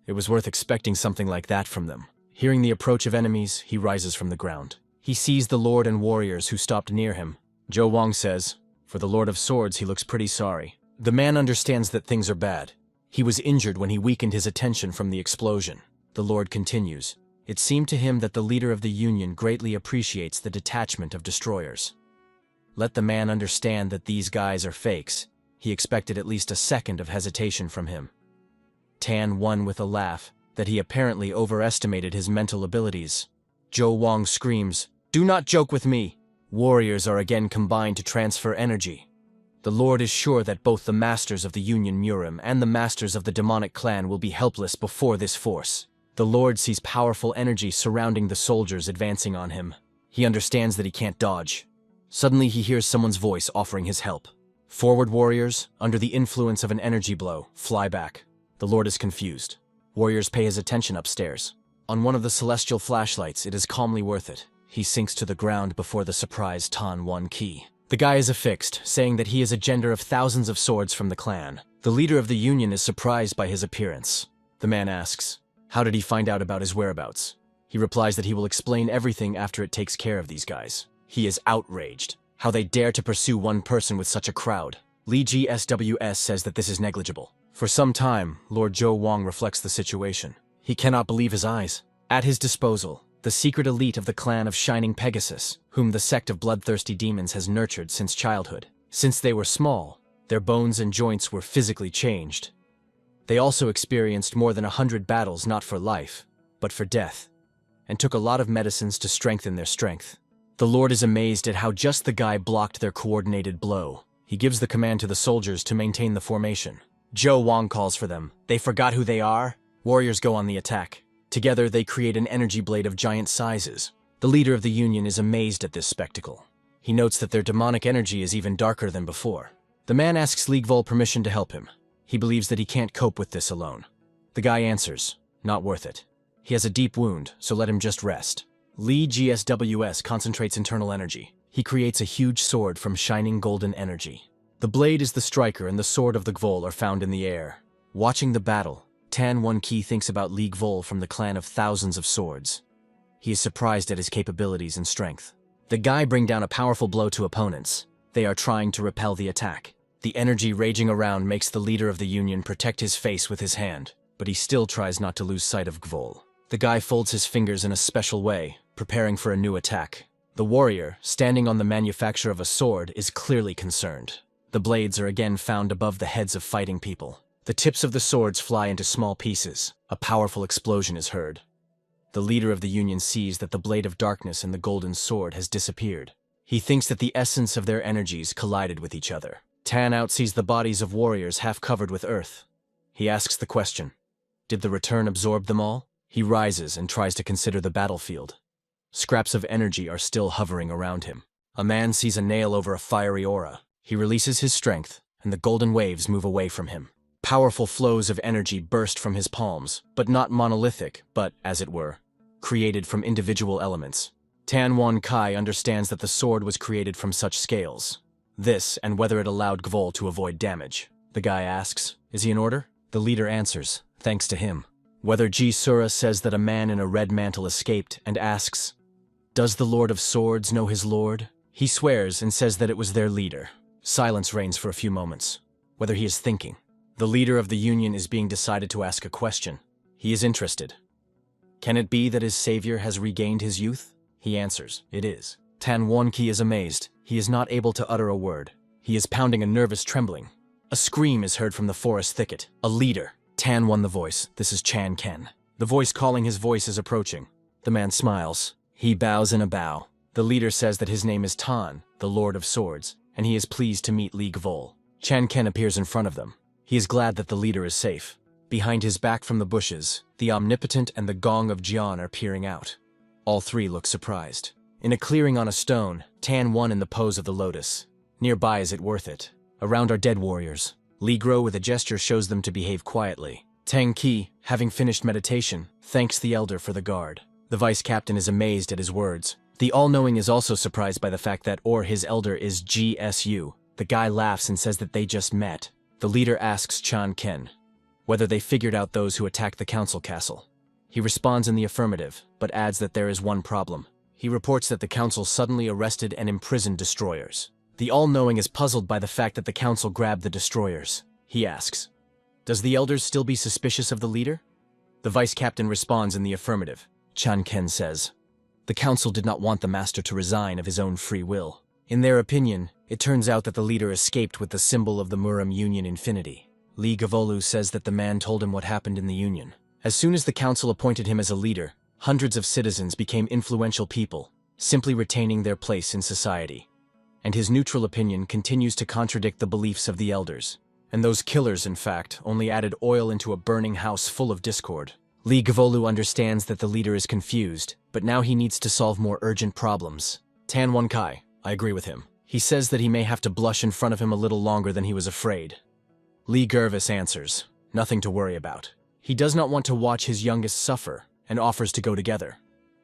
It was worth expecting something like that from them. Hearing the approach of enemies, he rises from the ground. He sees the Lord and warriors who stopped near him. Zhou Wang says, for the Lord of Swords he looks pretty sorry. The man understands that things are bad. He was injured when he weakened his attention from the explosion. The Lord continues. It seemed to him that the leader of the Union greatly appreciates the detachment of destroyers. Let the man understand that these guys are fakes. He expected at least a second of hesitation from him. Tan 1 with a laugh, that he apparently overestimated his mental abilities. Zhou Wang screams, "Do not joke with me!" Warriors are again combined to transfer energy. The Lord is sure that both the masters of the Union Murim and the masters of the demonic clan will be helpless before this force. The Lord sees powerful energy surrounding the soldiers advancing on him. He understands that he can't dodge. Suddenly he hears someone's voice offering his help. Forward warriors, under the influence of an energy blow, fly back. The Lord is confused. Warriors pay his attention upstairs. On one of the celestial flashlights, it is calmly worth it. He sinks to the ground before the surprised Tan 1 Ki. The guy is affixed, saying that he is a gender of thousands of swords from the clan. The leader of the Union is surprised by his appearance. The man asks, how did he find out about his whereabouts? He replies that he will explain everything after it takes care of these guys. He is outraged. How they dare to pursue one person with such a crowd. Li GSWS says that this is negligible. For some time, Lord Zhou Wang reflects the situation. He cannot believe his eyes. At his disposal, the secret elite of the clan of Shining Pegasus, whom the sect of bloodthirsty demons has nurtured since childhood. Since they were small, their bones and joints were physically changed. They also experienced more than 100 battles not for life, but for death, and took a lot of medicines to strengthen their strength. The Lord is amazed at how just the guy blocked their coordinated blow. He gives the command to the soldiers to maintain the formation. Zhou Wang calls for them. They forgot who they are? Warriors go on the attack. Together they create an energy blade of giant sizes. The leader of the Union is amazed at this spectacle. He notes that their demonic energy is even darker than before. The man asks Ligvol permission to help him. He believes that he can't cope with this alone. The guy answers, not worth it. He has a deep wound, so let him just rest. Li GSWS concentrates internal energy. He creates a huge sword from shining golden energy. The blade is the striker and the sword of the Gvol are found in the air. Watching the battle, Tan 1 Ki thinks about Li Gvol from the clan of thousands of swords. He is surprised at his capabilities and strength. The guy bring down a powerful blow to opponents. They are trying to repel the attack. The energy raging around makes the leader of the Union protect his face with his hand, but he still tries not to lose sight of Gvol. The guy folds his fingers in a special way, preparing for a new attack. The warrior, standing on the manufacture of a sword, is clearly concerned. The blades are again found above the heads of fighting people. The tips of the swords fly into small pieces. A powerful explosion is heard. The leader of the Union sees that the blade of darkness and the golden sword has disappeared. He thinks that the essence of their energies collided with each other. Tan outsees the bodies of warriors half covered with earth. He asks the question, Did the return absorb them all? He rises and tries to consider the battlefield. Scraps of energy are still hovering around him. A man sees a nail over a fiery aura. He releases his strength, and the golden waves move away from him. Powerful flows of energy burst from his palms, but not monolithic, but, as it were, created from individual elements. Tanwon Kai understands that the sword was created from such scales. This, and whether it allowed Gvol to avoid damage. The guy asks, is he in order? The leader answers, thanks to him. Whether Sura says that a man in a red mantle escaped, and asks, does the Lord of Swords know his lord? He swears and says that it was their leader. Silence reigns for a few moments. Whether he is thinking. The leader of the Union is being decided to ask a question. He is interested. Can it be that his savior has regained his youth? He answers, it is. Tan Wonki is amazed. He is not able to utter a word. He is pounding a nervous trembling. A scream is heard from the forest thicket. A leader. Tan won the voice. This is Chan Ken. The voice calling his voice is approaching. The man smiles. He bows in a bow. The leader says that his name is Tan, the Lord of Swords, and he is pleased to meet Li Gvol. Chan Ken appears in front of them. He is glad that the leader is safe. Behind his back from the bushes, the Omnipotent and the Gong of Jian are peering out. All three look surprised. In a clearing on a stone, Tan won in the pose of the lotus. Nearby is it worth it. Around are dead warriors. Li Gro with a gesture shows them to behave quietly. Tang Qi, having finished meditation, thanks the elder for the guard. The vice captain is amazed at his words. The all-knowing is also surprised by the fact that his elder is GSU. The guy laughs and says that they just met. The leader asks Chan Ken whether they figured out those who attacked the council castle. He responds in the affirmative, but adds that there is one problem. He reports that the council suddenly arrested and imprisoned destroyers. The all-knowing is puzzled by the fact that the council grabbed the destroyers. He asks, does the elders still be suspicious of the leader? The vice captain responds in the affirmative. Chan Ken says, the council did not want the master to resign of his own free will. In their opinion, it turns out that the leader escaped with the symbol of the Muram Union Infinity. Li Gavolu says that the man told him what happened in the Union. As soon as the council appointed him as a leader, hundreds of citizens became influential people, simply retaining their place in society. And his neutral opinion continues to contradict the beliefs of the elders. And those killers, in fact, only added oil into a burning house full of discord. Li Gavolu understands that the leader is confused, but now he needs to solve more urgent problems. Tan Wan Kai, I agree with him. He says that he may have to blush in front of him a little longer than he was afraid. Li Gervis answers, nothing to worry about. He does not want to watch his youngest suffer, and offers to go together.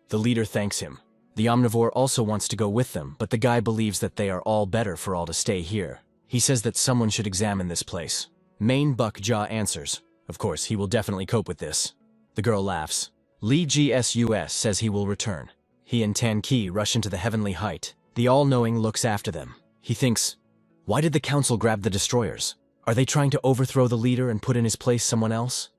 The leader thanks him. The omnivore also wants to go with them, but the guy believes that they are all better for all to stay here. He says that someone should examine this place. Main Buck Ja answers, of course, he will definitely cope with this. The girl laughs. Li GSUS says he will return. He and Tan Ki rush into the heavenly height. The all-knowing looks after them. He thinks, why did the council grab the destroyers? Are they trying to overthrow the leader and put in his place someone else?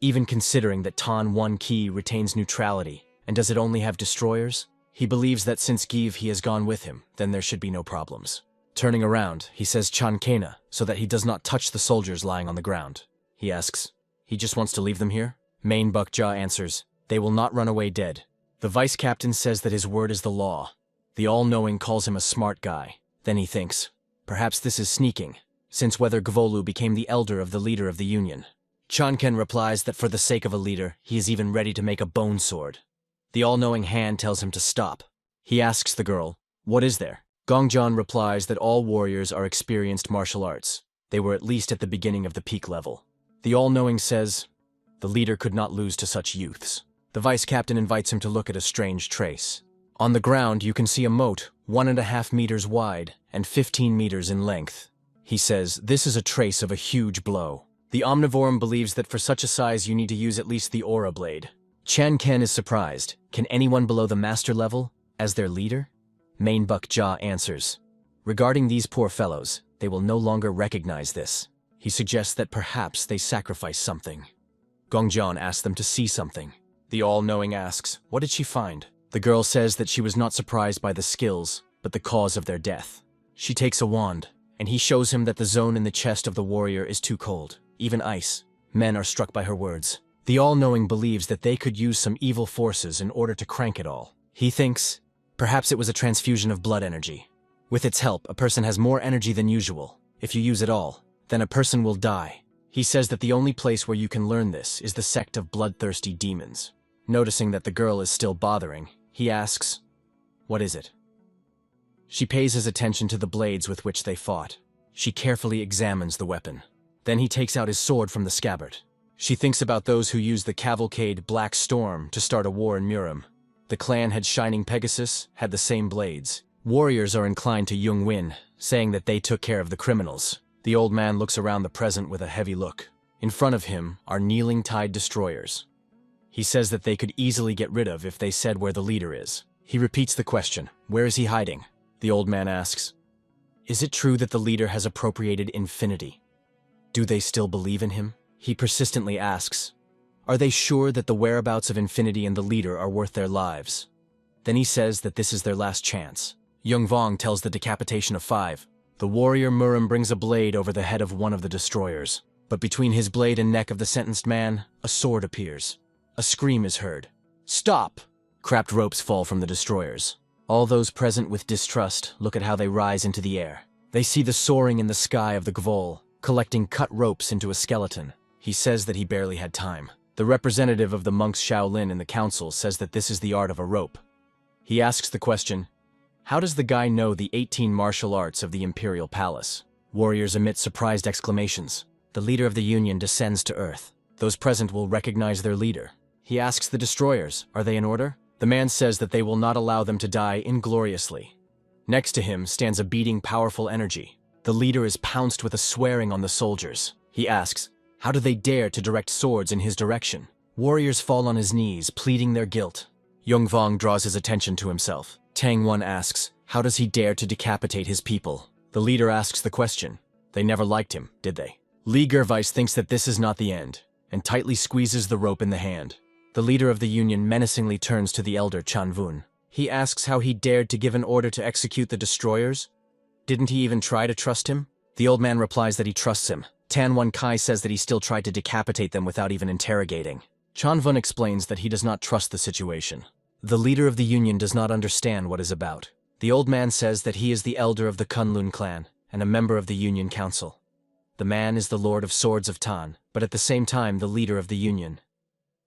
Even considering that Tan One Ki retains neutrality, and does it only have destroyers? He believes that since Give he has gone with him, then there should be no problems. Turning around, he says Chan Kena, so that he does not touch the soldiers lying on the ground. He asks, he just wants to leave them here? Main Buck Ja answers, they will not run away dead. The vice captain says that his word is the law. The all-knowing calls him a smart guy. Then he thinks, perhaps this is sneaking, since whether Gvolu became the elder of the leader of the Union. Chanken replies that for the sake of a leader, he is even ready to make a bone sword. The all-knowing hand tells him to stop. He asks the girl, what is there? Gongjan replies that all warriors are experienced martial arts. They were at least at the beginning of the peak level. The all-knowing says, the leader could not lose to such youths. The vice captain invites him to look at a strange trace. On the ground, you can see a moat 1.5 meters wide and 15 meters in length. He says, this is a trace of a huge blow. The Omnivorum believes that for such a size you need to use at least the Aura Blade. Chan Ken is surprised. Can anyone below the master level, as their leader? Main Buck Ja answers, regarding these poor fellows, they will no longer recognize this. He suggests that perhaps they sacrifice something. Gongjan asks them to see something. The all-knowing asks, what did she find? The girl says that she was not surprised by the skills, but the cause of their death. She takes a wand, and he shows him that the zone in the chest of the warrior is too cold, even ice. Men are struck by her words. The all-knowing believes that they could use some evil forces in order to crank it all. He thinks, perhaps it was a transfusion of blood energy. With its help, a person has more energy than usual. If you use it all, then a person will die. He says that the only place where you can learn this is the sect of bloodthirsty demons. Noticing that the girl is still bothering, he asks, "What is it?" She pays his attention to the blades with which they fought. She carefully examines the weapon. Then he takes out his sword from the scabbard. She thinks about those who used the cavalcade Black Storm to start a war in Murim. The clan had Shining Pegasus, had the same blades. Warriors are inclined to Jung Win, saying that they took care of the criminals. The old man looks around the present with a heavy look. In front of him are kneeling tide destroyers. He says that they could easily get rid of if they said where the leader is. He repeats the question, "Where is he hiding?" The old man asks, "Is it true that the leader has appropriated infinity? Do they still believe in him?" He persistently asks, "Are they sure that the whereabouts of infinity and the leader are worth their lives?" Then he says that this is their last chance. Young Vong tells the decapitation of 5. The warrior Murim brings a blade over the head of one of the destroyers. But between his blade and neck of the sentenced man, a sword appears. A scream is heard. "Stop!" Crapped ropes fall from the destroyers. All those present with distrust look at how they rise into the air. They see the soaring in the sky of the Gvol, collecting cut ropes into a skeleton. He says that he barely had time. The representative of the monks Shaolin in the council says that this is the art of a rope. He asks the question, how does the guy know the 18 martial arts of the Imperial Palace? Warriors emit surprised exclamations. The leader of the Union descends to earth. Those present will recognize their leader. He asks the destroyers, are they in order? The man says that they will not allow them to die ingloriously. Next to him stands a beating, powerful energy. The leader is pounced with a swearing on the soldiers. He asks, how do they dare to direct swords in his direction? Warriors fall on his knees, pleading their guilt. Yongvong draws his attention to himself. Tang One asks, how does he dare to decapitate his people? The leader asks the question. They never liked him, did they? Li Gervais thinks that this is not the end, and tightly squeezes the rope in the hand. The leader of the Union menacingly turns to the elder Chanvun. He asks how he dared to give an order to execute the destroyers. Didn't he even try to trust him? The old man replies that he trusts him. Tan Wan Kai says that he still tried to decapitate them without even interrogating. Chanvun explains that he does not trust the situation. The leader of the Union does not understand what is about. The old man says that he is the elder of the Kunlun clan and a member of the Union Council. The man is the Lord of Swords of Tan, but at the same time the leader of the Union.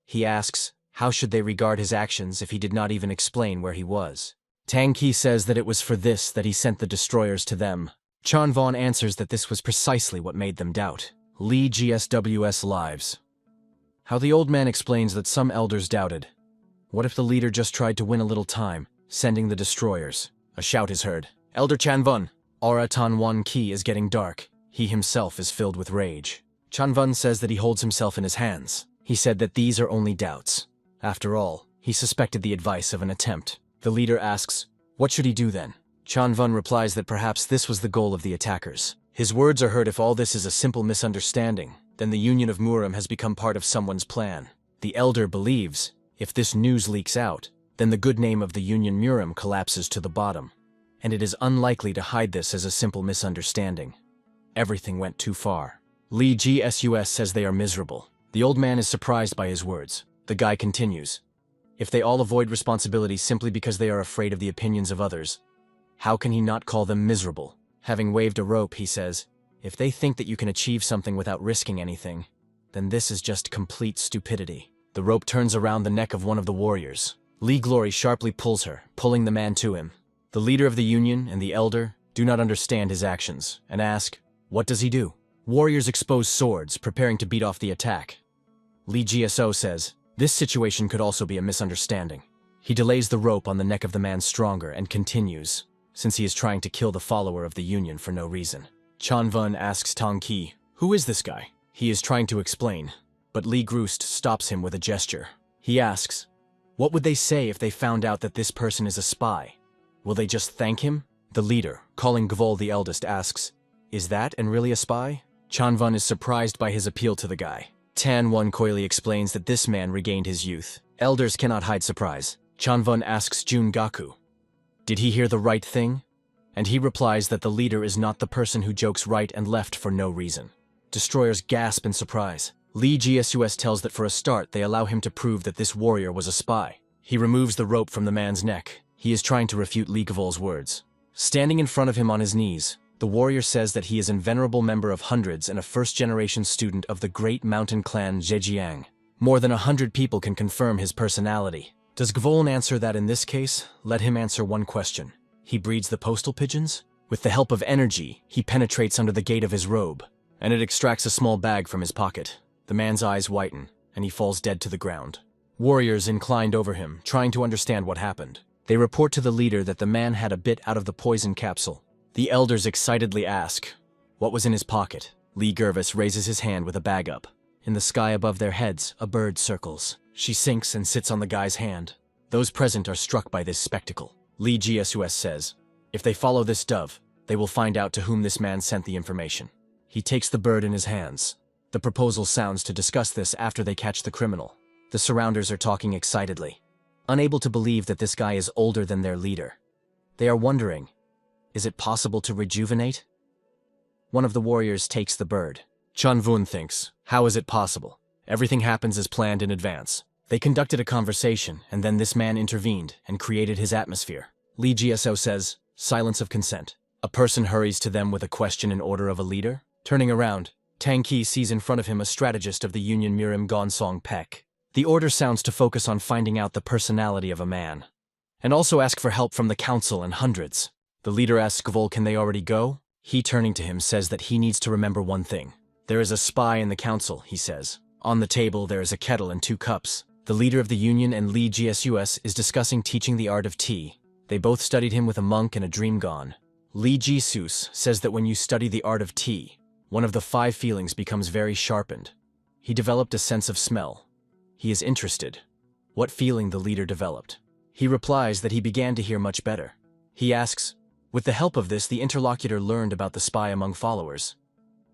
He asks, how should they regard his actions if he did not even explain where he was? Tang Qi says that it was for this that he sent the destroyers to them. Chan Vaughn answers that this was precisely what made them doubt. Li GSWS lives. How the old man explains that some elders doubted. What if the leader just tried to win a little time, sending the destroyers? A shout is heard. Elder Chanvun, Aura Tan Wan Qi is getting dark. He himself is filled with rage. Chanvun says that he holds himself in his hands. He said that these are only doubts. After all, he suspected the advice of an attempt. The leader asks, what should he do then? Chanvun replies that perhaps this was the goal of the attackers. His words are heard. If all this is a simple misunderstanding, then the Union of Murim has become part of someone's plan. The elder believes, if this news leaks out, then the good name of the Union Murim collapses to the bottom. And it is unlikely to hide this as a simple misunderstanding. Everything went too far. Li GSUS says they are miserable. The old man is surprised by his words. The guy continues. If they all avoid responsibility simply because they are afraid of the opinions of others, how can he not call them miserable? Having waved a rope, he says, if they think that you can achieve something without risking anything, then this is just complete stupidity. The rope turns around the neck of one of the warriors. Li Glory sharply pulls her, pulling the man to him. The leader of the Union and the elder do not understand his actions and ask, what does he do? Warriors expose swords, preparing to beat off the attack. Li GSO says, this situation could also be a misunderstanding. He delays the rope on the neck of the man stronger and continues, since he is trying to kill the follower of the Union for no reason. Chanvun asks Tong Qi, who is this guy? He is trying to explain, but Li Groost stops him with a gesture. He asks, what would they say if they found out that this person is a spy? Will they just thank him? The leader, calling Gvol the eldest, asks, is that and really a spy? Chanvun is surprised by his appeal to the guy. Tan One coyly explains that this man regained his youth. Elders cannot hide surprise. Chanvun asks Jun Gaku, did he hear the right thing? And he replies that the leader is not the person who jokes right and left for no reason. Destroyers gasp in surprise. Li GSUS tells that for a start they allow him to prove that this warrior was a spy. He removes the rope from the man's neck. He is trying to refute Li Gvol's words. Standing in front of him on his knees, The warrior says that he is a venerable member of hundreds and a first-generation student of the great mountain clan Zhejiang. More than 100 people can confirm his personality. Does Gvoln answer that in this case? Let him answer one question. He breeds the postal pigeons? With the help of energy, he penetrates under the gate of his robe, and it extracts a small bag from his pocket. The man's eyes whiten, and he falls dead to the ground. Warriors inclined over him, trying to understand what happened. They report to the leader that the man had a bit out of the poison capsule. The elders excitedly ask, "What was in his pocket?" Lee Gervis raises his hand with a bag up. In the sky above their heads, a bird circles. She sinks and sits on the guy's hand. Those present are struck by this spectacle. Lee Gsus says, "If they follow this dove, they will find out to whom this man sent the information." He takes the bird in his hands. The proposal sounds to discuss this after they catch the criminal. The surrounders are talking excitedly, unable to believe that this guy is older than their leader. They are wondering, is it possible to rejuvenate? One of the warriors takes the bird. Chun Vun thinks, how is it possible? Everything happens as planned in advance. They conducted a conversation, and then this man intervened and created his atmosphere. Lee Gso says, silence of consent. A person hurries to them with a question in order of a leader. Turning around, Tang Qi sees in front of him a strategist of the Union Mirim Gonsong Pek. The order sounds to focus on finding out the personality of a man, and also ask for help from the council and hundreds. The leader asks Gvol, can they already go? He, turning to him, says that he needs to remember one thing. There is a spy in the council, he says. On the table there is a kettle and 2 cups. The leader of the union and Lee Gsus is discussing teaching the art of tea. They both studied him with a monk and a dream gone. Lee Jisus says that when you study the art of tea, one of the 5 feelings becomes very sharpened. He developed a sense of smell. He is interested. What feeling the leader developed? He replies that he began to hear much better. He asks, with the help of this the interlocutor learned about the spy among followers.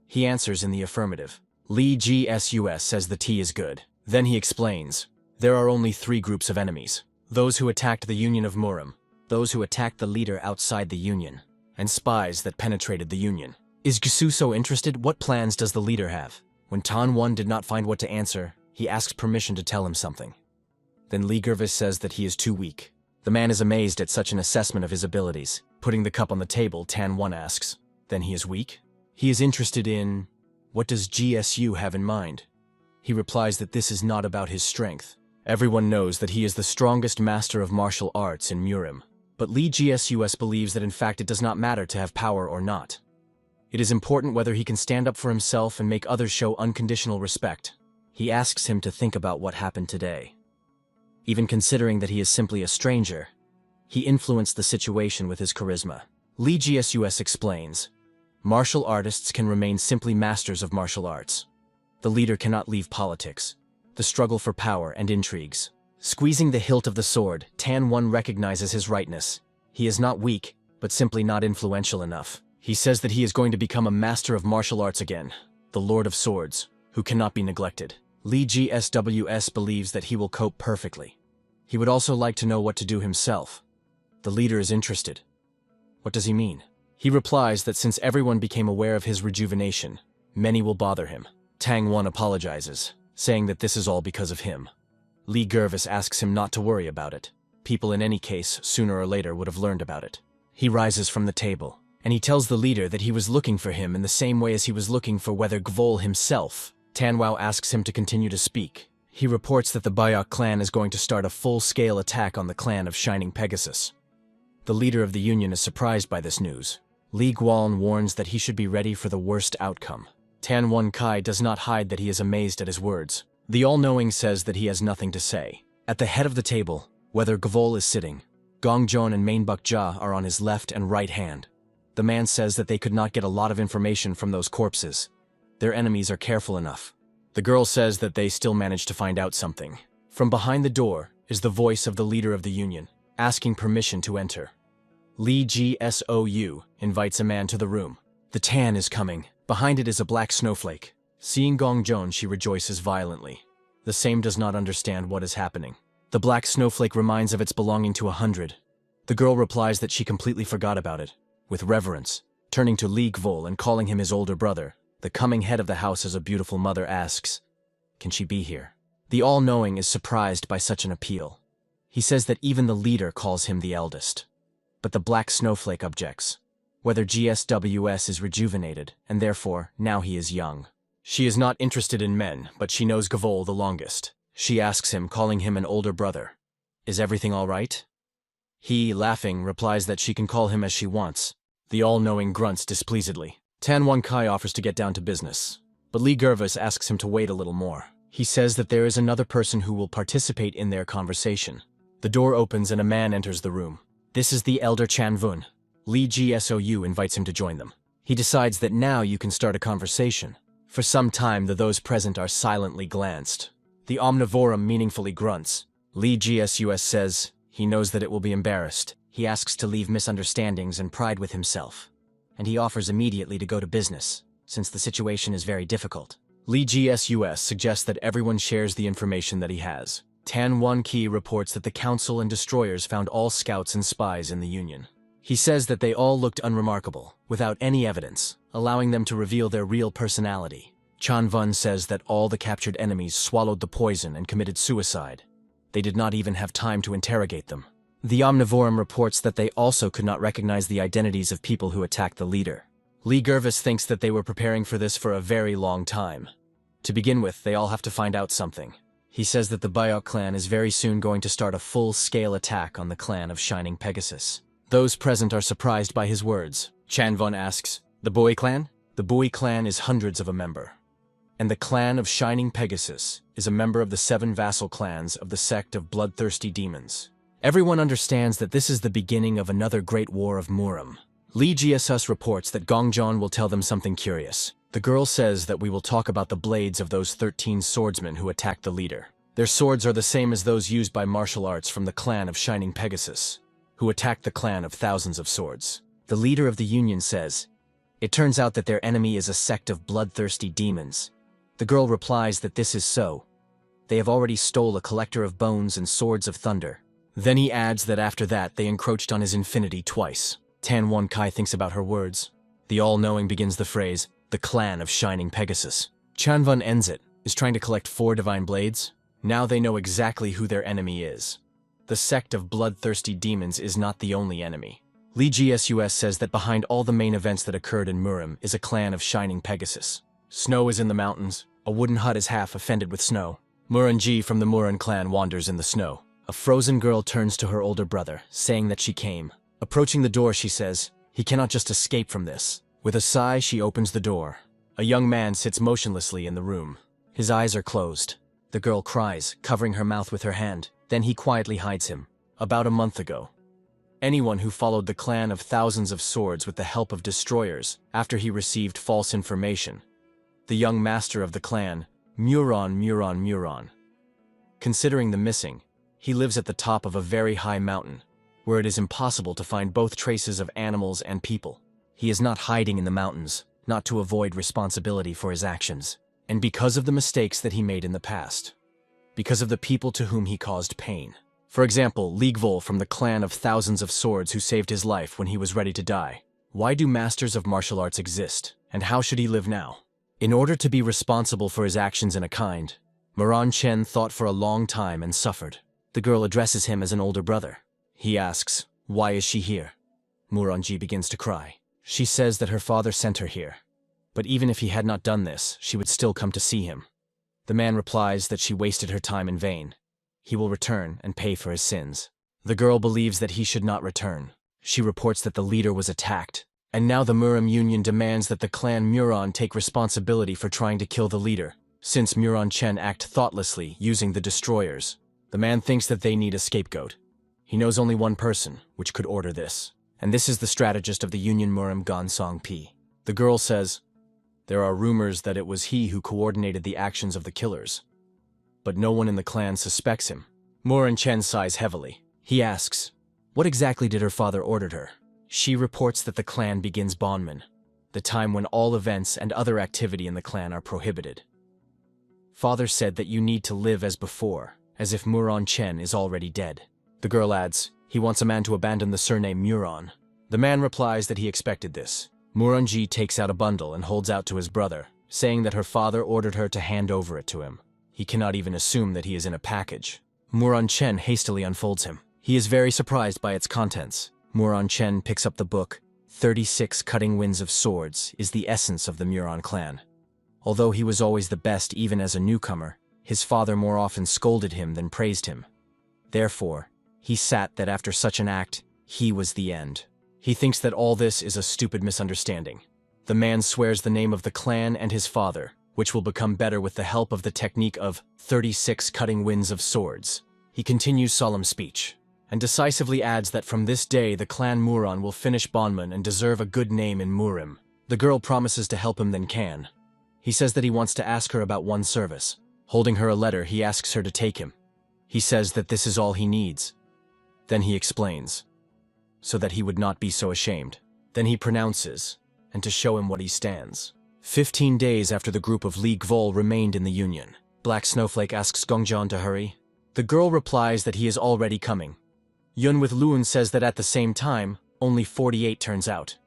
He answers in the affirmative. Lee Gsus says the tea is good. Then he explains, there are only 3 groups of enemies. Those who attacked the Union of Murim, those who attacked the leader outside the Union, and spies that penetrated the Union. Is Gsu so interested? What plans does the leader have? When Tan One did not find what to answer, he asks permission to tell him something. Then Lee Gervis says that he is too weak. The man is amazed at such an assessment of his abilities. Putting the cup on the table, Tan One asks, then he is weak? He is interested in, what does GSU have in mind? He replies that this is not about his strength. Everyone knows that he is the strongest master of martial arts in Murim. But Lee Gsus believes that in fact it does not matter to have power or not. It is important whether he can stand up for himself and make others show unconditional respect. He asks him to think about what happened today. Even considering that he is simply a stranger, he influenced the situation with his charisma. Lee Gsus explains, martial artists can remain simply masters of martial arts. The leader cannot leave politics, the struggle for power and intrigues. Squeezing the hilt of the sword, Tan One recognizes his rightness. He is not weak, but simply not influential enough. He says that he is going to become a master of martial arts again, the Lord of Swords, who cannot be neglected. Lee Gsws believes that he will cope perfectly. He would also like to know what to do himself. The leader is interested. What does he mean? He replies that since everyone became aware of his rejuvenation, many will bother him. Tang One apologizes, saying that this is all because of him. Lee Gervis asks him not to worry about it. People in any case, sooner or later, would have learned about it. He rises from the table, and he tells the leader that he was looking for him in the same way as he was looking for whether Gvol himself. Tanwao asks him to continue to speak. He reports that the Bayok clan is going to start a full-scale attack on the clan of Shining Pegasus. The leader of the Union is surprised by this news. Li Guan warns that he should be ready for the worst outcome. Tan Wen Kai does not hide that he is amazed at his words. The all-knowing says that he has nothing to say. At the head of the table, whether Gvol is sitting, Gongjon and Mainbuk Jia are on his left and right hand. The man says that they could not get a lot of information from those corpses. Their enemies are careful enough. The girl says that they still managed to find out something. From behind the door is the voice of the leader of the Union, asking permission to enter. Li Gsou invites a man to the room. The Tan is coming. Behind it is a black snowflake. Seeing Gongjon, she rejoices violently. The same does not understand what is happening. The black snowflake reminds of its belonging to 100. The girl replies that she completely forgot about it. With reverence, turning to Li Gvol and calling him his older brother, the coming head of the house as a beautiful mother asks, "Can she be here?" The all-knowing is surprised by such an appeal. He says that even the leader calls him the eldest. But the black snowflake objects. whether GSWS is rejuvenated, and therefore, now he is young. She is not interested in men, but she knows Gavol the longest. She asks him, calling him an older brother. Is everything all right? He, laughing, replies that she can call him as she wants. The all-knowing grunts displeasedly. Tan Wan Kai offers to get down to business, but Lee Gervis asks him to wait a little more. He says that there is another person who will participate in their conversation. The door opens and a man enters the room. This is the elder Chan Vun. Lee GSOU invites him to join them. He decides that now you can start a conversation. For some time, those present are silently glanced. The omnivorum meaningfully grunts. Lee GSUS says he knows that it will be embarrassed. He asks to leave misunderstandings and pride with himself. And he offers immediately to go to business, since the situation is very difficult. Lee GSUS suggests that everyone shares the information that he has. Tan Wan Ki reports that the Council and Destroyers found all scouts and spies in the Union. He says that they all looked unremarkable, without any evidence, allowing them to reveal their real personality. Chan Vun says that all the captured enemies swallowed the poison and committed suicide. They did not even have time to interrogate them. The Omnivorum reports that they also could not recognize the identities of people who attacked the leader. Lee Gervis thinks that they were preparing for this for a very long time. To begin with, they all have to find out something. He says that the Bayok clan is very soon going to start a full-scale attack on the clan of Shining Pegasus. Those present are surprised by his words. Chan Vun asks, "The Bui clan?" The Bui clan is hundreds of a member. And the clan of Shining Pegasus is a member of the 7 vassal clans of the sect of bloodthirsty demons. Everyone understands that this is the beginning of another great war of Muram. Lee GSUS reports that Gongjon will tell them something curious. The girl says that we will talk about the blades of those 13 swordsmen who attacked the leader. Their swords are the same as those used by martial arts from the clan of Shining Pegasus, who attacked the clan of Thousands of Swords. The leader of the Union says, "It turns out that their enemy is a sect of bloodthirsty demons." The girl replies that this is so. They have already stole a collector of bones and swords of thunder. Then he adds that after that they encroached on his infinity twice. Tan Wan Kai thinks about her words. The all-knowing begins the phrase, "the clan of Shining Pegasus." Chan Vun ends it, is trying to collect 4 divine blades. Now they know exactly who their enemy is. The sect of bloodthirsty demons is not the only enemy. Lee GSUS says that behind all the main events that occurred in Muram is a clan of Shining Pegasus. Snow is in the mountains. A wooden hut is half offended with snow. Muranji from the Muran clan wanders in the snow. A frozen girl turns to her older brother, saying that she came. Approaching the door, she says, he cannot just escape from this. With a sigh, she opens the door. A young man sits motionlessly in the room. His eyes are closed. The girl cries, covering her mouth with her hand. Then he quietly hides him. About a month ago. Anyone who followed the clan of Thousands of Swords with the help of destroyers, after he received false information. The young master of the clan, Muron. Considering the missing, he lives at the top of a very high mountain, where it is impossible to find both traces of animals and people. He is not hiding in the mountains, not to avoid responsibility for his actions, and because of the mistakes that he made in the past. Because of the people to whom he caused pain. For example, Ligvol from the clan of Thousands of Swords who saved his life when he was ready to die. Why do masters of martial arts exist, and how should he live now? In order to be responsible for his actions in a kind, Muran Chen thought for a long time and suffered. The girl addresses him as an older brother. He asks, "Why is she here?" Muranji begins to cry. She says that her father sent her here. But even if he had not done this, she would still come to see him. The man replies that she wasted her time in vain. He will return and pay for his sins. The girl believes that he should not return. She reports that the leader was attacked, and now the Muram Union demands that the clan Muron take responsibility for trying to kill the leader, since Muran Chen act thoughtlessly using the destroyers. The man thinks that they need a scapegoat. He knows only one person, which could order this, and this is the strategist of the Union Muram Gonsong Pi. The girl says, there are rumors that it was he who coordinated the actions of the killers, but no one in the clan suspects him. Muran Chen sighs heavily. He asks, what exactly did her father order her? She reports that the clan begins Bonman, the time when all events and other activity in the clan are prohibited. Father said that you need to live as before, as if Muran Chen is already dead. The girl adds, he wants a man to abandon the surname Muran. The man replies that he expected this. Muranji takes out a bundle and holds out to his brother, saying that her father ordered her to hand over it to him. He cannot even assume that he is in a package. Muran Chen hastily unfolds him. He is very surprised by its contents. Muran Chen picks up the book. 36 cutting winds of swords is the essence of the Muron clan. Although he was always the best even as a newcomer, his father more often scolded him than praised him. Therefore, he sat that after such an act, he was the end. He thinks that all this is a stupid misunderstanding. The man swears the name of the clan and his father, which will become better with the help of the technique of 36 cutting winds of swords. He continues solemn speech, and decisively adds that from this day the clan Muron will finish bondman and deserve a good name in Murim. The girl promises to help him then can. He says that he wants to ask her about one service. Holding her a letter, he asks her to take him. He says that this is all he needs. Then he explains, so that he would not be so ashamed. Then he pronounces, and to show him what he stands. 15 days after the group of Li Gvol remained in the Union, Black Snowflake asks Gongjon to hurry. The girl replies that he is already coming. Yun with Luon says that at the same time, only 48 turns out.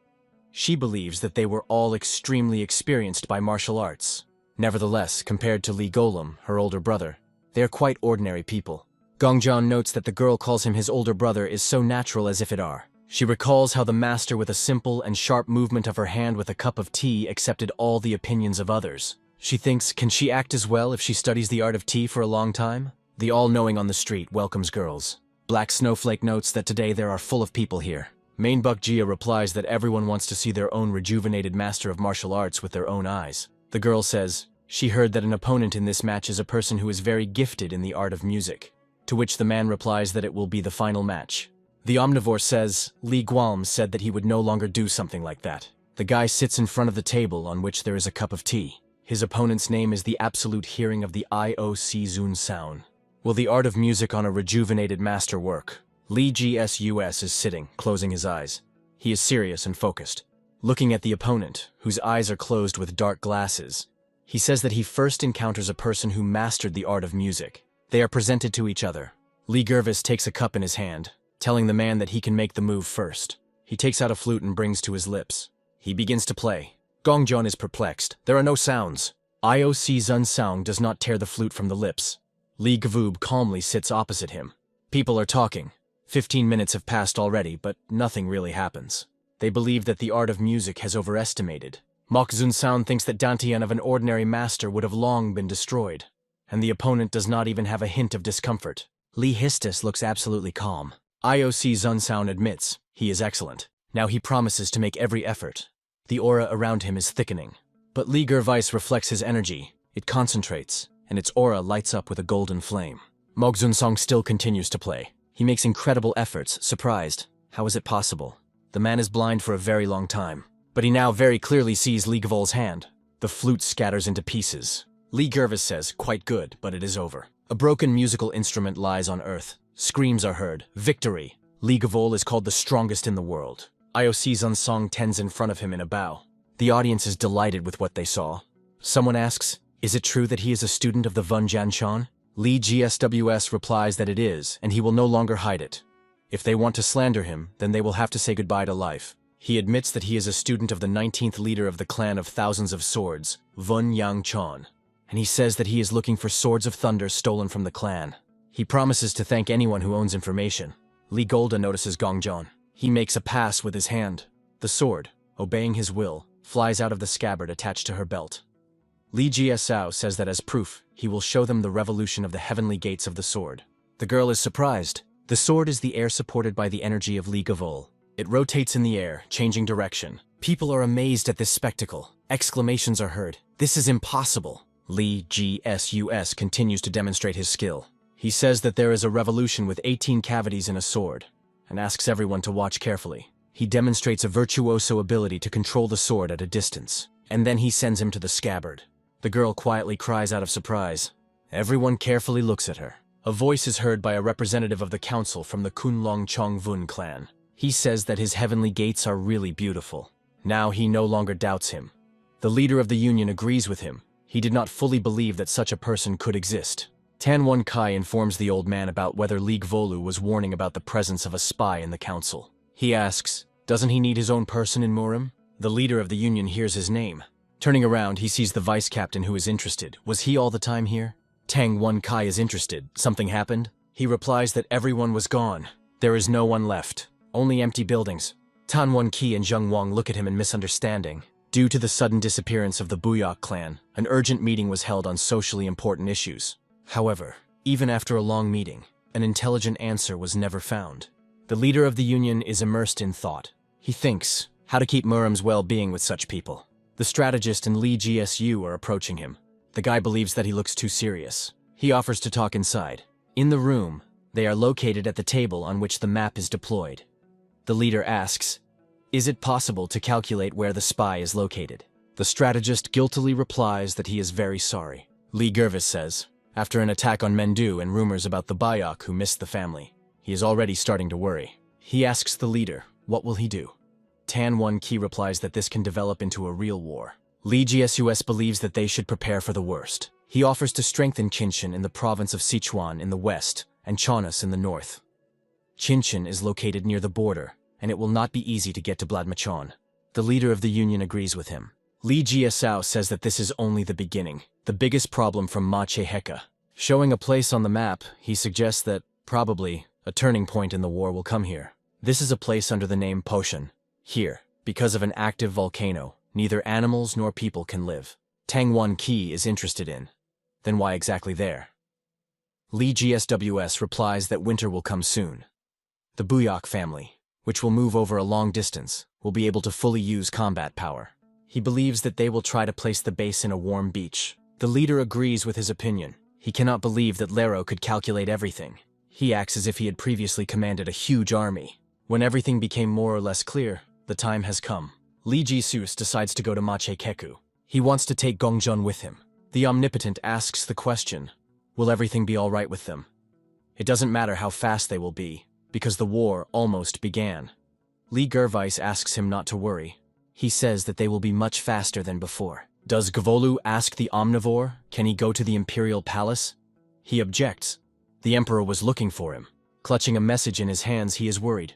She believes that they were all extremely experienced by martial arts. Nevertheless, compared to Li Golem, her older brother, they are quite ordinary people. Gongjon notes that the girl calls him his older brother is so natural as if it are. She recalls how the master with a simple and sharp movement of her hand with a cup of tea accepted all the opinions of others. She thinks, can she act as well if she studies the art of tea for a long time? The all-knowing on the street welcomes girls. Black Snowflake notes that today there are full of people here. Mainbuck Jia replies that everyone wants to see their own rejuvenated master of martial arts with their own eyes. The girl says, she heard that an opponent in this match is a person who is very gifted in the art of music. To which the man replies that it will be the final match. The omnivore says, Li Gualm said that he would no longer do something like that. The guy sits in front of the table on which there is a cup of tea. His opponent's name is the absolute hearing of the IOC Zun sound. Will the art of music on a rejuvenated master work? Li GSUS is sitting, closing his eyes. He is serious and focused. Looking at the opponent, whose eyes are closed with dark glasses, he says that he first encounters a person who mastered the art of music. They are presented to each other. Li Gervis takes a cup in his hand, telling the man that he can make the move first. He takes out a flute and brings to his lips. He begins to play. Gongjon is perplexed. There are no sounds. IOC Zun sound does not tear the flute from the lips. Li Gvoob calmly sits opposite him. People are talking. 15 minutes have passed already, but nothing really happens. They believe that the art of music has overestimated. Mok Zun sound thinks that Dantian of an ordinary master would have long been destroyed, and the opponent does not even have a hint of discomfort. Li Histus looks absolutely calm. IOC Zun sound admits, he is excellent. Now he promises to make every effort. The aura around him is thickening. But Li Gervais reflects his energy. It concentrates, and its aura lights up with a golden flame. Mogzun Song still continues to play. He makes incredible efforts, surprised. How is it possible? The man is blind for a very long time. But he now very clearly sees Li Gvol's hand. The flute scatters into pieces. Li Gervis says, quite good, but it is over. A broken musical instrument lies on earth. Screams are heard. Victory! Li Gvol is called the strongest in the world. IOC Zun Song tends in front of him in a bow. The audience is delighted with what they saw. Someone asks, is it true that he is a student of the Vun Janshan? Li GSWS replies that it is, and he will no longer hide it. If they want to slander him, then they will have to say goodbye to life. He admits that he is a student of the 19th leader of the clan of thousands of swords, Vun Yang Chon, and he says that he is looking for swords of thunder stolen from the clan. He promises to thank anyone who owns information. Li Golda notices Gongjon. He makes a pass with his hand. The sword, obeying his will, flies out of the scabbard attached to her belt. Li Jiasao says that as proof, he will show them the revolution of the heavenly gates of the sword. The girl is surprised. The sword is the air supported by the energy of Li Gvol. It rotates in the air, changing direction. People are amazed at this spectacle. Exclamations are heard. This is impossible. Li GSUS continues to demonstrate his skill. He says that there is a revolution with 18 cavities in a sword, and asks everyone to watch carefully. He demonstrates a virtuoso ability to control the sword at a distance, and then he sends him to the scabbard. The girl quietly cries out of surprise. Everyone carefully looks at her. A voice is heard by a representative of the council from the Kunlong Chongvun clan. He says that his heavenly gates are really beautiful. Now he no longer doubts him. The leader of the union agrees with him. He did not fully believe that such a person could exist. Tanwon Kai informs the old man about whether Li Gvolu was warning about the presence of a spy in the council. He asks, doesn't he need his own person in Murim? The leader of the union hears his name. Turning around, he sees the vice captain who is interested. Was he all the time here? Tangwon Kai is interested. Something happened? He replies that everyone was gone. There is no one left. Only empty buildings. Tan Wan-ki and Zheng Wang look at him in misunderstanding. Due to the sudden disappearance of the Buyok clan, an urgent meeting was held on socially important issues. However, even after a long meeting, an intelligent answer was never found. The leader of the union is immersed in thought. He thinks how to keep Muram's well-being with such people. The strategist and Lee GSU are approaching him. The guy believes that he looks too serious. He offers to talk inside. In the room, they are located at the table on which the map is deployed. The leader asks, "Is it possible to calculate where the spy is located?" The strategist guiltily replies that he is very sorry. Lee Gervis says, after an attack on Mendu and rumors about the Bayok who missed the family, he is already starting to worry. He asks the leader, what will he do? Tan Wan-ki replies that this can develop into a real war. Lee GSUS believes that they should prepare for the worst. He offers to strengthen Qinshan in the province of Sichuan in the west and Chonas in the north. Qinshan is located near the border, and it will not be easy to get to Bladmachon. The leader of the union agrees with him. Lee Jiasao says that this is only the beginning, the biggest problem from Mache Heka. Showing a place on the map, he suggests that, probably, a turning point in the war will come here. This is a place under the name Poshan. Here, because of an active volcano, neither animals nor people can live. Tang Wan-ki is interested in. Then why exactly there? Lee GSWS replies that winter will come soon. The Buyok family, which will move over a long distance, will be able to fully use combat power. He believes that they will try to place the base in a warm beach. The leader agrees with his opinion. He cannot believe that Lero could calculate everything. He acts as if he had previously commanded a huge army. When everything became more or less clear, the time has come. Lee Ji-sus decides to go to Mache Keku. He wants to take Gongjun with him. The Omnipotent asks the question, will everything be all right with them? It doesn't matter how fast they will be, because the war almost began. Lee Gervais asks him not to worry. He says that they will be much faster than before. Does Gvolu ask the Omnivore, can he go to the Imperial Palace? He objects. The Emperor was looking for him. Clutching a message in his hands, he is worried.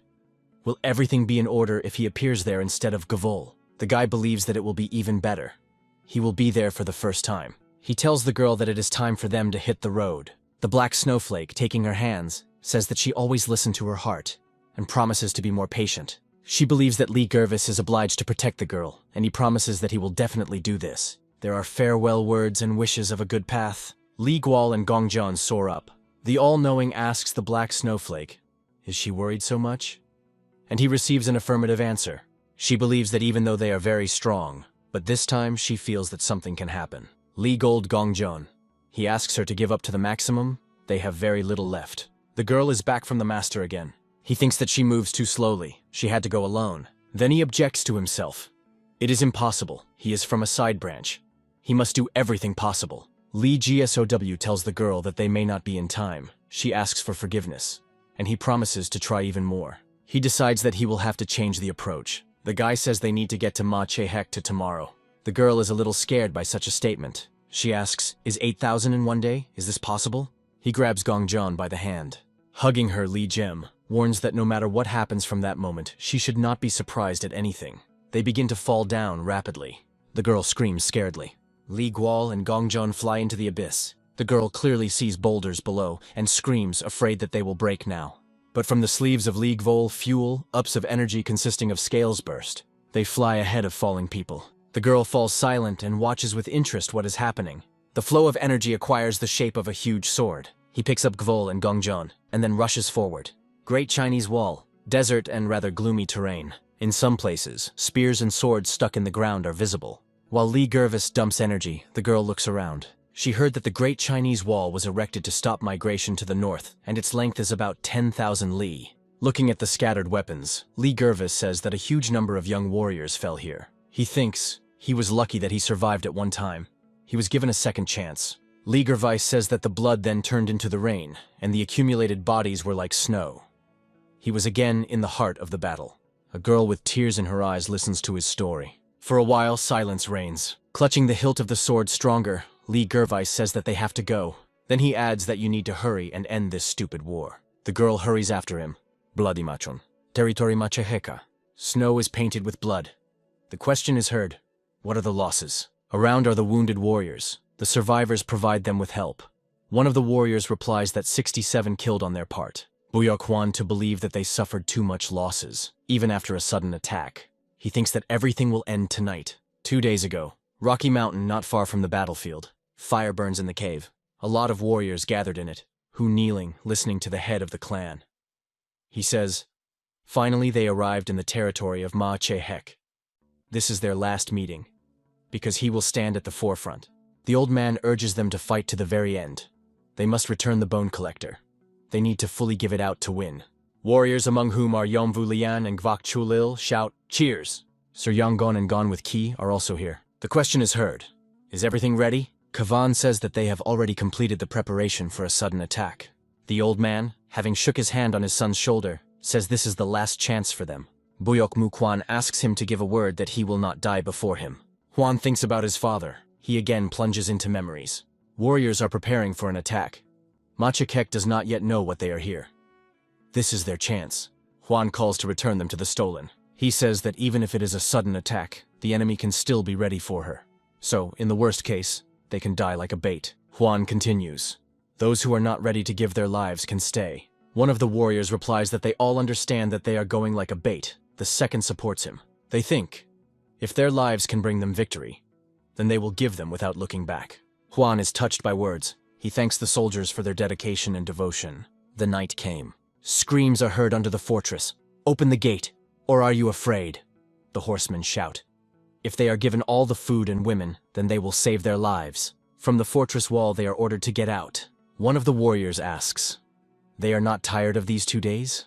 Will everything be in order if he appears there instead of Gvol? The guy believes that it will be even better. He will be there for the first time. He tells the girl that it is time for them to hit the road. The black snowflake, taking her hands, says that she always listened to her heart, and promises to be more patient. She believes that Lee Gervis is obliged to protect the girl, and he promises that he will definitely do this. There are farewell words and wishes of a good path. Li Gual and Gongjian soar up. The all-knowing asks the black snowflake, is she worried so much? And he receives an affirmative answer. She believes that even though they are very strong, but this time she feels that something can happen. Li Gold Gongjian. He asks her to give up to the maximum. They have very little left. The girl is back from the master again. He thinks that she moves too slowly. She had to go alone. Then he objects to himself. It is impossible. He is from a side branch. He must do everything possible. Lee GSOW tells the girl that they may not be in time. She asks for forgiveness, and he promises to try even more. He decides that he will have to change the approach. The guy says they need to get to Mache Hek tomorrow. The girl is a little scared by such a statement. She asks, is 8,000 in one day? Is this possible? He grabs Gongjian by the hand. Hugging her, Li Jem warns that no matter what happens from that moment, she should not be surprised at anything. They begin to fall down rapidly. The girl screams scaredly. Li Gual and Gongjian fly into the abyss. The girl clearly sees boulders below and screams, afraid that they will break now. But from the sleeves of Li Gvol, fuel, ups of energy consisting of scales burst. They fly ahead of falling people. The girl falls silent and watches with interest what is happening. The flow of energy acquires the shape of a huge sword. He picks up Gvol and Gongjian, and then rushes forward. Great Chinese Wall. Desert and rather gloomy terrain. In some places, spears and swords stuck in the ground are visible. While Lee Gervis dumps energy, the girl looks around. She heard that the Great Chinese Wall was erected to stop migration to the north, and its length is about 10,000 li. Looking at the scattered weapons, Lee Gervis says that a huge number of young warriors fell here. He thinks he was lucky that he survived at one time. He was given a second chance. Lee Gervais says that the blood then turned into the rain, and the accumulated bodies were like snow. He was again in the heart of the battle. A girl with tears in her eyes listens to his story. For a while, silence reigns. Clutching the hilt of the sword stronger, Lee Gervais says that they have to go. Then he adds that you need to hurry and end this stupid war. The girl hurries after him. Bloody Machon. Territory Macheheka. Snow is painted with blood. The question is heard. What are the losses? Around are the wounded warriors. The survivors provide them with help. One of the warriors replies that 67 killed on their part. Buyok Hwan to believe that they suffered too much losses, even after a sudden attack. He thinks that everything will end tonight. 2 days ago, Rocky Mountain not far from the battlefield. Fire burns in the cave. A lot of warriors gathered in it, who kneeling, listening to the head of the clan. He says, finally they arrived in the territory of Ma Che Hek. This is their last meeting, because he will stand at the forefront. The old man urges them to fight to the very end. They must return the bone collector. They need to fully give it out to win. Warriors among whom are Yomvu Lian and Gvak Chulil shout, cheers! Sir Yangon and Gon with Ki are also here. The question is heard. Is everything ready? Kavan says that they have already completed the preparation for a sudden attack. The old man, having shook his hand on his son's shoulder, says this is the last chance for them. Buyok Mukwan asks him to give a word that he will not die before him. Hwan thinks about his father. He again plunges into memories. Warriors are preparing for an attack. ManhwaCapped does not yet know what they are here. This is their chance. Hwan calls to return them to the stolen. He says that even if it is a sudden attack, the enemy can still be ready for her. So, in the worst case, they can die like a bait. Hwan continues. Those who are not ready to give their lives can stay. One of the warriors replies that they all understand that they are going like a bait. The second supports him. They think, if their lives can bring them victory, then they will give them without looking back. Hwan is touched by words. He thanks the soldiers for their dedication and devotion. The night came. Screams are heard under the fortress. Open the gate, or are you afraid? The horsemen shout. If they are given all the food and women, then they will save their lives. From the fortress wall they are ordered to get out. One of the warriors asks, they are not tired of these 2 days?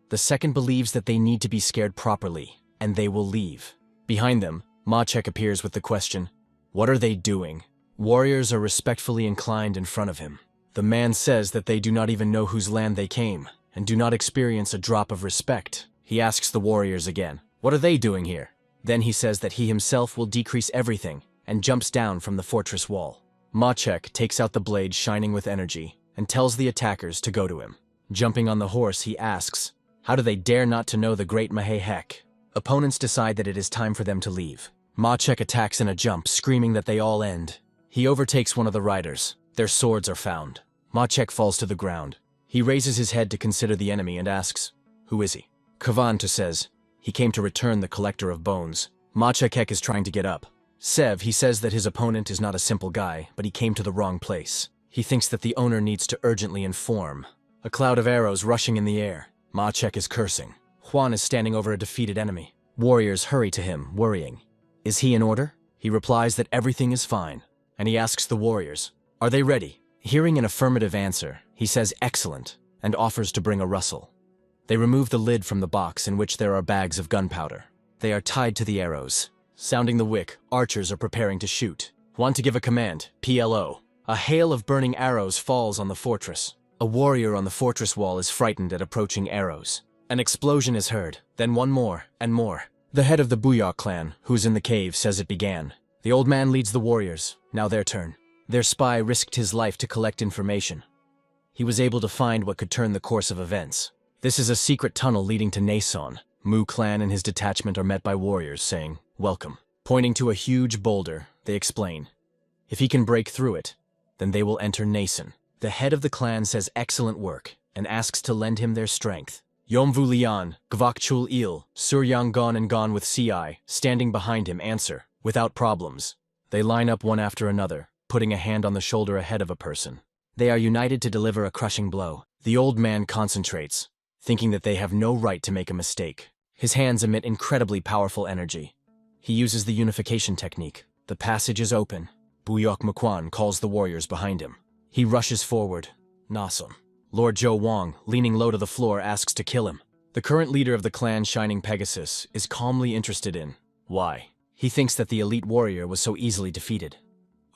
The second believes that they need to be scared properly, and they will leave. Behind them, Machek appears with the question, what are they doing? Warriors are respectfully inclined in front of him. The man says that they do not even know whose land they came, and do not experience a drop of respect. He asks the warriors again, what are they doing here? Then he says that he himself will decrease everything, and jumps down from the fortress wall. Machek takes out the blade shining with energy, and tells the attackers to go to him. Jumping on the horse, he asks, how do they dare not to know the great Mahehek? Opponents decide that it is time for them to leave. Machek attacks in a jump, screaming that they all end. He overtakes one of the riders. Their swords are found. Machek falls to the ground. He raises his head to consider the enemy and asks, who is he? Kavanta says, he came to return the collector of bones. Machek is trying to get up. Sev, he says that his opponent is not a simple guy, but he came to the wrong place. He thinks that the owner needs to urgently inform. A cloud of arrows rushing in the air. Machek is cursing. Hwan is standing over a defeated enemy. Warriors hurry to him, worrying. Is he in order? He replies that everything is fine, and he asks the warriors, are they ready? Hearing an affirmative answer, he says excellent, and offers to bring a rustle. They remove the lid from the box in which there are bags of gunpowder. They are tied to the arrows. Sounding the wick, archers are preparing to shoot. Want to give a command, PLO. A hail of burning arrows falls on the fortress. A warrior on the fortress wall is frightened at approaching arrows. An explosion is heard, then one more, and more. The head of the Buyok clan, who's in the cave, says it began. The old man leads the warriors, now their turn. Their spy risked his life to collect information. He was able to find what could turn the course of events. This is a secret tunnel leading to Nason. Mu clan and his detachment are met by warriors saying, welcome. Pointing to a huge boulder, they explain, if he can break through it, then they will enter Nason. The head of the clan says excellent work and asks to lend him their strength. Yomvu Lian, Gvakchul Il, Suryangon and Gon with CI, standing behind him, answer, without problems. They line up one after another, putting a hand on the shoulder ahead of a person. They are united to deliver a crushing blow. The old man concentrates, thinking that they have no right to make a mistake. His hands emit incredibly powerful energy. He uses the unification technique. The passage is open. Buyok Mukwan calls the warriors behind him. He rushes forward. Nasom. Lord Zhou Wang, leaning low to the floor, asks to kill him. The current leader of the clan Shining Pegasus is calmly interested in why. He thinks that the elite warrior was so easily defeated.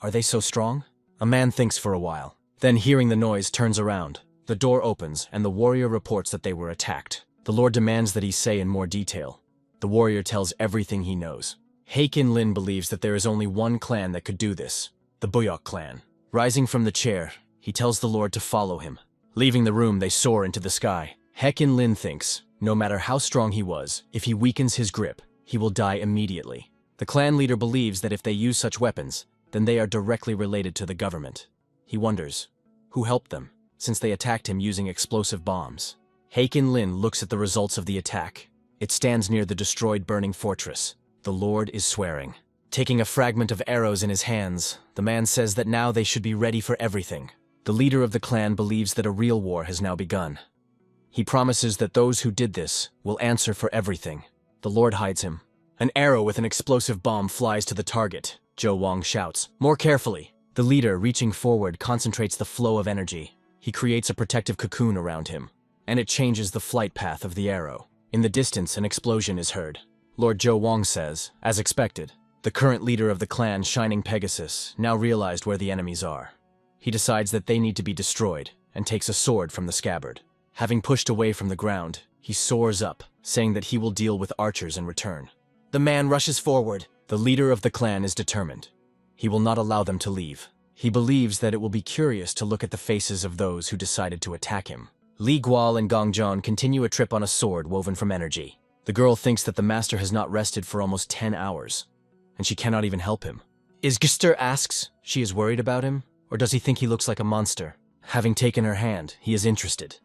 Are they so strong? A man thinks for a while. Then, hearing the noise, turns around. The door opens, and the warrior reports that they were attacked. The lord demands that he say in more detail. The warrior tells everything he knows. Heikin Lin believes that there is only one clan that could do this, the Buyok clan. Rising from the chair, he tells the lord to follow him. Leaving the room, they soar into the sky. Heikin Lin thinks, no matter how strong he was, if he weakens his grip, he will die immediately. The clan leader believes that if they use such weapons, then they are directly related to the government. He wonders, who helped them, since they attacked him using explosive bombs? Haken Lin looks at the results of the attack. It stands near the destroyed burning fortress. The Lord is swearing. Taking a fragment of arrows in his hands, the man says that now they should be ready for everything. The leader of the clan believes that a real war has now begun. He promises that those who did this will answer for everything. The Lord hides him. An arrow with an explosive bomb flies to the target. Zhou Wang shouts, "More carefully!" The leader, reaching forward, concentrates the flow of energy. He creates a protective cocoon around him, and it changes the flight path of the arrow. In the distance, an explosion is heard. Lord Zhou Wang says, as expected, the current leader of the clan, Shining Pegasus, now realized where the enemies are. He decides that they need to be destroyed, and takes a sword from the scabbard. Having pushed away from the ground, he soars up, saying that he will deal with archers in return. The man rushes forward. The leader of the clan is determined. He will not allow them to leave. He believes that it will be curious to look at the faces of those who decided to attack him. Li Gual and Gong Zhon continue a trip on a sword woven from energy. The girl thinks that the master has not rested for almost 10 hours, and she cannot even help him. Isgister asks, she is worried about him, or does he think he looks like a monster? Having taken her hand, he is interested.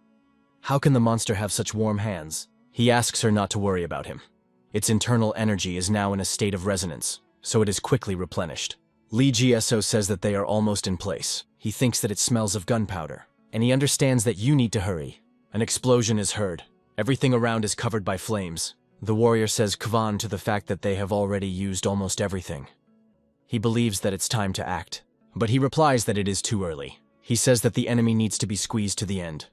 How can the monster have such warm hands? He asks her not to worry about him. Its internal energy is now in a state of resonance, so it is quickly replenished. Li Gso says that they are almost in place. He thinks that it smells of gunpowder, and he understands that you need to hurry. An explosion is heard. Everything around is covered by flames. The warrior says Kvan to the fact that they have already used almost everything. He believes that it's time to act, but he replies that it is too early. He says that the enemy needs to be squeezed to the end,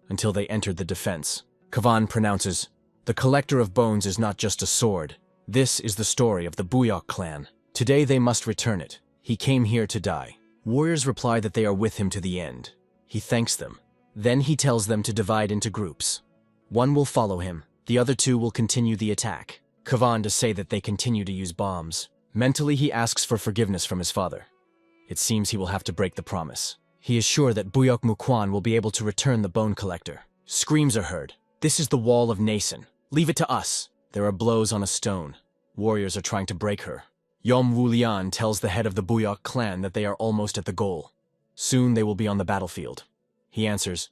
until they entered the defense. Kvan pronounces, "The Collector of Bones is not just a sword. This is the story of the Buyok clan. Today they must return it. He came here to die." Warriors reply that they are with him to the end. He thanks them. Then he tells them to divide into groups. One will follow him. The other two will continue the attack. Kvan to say that they continue to use bombs. Mentally he asks for forgiveness from his father. It seems he will have to break the promise. He is sure that Buyok Mukwan will be able to return the Bone Collector. Screams are heard. "This is the wall of Nason. Leave it to us." There are blows on a stone. Warriors are trying to break her. Yom Wulian tells the head of the Buyok clan that they are almost at the goal. Soon they will be on the battlefield. He answers,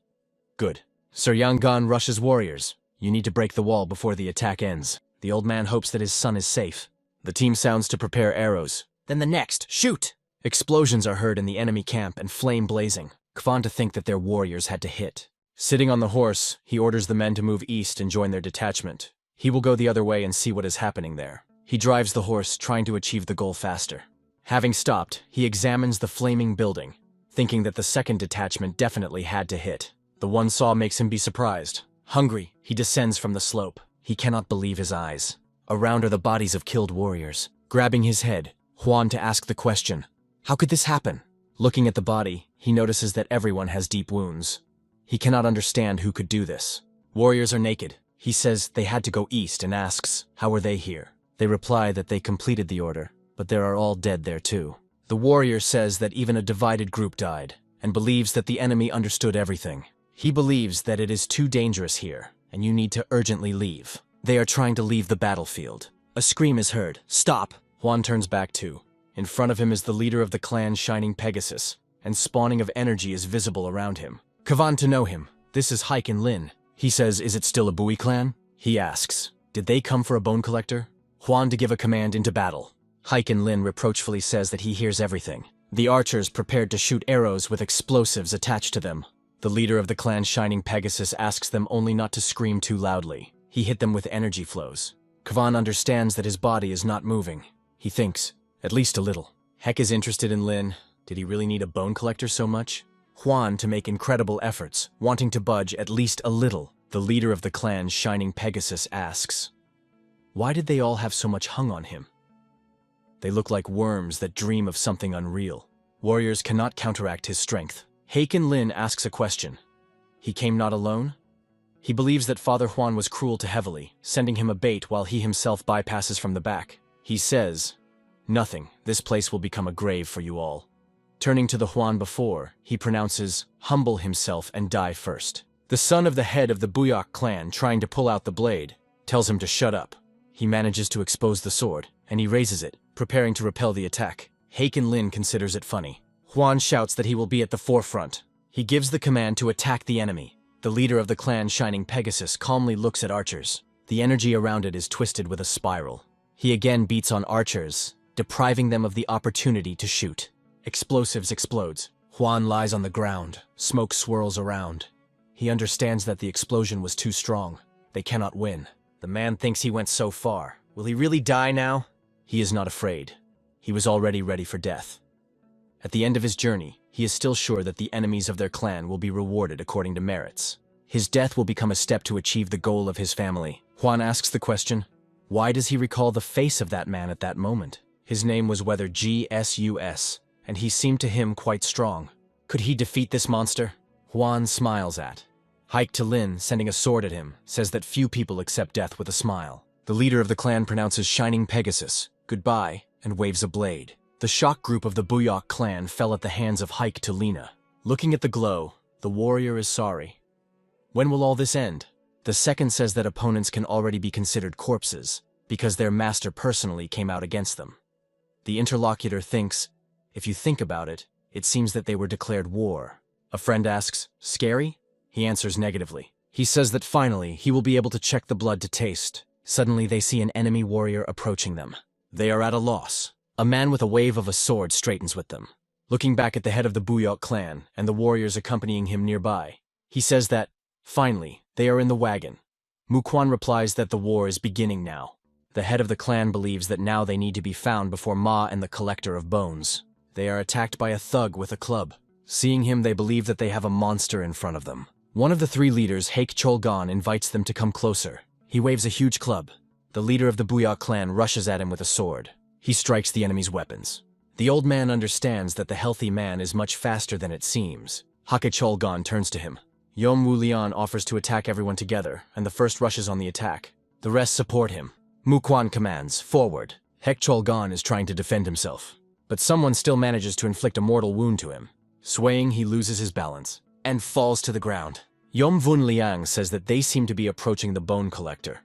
"Good." Sir Yangan rushes warriors. "You need to break the wall before the attack ends." The old man hopes that his son is safe. The team sounds to prepare arrows. Then the next, shoot! Explosions are heard in the enemy camp and flame blazing. Kvan to think that their warriors had to hit. Sitting on the horse, he orders the men to move east and join their detachment. He will go the other way and see what is happening there. He drives the horse, trying to achieve the goal faster. Having stopped, he examines the flaming building, thinking that the second detachment definitely had to hit. The one saw makes him be surprised. Hungry, he descends from the slope. He cannot believe his eyes. Around are the bodies of killed warriors. Grabbing his head, Huan to ask the question, "How could this happen?" Looking at the body, he notices that everyone has deep wounds. He cannot understand who could do this. Warriors are naked. He says they had to go east and asks, how are they here? They reply that they completed the order, but there are all dead there too. The warrior says that even a divided group died, and believes that the enemy understood everything. He believes that it is too dangerous here, and you need to urgently leave. They are trying to leave the battlefield. A scream is heard. "Stop!" Huan turns back too. In front of him is the leader of the clan, Shining Pegasus, and spawning of energy is visible around him. Kvan to know him. This is Haken Lin. He says, "Is it still a Bui clan?" He asks, "Did they come for a bone collector?" Huan to give a command into battle. Haken Lin reproachfully says that he hears everything. The archers prepared to shoot arrows with explosives attached to them. The leader of the clan, Shining Pegasus, asks them only not to scream too loudly. He hit them with energy flows. Kvan understands that his body is not moving. He thinks, at least a little. Heck is interested in Lin. Did he really need a bone collector so much? Huan to make incredible efforts, wanting to budge at least a little. The leader of the clan, Shining Pegasus, asks, why did they all have so much hung on him? They look like worms that dream of something unreal. Warriors cannot counteract his strength. Haken Lin asks a question. He came not alone? He believes that Father Huan was cruel to Heavily, sending him a bait while he himself bypasses from the back. He says, "Nothing, this place will become a grave for you all." Turning to the Huan before, he pronounces, "Humble himself and die first." The son of the head of the Buyok clan, trying to pull out the blade, tells him to shut up. He manages to expose the sword, and he raises it, preparing to repel the attack. Haken Lin considers it funny. Huan shouts that he will be at the forefront. He gives the command to attack the enemy. The leader of the clan, Shining Pegasus, calmly looks at archers. The energy around it is twisted with a spiral. He again beats on archers, depriving them of the opportunity to shoot. Explosives explodes. Juan lies on the ground. Smoke swirls around. He understands that the explosion was too strong. They cannot win. The man thinks he went so far. Will he really die now? He is not afraid. He was already ready for death. At the end of his journey, he is still sure that the enemies of their clan will be rewarded according to merits. His death will become a step to achieve the goal of his family. Juan asks the question, why does he recall the face of that man at that moment? His name was Weather GSUS, and he seemed to him quite strong. Could he defeat this monster? Juan smiles at. Hike to Lin, sending a sword at him, says that few people accept death with a smile. The leader of the clan pronounces Shining Pegasus, goodbye, and waves a blade. The shock group of the Buyok clan fell at the hands of Hike to Lina. Looking at the glow, the warrior is sorry. When will all this end? The second says that opponents can already be considered corpses, because their master personally came out against them. The interlocutor thinks, if you think about it, it seems that they were declared war. A friend asks, scary? He answers negatively. He says that finally he will be able to check the blood to taste. Suddenly they see an enemy warrior approaching them. They are at a loss. A man with a wave of a sword straightens with them. Looking back at the head of the Buyok clan and the warriors accompanying him nearby, he says that, finally, they are in the wagon. Muquan replies that the war is beginning now. The head of the clan believes that now they need to be found before Ma and the collector of bones. They are attacked by a thug with a club. Seeing him, they believe that they have a monster in front of them. One of the three leaders, Haik Cholgon, invites them to come closer. He waves a huge club. The leader of the Buyok clan rushes at him with a sword. He strikes the enemy's weapons. The old man understands that the healthy man is much faster than it seems. Hake Cholgon turns to him. Yom Wu Lian offers to attack everyone together, and the first rushes on the attack. The rest support him. Muquan commands, forward. Hek Cholgon is trying to defend himself, but someone still manages to inflict a mortal wound to him. Swaying, he loses his balance and falls to the ground. Yom Vun Liang says that they seem to be approaching the bone collector.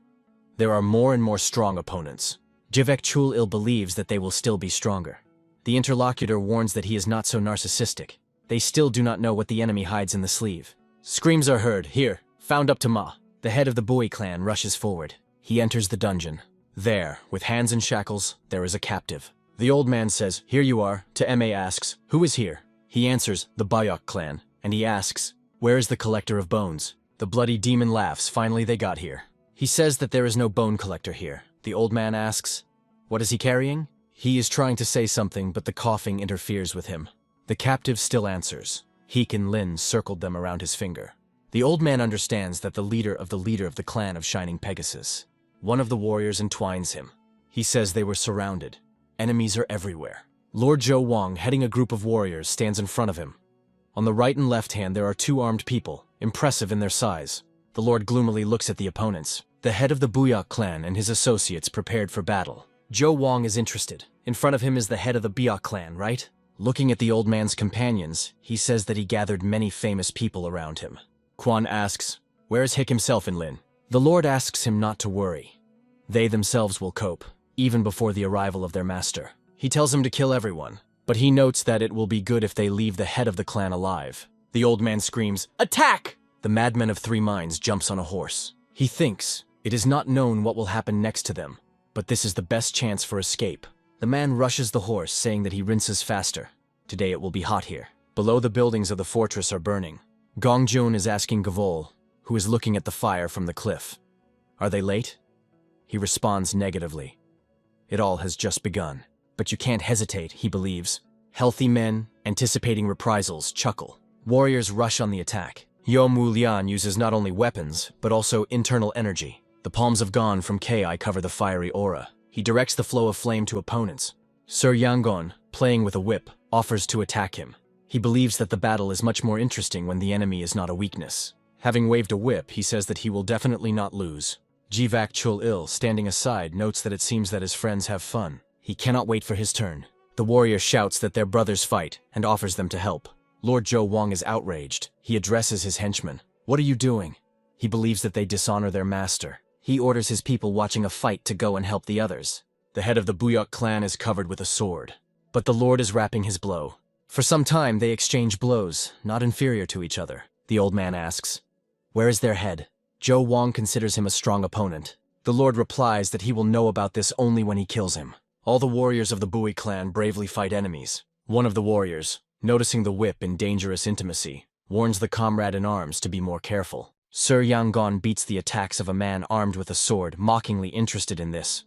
There are more and more strong opponents. Jivek Chul Il believes that they will still be stronger. The interlocutor warns that he is not so narcissistic. They still do not know what the enemy hides in the sleeve. Screams are heard. Here, found up to Ma. The head of the Bui clan rushes forward. He enters the dungeon. There, with hands in shackles, there is a captive. The old man says, here you are. To Ma asks, who is here? He answers, the Bayok clan, and he asks, where is the collector of bones? The bloody demon laughs. Finally they got here. He says that there is no bone collector here. The old man asks, what is he carrying? He is trying to say something, but the coughing interferes with him. The captive still answers. Heek and Lin circled them around his finger. The old man understands that the leader of the clan of Shining Pegasus. One of the warriors entwines him. He says they were surrounded. Enemies are everywhere. Lord Zhou Wang, heading a group of warriors, stands in front of him. On the right and left hand there are two armed people, impressive in their size. The Lord gloomily looks at the opponents. The head of the Buyok clan and his associates prepared for battle. Zhou Wang is interested. In front of him is the head of the Buyok clan, right? Looking at the old man's companions, he says that he gathered many famous people around him. Quan asks, where is Hick himself and Lin? The Lord asks him not to worry. They themselves will cope, even before the arrival of their master. He tells him to kill everyone, but he notes that it will be good if they leave the head of the clan alive. The old man screams, attack! The madman of three minds jumps on a horse. He thinks, it is not known what will happen next to them, but this is the best chance for escape. The man rushes the horse, saying that he rinses faster. Today it will be hot here. Below, the buildings of the fortress are burning. Gong Jun is asking Gavol, who is looking at the fire from the cliff. Are they late? He responds negatively. It all has just begun. But you can't hesitate, he believes. Healthy men, anticipating reprisals, chuckle. Warriors rush on the attack. Yom Wu Lian uses not only weapons, but also internal energy. The palms of Gon from Ki cover the fiery aura. He directs the flow of flame to opponents. Sir Yangon, playing with a whip, offers to attack him. He believes that the battle is much more interesting when the enemy is not a weakness. Having waved a whip, he says that he will definitely not lose. Jivak Chul Il, standing aside, notes that it seems that his friends have fun. He cannot wait for his turn. The warrior shouts that their brothers fight and offers them to help. Lord Zhou Wang is outraged. He addresses his henchmen. What are you doing? He believes that they dishonor their master. He orders his people watching a fight to go and help the others. The head of the Buyok clan is covered with a sword, but the Lord is wrapping his blow. For some time they exchange blows, not inferior to each other. The old man asks, Where is their head? Zhou Wang considers him a strong opponent. The Lord replies that he will know about this only when he kills him. All the warriors of the Bui clan bravely fight enemies. One of the warriors, noticing the whip in dangerous intimacy, warns the comrade in arms to be more careful. Sir Yangon beats the attacks of a man armed with a sword, mockingly interested in this.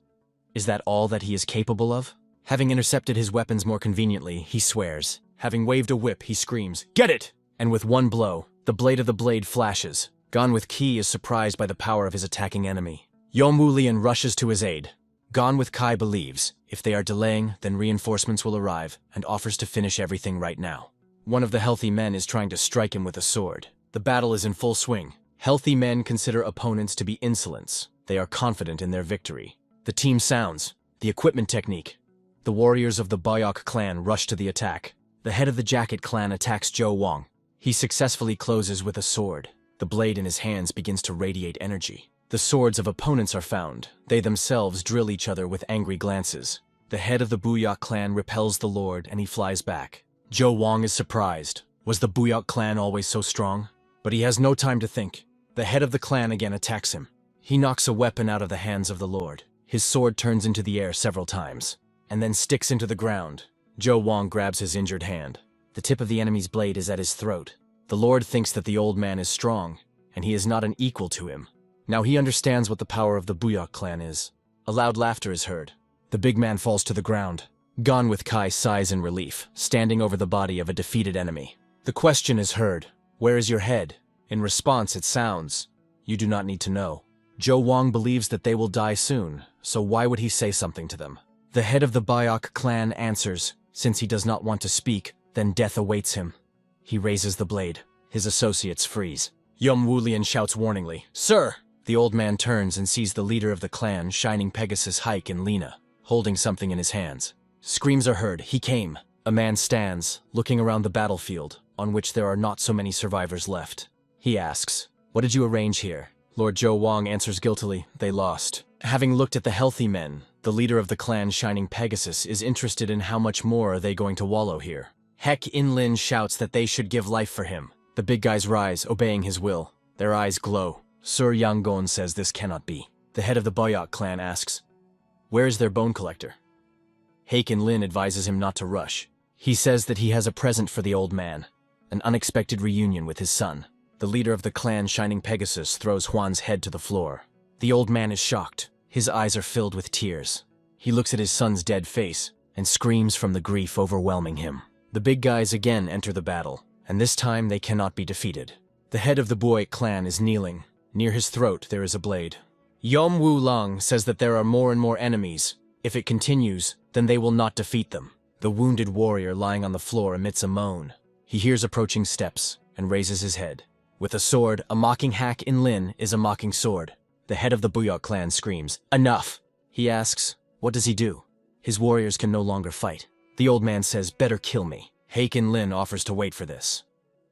Is that all that he is capable of? Having intercepted his weapons more conveniently, he swears. Having waved a whip, he screams, "Get it!" And with one blow, the blade of the blade flashes. Gon with Ki is surprised by the power of his attacking enemy. Yom Wulian rushes to his aid. Gon with Kai believes, if they are delaying, then reinforcements will arrive, and offers to finish everything right now. One of the healthy men is trying to strike him with a sword. The battle is in full swing. Healthy men consider opponents to be insolents. They are confident in their victory. The team sounds, the equipment technique. The warriors of the Bayok clan rush to the attack. The head of the Jacket clan attacks Zhou Wang. He successfully closes with a sword. The blade in his hands begins to radiate energy. The swords of opponents are found. They themselves drill each other with angry glances. The head of the Buyok clan repels the Lord and he flies back. Zhou Wang is surprised. Was the Buyok clan always so strong? But he has no time to think. The head of the clan again attacks him. He knocks a weapon out of the hands of the Lord. His sword turns into the air several times, and then sticks into the ground. Zhou Wang grabs his injured hand. The tip of the enemy's blade is at his throat. The Lord thinks that the old man is strong, and he is not an equal to him. Now he understands what the power of the Buyok clan is. A loud laughter is heard. The big man falls to the ground. Gon with Kai sighs in relief, standing over the body of a defeated enemy. The question is heard, "Where is your head?" In response it sounds, "You do not need to know." Zhou Wang believes that they will die soon, so why would he say something to them? The head of the Bayok clan answers, since he does not want to speak, then death awaits him. He raises the blade. His associates freeze. Yom Wulian shouts warningly, "Sir!" The old man turns and sees the leader of the clan, Shining Pegasus Hike in Lena, holding something in his hands. Screams are heard, "He came!" A man stands, looking around the battlefield, on which there are not so many survivors left. He asks, "What did you arrange here?" Lord Zhou Wang answers guiltily, "They lost." Having looked at the healthy men, the leader of the clan Shining Pegasus is interested in how much more are they going to wallow here. Hek Inlin shouts that they should give life for him. The big guys rise, obeying his will. Their eyes glow. Sir Yangon says this cannot be. The head of the Bayok clan asks, "Where is their bone collector?" Haken Lin advises him not to rush. He says that he has a present for the old man, an unexpected reunion with his son. The leader of the clan Shining Pegasus throws Huan's head to the floor. The old man is shocked. His eyes are filled with tears. He looks at his son's dead face and screams from the grief overwhelming him. The big guys again enter the battle, and this time they cannot be defeated. The head of the Buoy clan is kneeling. Near his throat there is a blade. Yom Wu Lang says that there are more and more enemies. If it continues, then they will not defeat them. The wounded warrior lying on the floor emits a moan. He hears approaching steps and raises his head. With a sword, a mocking hack in Lin is a mocking sword. The head of the Buyok clan screams, "Enough!" He asks, what does he do? His warriors can no longer fight. The old man says, "Better kill me." Haken Lin offers to wait for this.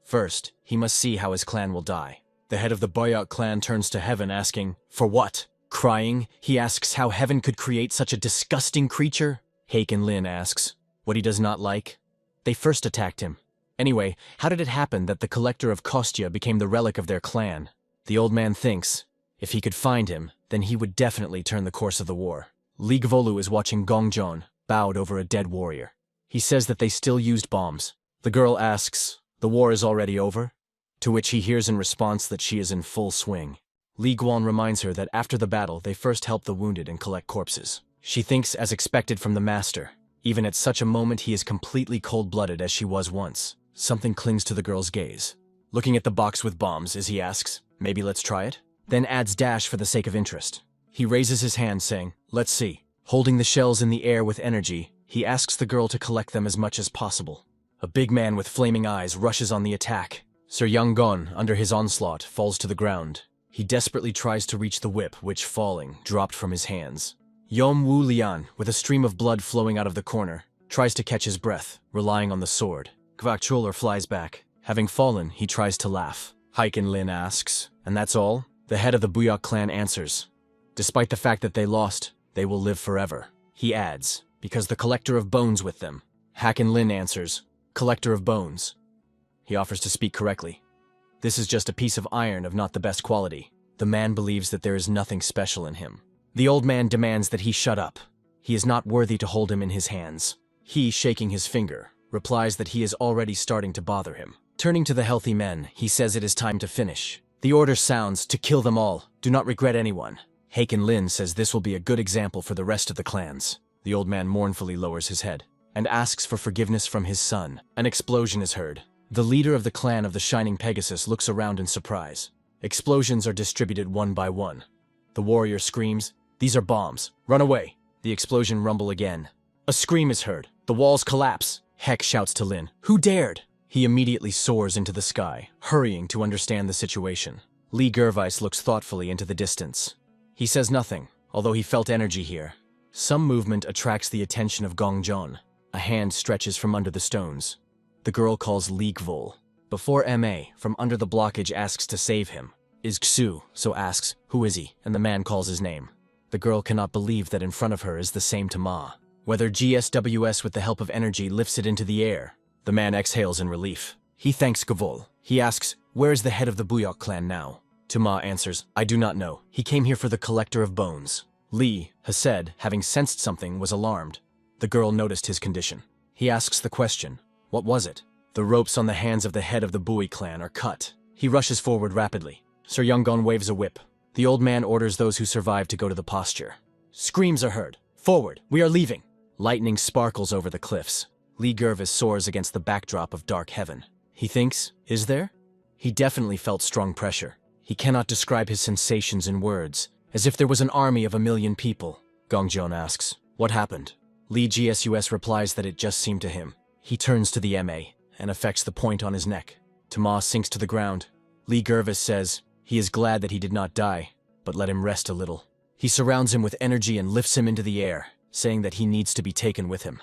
First, he must see how his clan will die. The head of the Buyok clan turns to heaven asking, "For what?" Crying, he asks how heaven could create such a disgusting creature. Haken Lin asks, what he does not like. They first attacked him. Anyway, how did it happen that the collector of Kostya became the relic of their clan? The old man thinks, if he could find him, then he would definitely turn the course of the war. Li Gvolu is watching Gongjon, bowed over a dead warrior. He says that they still used bombs. The girl asks, "The war is already over?" To which he hears in response that she is in full swing. Li Guan reminds her that after the battle they first help the wounded and collect corpses. She thinks as expected from the master. Even at such a moment he is completely cold-blooded as she was once. Something clings to the girl's gaze. Looking at the box with bombs as he asks, "Maybe let's try it?" Then adds dash for the sake of interest. He raises his hand saying, "Let's see." Holding the shells in the air with energy, he asks the girl to collect them as much as possible. A big man with flaming eyes rushes on the attack. Sir Yangon, under his onslaught, falls to the ground. He desperately tries to reach the whip, which, falling, dropped from his hands. Yom Wu Lian, with a stream of blood flowing out of the corner, tries to catch his breath, relying on the sword. Kvak Choler flies back. Having fallen, he tries to laugh. Haken Lin asks, "And that's all?" The head of the Buyok clan answers, "Despite the fact that they lost, they will live forever." He adds, "Because the collector of bones with them." Haken Lin answers, "Collector of bones." He offers to speak correctly. This is just a piece of iron of not the best quality. The man believes that there is nothing special in him. The old man demands that he shut up. He is not worthy to hold him in his hands. He, shaking his finger, replies that he is already starting to bother him. Turning to the healthy men, he says it is time to finish. The order sounds to kill them all. Do not regret anyone. Haken Lin says this will be a good example for the rest of the clans. The old man mournfully lowers his head and asks for forgiveness from his son. An explosion is heard. The leader of the clan of the Shining Pegasus looks around in surprise. Explosions are distributed one by one. The warrior screams, "These are bombs. Run away." The explosion rumble again. A scream is heard. The walls collapse. Heck shouts to Lin, "Who dared?" He immediately soars into the sky, hurrying to understand the situation. Lee Gervais looks thoughtfully into the distance. He says nothing, although he felt energy here. Some movement attracts the attention of Gongjon. A hand stretches from under the stones. The girl calls Lee Gvol. Before Ma, from under the blockage, asks to save him. Is Xu, so asks, "Who is he?" and the man calls his name. The girl cannot believe that in front of her is the same Tama. Whether GSWS with the help of energy lifts it into the air. The man exhales in relief. He thanks Gvol. He asks, "Where is the head of the Buyok clan now?" Tama answers, "I do not know. He came here for the collector of bones." Lee, Hased, having sensed something, was alarmed. The girl noticed his condition. He asks the question, "What was it?" The ropes on the hands of the head of the Bui clan are cut. He rushes forward rapidly. Sir Yonggon waves a whip. The old man orders those who survive to go to the posture. Screams are heard. "Forward! We are leaving!" Lightning sparkles over the cliffs. Lee Gervis soars against the backdrop of dark heaven. He thinks, is there? He definitely felt strong pressure. He cannot describe his sensations in words, as if there was an army of 1,000,000 people. Gongjon asks, "What happened?" Lee GSUS replies that it just seemed to him. He turns to the MA and affects the point on his neck. Tomas sinks to the ground. Lee Gervis says he is glad that he did not die, but let him rest a little. He surrounds him with energy and lifts him into the air, saying that he needs to be taken with him.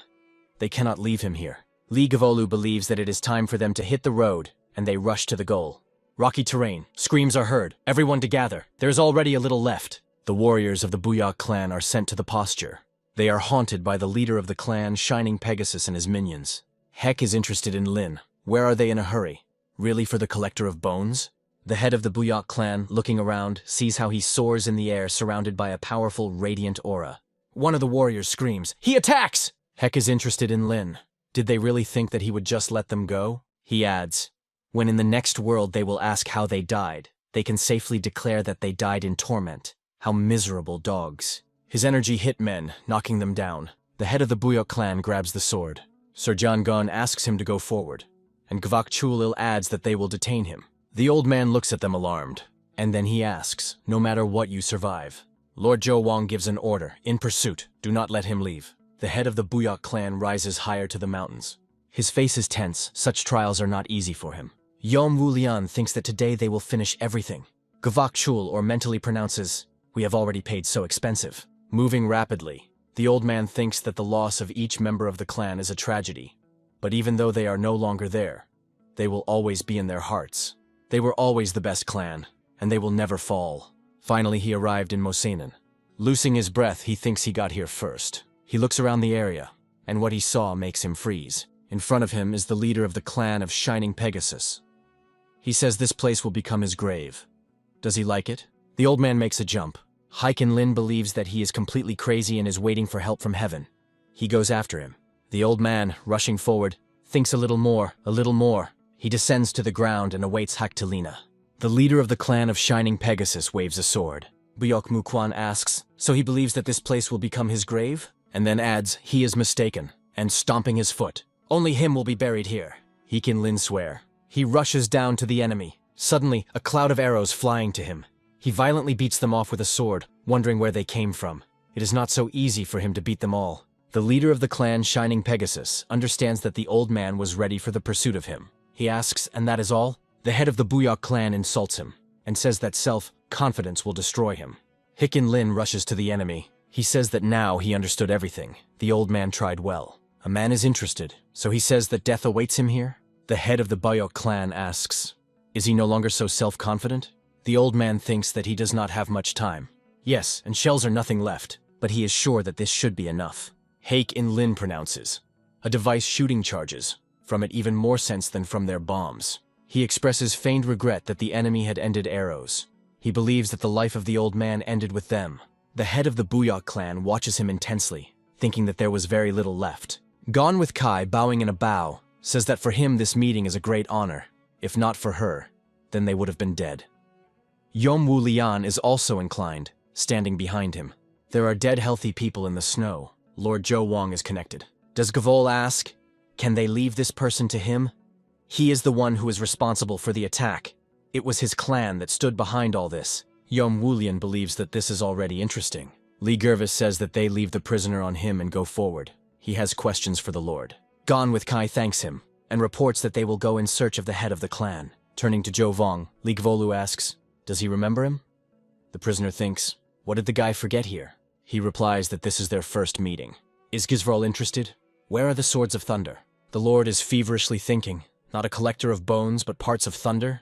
They cannot leave him here. Lee Gavolu believes that it is time for them to hit the road, and they rush to the goal. Rocky terrain. Screams are heard. Everyone to gather. There is already a little left. The warriors of the Buyok clan are sent to the posture. They are haunted by the leader of the clan, Shining Pegasus, and his minions. Heck is interested in Lin. Where are they in a hurry? Really for the collector of bones? The head of the Buyok clan, looking around, sees how he soars in the air surrounded by a powerful, radiant aura. One of the warriors screams, "He attacks!" Heck is interested in Lin. Did they really think that he would just let them go? He adds, "When in the next world they will ask how they died, they can safely declare that they died in torment. How miserable dogs." His energy hit men, knocking them down. The head of the Buyok clan grabs the sword. Sir John Gon asks him to go forward, and Gvak Chulil adds that they will detain him. The old man looks at them alarmed, and then he asks, "No matter what, you survive." Lord Zhou Wang gives an order, "In pursuit, do not let him leave." The head of the Buyok clan rises higher to the mountains. His face is tense. Such trials are not easy for him. Yom Wulian thinks that today they will finish everything. Gvak Chul or mentally pronounces, "We have already paid so expensive." Moving rapidly, the old man thinks that the loss of each member of the clan is a tragedy. But even though they are no longer there, they will always be in their hearts. They were always the best clan, and they will never fall. Finally, he arrived in Mosenan. Losing his breath, he thinks he got here first. He looks around the area, and what he saw makes him freeze. In front of him is the leader of the clan of Shining Pegasus. He says this place will become his grave. Does he like it? The old man makes a jump. Haiken Lin believes that he is completely crazy and is waiting for help from heaven. He goes after him. The old man, rushing forward, thinks a little more, a little more. He descends to the ground and awaits Haktalina. The leader of the clan of Shining Pegasus waves a sword. Buyok Mukwan asks, "So he believes that this place will become his grave?" And then adds, "He is mistaken," and stomping his foot, "Only him will be buried here." He can Lin swear. He rushes down to the enemy. Suddenly, a cloud of arrows flying to him. He violently beats them off with a sword, wondering where they came from. It is not so easy for him to beat them all. The leader of the clan, Shining Pegasus, understands that the old man was ready for the pursuit of him. He asks, "And that is all?" The head of the Buyok clan insults him, and says that self-confidence will destroy him. Hicken Lin rushes to the enemy. He says that now he understood everything. The old man tried well. A man is interested, so he says that death awaits him here? The head of the Buyok clan asks, "Is he no longer so self-confident?" The old man thinks that he does not have much time. Yes, and shells are nothing left, but he is sure that this should be enough. Hake In Lin pronounces, "A device shooting charges, from it even more sense than from their bombs." He expresses feigned regret that the enemy had ended arrows. He believes that the life of the old man ended with them. The head of the Buyok clan watches him intensely, thinking that there was very little left. Gone with Kai, bowing in a bow, says that for him this meeting is a great honor. If not for her, then they would have been dead. Yom Wu Lian is also inclined, standing behind him. There are dead healthy people in the snow. Lord Zhou Wang is connected. Does Gavol ask, can they leave this person to him? He is the one who is responsible for the attack. It was his clan that stood behind all this. Yom Wulian believes that this is already interesting. Li Gervis says that they leave the prisoner on him and go forward. He has questions for the Lord. Gone with Kai thanks him, and reports that they will go in search of the head of the clan. Turning to Zhou Vong, Li Gvolu asks, does he remember him? The prisoner thinks, what did the guy forget here? He replies that this is their first meeting. Is Gizvrol interested? Where are the swords of thunder? The Lord is feverishly thinking, not a collector of bones but parts of thunder?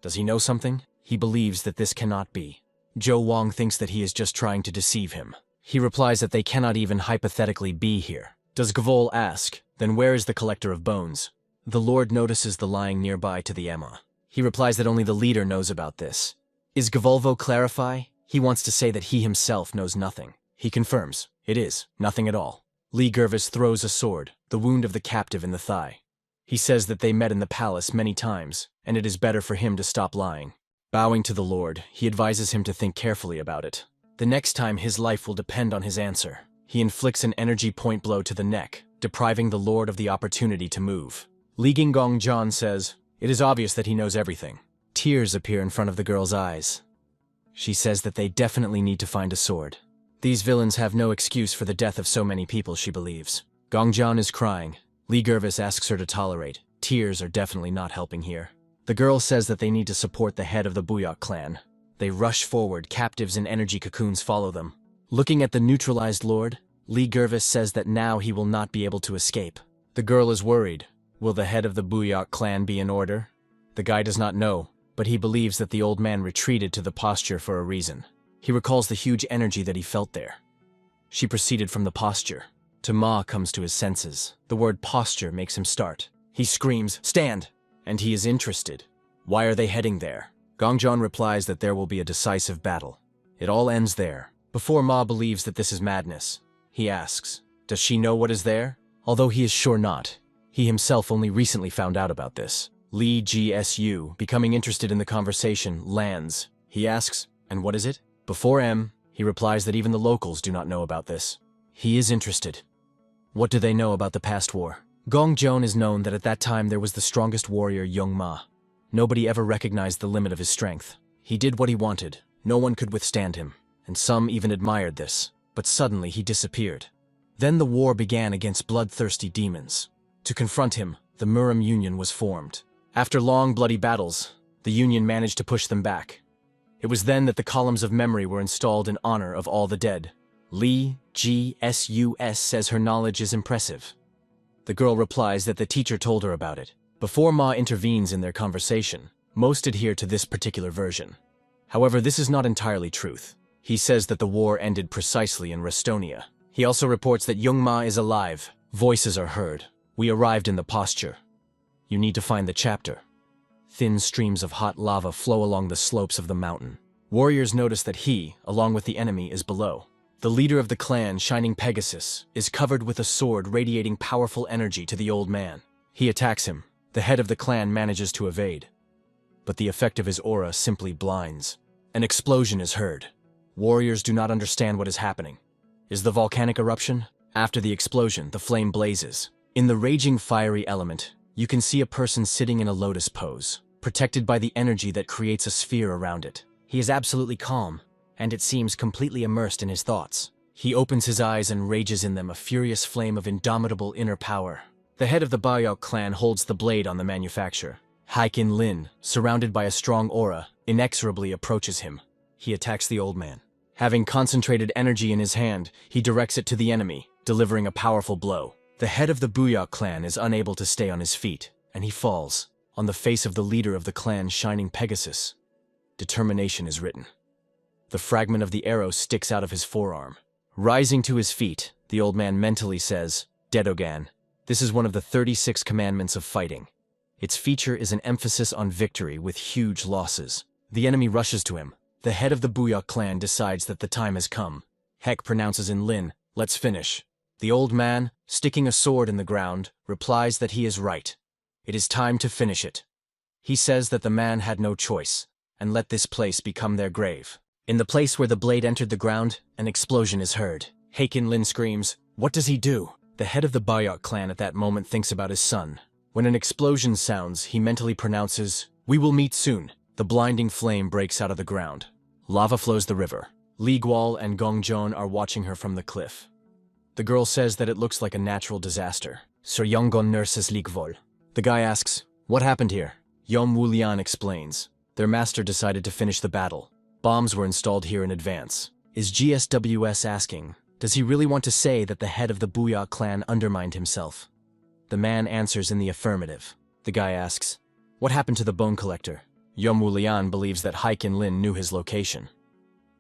Does he know something? He believes that this cannot be. Zhou Wang thinks that he is just trying to deceive him. He replies that they cannot even hypothetically be here. Does Gavol ask, then where is the collector of bones? The Lord notices the lying nearby to the Emma. He replies that only the leader knows about this. Is Gavolvo clarify? He wants to say that he himself knows nothing. He confirms, it is, nothing at all. Li Gervis throws a sword, the wound of the captive in the thigh. He says that they met in the palace many times, and it is better for him to stop lying. Bowing to the Lord, he advises him to think carefully about it. The next time his life will depend on his answer. He inflicts an energy point blow to the neck, depriving the Lord of the opportunity to move. Li Ginggong John says, it is obvious that he knows everything. Tears appear in front of the girl's eyes. She says that they definitely need to find a sword. These villains have no excuse for the death of so many people, she believes. Gongjian is crying. Li Gervis asks her to tolerate. Tears are definitely not helping here. The girl says that they need to support the head of the Buyok clan. They rush forward, captives in energy cocoons follow them. Looking at the neutralized lord, Li Gervis says that now he will not be able to escape. The girl is worried. Will the head of the Buyok clan be in order? The guy does not know, but he believes that the old man retreated to the posture for a reason. He recalls the huge energy that he felt there. She proceeded from the posture. Ma comes to his senses. The word posture makes him start. He screams, stand! And he is interested. Why are they heading there? Gongjian replies that there will be a decisive battle. It all ends there. Before Ma believes that this is madness, he asks, does she know what is there? Although he is sure not. He himself only recently found out about this. Li GSU, becoming interested in the conversation, lands. He asks, and what is it? Before M, he replies that even the locals do not know about this. He is interested. What do they know about the past war? Gongjian is known that at that time there was the strongest warrior Young Ma. Nobody ever recognized the limit of his strength. He did what he wanted. No one could withstand him, and some even admired this. But suddenly he disappeared. Then the war began against bloodthirsty demons. To confront him, the Murim Union was formed. After long bloody battles, the Union managed to push them back. It was then that the columns of memory were installed in honor of all the dead. Li GSUS says her knowledge is impressive. The girl replies that the teacher told her about it. Before Ma intervenes in their conversation, most adhere to this particular version. However, this is not entirely truth. He says that the war ended precisely in Restonia. He also reports that Young Ma is alive. Voices are heard. We arrived in the posture. You need to find the chapter. Thin streams of hot lava flow along the slopes of the mountain. Warriors notice that he, along with the enemy, is below. The leader of the clan, Shining Pegasus, is covered with a sword radiating powerful energy to the old man. He attacks him. The head of the clan manages to evade. But the effect of his aura simply blinds. An explosion is heard. Warriors do not understand what is happening. Is the volcanic eruption? After the explosion, the flame blazes. In the raging fiery element, you can see a person sitting in a lotus pose, protected by the energy that creates a sphere around it. He is absolutely calm, and it seems completely immersed in his thoughts. He opens his eyes and rages in them a furious flame of indomitable inner power. The head of the Bayao clan holds the blade on the manufacturer. Haikin Lin, surrounded by a strong aura, inexorably approaches him. He attacks the old man. Having concentrated energy in his hand, he directs it to the enemy, delivering a powerful blow. The head of the Buyok clan is unable to stay on his feet, and he falls. On the face of the leader of the clan, Shining Pegasus, determination is written. The fragment of the arrow sticks out of his forearm. Rising to his feet, the old man mentally says, Dedogan, this is one of the 36 commandments of fighting. Its feature is an emphasis on victory with huge losses. The enemy rushes to him. The head of the Buyok clan decides that the time has come. Hek pronounces in Lin, "Let's finish." The old man, sticking a sword in the ground, replies that he is right. It is time to finish it. He says that the man had no choice, and let this place become their grave. In the place where the blade entered the ground, an explosion is heard. Hakin Lin screams, "What does he do?" The head of the Buyok clan at that moment thinks about his son. When an explosion sounds, he mentally pronounces, "We will meet soon." The blinding flame breaks out of the ground. Lava flows the river. Li Gual and Gongjon are watching her from the cliff. The girl says that it looks like a natural disaster. Sir Yonggon nurses Li Gual. The guy asks, "What happened here?" Yom Wulian explains. Their master decided to finish the battle. Bombs were installed here in advance. Is GSWS asking, does he really want to say that the head of the Buyok clan undermined himself? The man answers in the affirmative. The guy asks, "What happened to the bone collector?" Yom Wulian believes that Haikin Lin knew his location.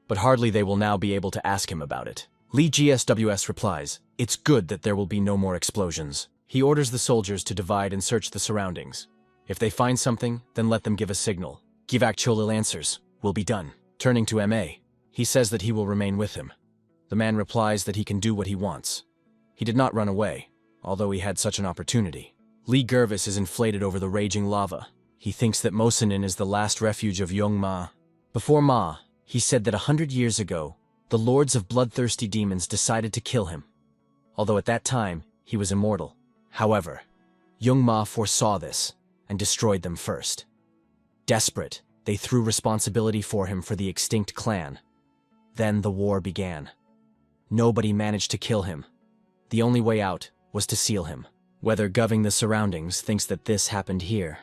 But hardly they will now be able to ask him about it. Li GSWS replies, "It's good that there will be no more explosions." He orders the soldiers to divide and search the surroundings. If they find something, then let them give a signal. Givak Cholil answers, "Will be done." Turning to MA, he says that he will remain with him. The man replies that he can do what he wants. He did not run away, although he had such an opportunity. Li Gervis is inflated over the raging lava. He thinks that Mosanin is the last refuge of Yong Ma. Before Ma, he said that 100 years ago, the lords of bloodthirsty demons decided to kill him. Although at that time, he was immortal. However, Yong Ma foresaw this and destroyed them first. Desperate, they threw responsibility for him for the extinct clan. Then the war began. Nobody managed to kill him. The only way out was to seal him. Whether Goving the surroundings thinks that this happened here,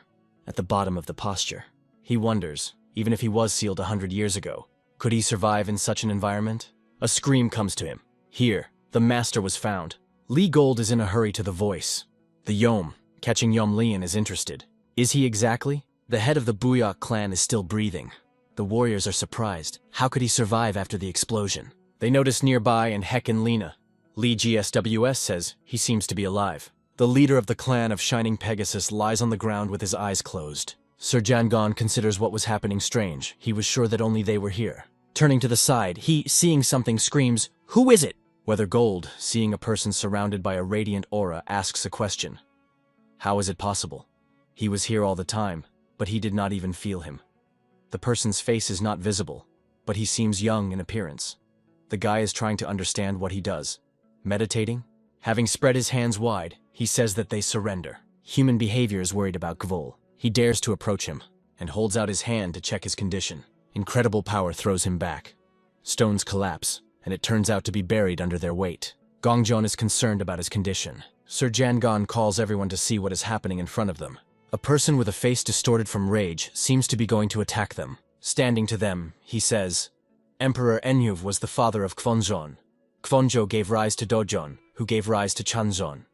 at the bottom of the posture. He wonders, even if he was sealed 100 years ago, could he survive in such an environment? A scream comes to him. Here, the master was found. Li Gold is in a hurry to the voice. The Yom, catching Yom Lian, is interested. Is he exactly? The head of the Buyok clan is still breathing. The warriors are surprised. How could he survive after the explosion? They notice nearby and Hek and Lena. Li GSWS says he seems to be alive. The leader of the clan of Shining Pegasus lies on the ground with his eyes closed. Sir Jangon considers what was happening strange. He was sure that only they were here. Turning to the side, he, seeing something, screams, "Who is it?" Whether Gold, seeing a person surrounded by a radiant aura, asks a question. How is it possible? He was here all the time, but he did not even feel him. The person's face is not visible, but he seems young in appearance. The guy is trying to understand what he does. Meditating? Having spread his hands wide, he says that they surrender. Human behavior is worried about Gvol. He dares to approach him, and holds out his hand to check his condition. Incredible power throws him back. Stones collapse, and it turns out to be buried under their weight. Gongjon is concerned about his condition. Sir Jangon calls everyone to see what is happening in front of them. A person with a face distorted from rage seems to be going to attack them. Standing to them, he says, "Emperor Enyuv was the father of Kvonjon. Kvonjo gave rise to Dojon, who gave rise to Chanzon.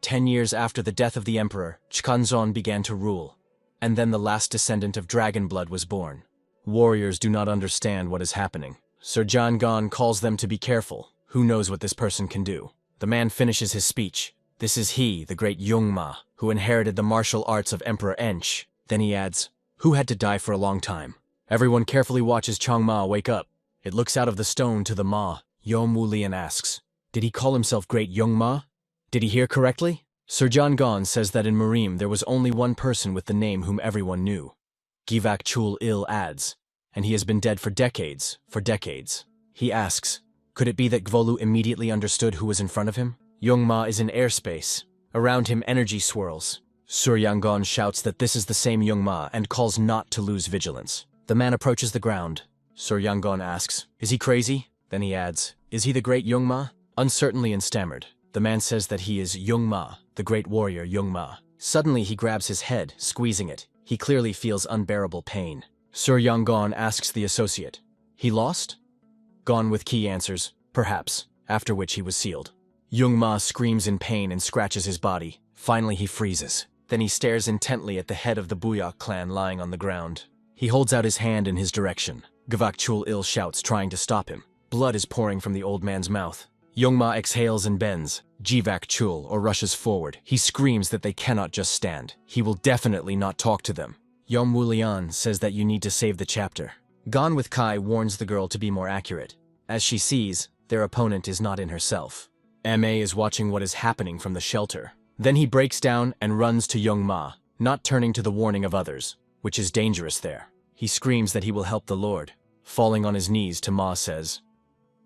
10 years after the death of the emperor, Chkanzon began to rule, and then the last descendant of Dragonblood was born." Warriors do not understand what is happening. Sir Jangon calls them to be careful. Who knows what this person can do? The man finishes his speech. This is he, the great Yungma, who inherited the martial arts of Emperor Ench. Then he adds, "Who had to die for a long time?" Everyone carefully watches Changma wake up. It looks out of the stone to the Ma. Yom Wulian asks, "Did he call himself Great Yungma? Did he hear correctly?" Sir John Gon says that in Marim there was only one person with the name whom everyone knew. Givak Chul Il adds, "And he has been dead for decades, for decades." He asks, could it be that Gvolu immediately understood who was in front of him? Yongma is in airspace. Around him energy swirls. Sur Yangon shouts that this is the same Yongma and calls not to lose vigilance. The man approaches the ground. Sur Yangon asks, "Is he crazy?" Then he adds, "Is he the great Yongma?" Uncertainly and stammered. The man says that he is Yongma, the great warrior Yongma. Suddenly he grabs his head, squeezing it. He clearly feels unbearable pain. Sur Yangon asks the associate, "He lost?" Gon with key answers, "Perhaps," after which he was sealed. Yongma screams in pain and scratches his body. Finally he freezes. Then he stares intently at the head of the Buyok clan lying on the ground. He holds out his hand in his direction. Gvak Chul Il shouts, trying to stop him. Blood is pouring from the old man's mouth. Youngma exhales and bends. Jivak Chul or rushes forward. He screams that they cannot just stand. He will definitely not talk to them. Yom Wulian says that you need to save the chapter. Gone with Kai warns the girl to be more accurate. As she sees, their opponent is not in herself. Ma is watching what is happening from the shelter. Then he breaks down and runs to Youngma, not turning to the warning of others, which is dangerous there. He screams that he will help the Lord. Falling on his knees, Ma says,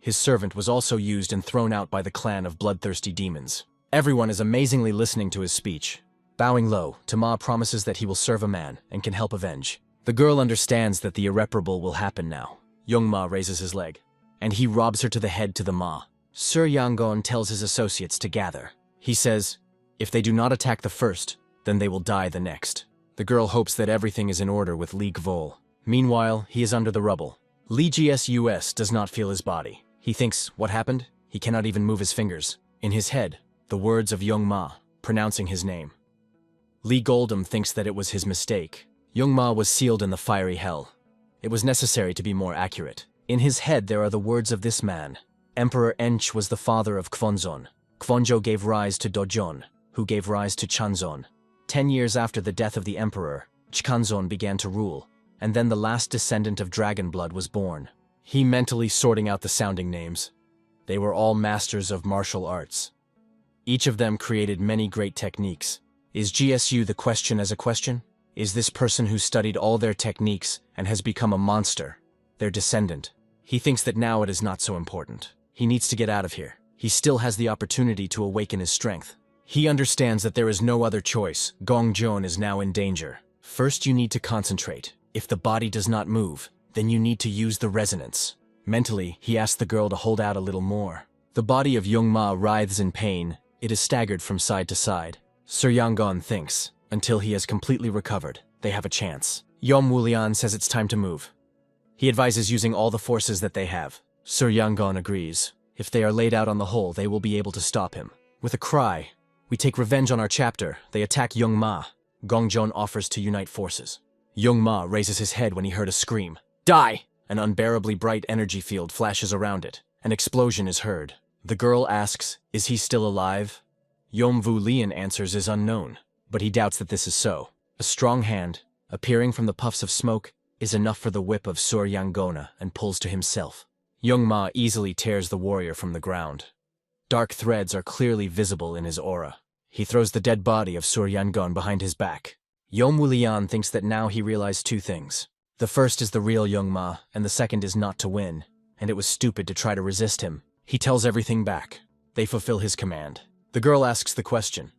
his servant was also used and thrown out by the clan of bloodthirsty demons. Everyone is amazingly listening to his speech. Bowing low, Ma promises that he will serve a man and can help avenge. The girl understands that the irreparable will happen now. Youngma raises his leg, and he robs her to the head to the Ma. Sir Yangon tells his associates to gather. He says, if they do not attack the first, then they will die the next. The girl hopes that everything is in order with Lee Gvol. Meanwhile, he is under the rubble. Lee GSUS does not feel his body. He thinks, what happened? He cannot even move his fingers. In his head, the words of Youngma, pronouncing his name. Lee Goldem thinks that it was his mistake. Youngma was sealed in the fiery hell. It was necessary to be more accurate. In his head there are the words of this man. Emperor Ench was the father of Kvonzon. Kvonjo gave rise to Dojon, who gave rise to Chanzon. 10 years after the death of the emperor, Chkanzon began to rule, and then the last descendant of dragon blood was born. He mentally sorting out the sounding names. They were all masters of martial arts. Each of them created many great techniques. Is GSU the question as a question? Is this person who studied all their techniques and has become a monster, their descendant? He thinks that now it is not so important. He needs to get out of here. He still has the opportunity to awaken his strength. He understands that there is no other choice. Gongjon is now in danger. First you need to concentrate. If the body does not move, then you need to use the resonance. Mentally, he asks the girl to hold out a little more. The body of Youngma writhes in pain. It is staggered from side to side. Sir Yangon thinks, until he has completely recovered, they have a chance. Yom Wulian says it's time to move. He advises using all the forces that they have. Sir Yangon agrees. If they are laid out on the hole, they will be able to stop him. With a cry, we take revenge on our chapter. They attack Youngma. Gongjon offers to unite forces. Youngma raises his head when he heard a scream. Die! An unbearably bright energy field flashes around it. An explosion is heard. The girl asks, is he still alive? Yom Wulian answers is unknown, but he doubts that this is so. A strong hand, appearing from the puffs of smoke, is enough for the whip of Sur Yangona and pulls to himself. Youngma easily tears the warrior from the ground. Dark threads are clearly visible in his aura. He throws the dead body of Sur Yangon behind his back. Yom Wulian thinks that now he realized two things. The first is the real Youngma, and the second is not to win, and it was stupid to try to resist him. He tells everything back. They fulfill his command. The girl asks the question.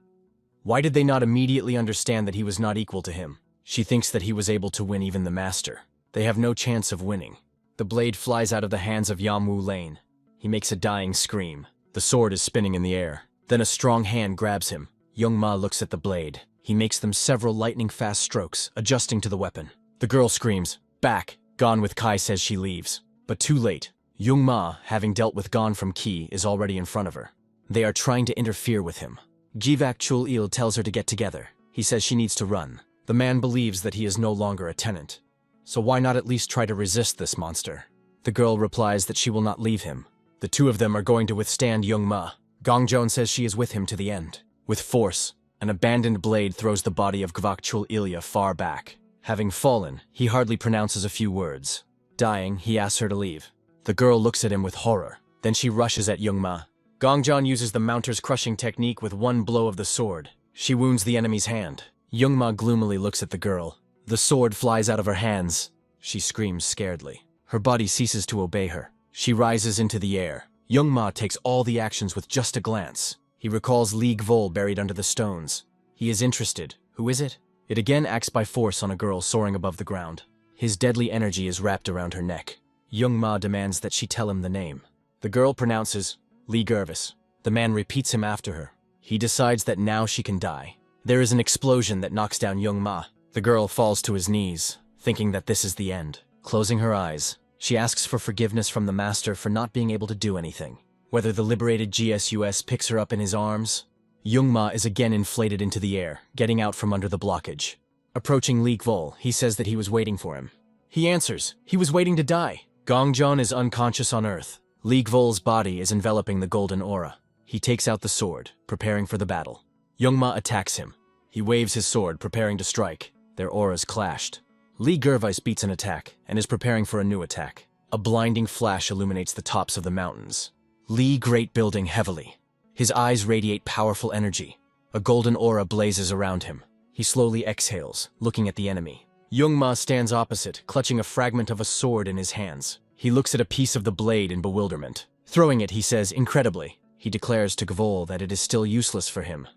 Why did they not immediately understand that he was not equal to him? She thinks that he was able to win even the master. They have no chance of winning. The blade flies out of the hands of Yam Wu Lane. He makes a dying scream. The sword is spinning in the air. Then a strong hand grabs him. Youngma looks at the blade. He makes them several lightning-fast strokes, adjusting to the weapon. The girl screams, back. Gone with Kai says she leaves. But too late. Youngma, having dealt with Gon from Ki, is already in front of her. They are trying to interfere with him. Jivak Chul Il tells her to get together. He says she needs to run. The man believes that he is no longer a tenant. So why not at least try to resist this monster? The girl replies that she will not leave him. The two of them are going to withstand Youngma. Gongjon says she is with him to the end. With force, an abandoned blade throws the body of Gvak Chul Ilya far back. Having fallen, he hardly pronounces a few words. Dying, he asks her to leave. The girl looks at him with horror. Then she rushes at Youngma. Gongjon uses the mounter's crushing technique with one blow of the sword. She wounds the enemy's hand. Youngma gloomily looks at the girl. The sword flies out of her hands. She screams scaredly. Her body ceases to obey her. She rises into the air. Youngma takes all the actions with just a glance. He recalls Lee Gvol buried under the stones. He is interested. Who is it? It again acts by force on a girl soaring above the ground. His deadly energy is wrapped around her neck. Youngma demands that she tell him the name. The girl pronounces, Lee Gervis. The man repeats him after her. He decides that now she can die. There is an explosion that knocks down Youngma. The girl falls to his knees, thinking that this is the end. Closing her eyes, she asks for forgiveness from the master for not being able to do anything. Whether the liberated GSUS picks her up in his arms, Youngma is again inflated into the air, getting out from under the blockage. Approaching Lee Gvol, he says that he was waiting for him. He answers, he was waiting to die. Gongjon is unconscious on earth. Li Gvol's body is enveloping the golden aura. He takes out the sword, preparing for the battle. Youngma attacks him. He waves his sword, preparing to strike. Their auras clashed. Li Gervais beats an attack, and is preparing for a new attack. A blinding flash illuminates the tops of the mountains. Li Great building heavily. His eyes radiate powerful energy. A golden aura blazes around him. He slowly exhales, looking at the enemy. Youngma stands opposite, clutching a fragment of a sword in his hands. He looks at a piece of the blade in bewilderment. Throwing it, he says, incredibly. He declares to Gvol that it is still useless for him,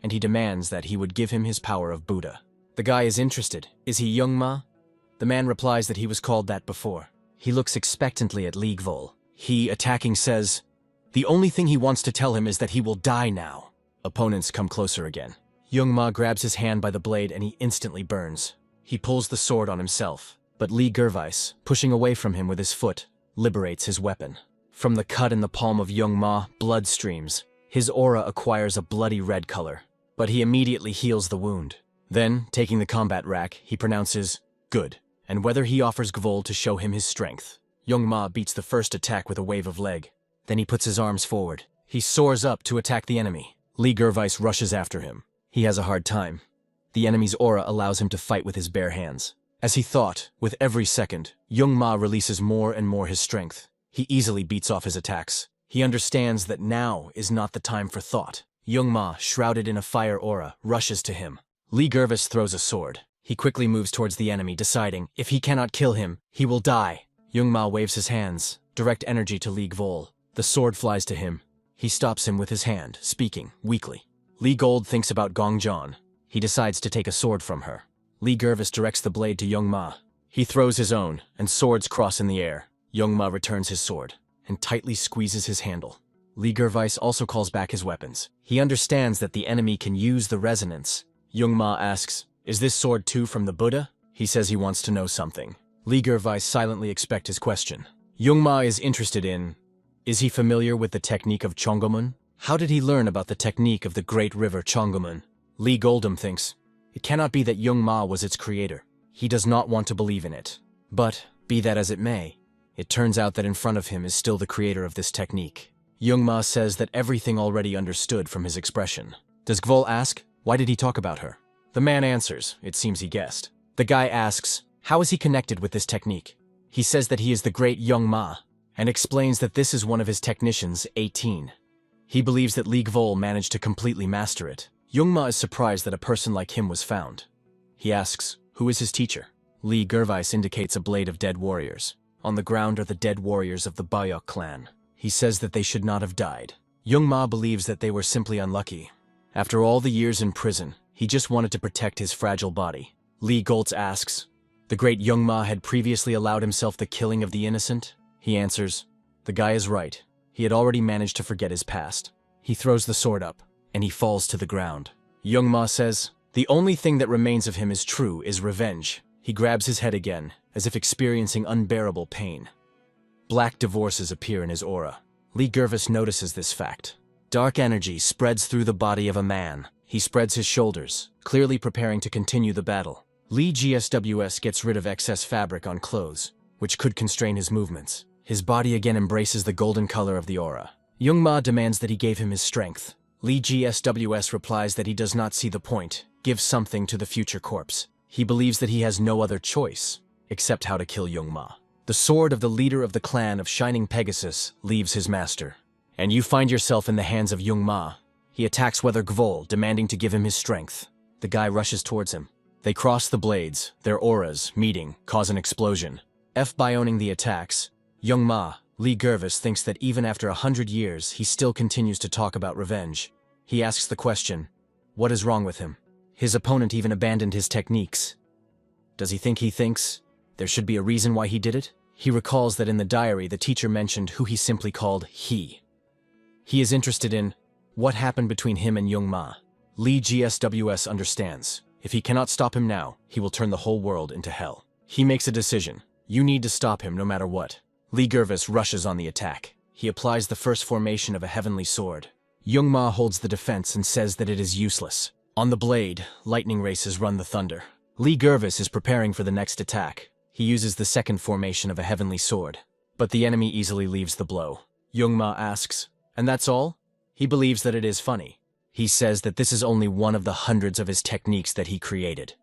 and he demands that he would give him his power of Buddha. The guy is interested. Is he Youngma? The man replies that he was called that before. He looks expectantly at Li Gvol. He, attacking, says, the only thing he wants to tell him is that he will die now. Opponents come closer again. Youngma grabs his hand by the blade and he instantly burns. He pulls the sword on himself, but Li Gervais, pushing away from him with his foot, liberates his weapon. From the cut in the palm of Youngma, blood streams. His aura acquires a bloody red color, but he immediately heals the wound. Then, taking the combat rack, he pronounces, good, and whether he offers Gvol to show him his strength. Youngma beats the first attack with a wave of leg. Then he puts his arms forward. He soars up to attack the enemy. Li Gervais rushes after him. He has a hard time. The enemy's aura allows him to fight with his bare hands. As he thought, with every second, Youngma releases more and more his strength. He easily beats off his attacks. He understands that now is not the time for thought. Youngma, shrouded in a fire aura, rushes to him. Li Gervais throws a sword. He quickly moves towards the enemy, deciding, if he cannot kill him, he will die. Youngma waves his hands, direct energy to Li Gvol. The sword flies to him. He stops him with his hand, speaking, weakly. Li Gold thinks about Gongjon. He decides to take a sword from her. Li Gervais directs the blade to Youngma. He throws his own, and swords cross in the air. Youngma returns his sword, and tightly squeezes his handle. Li Gervais also calls back his weapons. He understands that the enemy can use the resonance. Youngma asks, is this sword too from the Buddha? He says he wants to know something. Li Gervais silently expects his question. Youngma is interested in, is he familiar with the technique of Chongomun? How did he learn about the technique of the great river Chongomun? Li Goldum thinks, it cannot be that Youngma was its creator. He does not want to believe in it. But, be that as it may, it turns out that in front of him is still the creator of this technique. Youngma says that everything already understood from his expression. Does Gvol ask, why did he talk about her? The man answers, it seems he guessed. The guy asks, how is he connected with this technique? He says that he is the great Youngma, and explains that this is one of his technicians, 18. He believes that Li Gvol managed to completely master it. Youngma is surprised that a person like him was found. He asks, who is his teacher? Li Gervais indicates a blade of dead warriors. On the ground are the dead warriors of the Bayok clan. He says that they should not have died. Youngma believes that they were simply unlucky. After all the years in prison, he just wanted to protect his fragile body. Li Goltz asks, the great Youngma had previously allowed himself the killing of the innocent? He answers, the guy is right. He had already managed to forget his past. He throws the sword up, and he falls to the ground. Youngma says, the only thing that remains of him is true, is revenge. He grabs his head again, as if experiencing unbearable pain. Black divorces appear in his aura. Li Gervais notices this fact. Dark energy spreads through the body of a man. He spreads his shoulders, clearly preparing to continue the battle. Li GSWS gets rid of excess fabric on clothes, which could constrain his movements. His body again embraces the golden color of the aura. Youngma demands that he gave him his strength. Li GSWS replies that he does not see the point, gives something to the future corpse. He believes that he has no other choice, except how to kill Youngma. The sword of the leader of the clan of Shining Pegasus leaves his master, and you find yourself in the hands of Youngma. He attacks Weather Gvol, demanding to give him his strength. The guy rushes towards him. They cross the blades, their auras, meeting, cause an explosion. By owning the attacks, Youngma, Li Gervais thinks that even after 100 years, he still continues to talk about revenge. He asks the question, what is wrong with him? His opponent even abandoned his techniques. Does he thinks there should be a reason why he did it? He recalls that in the diary the teacher mentioned who he simply called he. He is interested in what happened between him and Youngma. Li GSWS understands. If he cannot stop him now, he will turn the whole world into hell. He makes a decision. You need to stop him no matter what. Li Gervais rushes on the attack. He applies the first formation of a heavenly sword. Youngma holds the defense and says that it is useless. On the blade, lightning races run the thunder. Li Gervais is preparing for the next attack. He uses the second formation of a heavenly sword, but the enemy easily leaves the blow. Youngma asks. And that's all? He believes that it is funny. He says that this is only one of the hundreds of his techniques that he created.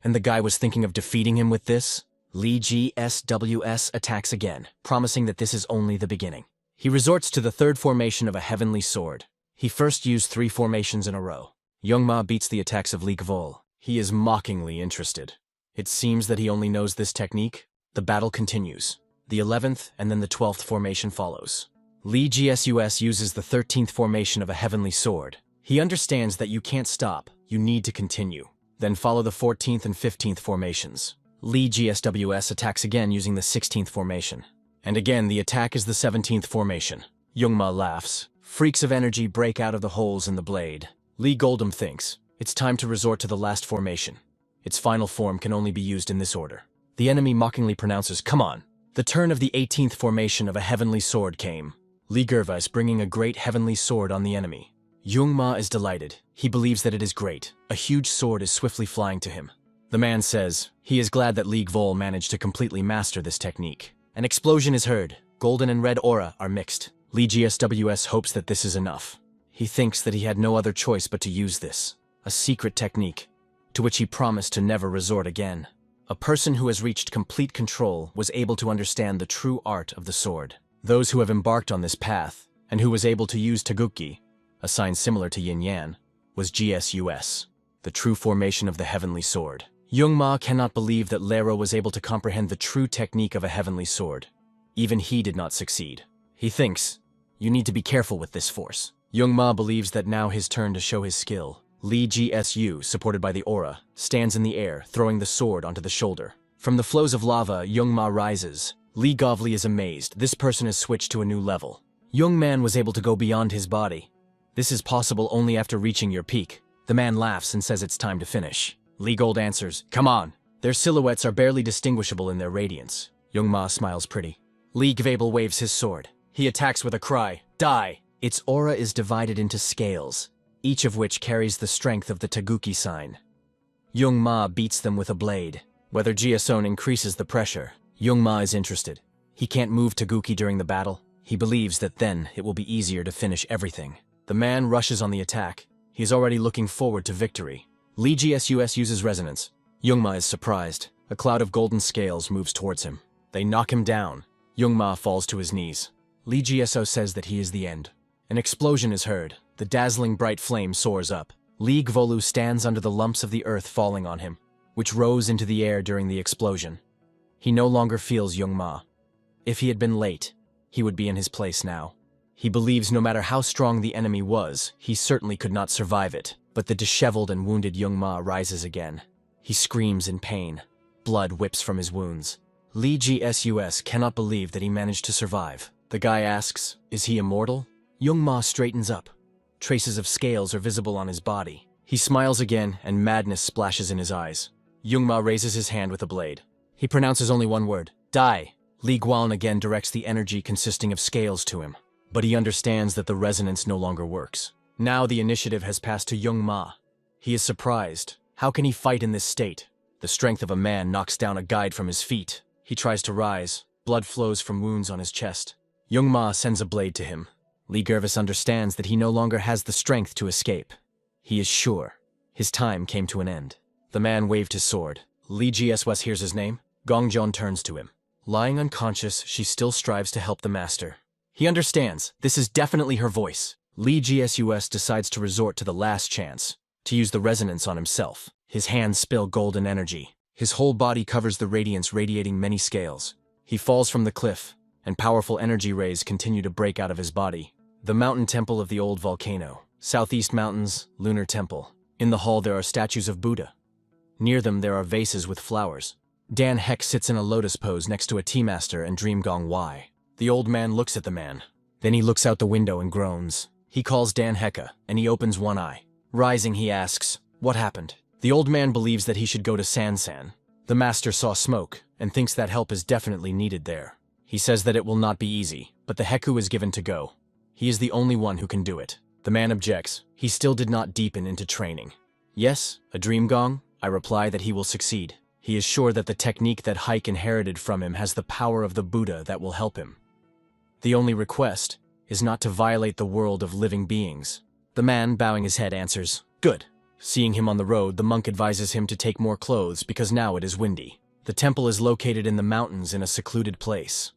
And the guy was thinking of defeating him with this? Lee GSWS attacks again, promising that this is only the beginning. He resorts to the third formation of a heavenly sword. He first used 3 formations in a row. Youngma beats the attacks of Lee Gvol. He is mockingly interested. It seems that he only knows this technique. The battle continues. The 11th and then the 12th formation follows. Lee GSUS uses the 13th formation of a heavenly sword. He understands that you can't stop, you need to continue. Then follow the 14th and 15th formations. Lee GSWS attacks again using the 16th formation. And again, the attack is the 17th formation. Youngma laughs. Freaks of energy break out of the holes in the blade. Lee Goldum thinks, it's time to resort to the last formation. Its final form can only be used in this order. The enemy mockingly pronounces, come on. The turn of the 18th formation of a heavenly sword came. Lee Gerva is bringing a great heavenly sword on the enemy. Youngma is delighted. He believes that it is great. A huge sword is swiftly flying to him. The man says he is glad that Lee Gvol managed to completely master this technique. An explosion is heard. Golden and red aura are mixed. Lee GSWS hopes that this is enough. He thinks that he had no other choice but to use this, a secret technique, to which he promised to never resort again. A person who has reached complete control was able to understand the true art of the sword. Those who have embarked on this path, and who was able to use Taguki, a sign similar to Yin Yan, was GSUS, the true formation of the heavenly sword. Youngma cannot believe that Lero was able to comprehend the true technique of a heavenly sword. Even he did not succeed. He thinks, you need to be careful with this force. Youngma believes that now his turn to show his skill. Lee GSU, supported by the aura, stands in the air, throwing the sword onto the shoulder. From the flows of lava, Youngma rises. Lee Govli is amazed. This person has switched to a new level. Youngman was able to go beyond his body. This is possible only after reaching your peak. The man laughs and says it's time to finish. Lee Gold answers, come on. Their silhouettes are barely distinguishable in their radiance. Youngma smiles pretty. Lee Gvabel waves his sword. He attacks with a cry, die! Its aura is divided into scales, each of which carries the strength of the Taguki sign. Youngma beats them with a blade. Whether Jiason increases the pressure, Youngma is interested. He can't move Taguki during the battle. He believes that then it will be easier to finish everything. The man rushes on the attack. He is already looking forward to victory. Lee GSUS uses resonance. Youngma is surprised. A cloud of golden scales moves towards him. They knock him down. Youngma falls to his knees. Lee GSO says that he is the end. An explosion is heard. The dazzling bright flame soars up. Lee Gvolu stands under the lumps of the earth falling on him, which rose into the air during the explosion. He no longer feels Youngma. If he had been late, he would be in his place now. He believes no matter how strong the enemy was, he certainly could not survive it. But the disheveled and wounded Youngma rises again. He screams in pain. Blood whips from his wounds. Lee GSUS cannot believe that he managed to survive. The guy asks, is he immortal? Youngma straightens up. Traces of scales are visible on his body. He smiles again and madness splashes in his eyes. Youngma raises his hand with a blade. He pronounces only one word, die. Lee Guan again directs the energy consisting of scales to him. But he understands that the resonance no longer works. Now the initiative has passed to Youngma. He is surprised. How can he fight in this state? The strength of a man knocks down a guide from his feet. He tries to rise. Blood flows from wounds on his chest. Youngma sends a blade to him. Lee Gervis understands that he no longer has the strength to escape. He is sure. His time came to an end. The man waved his sword. Lee GSWS hears his name. Gongjeon turns to him. Lying unconscious, she still strives to help the master. He understands. This is definitely her voice. Lee GSUS decides to resort to the last chance, to use the resonance on himself. His hands spill golden energy. His whole body covers the radiance radiating many scales. He falls from the cliff, and powerful energy rays continue to break out of his body. The mountain temple of the old volcano. Southeast Mountains, Lunar Temple. In the hall there are statues of Buddha. Near them there are vases with flowers. Dan Heck sits in a lotus pose next to a tea master and Dream Gong Wai. The old man looks at the man. Then he looks out the window and groans. He calls Dan Hecka, and he opens one eye. Rising, he asks, what happened? The old man believes that he should go to Sansan. The master saw smoke, and thinks that help is definitely needed there. He says that it will not be easy, but the Heku is given to go. He is the only one who can do it. The man objects. He still did not deepen into training. Yes, a dream gong? I reply that he will succeed. He is sure that the technique that Hike inherited from him has the power of the Buddha that will help him. The only request is not to violate the world of living beings. The man, bowing his head, answers, "Good." Seeing him on the road, the monk advises him to take more clothes because now it is windy. The temple is located in the mountains in a secluded place.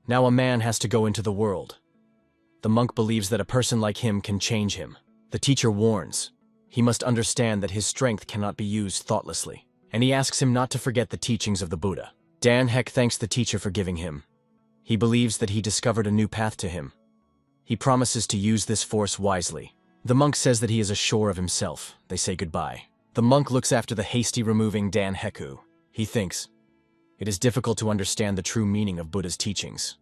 Now a man has to go into the world. The monk believes that a person like him can change him. The teacher warns. He must understand that his strength cannot be used thoughtlessly, and he asks him not to forget the teachings of the Buddha. Dan Heck thanks the teacher for giving him. He believes that he discovered a new path to him. He promises to use this force wisely. The monk says that he is assured of himself. They say goodbye. The monk looks after the hasty removing Dan Heku. He thinks, it is difficult to understand the true meaning of Buddha's teachings.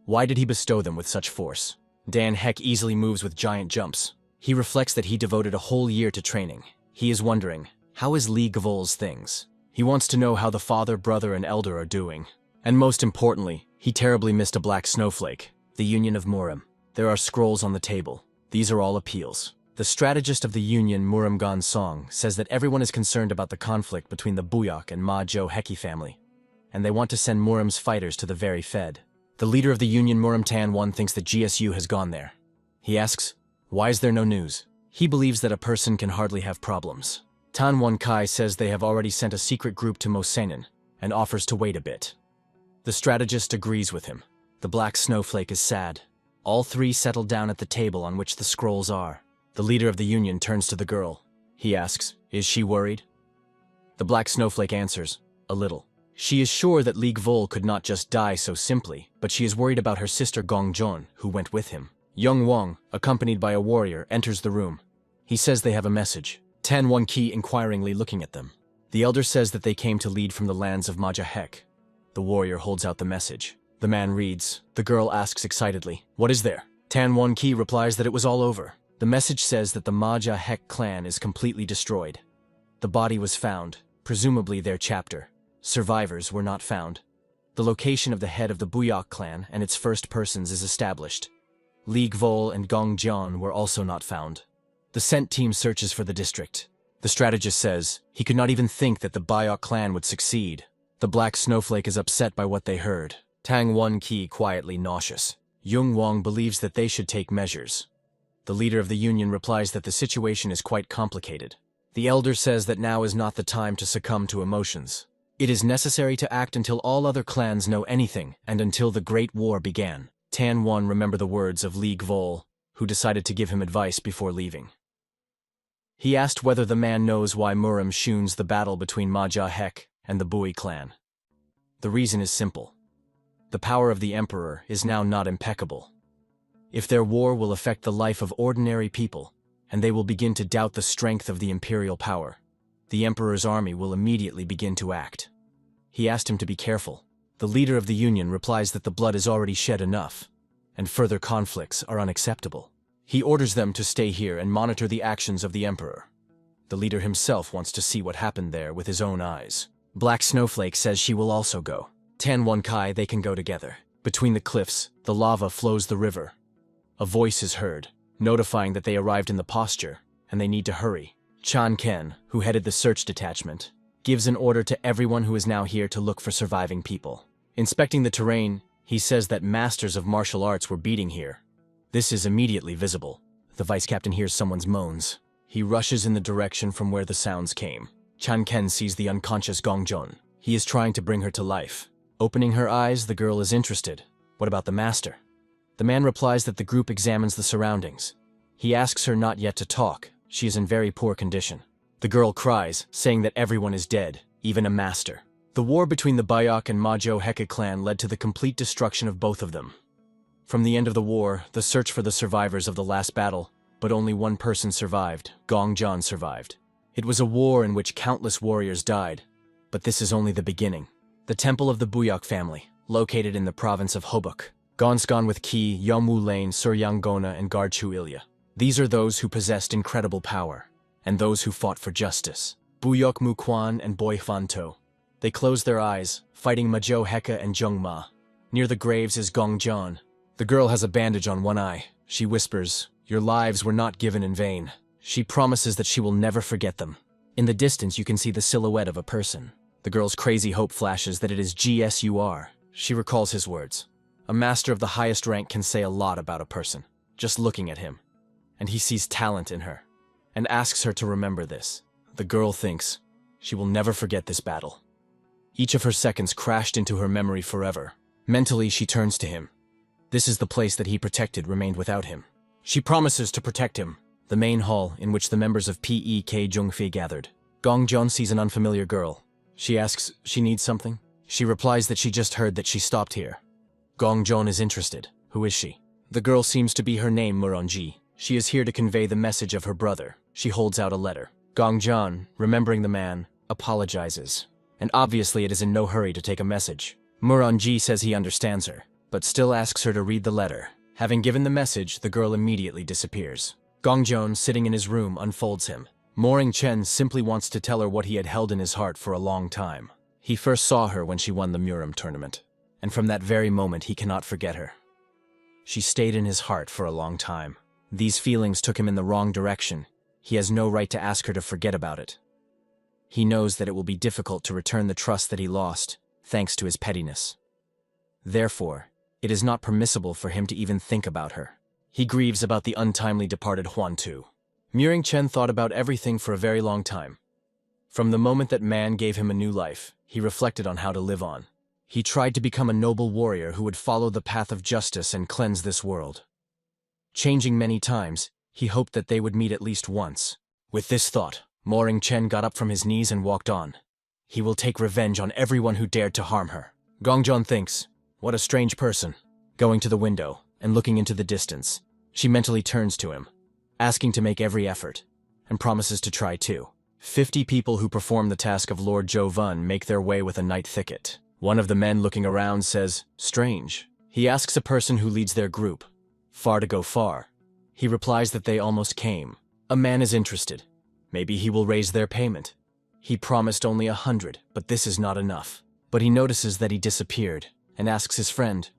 Why did he bestow them with such force? Dan Heck easily moves with giant jumps. He reflects that he devoted a whole year to training. He is wondering, how is Li Gavol's things? He wants to know how the father, brother, and elder are doing. And most importantly, he terribly missed a black snowflake, the Union of Murim. There are scrolls on the table. These are all appeals. The strategist of the Union, Murim Song, says that everyone is concerned about the conflict between the Buyok and Ma Jo Heki family, and they want to send Murim's fighters to the very Fed. The leader of the Union, Murim Tan One, thinks that GSU has gone there. He asks, why is there no news? He believes that a person can hardly have problems. Tan One Kai says they have already sent a secret group to Mosenin and offers to wait a bit. The strategist agrees with him. The black snowflake is sad. All three settle down at the table on which the scrolls are. The leader of the Union turns to the girl. He asks, is she worried? The black snowflake answers, a little. She is sure that Li Gvol could not just die so simply, but she is worried about her sister Gong Jon, who went with him. Young Wang, accompanied by a warrior, enters the room. He says they have a message. Tan One Ki inquiringly looking at them. The elder says that they came to lead from the lands of Maja Hek. The warrior holds out the message. The man reads. The girl asks excitedly, what is there? Tan One Ki replies that it was all over. The message says that the Maja Hek clan is completely destroyed. The body was found, presumably their chapter. Survivors were not found. The location of the head of the Buyok clan and its first persons is established. Li Gvol and Gong Jon were also not found. The scent team searches for the district. The strategist says he could not even think that the Buyok clan would succeed. The black snowflake is upset by what they heard. Tang One Ki quietly nauseous. Yung Wang believes that they should take measures. The leader of the Union replies that the situation is quite complicated. The elder says that now is not the time to succumb to emotions. It is necessary to act until all other clans know anything and until the Great War began. Tan One remember the words of Li Gvol, who decided to give him advice before leaving. He asked whether the man knows why Murim shuns the battle between Maja Hek and the Bui clan. The reason is simple. The power of the emperor is now not impeccable. If their war will affect the life of ordinary people, and they will begin to doubt the strength of the imperial power, the emperor's army will immediately begin to act. He asked him to be careful. The leader of the Union replies that the blood is already shed enough, and further conflicts are unacceptable. He orders them to stay here and monitor the actions of the emperor. The leader himself wants to see what happened there with his own eyes. Black Snowflake says she will also go. Tan One Kai, they can go together. Between the cliffs, the lava flows the river. A voice is heard, notifying that they arrived in the posture, and they need to hurry. Chan Ken, who headed the search detachment, gives an order to everyone who is now here to look for surviving people. Inspecting the terrain, he says that masters of martial arts were beating here. This is immediately visible. The vice captain hears someone's moans. He rushes in the direction from where the sounds came. Chan Ken sees the unconscious Gong Jon. He is trying to bring her to life. Opening her eyes, the girl is interested. What about the master? The man replies that the group examines the surroundings. He asks her not yet to talk. She is in very poor condition. The girl cries, saying that everyone is dead, even a master. The war between the Buyok and Majo Heke clan led to the complete destruction of both of them. From the end of the war, the search for the survivors of the last battle, but only one person survived. Gong Jon survived. It was a war in which countless warriors died, but this is only the beginning. The temple of the Buyok family, located in the province of Hobuk. Gonskan with Ki, Yomwu Lane, Suryangona, and Garchu Ilya. These are those who possessed incredible power, and those who fought for justice. Buyok Mukwan and Boy Fanto. They closed their eyes, fighting Majo Heka and Jungma. Near the graves is Gong Jon. The girl has a bandage on one eye. She whispers, "Your lives were not given in vain." She promises that she will never forget them. In the distance, you can see the silhouette of a person. The girl's crazy hope flashes that it is GSUR. She recalls his words. A master of the highest rank can say a lot about a person, just looking at him. And he sees talent in her, and asks her to remember this. The girl thinks she will never forget this battle. Each of her seconds crashed into her memory forever. Mentally, she turns to him. This is the place that he protected remained without him. She promises to protect him. The main hall in which the members of PEK Jungfi gathered. Gongjon sees an unfamiliar girl. She asks she needs something. She replies that she just heard that she stopped here. Gongjon is interested. Who is she? The girl seems to be her name Muronji. She is here to convey the message of her brother. She holds out a letter. Gongjon, remembering the man, apologizes. And obviously it is in no hurry to take a message. Muronji says he understands her, but still asks her to read the letter. Having given the message, the girl immediately disappears. Gongjon, sitting in his room, unfolds him. Moring Chen simply wants to tell her what he had held in his heart for a long time. He first saw her when she won the Muram tournament, and from that very moment he cannot forget her. She stayed in his heart for a long time. These feelings took him in the wrong direction. He has no right to ask her to forget about it. He knows that it will be difficult to return the trust that he lost, thanks to his pettiness. Therefore, it is not permissible for him to even think about her. He grieves about the untimely departed Huantu. Muring Chen thought about everything for a very long time. From the moment that man gave him a new life, he reflected on how to live on. He tried to become a noble warrior who would follow the path of justice and cleanse this world. Changing many times, he hoped that they would meet at least once. With this thought, Moring Chen got up from his knees and walked on. He will take revenge on everyone who dared to harm her. Gongjon thinks, what a strange person. Going to the window and looking into the distance, she mentally turns to him, asking to make every effort, and promises to try too. 50 people who perform the task of Lord Zhou Ven make their way with a night thicket. One of the men looking around says, strange. He asks a person who leads their group, far to go far. He replies that they almost came. A man is interested. Maybe he will raise their payment. He promised only 100, but this is not enough. But he notices that he disappeared, and asks his friend,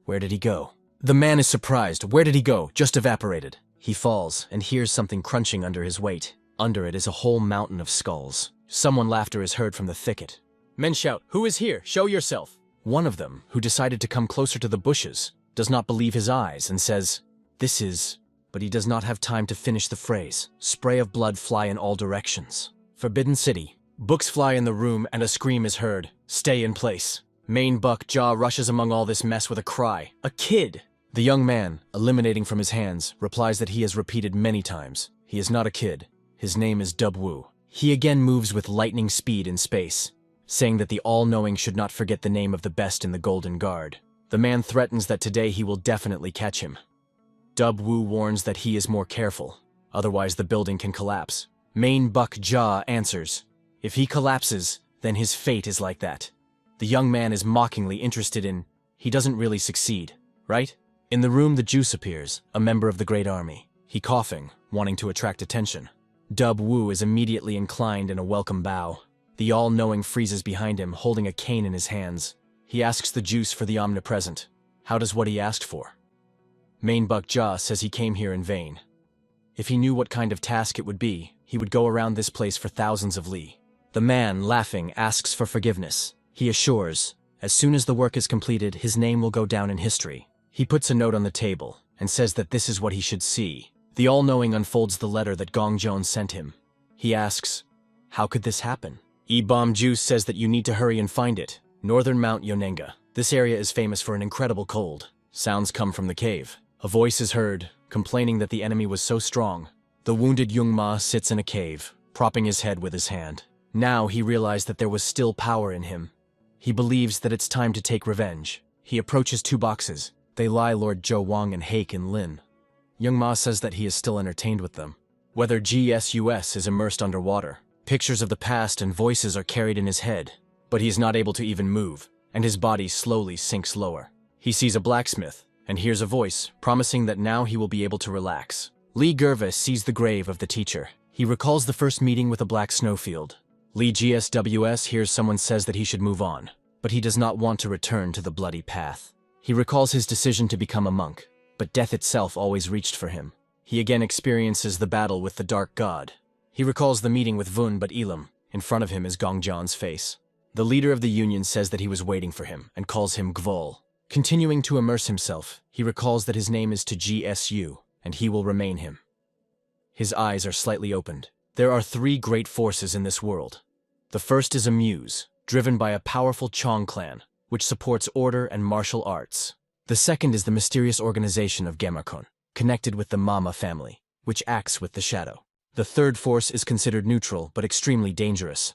where did he go? The man is surprised. Where did he go? Just evaporated. He falls and hears something crunching under his weight. Under it is a whole mountain of skulls. Someone's laughter is heard from the thicket. Men shout, who is here? Show yourself. One of them, who decided to come closer to the bushes, does not believe his eyes and says, this is... But he does not have time to finish the phrase. Spray of blood fly in all directions. Forbidden City. Books fly in the room and a scream is heard. Stay in place. Main Buck Jaw rushes among all this mess with a cry. A kid! The young man, eliminating from his hands, replies that he has repeated many times. He is not a kid. His name is Dub Wu. He again moves with lightning speed in space, saying that the all-knowing should not forget the name of the best in the Golden Guard. The man threatens that today he will definitely catch him. Dub Wu warns that he is more careful, otherwise the building can collapse. Main Buck Jaw answers, if he collapses, then his fate is like that. The young man is mockingly interested in, he doesn't really succeed, right? In the room the Juice appears, a member of the Great Army. He coughing, wanting to attract attention. Dub Wu is immediately inclined in a welcome bow. The all-knowing freezes behind him, holding a cane in his hands. He asks the Juice for the omnipresent. How does what he asked for? Main Buck Jaw says he came here in vain. If he knew what kind of task it would be, he would go around this place for thousands of li. The man, laughing, asks for forgiveness. He assures, as soon as the work is completed, his name will go down in history. He puts a note on the table and says that this is what he should see. The all-knowing unfolds the letter that Gongjon sent him. He asks, how could this happen? E-Bomb Juice says that you need to hurry and find it. Northern Mount Yonenga. This area is famous for an incredible cold. Sounds come from the cave. A voice is heard, complaining that the enemy was so strong. The wounded Yungma sits in a cave, propping his head with his hand. Now he realized that there was still power in him. He believes that it's time to take revenge. He approaches 2 boxes. They lie Lord Zhou Wang and Hake and Lin. Young Ma says that he is still entertained with them. Whether GSUS is immersed underwater. Pictures of the past and voices are carried in his head, but he is not able to even move, and his body slowly sinks lower. He sees a blacksmith, and hears a voice, promising that now he will be able to relax. Li Gervis sees the grave of the teacher. He recalls the first meeting with a black snowfield. Li GSWS hears someone says that he should move on, but he does not want to return to the bloody path. He recalls his decision to become a monk, but death itself always reached for him. He again experiences the battle with the Dark God. He recalls the meeting with Vun but Elam. In front of him is Gongjon's face. The leader of the Union says that he was waiting for him and calls him Gvol. Continuing to immerse himself, he recalls that his name is to GSU, and he will remain him. His eyes are slightly opened. There are three great forces in this world. The first is a muse, driven by a powerful Chong clan, which supports order and martial arts. The second is the mysterious organization of Gemakon, connected with the Mama family, which acts with the shadow. The third force is considered neutral but extremely dangerous.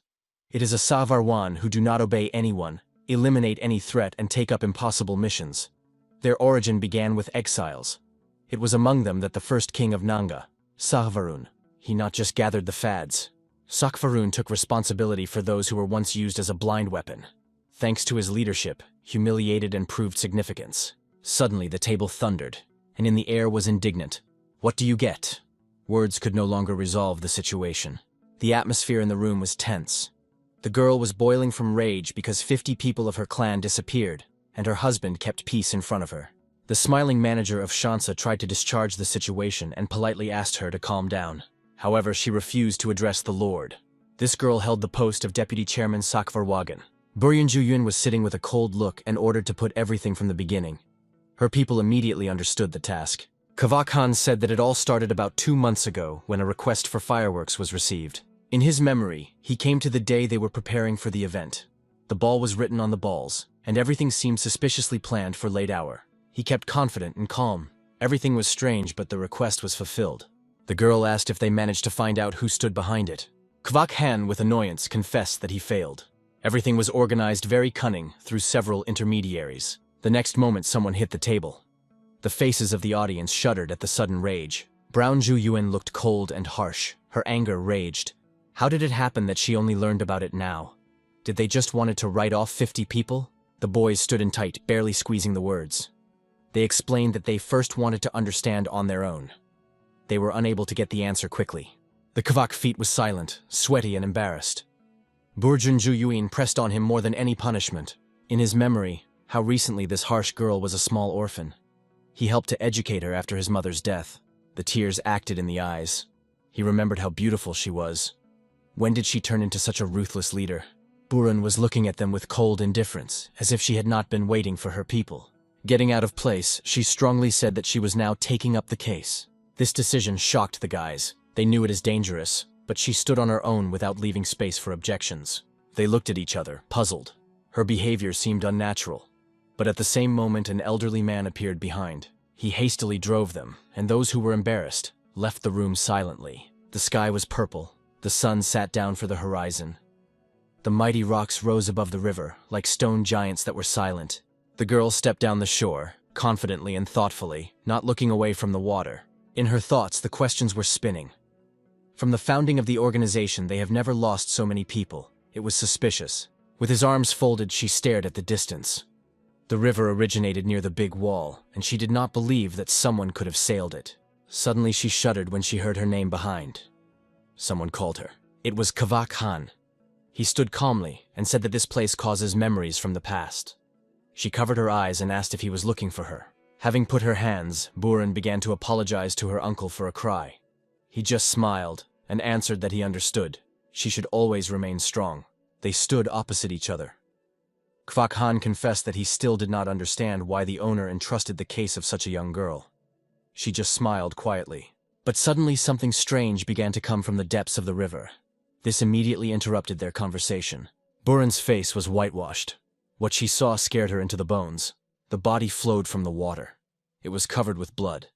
It is a Savarwan who do not obey anyone, eliminate any threat, and take up impossible missions. Their origin began with exiles. It was among them that the first king of Nanga, Sakvarun, he not just gathered the fads. Sakvarun took responsibility for those who were once used as a blind weapon. Thanks to his leadership, humiliated and proved significance. Suddenly the table thundered, and in the air was indignant. What do you get? Words could no longer resolve the situation. The atmosphere in the room was tense. The girl was boiling from rage because 50 people of her clan disappeared, and her husband kept peace in front of her. The smiling manager of Shansa tried to discharge the situation and politely asked her to calm down. However, she refused to address the Lord. This girl held the post of Deputy Chairman Sakvarwagan. Buryan was sitting with a cold look and ordered to put everything from the beginning. Her people immediately understood the task. Kavak Khan said that it all started about 2 months ago when a request for fireworks was received. In his memory, he came to the day they were preparing for the event. The ball was written on the balls, and everything seemed suspiciously planned for late hour. He kept confident and calm. Everything was strange, but the request was fulfilled. The girl asked if they managed to find out who stood behind it. Kvak Han, with annoyance, confessed that he failed. Everything was organized very cunning through several intermediaries. The next moment someone hit the table. The faces of the audience shuddered at the sudden rage. Brown Zhu Yuan looked cold and harsh. Her anger raged. How did it happen that she only learned about it now? Did they just wanted to write off 50 people? The boys stood in tight, barely squeezing the words. They explained that they first wanted to understand on their own. They were unable to get the answer quickly. The Kvak feet was silent, sweaty and embarrassed. Burjun Juyuin pressed on him more than any punishment. In his memory, how recently this harsh girl was a small orphan. He helped to educate her after his mother's death. The tears acted in the eyes. He remembered how beautiful she was. When did she turn into such a ruthless leader? Burun was looking at them with cold indifference, as if she had not been waiting for her people. Getting out of place, she strongly said that she was now taking up the case. This decision shocked the guys. They knew it as dangerous, but she stood on her own without leaving space for objections. They looked at each other, puzzled. Her behavior seemed unnatural. But at the same moment, an elderly man appeared behind. He hastily drove them, and those who were embarrassed left the room silently. The sky was purple. The sun sat down for the horizon. The mighty rocks rose above the river, like stone giants that were silent. The girl stepped down the shore, confidently and thoughtfully, not looking away from the water. In her thoughts, the questions were spinning. From the founding of the organization, they have never lost so many people. It was suspicious. With his arms folded, she stared at the distance. The river originated near the big wall, and she did not believe that someone could have sailed it. Suddenly she shuddered when she heard her name behind. Someone called her. It was Kvak Khan. He stood calmly and said that this place causes memories from the past. She covered her eyes and asked if he was looking for her. Having put her hands, Buren began to apologize to her uncle for a cry. He just smiled and answered that he understood. She should always remain strong. They stood opposite each other. Kvak Khan confessed that he still did not understand why the owner entrusted the case of such a young girl. She just smiled quietly. But suddenly something strange began to come from the depths of the river. This immediately interrupted their conversation. Buren's face was whitewashed. What she saw scared her into the bones. The body flowed from the water. It was covered with blood.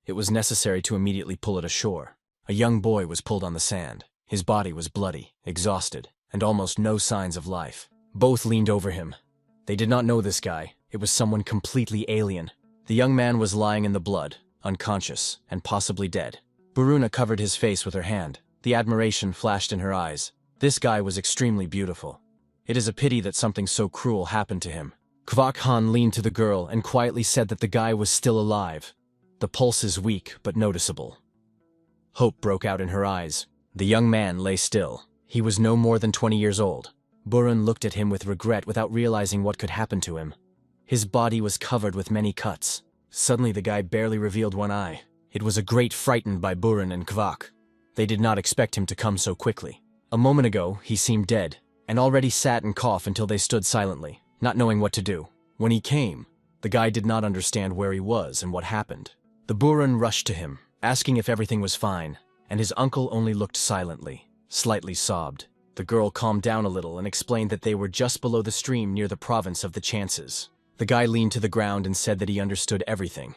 It was necessary to immediately pull it ashore. A young boy was pulled on the sand. His body was bloody, exhausted, and almost no signs of life. Both leaned over him. They did not know this guy. It was someone completely alien. The young man was lying in the blood, unconscious, and possibly dead. Buruna covered his face with her hand. The admiration flashed in her eyes. This guy was extremely beautiful. It is a pity that something so cruel happened to him. Kvak Han leaned to the girl and quietly said that the guy was still alive. The pulse is weak but noticeable. Hope broke out in her eyes. The young man lay still. He was no more than 20 years old. Burun looked at him with regret without realizing what could happen to him. His body was covered with many cuts. Suddenly the guy barely revealed one eye. It was a great frightened by Burun and Kvak. They did not expect him to come so quickly. A moment ago, he seemed dead, and already sat and coughed until they stood silently, not knowing what to do. When he came, The guy did not understand where he was and what happened. The Buran rushed to him, asking if everything was fine, and his uncle only looked silently, slightly sobbed. The girl calmed down a little and explained that they were just below the stream near the province of the Chances. The guy leaned to the ground and said that he understood everything.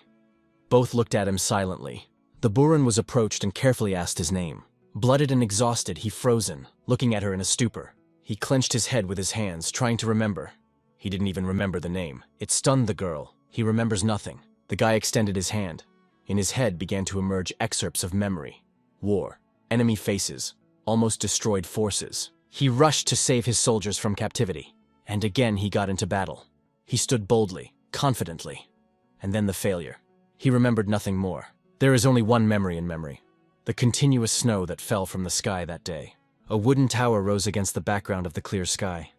Both looked at him silently. The Buran was approached and carefully asked his name. Blooded and exhausted, he frozen, looking at her in a stupor. He clenched his head with his hands, trying to remember. He didn't even remember the name. It stunned the girl. He remembers nothing. The guy extended his hand. In his head began to emerge excerpts of memory. War. Enemy faces. Almost destroyed forces. He rushed to save his soldiers from captivity. And again he got into battle. He stood boldly, confidently. And then the failure. He remembered nothing more. There is only one memory in memory. The continuous snow that fell from the sky that day. A wooden tower rose against the background of the clear sky.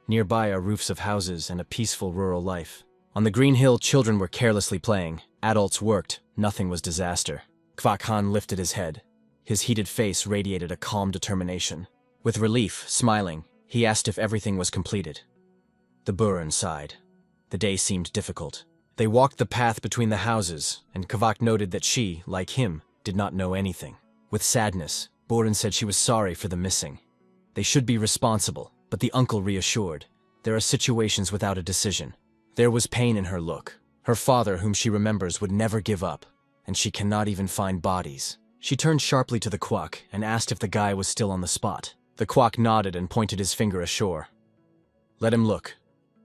Nearby are roofs of houses and a peaceful rural life. On the green hill, children were carelessly playing. Adults worked. Nothing was disaster. Kvak Han lifted his head. His heated face radiated a calm determination. With relief, smiling, he asked if everything was completed. The Buran sighed. The day seemed difficult. They walked the path between the houses, and Kvak noted that she, like him, did not know anything. With sadness, Buran said she was sorry for the missing. They should be responsible, but the uncle reassured. There are situations without a decision. There was pain in her look. Her father, whom she remembers, would never give up, and she cannot even find bodies. She turned sharply to the Kwak and asked if the guy was still on the spot. The Kwak nodded and pointed his finger ashore. Let him look.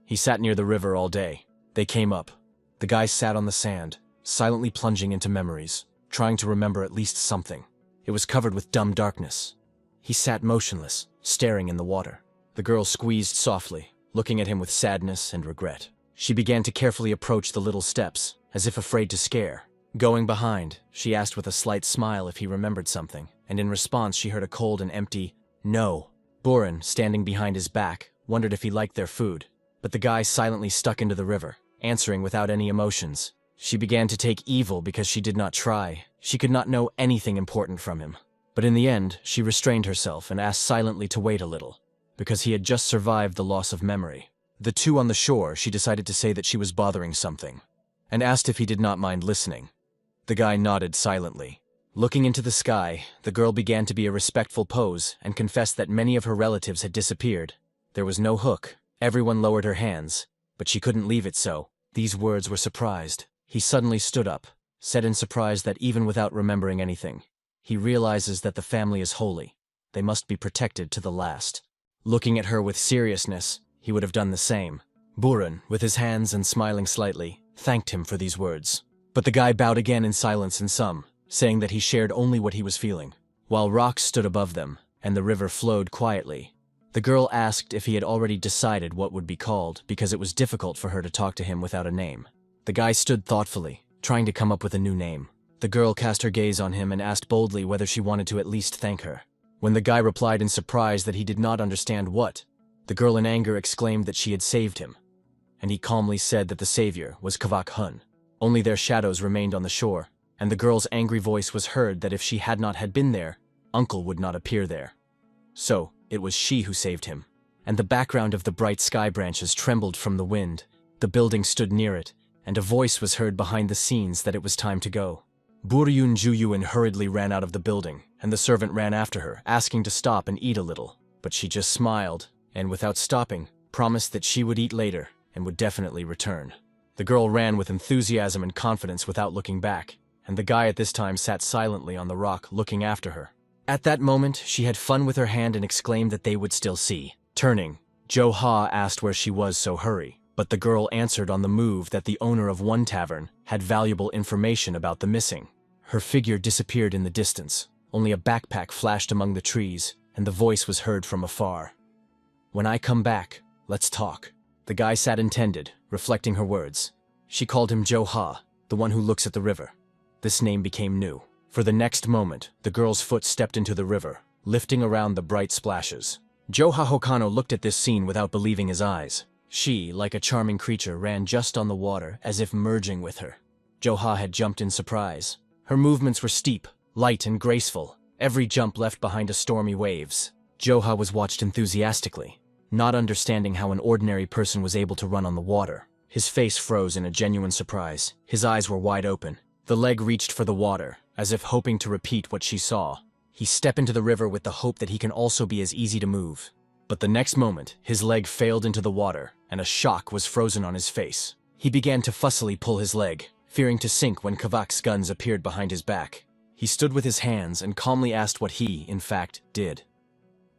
He sat near the river all day. They came up. The guy sat on the sand, silently plunging into memories, trying to remember at least something. It was covered with dumb darkness. He sat motionless, staring in the water. The girl squeezed softly, looking at him with sadness and regret. She began to carefully approach the little steps, as if afraid to scare. Going behind, she asked with a slight smile if he remembered something, and in response she heard a cold and empty, "No." Buran, standing behind his back, wondered if he liked their food, but the guy silently stuck into the river, answering without any emotions. She began to take evil because she did not try. She could not know anything important from him. But in the end, she restrained herself and asked silently to wait a little, because he had just survived the loss of memory. The two on the shore, she decided to say that she was bothering something, and asked if he did not mind listening. The guy nodded silently. Looking into the sky, the girl began to be a respectful pose and confessed that many of her relatives had disappeared. There was no hook. Everyone lowered her hands, but she couldn't leave it so. These words were surprised. He suddenly stood up, said in surprise that even without remembering anything, he realizes that the family is holy. They must be protected to the last. Looking at her with seriousness, he would have done the same. Buran, with his hands and smiling slightly, thanked him for these words. But the guy bowed again in silence in sum, saying that he shared only what he was feeling. While rocks stood above them, and the river flowed quietly, the girl asked if he had already decided what would be called, because it was difficult for her to talk to him without a name. The guy stood thoughtfully, trying to come up with a new name. The girl cast her gaze on him and asked boldly whether she wanted to at least thank her. When the guy replied in surprise that he did not understand what, the girl in anger exclaimed that she had saved him, and he calmly said that the savior was Kvak Hun. Only their shadows remained on the shore, and the girl's angry voice was heard that if she had not been there, Uncle would not appear there. So, it was she who saved him. And the background of the bright sky branches trembled from the wind. The building stood near it, and a voice was heard behind the scenes that it was time to go. Buryun Juyuan hurriedly ran out of the building, and the servant ran after her, asking to stop and eat a little. But she just smiled, and without stopping, promised that she would eat later, and would definitely return. The girl ran with enthusiasm and confidence without looking back, and the guy at this time sat silently on the rock looking after her. At that moment, she had fun with her hand and exclaimed that they would still see. Turning, Jo Ha asked where she was so hurry, but the girl answered on the move that the owner of one tavern had valuable information about the missing. Her figure disappeared in the distance. Only a backpack flashed among the trees, and the voice was heard from afar. "When I come back, let's talk." The guy sat intended, reflecting her words. She called him Jo Ha, the one who looks at the river. This name became new. For the next moment, the girl's foot stepped into the river, lifting around the bright splashes. Jo Ha Hokano looked at this scene without believing his eyes. She, like a charming creature, ran just on the water, as if merging with her. Jo Ha had jumped in surprise. Her movements were steep, light and graceful. Every jump left behind a stormy waves. Jo Ha was watched enthusiastically, not understanding how an ordinary person was able to run on the water. His face froze in a genuine surprise. His eyes were wide open. The leg reached for the water, as if hoping to repeat what she saw. He stepped into the river with the hope that he can also be as easy to move. But the next moment, his leg failed into the water, and a shock was frozen on his face. He began to fussily pull his leg, fearing to sink when Kvak's guns appeared behind his back. He stood with his hands and calmly asked what he, in fact, did.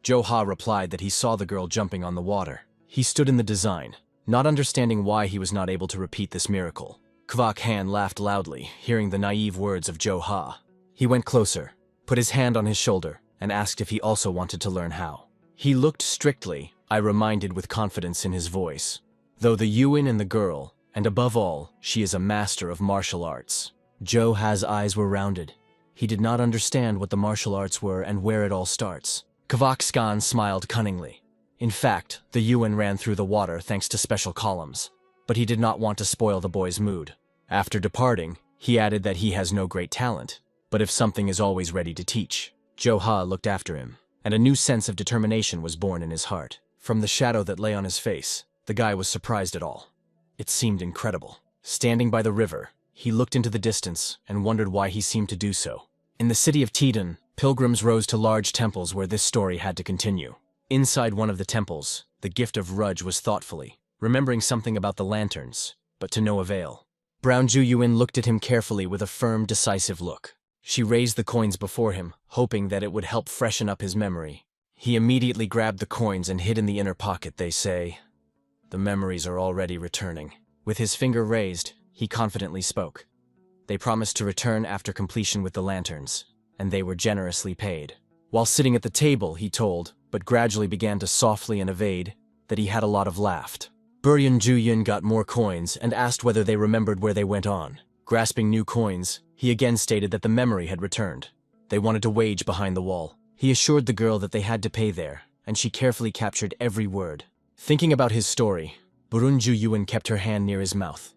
Jo-ha replied that he saw the girl jumping on the water. He stood in the design, not understanding why he was not able to repeat this miracle. Kvak Han laughed loudly, hearing the naive words of Jo-ha. He went closer, put his hand on his shoulder, and asked if he also wanted to learn how. He looked strictly, I reminded with confidence in his voice. Though the Yuin and the girl, and above all, she is a master of martial arts. Jo-ha's eyes were rounded. He did not understand what the martial arts were and where it all starts. Kvak-skan smiled cunningly. In fact, the Yuin ran through the water thanks to special columns, but he did not want to spoil the boy's mood. After departing, he added that he has no great talent, but if something is always ready to teach. Jo-ha looked after him, and a new sense of determination was born in his heart. From the shadow that lay on his face, the guy was surprised at all. It seemed incredible. Standing by the river, he looked into the distance and wondered why he seemed to do so. In the city of Tidon, pilgrims rose to large temples where this story had to continue. Inside one of the temples, the gift of Rudge was thoughtfully, remembering something about the lanterns, but to no avail. Brown Ju-Yuin looked at him carefully with a firm, decisive look. She raised the coins before him, hoping that it would help freshen up his memory. He immediately grabbed the coins and hid in the inner pocket, they say. The memories are already returning. With his finger raised, he confidently spoke. They promised to return after completion with the lanterns, and they were generously paid. While sitting at the table, he told, but gradually began to softly and evade, that he had a lot of laughed. Buryan Ju-Yun got more coins and asked whether they remembered where they went on. Grasping new coins, he again stated that the memory had returned. They wanted to wage behind the wall. He assured the girl that they had to pay there, and she carefully captured every word. Thinking about his story, Burun Ju-Yuin kept her hand near his mouth.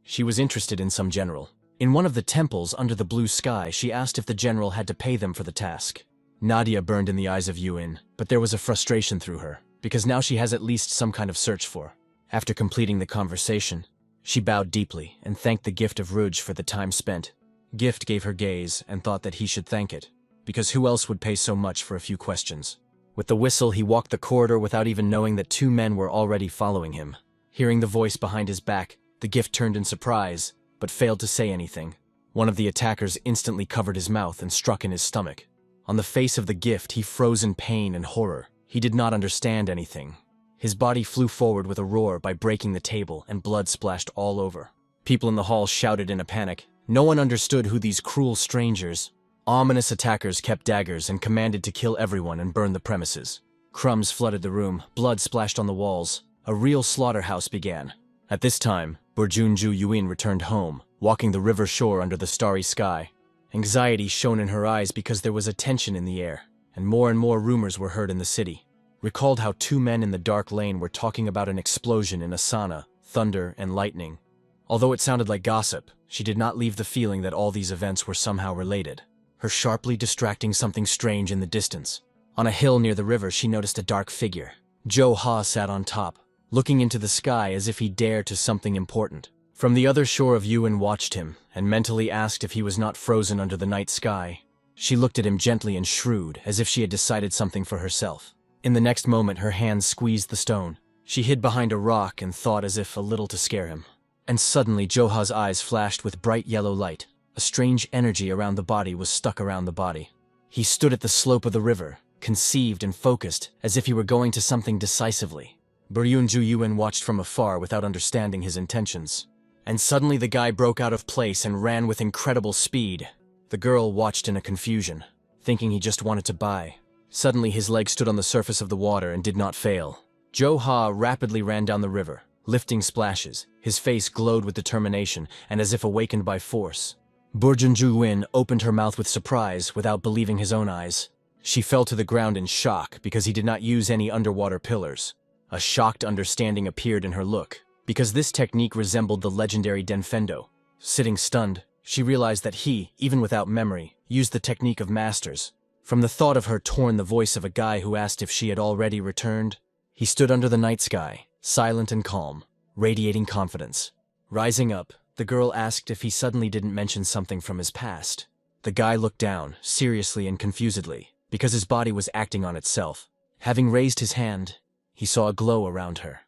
She was interested in some general. In one of the temples under the blue sky, she asked if the general had to pay them for the task. Nadia burned in the eyes of Yuin, but there was a frustration through her, because now she has at least some kind of search for. After completing the conversation, she bowed deeply and thanked the gift of Rouge for the time spent. Gift gave her gaze and thought that he should thank it, because who else would pay so much for a few questions? With the whistle, he walked the corridor without even knowing that two men were already following him. Hearing the voice behind his back, the gift turned in surprise, but failed to say anything. One of the attackers instantly covered his mouth and struck in his stomach. On the face of the gift, he froze in pain and horror. He did not understand anything. His body flew forward with a roar by breaking the table, and blood splashed all over. People in the hall shouted in a panic. No one understood who these cruel strangers. Ominous attackers kept daggers and commanded to kill everyone and burn the premises. Crumbs flooded the room, blood splashed on the walls. A real slaughterhouse began. At this time, Burjun Ju-Yuin returned home, walking the river shore under the starry sky. Anxiety shone in her eyes because there was a tension in the air, and more rumors were heard in the city. Recalled how two men in the dark lane were talking about an explosion in Asana, thunder, and lightning. Although it sounded like gossip, she did not leave the feeling that all these events were somehow related. Her sharply distracting something strange in the distance. On a hill near the river, she noticed a dark figure. Jo-ha sat on top, looking into the sky as if he dared to something important. From the other shore of Yuin watched him, and mentally asked if he was not frozen under the night sky. She looked at him gently and shrewd, as if she had decided something for herself. In the next moment, her hand squeezed the stone. She hid behind a rock and thought as if a little to scare him. And suddenly, Jo-ha's eyes flashed with bright yellow light. A strange energy around the body was stuck around the body. He stood at the slope of the river, conceived and focused, as if he were going to something decisively. Buryan Ju-Yuin watched from afar without understanding his intentions. And suddenly the guy broke out of place and ran with incredible speed. The girl watched in a confusion, thinking he just wanted to buy. Suddenly his leg stood on the surface of the water and did not fail. Jo-ha rapidly ran down the river, lifting splashes. His face glowed with determination and as if awakened by force. Burjun Ju-Yuin opened her mouth with surprise without believing his own eyes. She fell to the ground in shock because he did not use any underwater pillars. A shocked understanding appeared in her look, because this technique resembled the legendary Denfendo. Sitting stunned, she realized that he, even without memory, used the technique of masters. From the thought of her torn the voice of a guy who asked if she had already returned. He stood under the night sky, silent and calm, radiating confidence. Rising up, the girl asked if he suddenly didn't mention something from his past. The guy looked down, seriously and confusedly, because his body was acting on itself. Having raised his hand, he saw a glow around her.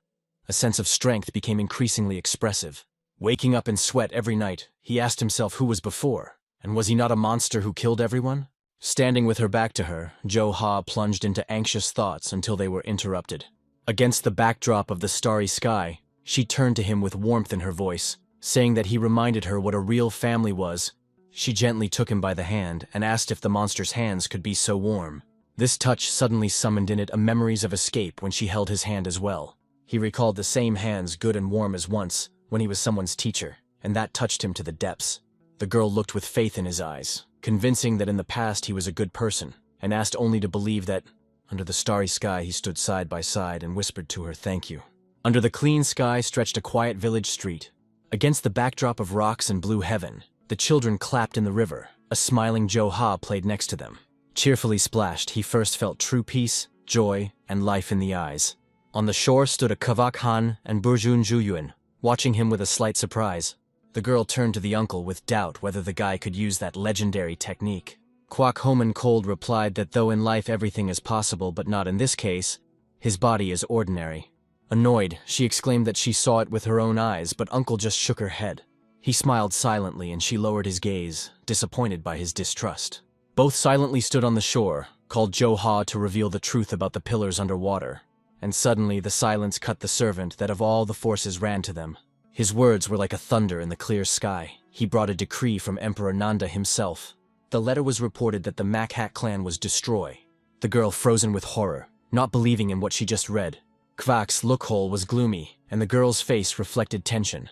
A sense of strength became increasingly expressive. Waking up in sweat every night, he asked himself who was before, and was he not a monster who killed everyone? Standing with her back to her, Jo-ha plunged into anxious thoughts until they were interrupted. Against the backdrop of the starry sky, she turned to him with warmth in her voice, saying that he reminded her what a real family was. She gently took him by the hand and asked if the monster's hands could be so warm. This touch suddenly summoned in it a memories of escape when she held his hand as well. He recalled the same hands good and warm as once, when he was someone's teacher, and that touched him to the depths. The girl looked with faith in his eyes, convincing that in the past he was a good person, and asked only to believe that, under the starry sky he stood side by side and whispered to her thank you. Under the clean sky stretched a quiet village street. Against the backdrop of rocks and blue heaven, the children clapped in the river. A smiling Jo-ha played next to them. Cheerfully splashed, he first felt true peace, joy, and life in the eyes. On the shore stood a Kvak Han and Burjun Juyuan, watching him with a slight surprise. The girl turned to the uncle with doubt whether the guy could use that legendary technique. Kwak Homan Cold replied that though in life everything is possible but not in this case, his body is ordinary. Annoyed, she exclaimed that she saw it with her own eyes, but uncle just shook her head. He smiled silently and she lowered his gaze, disappointed by his distrust. Both silently stood on the shore, called Jo-ha to reveal the truth about the pillars underwater. And suddenly the silence cut the servant that of all the forces ran to them. His words were like a thunder in the clear sky. He brought a decree from Emperor Nanda himself. The letter was reported that the Makhat clan was destroyed. The girl frozen with horror, not believing in what she just read. Kvak's lookhole was gloomy, and the girl's face reflected tension.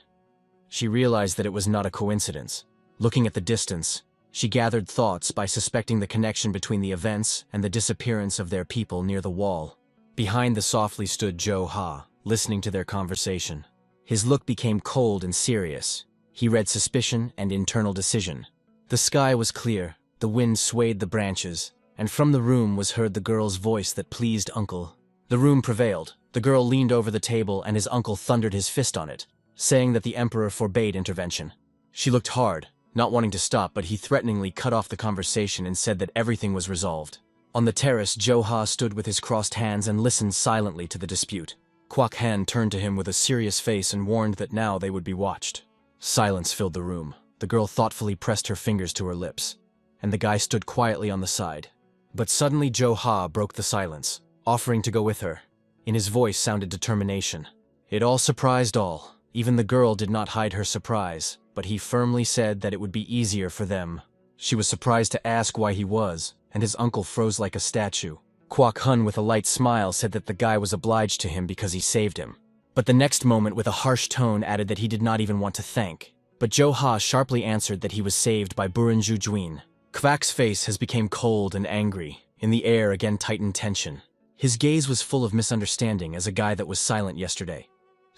She realized that it was not a coincidence. Looking at the distance, she gathered thoughts by suspecting the connection between the events and the disappearance of their people near the wall. Behind the softly stood Jo-ha, listening to their conversation. His look became cold and serious. He read suspicion and internal decision. The sky was clear, the wind swayed the branches, and from the room was heard the girl's voice that pleased uncle. The room prevailed. The girl leaned over the table and his uncle thundered his fist on it, saying that the emperor forbade intervention. She looked hard, not wanting to stop, but he threateningly cut off the conversation and said that everything was resolved. On the terrace, Jo-ha stood with his crossed hands and listened silently to the dispute. Kwak Han turned to him with a serious face and warned that now they would be watched. Silence filled the room. The girl thoughtfully pressed her fingers to her lips, and the guy stood quietly on the side. But suddenly Jo-ha broke the silence, offering to go with her. In his voice sounded determination. It all surprised all. Even the girl did not hide her surprise, but he firmly said that it would be easier for them. She was surprised to ask why he was, and his uncle froze like a statue. Kwak Hun with a light smile said that the guy was obliged to him because he saved him. But the next moment with a harsh tone added that he did not even want to thank. But Jo-ha sharply answered that he was saved by Burinju Juin. Kvak's face has become cold and angry. In the air again tightened tension. His gaze was full of misunderstanding as a guy that was silent yesterday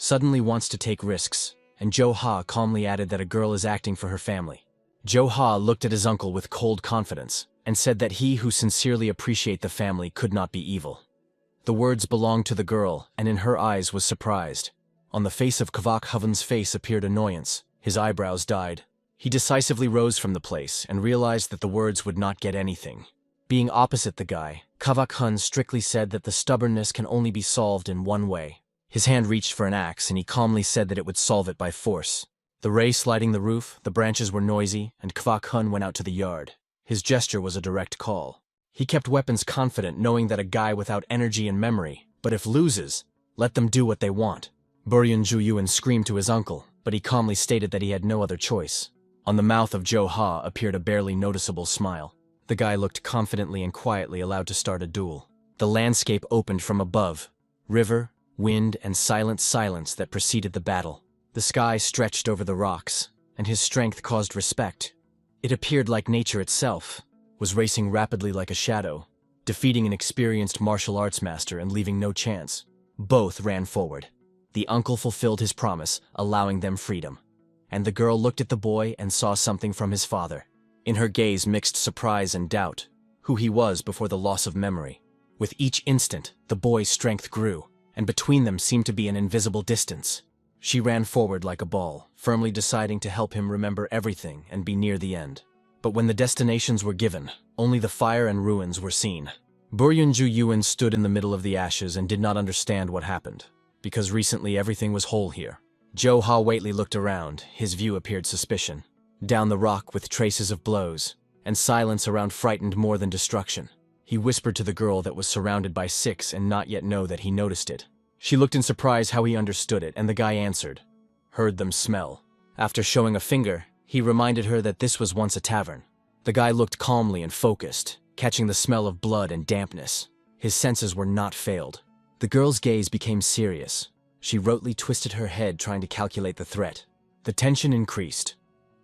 suddenly wants to take risks, and Jo-ha calmly added that a girl is acting for her family. Jo-ha looked at his uncle with cold confidence, and said that he who sincerely appreciate the family could not be evil. The words belonged to the girl, and in her eyes was surprised. On the face of Kvak Hoven's face appeared annoyance. His eyebrows dyed. He decisively rose from the place and realized that the words would not get anything. Being opposite the guy, Kvak Hun strictly said that the stubbornness can only be solved in one way. His hand reached for an axe, and he calmly said that it would solve it by force. The ray sliding the roof, the branches were noisy, and Kvak Hun went out to the yard. His gesture was a direct call. He kept weapons confident, knowing that a guy without energy and memory, but if loses, let them do what they want. Buryun Juyuan screamed to his uncle, but he calmly stated that he had no other choice. On the mouth of Jo-ha appeared a barely noticeable smile. The guy looked confidently and quietly allowed to start a duel. The landscape opened from above. River, wind, and silent silence that preceded the battle. The sky stretched over the rocks, and his strength caused respect. It appeared like nature itself, was racing rapidly like a shadow, defeating an experienced martial arts master and leaving no chance. Both ran forward. The uncle fulfilled his promise, allowing them freedom. And the girl looked at the boy and saw something from his father. In her gaze mixed surprise and doubt, who he was before the loss of memory. With each instant, the boy's strength grew, and between them seemed to be an invisible distance. She ran forward like a ball, firmly deciding to help him remember everything and be near the end. But when the destinations were given, only the fire and ruins were seen. Buryunju Yuan stood in the middle of the ashes and did not understand what happened, because recently everything was whole here. Jo Ha Waitley looked around, his view appeared suspicion. Down the rock with traces of blows, and silence around frightened more than destruction. He whispered to the girl that was surrounded by six and not yet know that he noticed it. She looked in surprise how he understood it, and the guy answered. Heard them smell. After showing a finger, he reminded her that this was once a tavern. The guy looked calmly and focused, catching the smell of blood and dampness. His senses were not failed. The girl's gaze became serious. She rotely twisted her head trying to calculate the threat. The tension increased.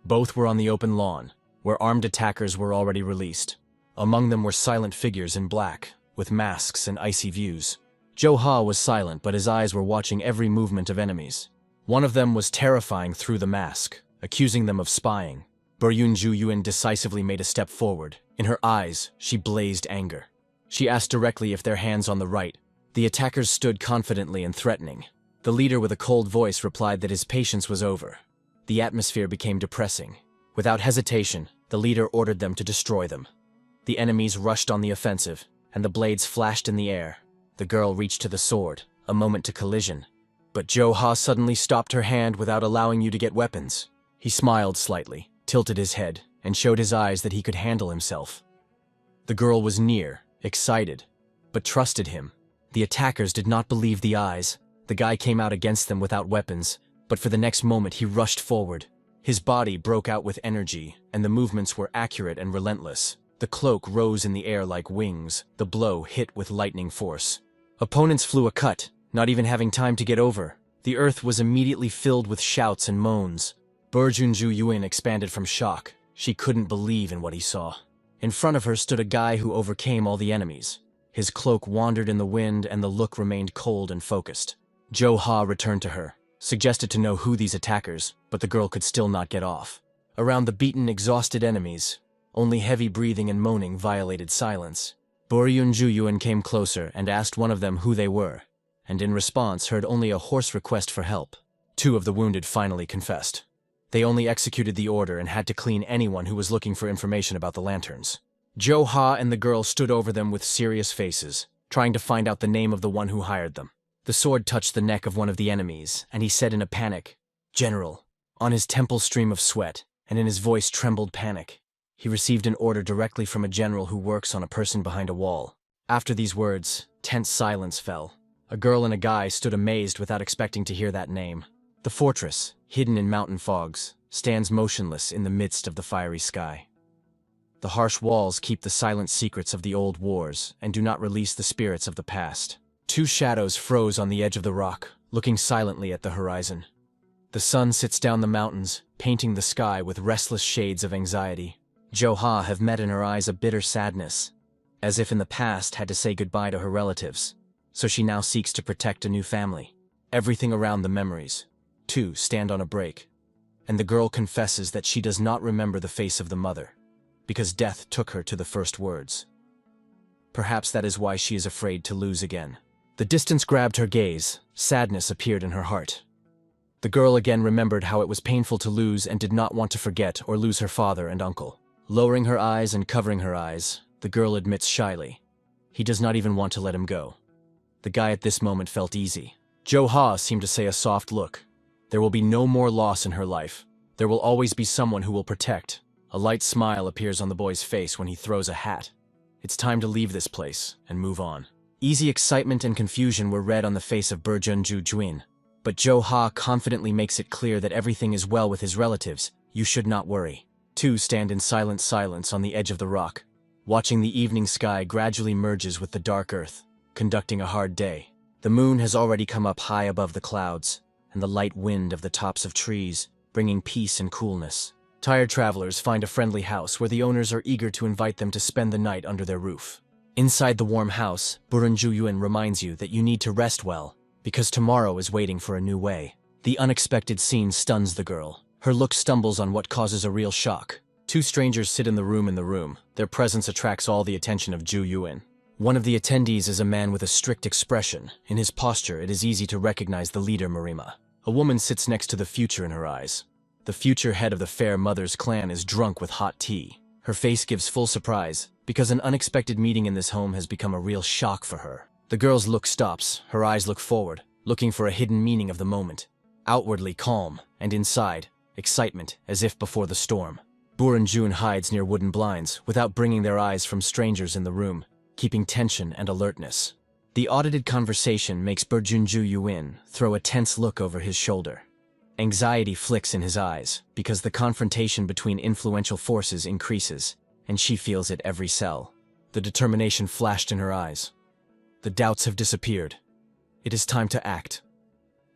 Both were on the open lawn, where armed attackers were already released. Among them were silent figures in black, with masks and icy views. Jo Ha was silent, but his eyes were watching every movement of enemies. One of them was terrifying through the mask, accusing them of spying. Buryunju Yuan decisively made a step forward. In her eyes, she blazed anger. She asked directly if their hands on the right. The attackers stood confidently and threatening. The leader with a cold voice replied that his patience was over. The atmosphere became depressing. Without hesitation, the leader ordered them to destroy them. The enemies rushed on the offensive, and the blades flashed in the air. The girl reached to the sword, a moment to collision. But Jo Ha suddenly stopped her hand without allowing you to get weapons. He smiled slightly, tilted his head, and showed his eyes that he could handle himself. The girl was near, excited, but trusted him. The attackers did not believe the eyes. The guy came out against them without weapons, but for the next moment he rushed forward. His body broke out with energy, and the movements were accurate and relentless. The cloak rose in the air like wings, the blow hit with lightning force. Opponents flew a cut, not even having time to get over. The earth was immediately filled with shouts and moans. Buryunju Yuan expanded from shock. She couldn't believe in what he saw. In front of her stood a guy who overcame all the enemies. His cloak wandered in the wind and the look remained cold and focused. Jo Ha returned to her, suggested to know who these attackers, but the girl could still not get off. Around the beaten, exhausted enemies, only heavy breathing and moaning violated silence. Buryunju Yuan came closer and asked one of them who they were, and in response heard only a hoarse request for help. Two of the wounded finally confessed. They only executed the order and had to clean anyone who was looking for information about the lanterns. Jo Ha and the girl stood over them with serious faces, trying to find out the name of the one who hired them. The sword touched the neck of one of the enemies, and he said in a panic, "General." On his temple stream of sweat, and in his voice trembled panic. He received an order directly from a general who works on a person behind a wall. After these words, tense silence fell. A girl and a guy stood amazed without expecting to hear that name. The fortress, hidden in mountain fogs, stands motionless in the midst of the fiery sky. The harsh walls keep the silent secrets of the old wars and do not release the spirits of the past. Two shadows froze on the edge of the rock, looking silently at the horizon. The sun sits down the mountains, painting the sky with restless shades of anxiety. Jo Ha have met in her eyes a bitter sadness, as if in the past had to say goodbye to her relatives, so she now seeks to protect a new family. Everything around the memories, too, stand on a break, and the girl confesses that she does not remember the face of the mother, because death took her to the first words. Perhaps that is why she is afraid to lose again. The distance grabbed her gaze, sadness appeared in her heart. The girl again remembered how it was painful to lose and did not want to forget or lose her father and uncle. Lowering her eyes and covering her eyes, the girl admits shyly, he does not even want to let him go. The guy at this moment felt easy. Jo Ha seemed to say a soft look. There will be no more loss in her life. There will always be someone who will protect. A light smile appears on the boy's face when he throws a hat. It's time to leave this place and move on. Easy excitement and confusion were read on the face of Buryunju Yuan, but Jo Ha confidently makes it clear that everything is well with his relatives. You should not worry. Two stand in silent silence on the edge of the rock, watching the evening sky gradually merges with the dark earth, conducting a hard day. The moon has already come up high above the clouds, and the light wind of the tops of trees, bringing peace and coolness. Tired travelers find a friendly house where the owners are eager to invite them to spend the night under their roof. Inside the warm house, Buryunju Yuan reminds you that you need to rest well, because tomorrow is waiting for a new way. The unexpected scene stuns the girl. Her look stumbles on what causes a real shock. Two strangers sit in the room. Their presence attracts all the attention of Ju Yuan. One of the attendees is a man with a strict expression. In his posture, it is easy to recognize the leader, Marima. A woman sits next to the future in her eyes. The future head of the fair mother's clan is drunk with hot tea. Her face gives full surprise, because an unexpected meeting in this home has become a real shock for her. The girl's look stops, her eyes look forward, looking for a hidden meaning of the moment. Outwardly calm, and inside, excitement, as if before the storm. Burunjun hides near wooden blinds, without bringing their eyes from strangers in the room, keeping tension and alertness. The audited conversation makes Burjunju Yuin throw a tense look over his shoulder. Anxiety flicks in his eyes, because the confrontation between influential forces increases, and she feels it every cell. The determination flashed in her eyes. The doubts have disappeared. It is time to act.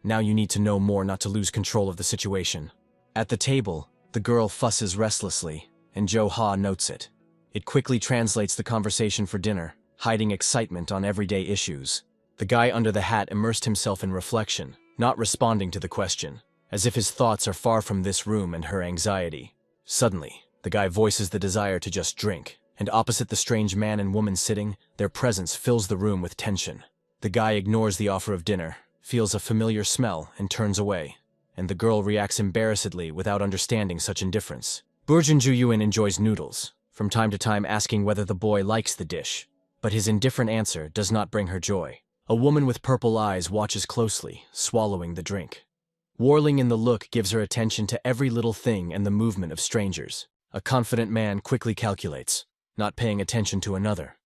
Now you need to know more not to lose control of the situation. At the table, the girl fusses restlessly, and Joe Ha notes it. It quickly translates the conversation for dinner, hiding excitement on everyday issues. The guy under the hat immersed himself in reflection, not responding to the question, as if his thoughts are far from this room and her anxiety. Suddenly, the guy voices the desire to just drink, and opposite the strange man and woman sitting, their presence fills the room with tension. The guy ignores the offer of dinner, feels a familiar smell, and turns away, and the girl reacts embarrassedly without understanding such indifference. Burjunju Yuin enjoys noodles, from time to time asking whether the boy likes the dish, but his indifferent answer does not bring her joy. A woman with purple eyes watches closely, swallowing the drink. Warling in the look gives her attention to every little thing and the movement of strangers. A confident man quickly calculates, not paying attention to another.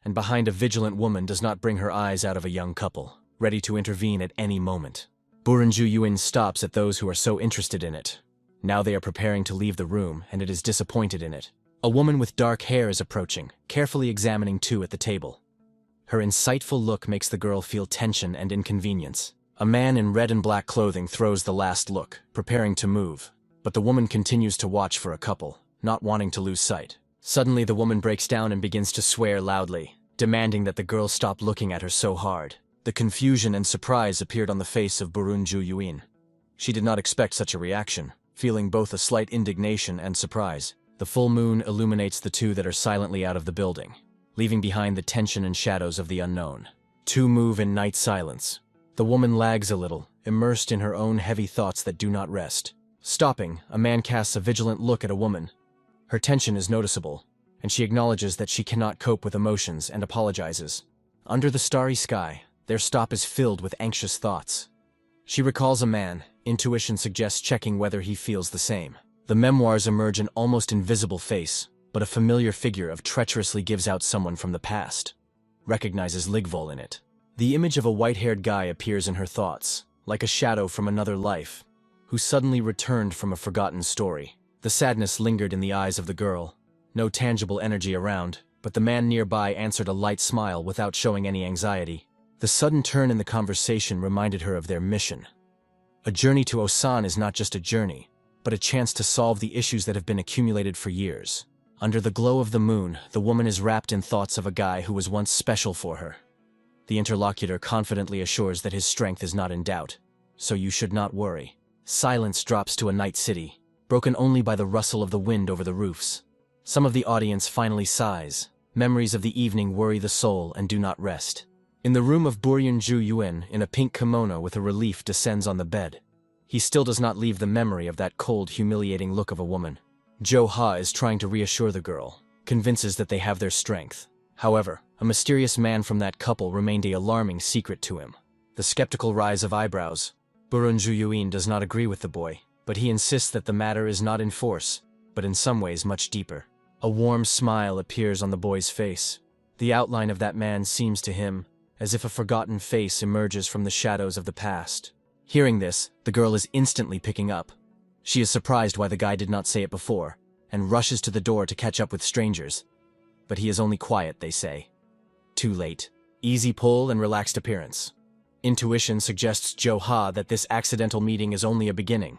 And behind a vigilant woman does not bring her eyes out of a young couple, ready to intervene at any moment. Burunju Yuin stops at those who are so interested in it. Now they are preparing to leave the room, and it is disappointed in it. A woman with dark hair is approaching, carefully examining two at the table. Her insightful look makes the girl feel tension and inconvenience. A man in red and black clothing throws the last look, preparing to move, but the woman continues to watch for a couple, not wanting to lose sight. Suddenly the woman breaks down and begins to swear loudly, demanding that the girl stop looking at her so hard. The confusion and surprise appeared on the face of Burunju Yuin. She did not expect such a reaction, feeling both a slight indignation and surprise. The full moon illuminates the two that are silently out of the building, leaving behind the tension and shadows of the unknown. Two move in night silence. The woman lags a little, immersed in her own heavy thoughts that do not rest. Stopping, a man casts a vigilant look at a woman. Her tension is noticeable, and she acknowledges that she cannot cope with emotions and apologizes. Under the starry sky, their stop is filled with anxious thoughts. She recalls a man. Intuition suggests checking whether he feels the same. The memoirs emerge an almost invisible face, but a familiar figure of treacherously gives out someone from the past. Recognizes Ligvol in it. The image of a white-haired guy appears in her thoughts, like a shadow from another life, who suddenly returned from a forgotten story. The sadness lingered in the eyes of the girl. No tangible energy around, but the man nearby answered a light smile without showing any anxiety. The sudden turn in the conversation reminded her of their mission. A journey to Osan is not just a journey, but a chance to solve the issues that have been accumulated for years. Under the glow of the moon, the woman is wrapped in thoughts of a guy who was once special for her. The interlocutor confidently assures that his strength is not in doubt, so you should not worry. Silence drops to a night city, broken only by the rustle of the wind over the roofs. Some of the audience finally sighs. Memories of the evening worry the soul and do not rest. In the room of Burunju Yuin, in a pink kimono with a relief descends on the bed. He still does not leave the memory of that cold, humiliating look of a woman. Joe Ha is trying to reassure the girl, convinces that they have their strength. However, a mysterious man from that couple remained an alarming secret to him. The skeptical rise of eyebrows. Burunju Yuin does not agree with the boy, but he insists that the matter is not in force, but in some ways much deeper. A warm smile appears on the boy's face. The outline of that man seems to him as if a forgotten face emerges from the shadows of the past. Hearing this, the girl is instantly picking up. She is surprised why the guy did not say it before, and rushes to the door to catch up with strangers. But he is only quiet, they say. Too late. Easy pull and relaxed appearance. Intuition suggests Joe Ha that this accidental meeting is only a beginning,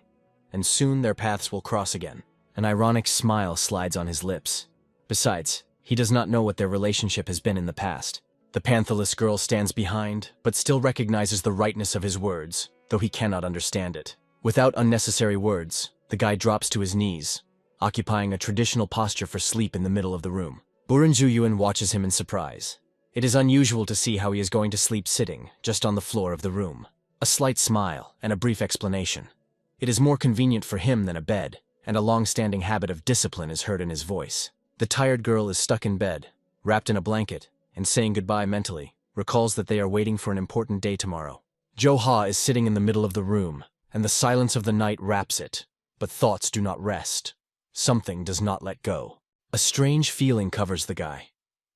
and soon their paths will cross again. An ironic smile slides on his lips. Besides, he does not know what their relationship has been in the past. The pantherless girl stands behind, but still recognizes the rightness of his words, though he cannot understand it. Without unnecessary words, the guy drops to his knees, occupying a traditional posture for sleep in the middle of the room. Burunju Yuin watches him in surprise. It is unusual to see how he is going to sleep sitting, just on the floor of the room. A slight smile and a brief explanation. It is more convenient for him than a bed, and a long-standing habit of discipline is heard in his voice. The tired girl is stuck in bed, wrapped in a blanket, and saying goodbye mentally, recalls that they are waiting for an important day tomorrow. Jo-ha is sitting in the middle of the room, and the silence of the night wraps it. But thoughts do not rest. Something does not let go. A strange feeling covers the guy.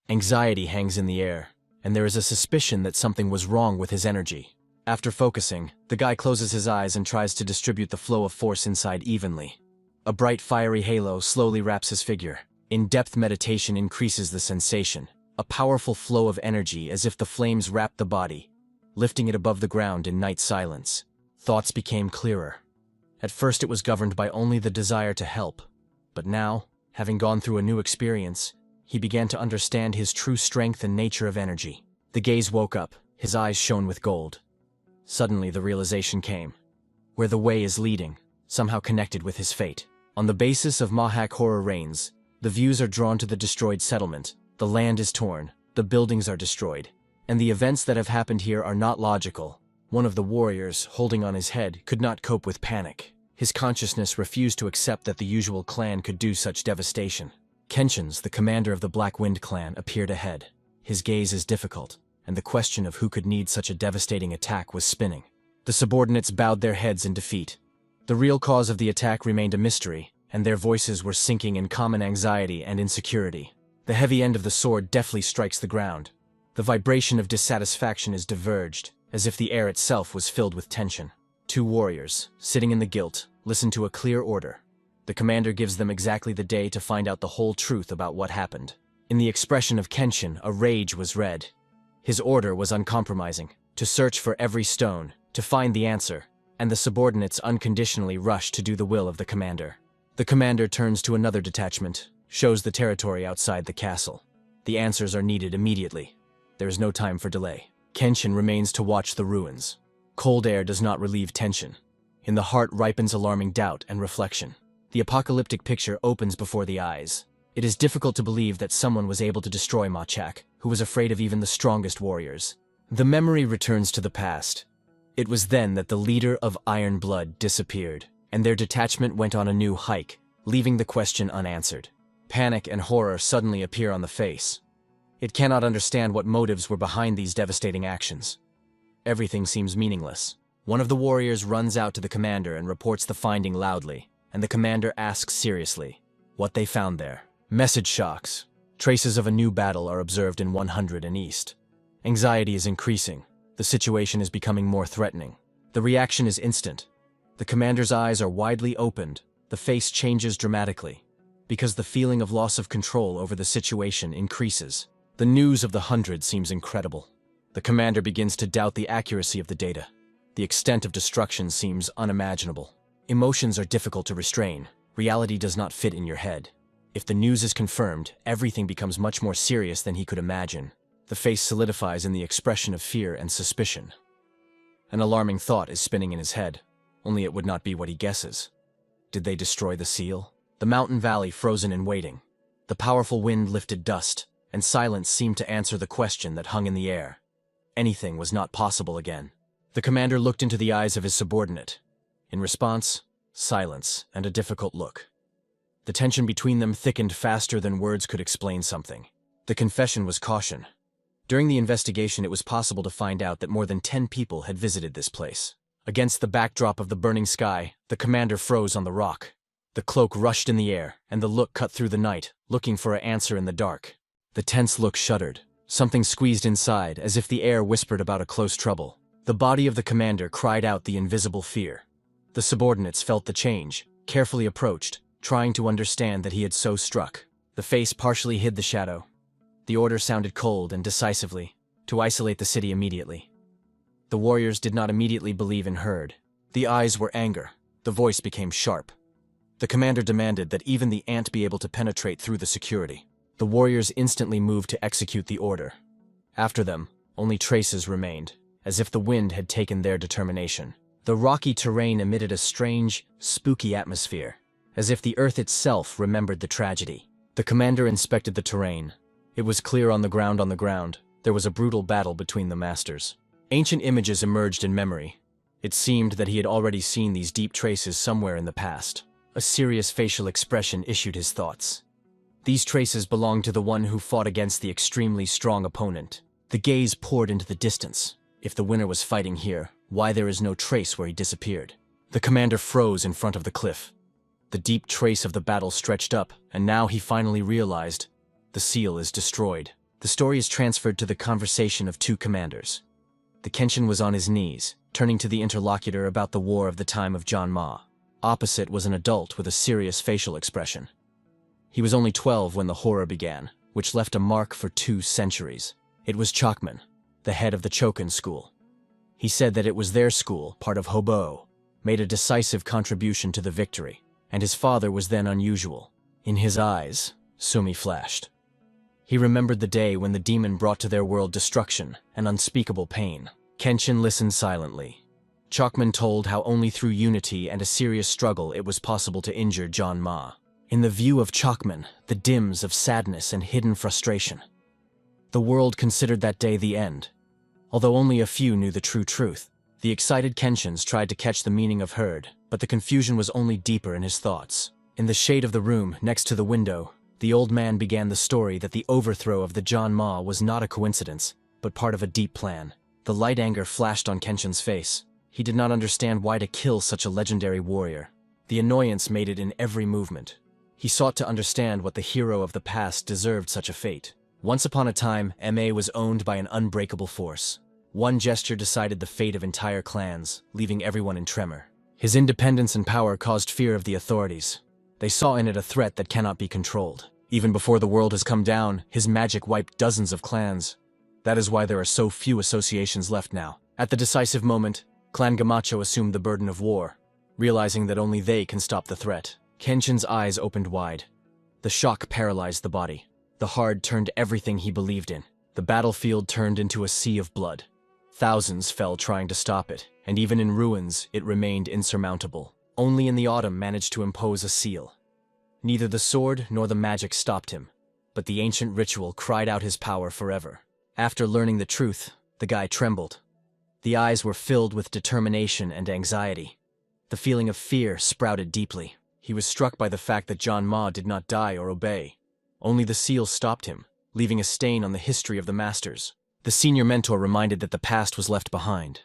Anxiety hangs in the air, and there is a suspicion that something was wrong with his energy. After focusing, the guy closes his eyes and tries to distribute the flow of force inside evenly. A bright fiery halo slowly wraps his figure. In-depth meditation increases the sensation. A powerful flow of energy as if the flames wrap the body, lifting it above the ground in night silence. Thoughts became clearer. At first it was governed by only the desire to help, but now, having gone through a new experience, he began to understand his true strength and nature of energy. The gaze woke up, his eyes shone with gold. Suddenly the realization came. Where the way is leading, somehow connected with his fate. On the basis of Mahak horror reigns, the views are drawn to the destroyed settlement, the land is torn, the buildings are destroyed, and the events that have happened here are not logical. One of the warriors, holding on his head, could not cope with panic. His consciousness refused to accept that the usual clan could do such devastation. Kenshin's, the commander of the Black Wind clan, appeared ahead. His gaze is difficult, and the question of who could need such a devastating attack was spinning. The subordinates bowed their heads in defeat. The real cause of the attack remained a mystery, and their voices were sinking in common anxiety and insecurity. The heavy end of the sword deftly strikes the ground. The vibration of dissatisfaction is diverged, as if the air itself was filled with tension. Two warriors, sitting in the guilt, listen to a clear order. The commander gives them exactly the day to find out the whole truth about what happened. In the expression of Kenshin, a rage was read. His order was uncompromising, to search for every stone, to find the answer, and the subordinates unconditionally rush to do the will of the commander. The commander turns to another detachment, shows the territory outside the castle. The answers are needed immediately. There is no time for delay. Kenshin remains to watch the ruins. Cold air does not relieve tension. In the heart ripens alarming doubt and reflection. The apocalyptic picture opens before the eyes. It is difficult to believe that someone was able to destroy Machak, who was afraid of even the strongest warriors. The memory returns to the past. It was then that the leader of Iron Blood disappeared, and their detachment went on a new hike, leaving the question unanswered. Panic and horror suddenly appear on the face. It cannot understand what motives were behind these devastating actions. Everything seems meaningless. One of the warriors runs out to the commander and reports the finding loudly, and the commander asks seriously what they found there. Message shocks. Traces of a new battle are observed in 100 and East. Anxiety is increasing. The situation is becoming more threatening. The reaction is instant. The commander's eyes are widely opened. The face changes dramatically, because the feeling of loss of control over the situation increases. The news of the 100 seems incredible. The commander begins to doubt the accuracy of the data. The extent of destruction seems unimaginable. Emotions are difficult to restrain. Reality does not fit in your head. If the news is confirmed, everything becomes much more serious than he could imagine. The face solidifies in the expression of fear and suspicion. An alarming thought is spinning in his head, only it would not be what he guesses. Did they destroy the seal? The mountain valley frozen in waiting. The powerful wind lifted dust, and silence seemed to answer the question that hung in the air. Anything was not possible again. The commander looked into the eyes of his subordinate. In response, silence and a difficult look. The tension between them thickened faster than words could explain something. The confession was caution. During the investigation, it was possible to find out that more than 10 people had visited this place. Against the backdrop of the burning sky, the commander froze on the rock. The cloak rushed in the air, and the look cut through the night, looking for an answer in the dark. The tense look shuddered. Something squeezed inside, as if the air whispered about a close trouble. The body of the commander cried out the invisible fear. The subordinates felt the change, carefully approached, trying to understand that he had so struck. The face partially hid the shadow. The order sounded cold and decisively, to isolate the city immediately. The warriors did not immediately believe and heard. The eyes were anger. The voice became sharp. The commander demanded that even the ant be able to penetrate through the security. The warriors instantly moved to execute the order. After them, only traces remained, as if the wind had taken their determination. The rocky terrain emitted a strange, spooky atmosphere, as if the earth itself remembered the tragedy. The commander inspected the terrain. It was clear on the ground. There was a brutal battle between the masters. Ancient images emerged in memory. It seemed that he had already seen these deep traces somewhere in the past. A serious facial expression issued his thoughts. These traces belonged to the one who fought against the extremely strong opponent. The gaze poured into the distance. If the winner was fighting here, why there is no trace where he disappeared? The commander froze in front of the cliff. The deep trace of the battle stretched up, and now he finally realized the seal is destroyed. The story is transferred to the conversation of two commanders. The Kenshin was on his knees, turning to the interlocutor about the war of the time of John Ma. Opposite was an adult with a serious facial expression. He was only 12 when the horror began, which left a mark for 2 centuries. It was Chokman, the head of the Chokan school. He said that it was their school, part of Hobo, made a decisive contribution to the victory, and his father was then unusual. In his eyes, Sumi flashed. He remembered the day when the demon brought to their world destruction and unspeakable pain. Kenshin listened silently. Chokman told how only through unity and a serious struggle it was possible to injure John Ma. In the view of Chokman, the dims of sadness and hidden frustration. The world considered that day the end. Although only a few knew the true truth, the excited Kenshins tried to catch the meaning of heard, but the confusion was only deeper in his thoughts. In the shade of the room, next to the window, the old man began the story that the overthrow of the John Ma was not a coincidence, but part of a deep plan. The light anger flashed on Kenshin's face. He did not understand why to kill such a legendary warrior. The annoyance made it in every movement. He sought to understand what the hero of the past deserved such a fate. Once upon a time, MA was owned by an unbreakable force. One gesture decided the fate of entire clans, leaving everyone in tremor. His independence and power caused fear of the authorities. They saw in it a threat that cannot be controlled. Even before the world has come down, his magic wiped dozens of clans. That is why there are so few associations left now. At the decisive moment, Clan Gamacho assumed the burden of war, realizing that only they can stop the threat. Kenshin's eyes opened wide. The shock paralyzed the body. The hard turned everything he believed in. The battlefield turned into a sea of blood. Thousands fell trying to stop it, and even in ruins, it remained insurmountable. Only in the autumn managed to impose a seal. Neither the sword nor the magic stopped him, but the ancient ritual cried out his power forever. After learning the truth, the guy trembled. The eyes were filled with determination and anxiety. The feeling of fear sprouted deeply. He was struck by the fact that John Ma did not die or obey. Only the seal stopped him, leaving a stain on the history of the masters. The senior mentor reminded that the past was left behind.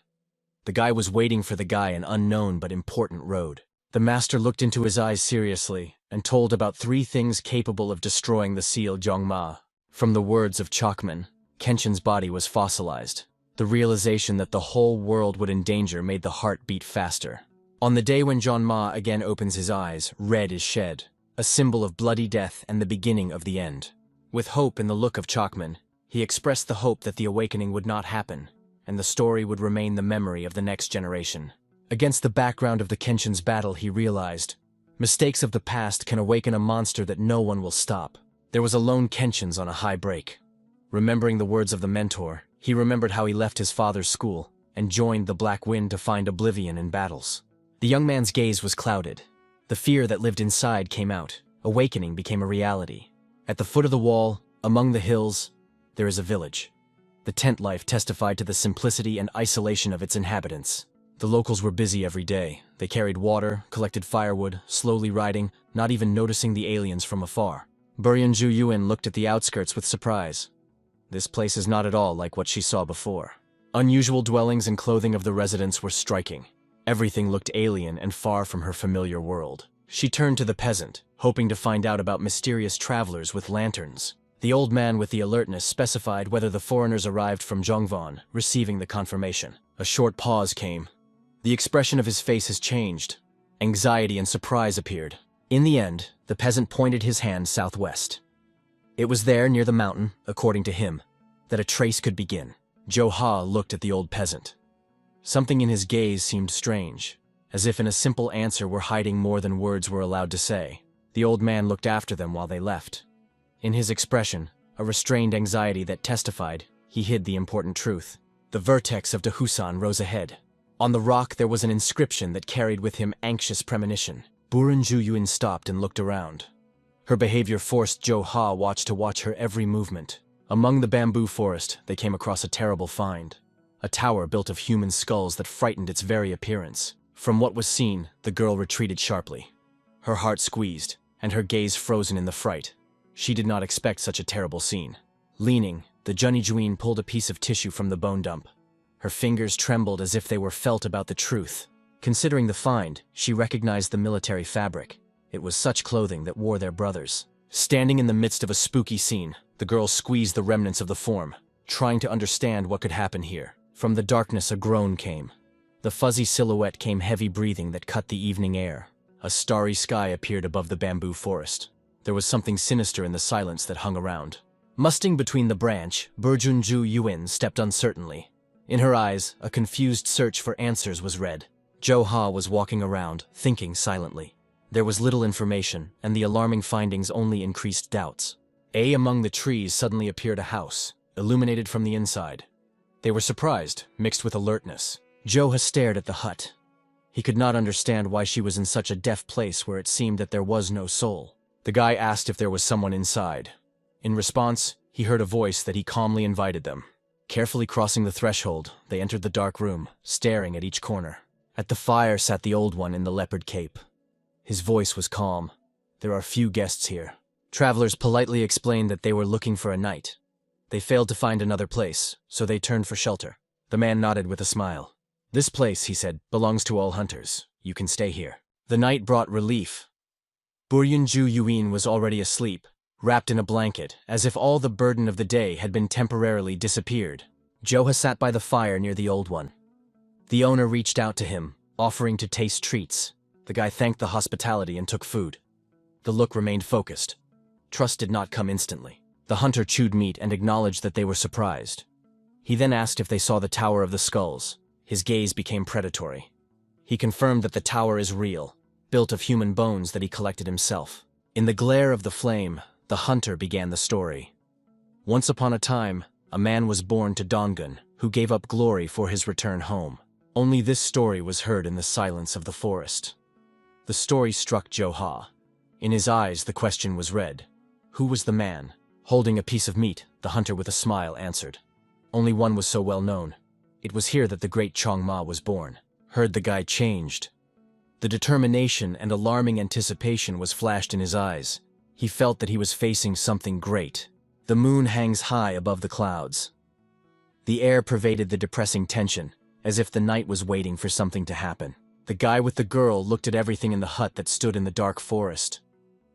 The guy was waiting for the guy an unknown but important road. The master looked into his eyes seriously and told about 3 things capable of destroying the seal Jongma. From the words of Chokman, Kenshin's body was fossilized. The realization that the whole world would endanger made the heart beat faster. On the day when John Ma again opens his eyes, red is shed, a symbol of bloody death and the beginning of the end. With hope in the look of Chokman, he expressed the hope that the awakening would not happen, and the story would remain the memory of the next generation. Against the background of the Kenshin's battle, he realized, mistakes of the past can awaken a monster that no one will stop. There was a lone Kenshin's on a high break. Remembering the words of the mentor, he remembered how he left his father's school and joined the Black Wind to find oblivion in battles. The young man's gaze was clouded. The fear that lived inside came out. Awakening became a reality. At the foot of the wall, among the hills, there is a village. The tent life testified to the simplicity and isolation of its inhabitants. The locals were busy every day. They carried water, collected firewood, slowly riding, not even noticing the aliens from afar. Buryeonju Yuan looked at the outskirts with surprise. This place is not at all like what she saw before. Unusual dwellings and clothing of the residents were striking. Everything looked alien and far from her familiar world. She turned to the peasant, hoping to find out about mysterious travelers with lanterns. The old man with the alertness specified whether the foreigners arrived from Zhongvan, receiving the confirmation. A short pause came. The expression of his face has changed. Anxiety and surprise appeared. In the end, the peasant pointed his hand southwest. It was there, near the mountain, according to him, that a trace could begin. Jo Ha looked at the old peasant. Something in his gaze seemed strange, as if in a simple answer were hiding more than words were allowed to say. The old man looked after them while they left. In his expression, a restrained anxiety that testified he hid the important truth. The vertex of Dahusan rose ahead. On the rock there was an inscription that carried with him anxious premonition. Buryeonju Yuan stopped and looked around. Her behavior forced Jo Ha to watch her every movement. Among the bamboo forest, they came across a terrible find. a tower built of human skulls that frightened its very appearance. From what was seen, the girl retreated sharply, her heart squeezed, and her gaze frozen in the fright. She did not expect such a terrible scene. Leaning, the Junnijuin pulled a piece of tissue from the bone dump. Her fingers trembled as if they were felt about the truth. Considering the find, she recognized the military fabric. It was such clothing that wore their brothers. Standing in the midst of a spooky scene, the girl squeezed the remnants of the form, trying to understand what could happen here. From the darkness a groan came. The fuzzy silhouette came heavy breathing that cut the evening air. A starry sky appeared above the bamboo forest. There was something sinister in the silence that hung around. Musting between the branch, Burjunju Yuin stepped uncertainly. In her eyes, a confused search for answers was read. Jo Ha was walking around, thinking silently. There was little information, and the alarming findings only increased doubts. Among the trees suddenly appeared a house, illuminated from the inside. They were surprised, mixed with alertness. Jo Ha stared at the hut. He could not understand why she was in such a deaf place where it seemed that there was no soul. The guy asked if there was someone inside. In response, he heard a voice that he calmly invited them. Carefully crossing the threshold, they entered the dark room, staring at each corner. At the fire sat the old one in the leopard cape. His voice was calm. There are few guests here. Travelers politely explained that they were looking for a night. They failed to find another place, so they turned for shelter. The man nodded with a smile. This place, he said, belongs to all hunters. You can stay here. The night brought relief. Buryunju Yuin was already asleep, wrapped in a blanket, as if all the burden of the day had been temporarily disappeared. Jo Ha sat by the fire near the old one. The owner reached out to him, offering to taste treats. The guy thanked the hospitality and took food. The look remained focused. Trust did not come instantly. The hunter chewed meat and acknowledged that they were surprised. He then asked if they saw the Tower of the Skulls. His gaze became predatory. He confirmed that the tower is real, built of human bones that he collected himself. In the glare of the flame, the hunter began the story. Once upon a time, a man was born to Dongun, who gave up glory for his return home. Only this story was heard in the silence of the forest. The story struck Jo Ha. In his eyes, the question was read. Who was the man? Holding a piece of meat, the hunter with a smile answered. Only one was so well known. It was here that the great Chong Ma was born. Heard the guy changed. The determination and alarming anticipation was flashed in his eyes. He felt that he was facing something great. The moon hangs high above the clouds. The air pervaded the depressing tension, as if the night was waiting for something to happen. The guy with the girl looked at everything in the hut that stood in the dark forest.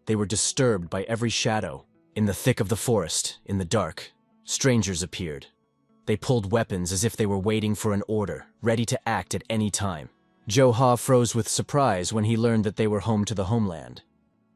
They were disturbed by every shadow. In the thick of the forest, in the dark, strangers appeared. They pulled weapons as if they were waiting for an order, ready to act at any time. Jo Ha froze with surprise when he learned that they were home to the homeland.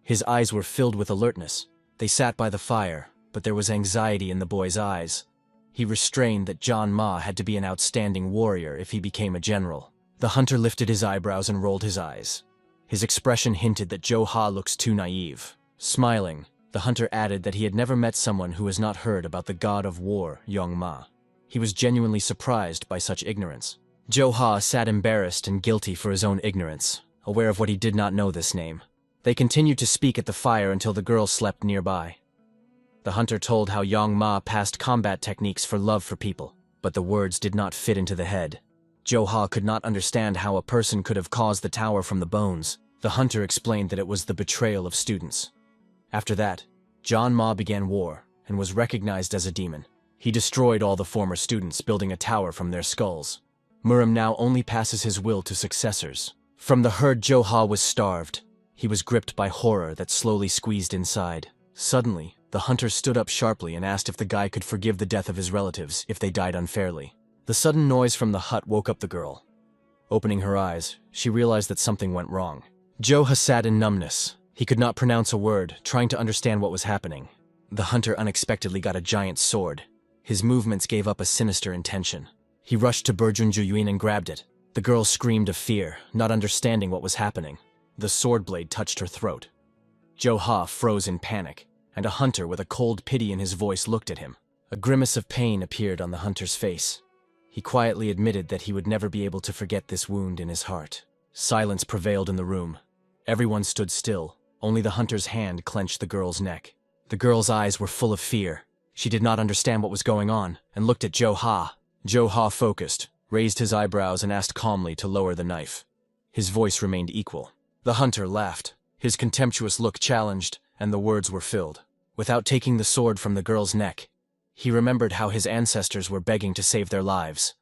His eyes were filled with alertness. They sat by the fire, but there was anxiety in the boy's eyes. He restrained that John Ma had to be an outstanding warrior if he became a general. The hunter lifted his eyebrows and rolled his eyes. His expression hinted that Jo Ha looks too naive. Smiling, the hunter added that he had never met someone who has not heard about the god of war, Yong Ma. He was genuinely surprised by such ignorance. Jo Ha sat embarrassed and guilty for his own ignorance, aware of what he did not know this name. They continued to speak at the fire until the girl slept nearby. The hunter told how Yong Ma passed combat techniques for love for people, but the words did not fit into the head. Jo Ha could not understand how a person could have caused the tower from the bones. The hunter explained that it was the betrayal of students. After that, John Ma began war and was recognized as a demon. He destroyed all the former students, building a tower from their skulls. Muram now only passes his will to successors. From the herd, Jo Ha was starved. He was gripped by horror that slowly squeezed inside. Suddenly, the hunter stood up sharply and asked if the guy could forgive the death of his relatives if they died unfairly. The sudden noise from the hut woke up the girl. Opening her eyes, she realized that something went wrong. Jo Ha sat in numbness. He could not pronounce a word, trying to understand what was happening. The hunter unexpectedly got a giant sword. His movements gave up a sinister intention. He rushed to Burjunju Yuin and grabbed it. The girl screamed of fear, not understanding what was happening. The sword blade touched her throat. Jo Ha froze in panic, and a hunter with a cold pity in his voice looked at him. A grimace of pain appeared on the hunter's face. He quietly admitted that he would never be able to forget this wound in his heart. Silence prevailed in the room. Everyone stood still. Only the hunter's hand clenched the girl's neck. The girl's eyes were full of fear. She did not understand what was going on, and looked at Jo Ha. Jo-ha focused, raised his eyebrows and asked calmly to lower the knife. His voice remained equal. The hunter laughed. His contemptuous look challenged, and the words were filled. Without taking the sword from the girl's neck, he remembered how his ancestors were begging to save their lives.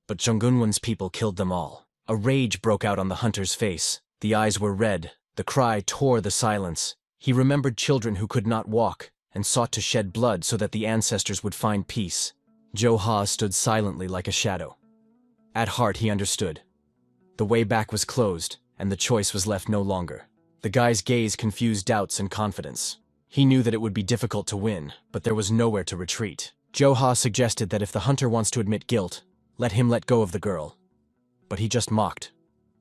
But Junggunwan's people killed them all. A rage broke out on the hunter's face. The eyes were red. The cry tore the silence. He remembered children who could not walk, and sought to shed blood so that the ancestors would find peace. Jo-ha stood silently like a shadow. At heart he understood. The way back was closed, and the choice was left no longer. The guy's gaze confused doubts and confidence. He knew that it would be difficult to win, but there was nowhere to retreat. Jo-ha suggested that if the hunter wants to admit guilt, let him let go of the girl. But he just mocked.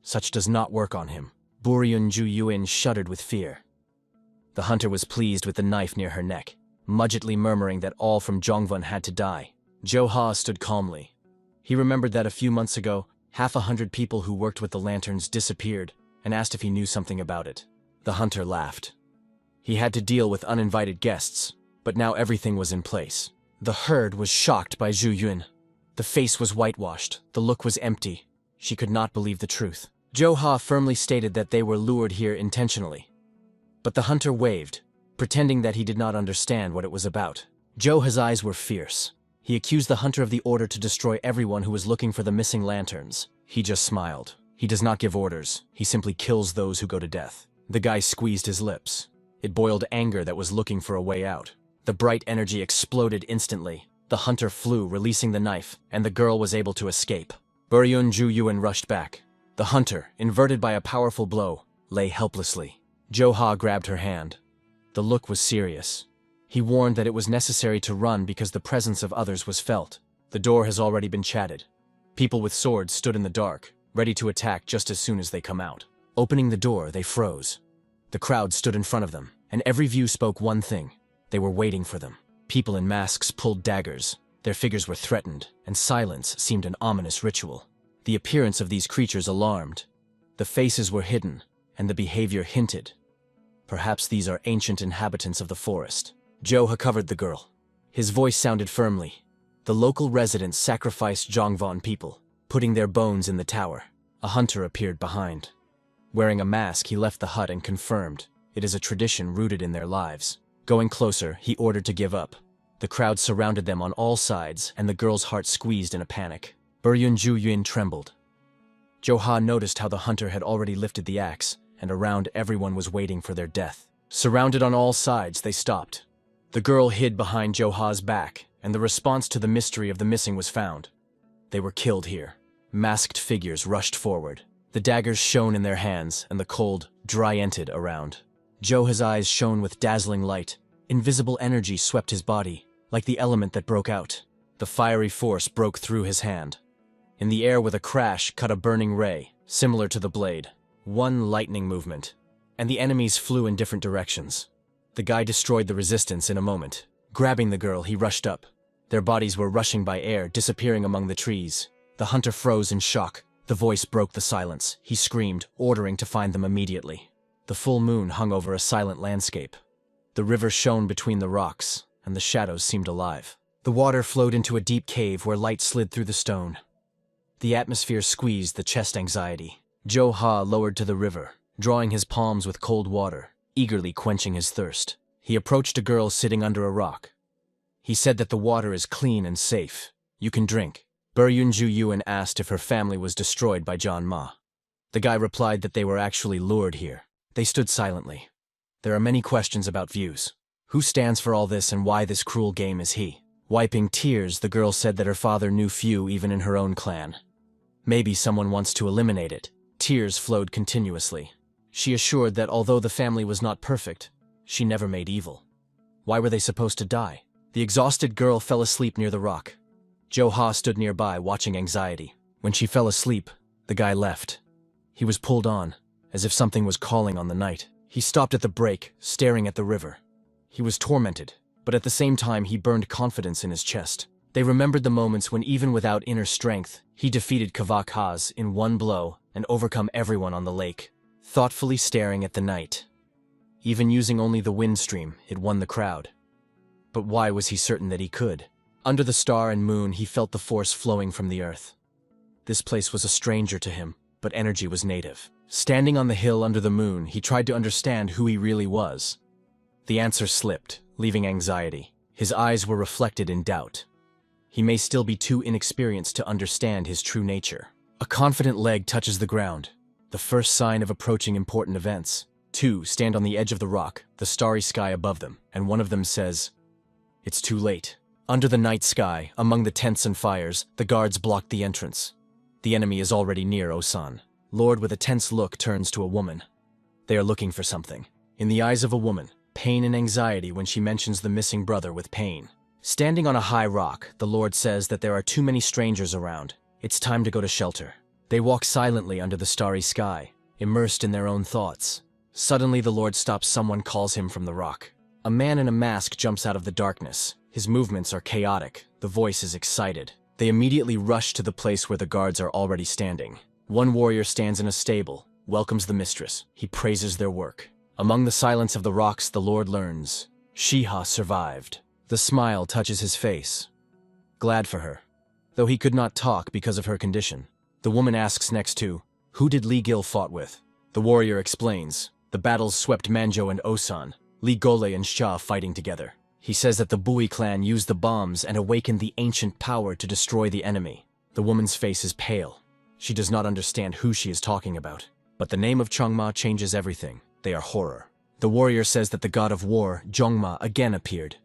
Such does not work on him. Buryun-ju-yuin shuddered with fear. The hunter was pleased with the knife near her neck, mudgily murmuring that all from Jongvon had to die. Jo-ha stood calmly. He remembered that a few months ago, 100 people who worked with the lanterns disappeared and asked if he knew something about it. The hunter laughed. He had to deal with uninvited guests, but now everything was in place. The herd was shocked by Zhu Yun. The face was whitewashed, the look was empty. She could not believe the truth. Jo-ha firmly stated that they were lured here intentionally. But the hunter waved, pretending that he did not understand what it was about. Jo-ha's eyes were fierce. He accused the hunter of the order to destroy everyone who was looking for the missing lanterns. He just smiled. He does not give orders. He simply kills those who go to death. The guy squeezed his lips. It boiled anger that was looking for a way out. The bright energy exploded instantly. The hunter flew, releasing the knife, and the girl was able to escape. Buryun-ju-yuin rushed back. The hunter, inverted by a powerful blow, lay helplessly. Jo-ha grabbed her hand. The look was serious. He warned that it was necessary to run because the presence of others was felt. The door has already been chatted. People with swords stood in the dark, ready to attack just as soon as they come out. Opening the door, they froze. The crowd stood in front of them, and every view spoke one thing. They were waiting for them. People in masks pulled daggers. Their figures were threatened, and silence seemed an ominous ritual. The appearance of these creatures alarmed. The faces were hidden, and the behavior hinted. Perhaps these are ancient inhabitants of the forest. Jo-ha covered the girl. His voice sounded firmly. The local residents sacrificed Jongvon people, putting their bones in the tower. A hunter appeared behind. Wearing a mask, he left the hut and confirmed it is a tradition rooted in their lives. Going closer, he ordered to give up. The crowd surrounded them on all sides, and the girl's heart squeezed in a panic. Buryun-ju-yuin trembled. Jo-ha noticed how the hunter had already lifted the axe, and around everyone was waiting for their death. Surrounded on all sides, they stopped. The girl hid behind Jo-ha's back, and the response to the mystery of the missing was found. They were killed here. Masked figures rushed forward. The daggers shone in their hands, and the cold, dry entered around. Jo-ha's eyes shone with dazzling light. Invisible energy swept his body, like the element that broke out. The fiery force broke through his hand. In the air with a crash cut a burning ray, similar to the blade. One lightning movement, and the enemies flew in different directions. The guy destroyed the resistance in a moment. Grabbing the girl, he rushed up. Their bodies were rushing by air, disappearing among the trees. The hunter froze in shock. The voice broke the silence. He screamed, ordering to find them immediately. The full moon hung over a silent landscape. The river shone between the rocks, and the shadows seemed alive. The water flowed into a deep cave where light slid through the stone. The atmosphere squeezed the chest anxiety. Jo-ha lowered to the river, drawing his palms with cold water, eagerly quenching his thirst. He approached a girl sitting under a rock. He said that the water is clean and safe. You can drink. Buryun-ju-yuin asked if her family was destroyed by John Ma. The guy replied that they were actually lured here. They stood silently. There are many questions about views. Who stands for all this and why this cruel game is he? Wiping tears, the girl said that her father knew few even in her own clan. Maybe someone wants to eliminate it. Tears flowed continuously. She assured that although the family was not perfect, she never made evil. Why were they supposed to die? The exhausted girl fell asleep near the rock. Jo-ha stood nearby, watching anxiety. When she fell asleep, the guy left. He was pulled on, as if something was calling on the night. He stopped at the break, staring at the river. He was tormented, but at the same time he burned confidence in his chest. They remembered the moments when even without inner strength, he defeated Kavak-Haz in one blow and overcome everyone on the lake. Thoughtfully staring at the night. Even using only the wind stream, it won the crowd. But why was he certain that he could? Under the star and moon, he felt the force flowing from the earth. This place was a stranger to him, but energy was native. Standing on the hill under the moon, he tried to understand who he really was. The answer slipped, leaving anxiety. His eyes were reflected in doubt. He may still be too inexperienced to understand his true nature. A confident leg touches the ground, the first sign of approaching important events. Two stand on the edge of the rock, the starry sky above them, and one of them says, "It's too late." Under the night sky, among the tents and fires, the guards blocked the entrance. The enemy is already near Osan. Lord, with a tense look, turns to a woman. They are looking for something. In the eyes of a woman, pain and anxiety when she mentions the missing brother with pain. Standing on a high rock, the Lord says that there are too many strangers around. It's time to go to shelter. They walk silently under the starry sky, immersed in their own thoughts. Suddenly, the Lord stops. Someone calls him from the rock. A man in a mask jumps out of the darkness. His movements are chaotic. The voice is excited. They immediately rush to the place where the guards are already standing. One warrior stands in a stable, welcomes the mistress. He praises their work. Among the silence of the rocks, the Lord learns. Shiha survived. The smile touches his face. Glad for her. Though he could not talk because of her condition. The woman asks next to, "Who did Li Gil fought with?" The warrior explains. The battles swept Manjo and Osan, Li Gole and Sha fighting together. He says that the Bui clan used the bombs and awakened the ancient power to destroy the enemy. The woman's face is pale. She does not understand who she is talking about. But the name of Changma changes everything. They are horror. The warrior says that the god of war, Zhongma, again appeared.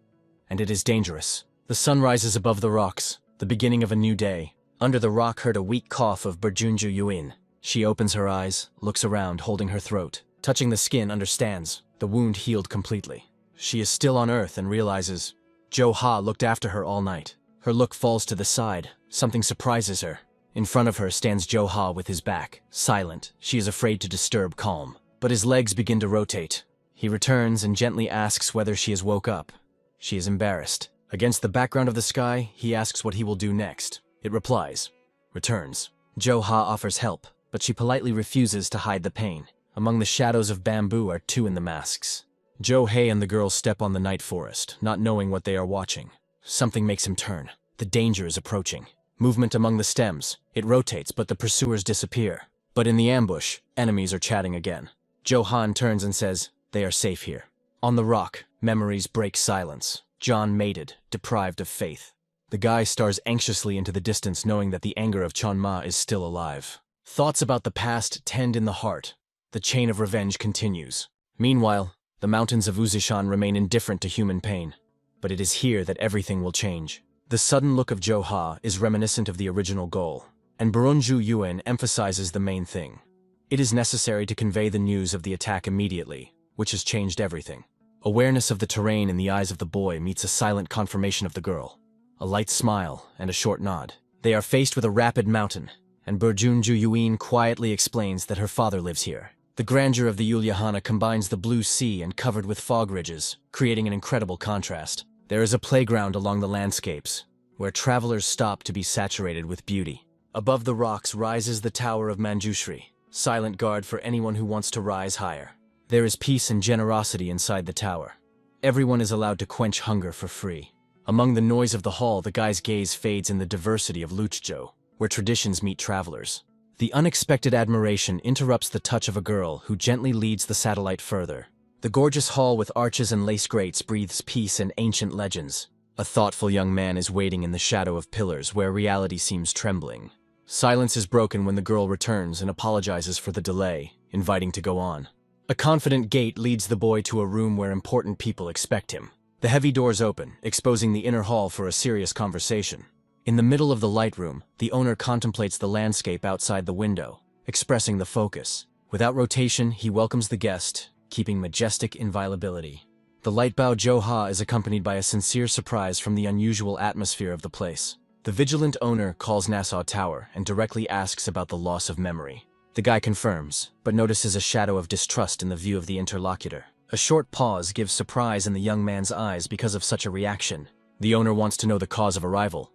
And it is dangerous. The sun rises above the rocks, the beginning of a new day. Under the rock heard a weak cough of Berjunju Yuin. She opens her eyes, looks around, holding her throat. Touching the skin, understands. The wound healed completely. She is still on Earth and realizes Jo Ha looked after her all night. Her look falls to the side. Something surprises her. In front of her stands Jo Ha with his back, silent. She is afraid to disturb calm. But his legs begin to rotate. He returns and gently asks whether she has woke up. She is embarrassed. Against the background of the sky, he asks what he will do next. It replies, returns. Jo Ha offers help, but she politely refuses to hide the pain. Among the shadows of bamboo are two in the masks. Jo Hei and the girl step on the night forest, not knowing what they are watching. Something makes him turn. The danger is approaching. Movement among the stems. It rotates, but the pursuers disappear. But in the ambush, enemies are chatting again. Johan turns and says, they are safe here. On the rock, memories break silence. John mated, deprived of faith. The guy stares anxiously into the distance, knowing that the anger of Chanma is still alive. Thoughts about the past tend in the heart. The chain of revenge continues. Meanwhile, the mountains of Uzishan remain indifferent to human pain. But it is here that everything will change. The sudden look of Jo Ha is reminiscent of the original goal, and Baronju Yuan emphasizes the main thing. It is necessary to convey the news of the attack immediately, which has changed everything. Awareness of the terrain in the eyes of the boy meets a silent confirmation of the girl. A light smile and a short nod. They are faced with a rapid mountain, and Burjunju Yuin quietly explains that her father lives here. The grandeur of the Yulyahana combines the blue sea and covered with fog ridges, creating an incredible contrast. There is a playground along the landscapes, where travelers stop to be saturated with beauty. Above the rocks rises the Tower of Manjushri, silent guard for anyone who wants to rise higher. There is peace and generosity inside the tower. Everyone is allowed to quench hunger for free. Among the noise of the hall, the guy's gaze fades in the diversity of Luchzhou, where traditions meet travelers. The unexpected admiration interrupts the touch of a girl who gently leads the satellite further. The gorgeous hall with arches and lace grates breathes peace and ancient legends. A thoughtful young man is waiting in the shadow of pillars where reality seems trembling. Silence is broken when the girl returns and apologizes for the delay, inviting to go on. A confident gate leads the boy to a room where important people expect him. The heavy doors open, exposing the inner hall for a serious conversation. In the middle of the light room, the owner contemplates the landscape outside the window, expressing the focus. Without rotation, he welcomes the guest, keeping majestic inviolability. The lightbow Jo Ha is accompanied by a sincere surprise from the unusual atmosphere of the place. The vigilant owner calls Nassau Tower and directly asks about the loss of memory. The guy confirms, but notices a shadow of distrust in the view of the interlocutor. A short pause gives surprise in the young man's eyes because of such a reaction. The owner wants to know the cause of arrival.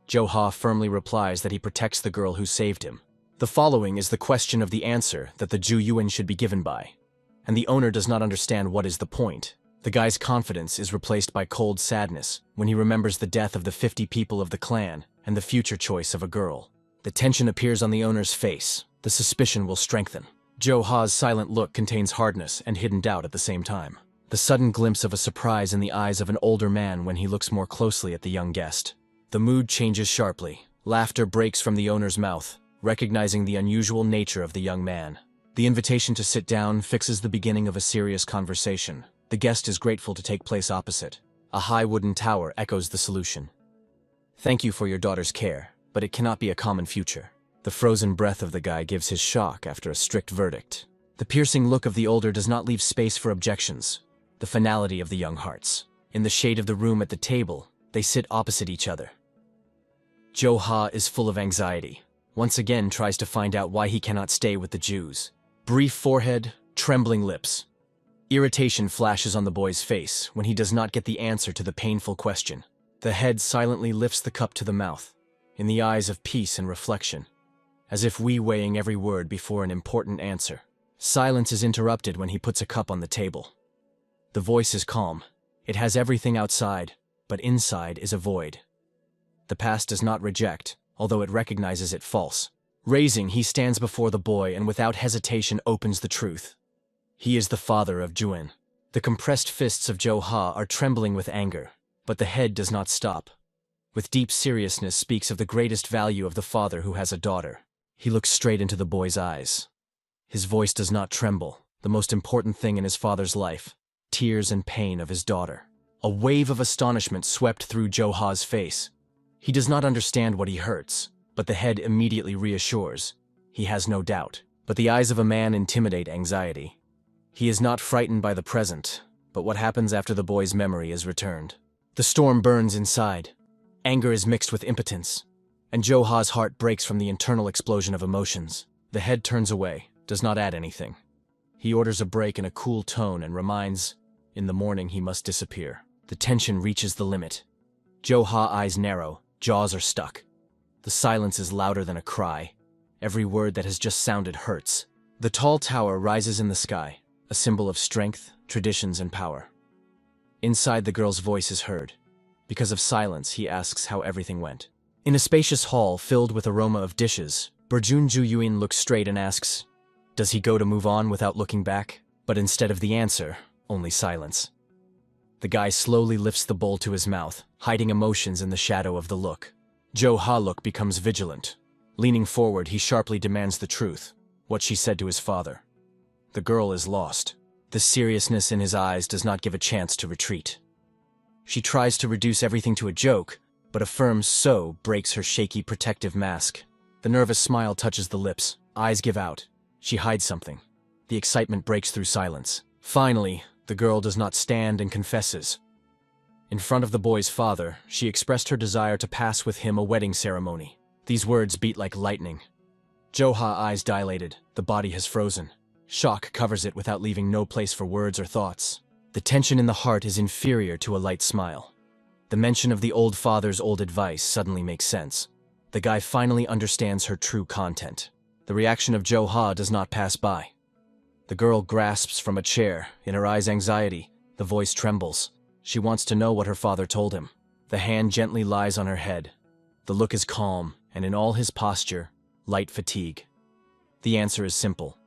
Jo Ha firmly replies that he protects the girl who saved him. The following is the question of the answer that the Ju Yuan should be given by. And the owner does not understand what is the point. The guy's confidence is replaced by cold sadness when he remembers the death of the 50 people of the clan and the future choice of a girl. The tension appears on the owner's face. The suspicion will strengthen. Jo-ha's silent look contains hardness and hidden doubt at the same time. The sudden glimpse of a surprise in the eyes of an older man when he looks more closely at the young guest. The mood changes sharply. Laughter breaks from the owner's mouth, recognizing the unusual nature of the young man. The invitation to sit down fixes the beginning of a serious conversation. The guest is grateful to take place opposite. A high wooden tower echoes the solution. Thank you for your daughter's care, but it cannot be a common future. The frozen breath of the guy gives his shock after a strict verdict. The piercing look of the older does not leave space for objections. The finality of the young hearts. In the shade of the room at the table, they sit opposite each other. Jo-ha is full of anxiety. Once again tries to find out why he cannot stay with the Jews. Brief forehead, trembling lips. Irritation flashes on the boy's face when he does not get the answer to the painful question. The head silently lifts the cup to the mouth, in the eyes of peace and reflection, as if weighing every word before an important answer. Silence is interrupted when he puts a cup on the table. The voice is calm. It has everything outside, but inside is a void. The past does not reject, although it recognizes it false. Raising, he stands before the boy and without hesitation opens the truth. He is the father of Juin. The compressed fists of Jo-ha are trembling with anger, but the head does not stop. With deep seriousness speaks of the greatest value of the father who has a daughter. He looks straight into the boy's eyes. His voice does not tremble, the most important thing in his father's life, tears and pain of his daughter. A wave of astonishment swept through Jo-ha's face. He does not understand what he hurts, but the head immediately reassures. He has no doubt, but the eyes of a man intimidate anxiety. He is not frightened by the present, but what happens after the boy's memory is returned. The storm burns inside. Anger is mixed with impotence, and Jo-ha's heart breaks from the internal explosion of emotions. The head turns away, does not add anything. He orders a break in a cool tone and reminds, in the morning he must disappear. The tension reaches the limit. Jo-ha eyes narrow, jaws are stuck. The silence is louder than a cry. Every word that has just sounded hurts. The tall tower rises in the sky, a symbol of strength, traditions, and power. Inside, the girl's voice is heard. Because of silence, he asks how everything went. In a spacious hall filled with aroma of dishes, Burjun Ju-yuin looks straight and asks, does he go to move on without looking back? But instead of the answer, only silence. The guy slowly lifts the bowl to his mouth, hiding emotions in the shadow of the look. Jo-ha look becomes vigilant. Leaning forward, he sharply demands the truth, what she said to his father. The girl is lost. The seriousness in his eyes does not give a chance to retreat. She tries to reduce everything to a joke, but a firm "so" breaks her shaky protective mask. The nervous smile touches the lips, eyes give out. She hides something. The excitement breaks through silence. Finally, the girl does not stand and confesses. In front of the boy's father, she expressed her desire to pass with him a wedding ceremony. These words beat like lightning. Jo-ha eyes dilated, the body has frozen. Shock covers it without leaving no place for words or thoughts. The tension in the heart is inferior to a light smile. The mention of the old father's old advice suddenly makes sense. The guy finally understands her true content. The reaction of Jo-ha does not pass by. The girl grasps from a chair, in her eyes anxiety. The voice trembles. She wants to know what her father told him. The hand gently lies on her head. The look is calm, and in all his posture, light fatigue. The answer is simple.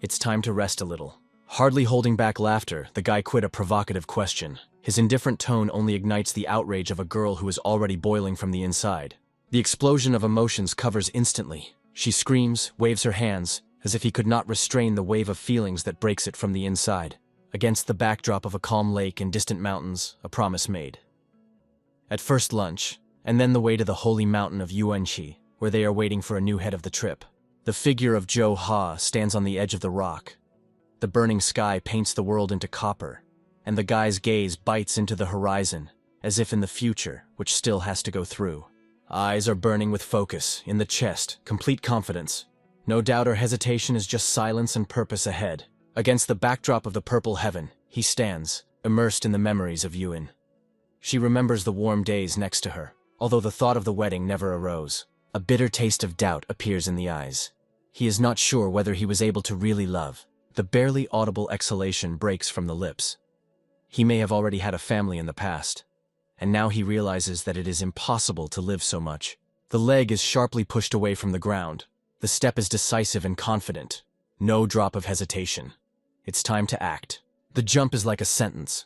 It's time to rest a little. Hardly holding back laughter, the guy quit a provocative question. His indifferent tone only ignites the outrage of a girl who is already boiling from the inside. The explosion of emotions covers instantly. She screams, waves her hands, as if he could not restrain the wave of feelings that breaks it from the inside. Against the backdrop of a calm lake and distant mountains, a promise made. At first lunch, and then the way to the holy mountain of Yuanqi, where they are waiting for a new head of the trip. The figure of Jo-ha stands on the edge of the rock. The burning sky paints the world into copper, and the guy's gaze bites into the horizon, as if in the future, which still has to go through. Eyes are burning with focus, in the chest, complete confidence. No doubt or hesitation is just silence and purpose ahead. Against the backdrop of the purple heaven, he stands, immersed in the memories of Yuan. She remembers the warm days next to her, although the thought of the wedding never arose. A bitter taste of doubt appears in the eyes. He is not sure whether he was able to really love. The barely audible exhalation breaks from the lips. He may have already had a family in the past, and now he realizes that it is impossible to live so much. The leg is sharply pushed away from the ground. The step is decisive and confident. No drop of hesitation. It's time to act. The jump is like a sentence.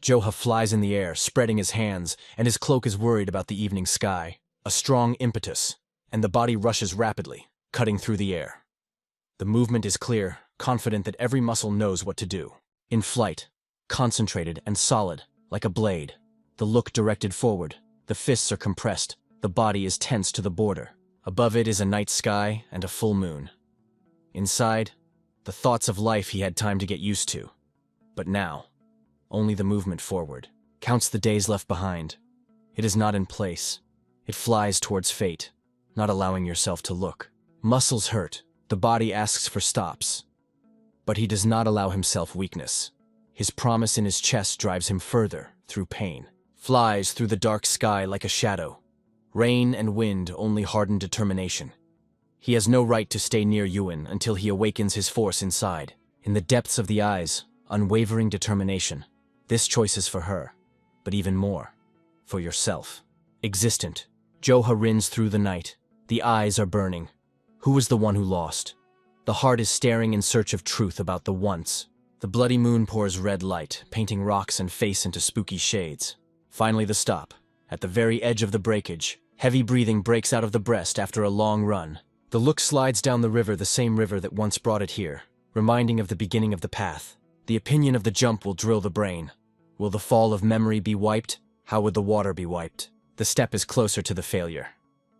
Joha flies in the air, spreading his hands, and his cloak is worried about the evening sky. A strong impetus, and the body rushes rapidly, cutting through the air. The movement is clear, confident that every muscle knows what to do. In flight, concentrated and solid, like a blade. The look directed forward. The fists are compressed. The body is tense to the border. Above it is a night sky and a full moon. Inside, the thoughts of life he had time to get used to. But now, only the movement forward. Counts the days left behind. It is not in place. It flies towards fate, not allowing yourself to look. Muscles hurt. The body asks for stops. But he does not allow himself weakness. His promise in his chest drives him further, through pain. Flies through the dark sky like a shadow. Rain and wind only harden determination. He has no right to stay near Yuan until he awakens his force inside. In the depths of the eyes, unwavering determination. This choice is for her, but even more, for yourself. Existent, Joha rins through the night. The eyes are burning. Who is the one who lost? The heart is staring in search of truth about the once. The bloody moon pours red light, painting rocks and face into spooky shades. Finally the stop. At the very edge of the breakage, heavy breathing breaks out of the breast after a long run. The look slides down the river, the same river that once brought it here, reminding of the beginning of the path. The opinion of the jump will drill the brain. Will the fall of memory be wiped? How would the water be wiped? The step is closer to the failure.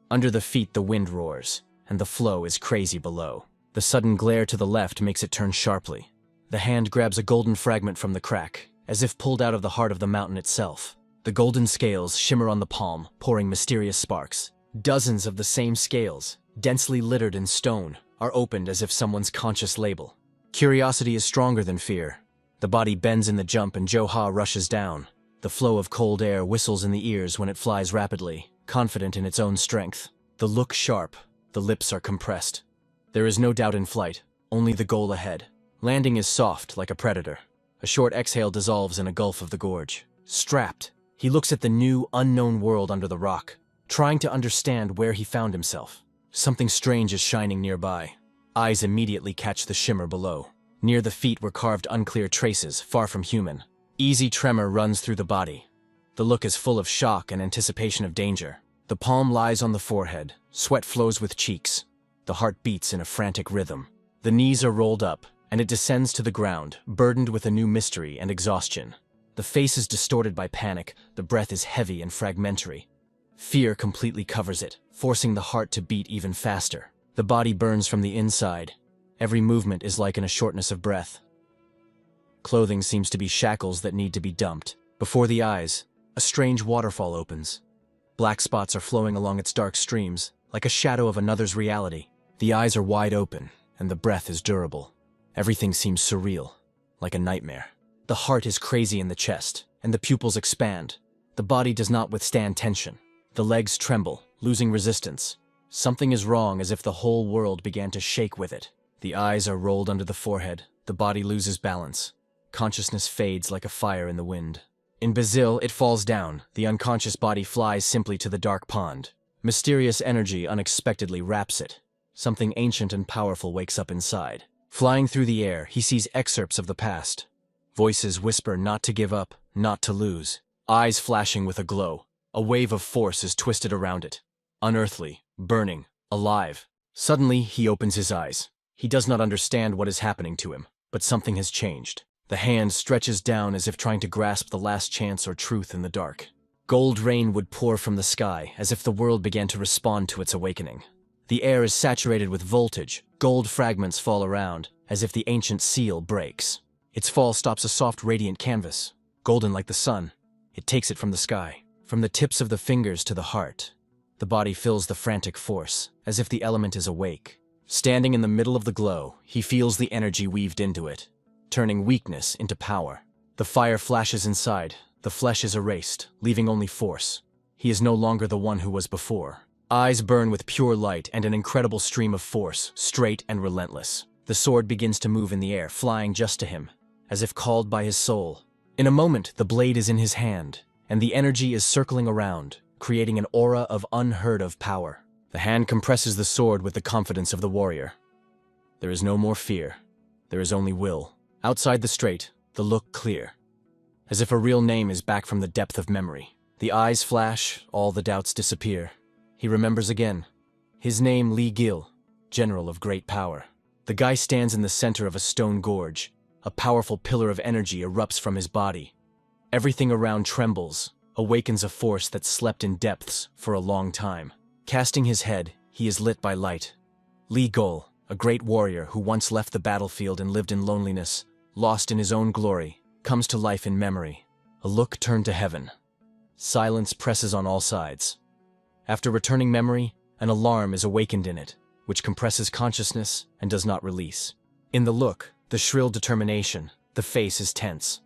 Under the feet the wind roars, and the flow is crazy below. The sudden glare to the left makes it turn sharply. The hand grabs a golden fragment from the crack, as if pulled out of the heart of the mountain itself. The golden scales shimmer on the palm, pouring mysterious sparks. Dozens of the same scales, densely littered in stone, are opened as if someone's conscious label. Curiosity is stronger than fear. The body bends in the jump and Joha rushes down. The flow of cold air whistles in the ears when it flies rapidly, confident in its own strength. The look sharp, the lips are compressed. There is no doubt in flight, only the goal ahead. Landing is soft, like a predator. A short exhale dissolves in a gulf of the gorge. Strapped, he looks at the new, unknown world under the rock, trying to understand where he found himself. Something strange is shining nearby. Eyes immediately catch the shimmer below. Near the feet were carved unclear traces, far from human. Easy tremor runs through the body. The look is full of shock and anticipation of danger. The palm lies on the forehead. Sweat flows with cheeks. The heart beats in a frantic rhythm. The knees are rolled up, and it descends to the ground, burdened with a new mystery and exhaustion. The face is distorted by panic. The breath is heavy and fragmentary. Fear completely covers it, forcing the heart to beat even faster. The body burns from the inside. Every movement is like in a shortness of breath. Clothing seems to be shackles that need to be dumped. Before the eyes, a strange waterfall opens. Black spots are flowing along its dark streams, like a shadow of another's reality. The eyes are wide open, and the breath is durable. Everything seems surreal, like a nightmare. The heart is crazy in the chest, and the pupils expand. The body does not withstand tension. The legs tremble, losing resistance. Something is wrong, as if the whole world began to shake with it. The eyes are rolled under the forehead. The body loses balance. Consciousness fades like a fire in the wind. In Bazil, it falls down. The unconscious body flies simply to the dark pond. Mysterious energy unexpectedly wraps it. Something ancient and powerful wakes up inside. Flying through the air, he sees excerpts of the past. Voices whisper not to give up, not to lose. Eyes flashing with a glow. A wave of force is twisted around it. Unearthly, burning, alive. Suddenly, he opens his eyes. He does not understand what is happening to him, but something has changed. The hand stretches down as if trying to grasp the last chance or truth in the dark. Gold rain would pour from the sky, as if the world began to respond to its awakening. The air is saturated with voltage. Gold fragments fall around, as if the ancient seal breaks. Its fall stops a soft, radiant canvas, golden like the sun. It takes it from the sky, from the tips of the fingers to the heart. The body fills the frantic force, as if the element is awake. Standing in the middle of the glow, he feels the energy weaved into it, turning weakness into power. The fire flashes inside. The flesh is erased, leaving only force. He is no longer the one who was before. Eyes burn with pure light and an incredible stream of force, straight and relentless. The sword begins to move in the air, flying just to him, as if called by his soul. In a moment, the blade is in his hand, and the energy is circling around, creating an aura of unheard-of power. The hand compresses the sword with the confidence of the warrior. There is no more fear. There is only will. Outside the strait, the look clear, as if a real name is back from the depth of memory. The eyes flash, all the doubts disappear. He remembers again. His name, Li Gil, general of great power. The guy stands in the center of a stone gorge. A powerful pillar of energy erupts from his body. Everything around trembles, awakens a force that slept in depths for a long time. Casting his head, he is lit by light. Li Gil, a great warrior who once left the battlefield and lived in loneliness, lost in his own glory, comes to life in memory. A look turned to heaven. Silence presses on all sides. After returning memory, an alarm is awakened in it, which compresses consciousness and does not release. In the look, the shrill determination, the face is tense.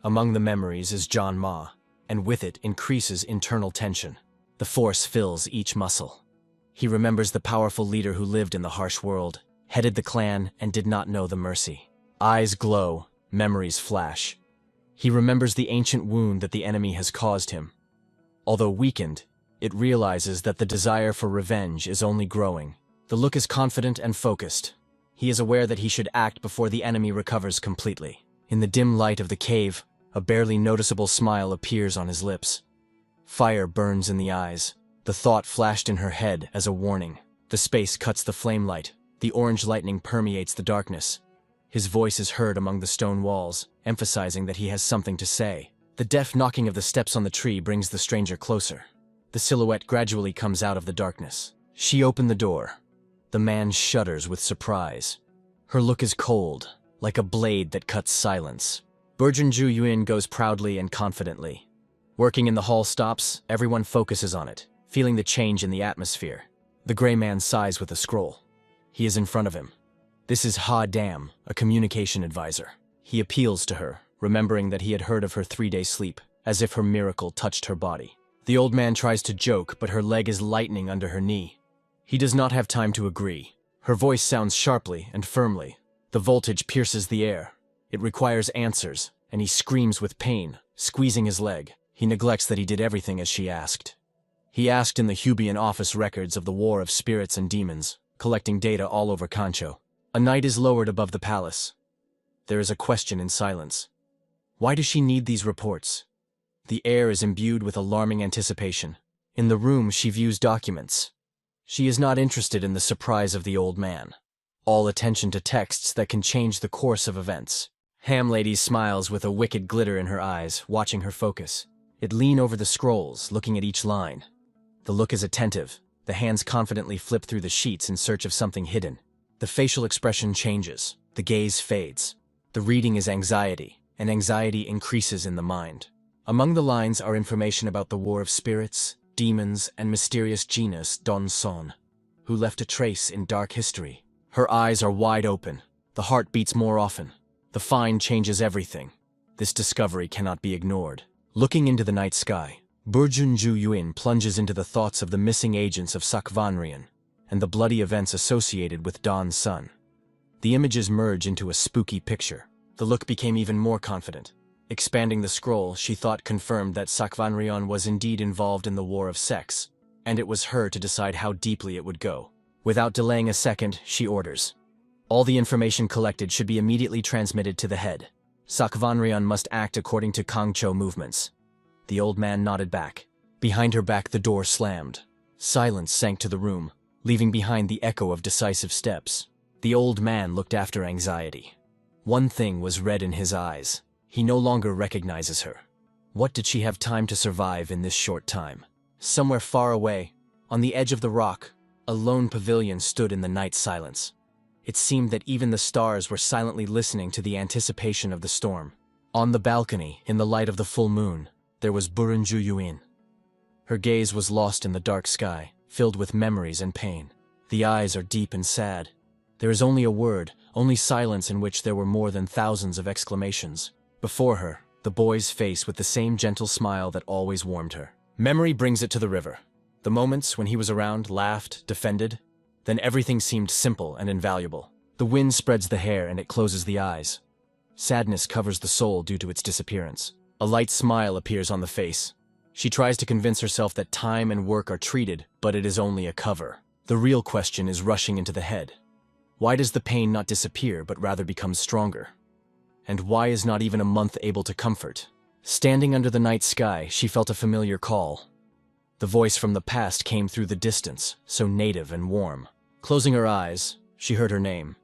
Among the memories is John Ma, and with it increases internal tension. The force fills each muscle. He remembers the powerful leader who lived in the harsh world, headed the clan, and did not know the mercy. Eyes glow, memories flash. He remembers the ancient wound that the enemy has caused him. Although weakened, it realizes that the desire for revenge is only growing. The look is confident and focused. He is aware that he should act before the enemy recovers completely. In the dim light of the cave, a barely noticeable smile appears on his lips. Fire burns in the eyes. The thought flashed in her head as a warning. The space cuts the flame light. The orange lightning permeates the darkness. His voice is heard among the stone walls, emphasizing that he has something to say. The deft knocking of the steps on the tree brings the stranger closer. The silhouette gradually comes out of the darkness. She opened the door. The man shudders with surprise. Her look is cold, like a blade that cuts silence. Burjunju Yuan goes proudly and confidently. Working in the hall stops, everyone focuses on it, feeling the change in the atmosphere. The gray man sighs with a scroll. He is in front of him. This is Ha Dam, a communication advisor. He appeals to her, remembering that he had heard of her 3-day sleep, as if her miracle touched her body. The old man tries to joke, but her leg is lightening under her knee. He does not have time to agree. Her voice sounds sharply and firmly. The voltage pierces the air. It requires answers, and he screams with pain, squeezing his leg. He neglects that he did everything as she asked. He asked in the Hubian office records of the War of Spirits and Demons, collecting data all over Kancho. A knight is lowered above the palace. There is a question in silence. Why does she need these reports? The air is imbued with alarming anticipation. In the room, she views documents. She is not interested in the surprise of the old man. All attention to texts that can change the course of events. Ham Lady smiles with a wicked glitter in her eyes, watching her focus. It lean over the scrolls, looking at each line. The look is attentive. The hands confidently flip through the sheets in search of something hidden. The facial expression changes. The gaze fades. The reading is anxiety, and anxiety increases in the mind. Among the lines are information about the War of Spirits, Demons, and mysterious genus Dronzer, who left a trace in dark history. Her eyes are wide open. The heart beats more often. The find changes everything. This discovery cannot be ignored. Looking into the night sky, Burjunju Yuan plunges into the thoughts of the missing agents of Sakvanrian and the bloody events associated with Dawn's son. The images merge into a spooky picture. The look became even more confident. Expanding the scroll, she thought confirmed that Sakvanrian was indeed involved in the war of sex, and it was her to decide how deeply it would go. Without delaying a second, she orders. All the information collected should be immediately transmitted to the head. Sakvanrian must act according to Kangcho movements. The old man nodded back. Behind her back, the door slammed. Silence sank to the room, leaving behind the echo of decisive steps. The old man looked after anxiety. One thing was red in his eyes. He no longer recognizes her. What did she have time to survive in this short time? Somewhere far away, on the edge of the rock, a lone pavilion stood in the night silence. It seemed that even the stars were silently listening to the anticipation of the storm. On the balcony, in the light of the full moon, there was Burjunju Yuan. Her gaze was lost in the dark sky, filled with memories and pain. The eyes are deep and sad. There is only a word, only silence in which there were more than thousands of exclamations. Before her, the boy's face with the same gentle smile that always warmed her. Memory brings it to the river. The moments when he was around, laughed, defended, then everything seemed simple and invaluable. The wind spreads the hair and it closes the eyes. Sadness covers the soul due to its disappearance. A light smile appears on the face. She tries to convince herself that time and work are treated, but it is only a cover. The real question is rushing into the head. Why does the pain not disappear but rather become stronger? And why is not even a month able to comfort? Standing under the night sky, she felt a familiar call. The voice from the past came through the distance, so native and warm. Closing her eyes, she heard her name.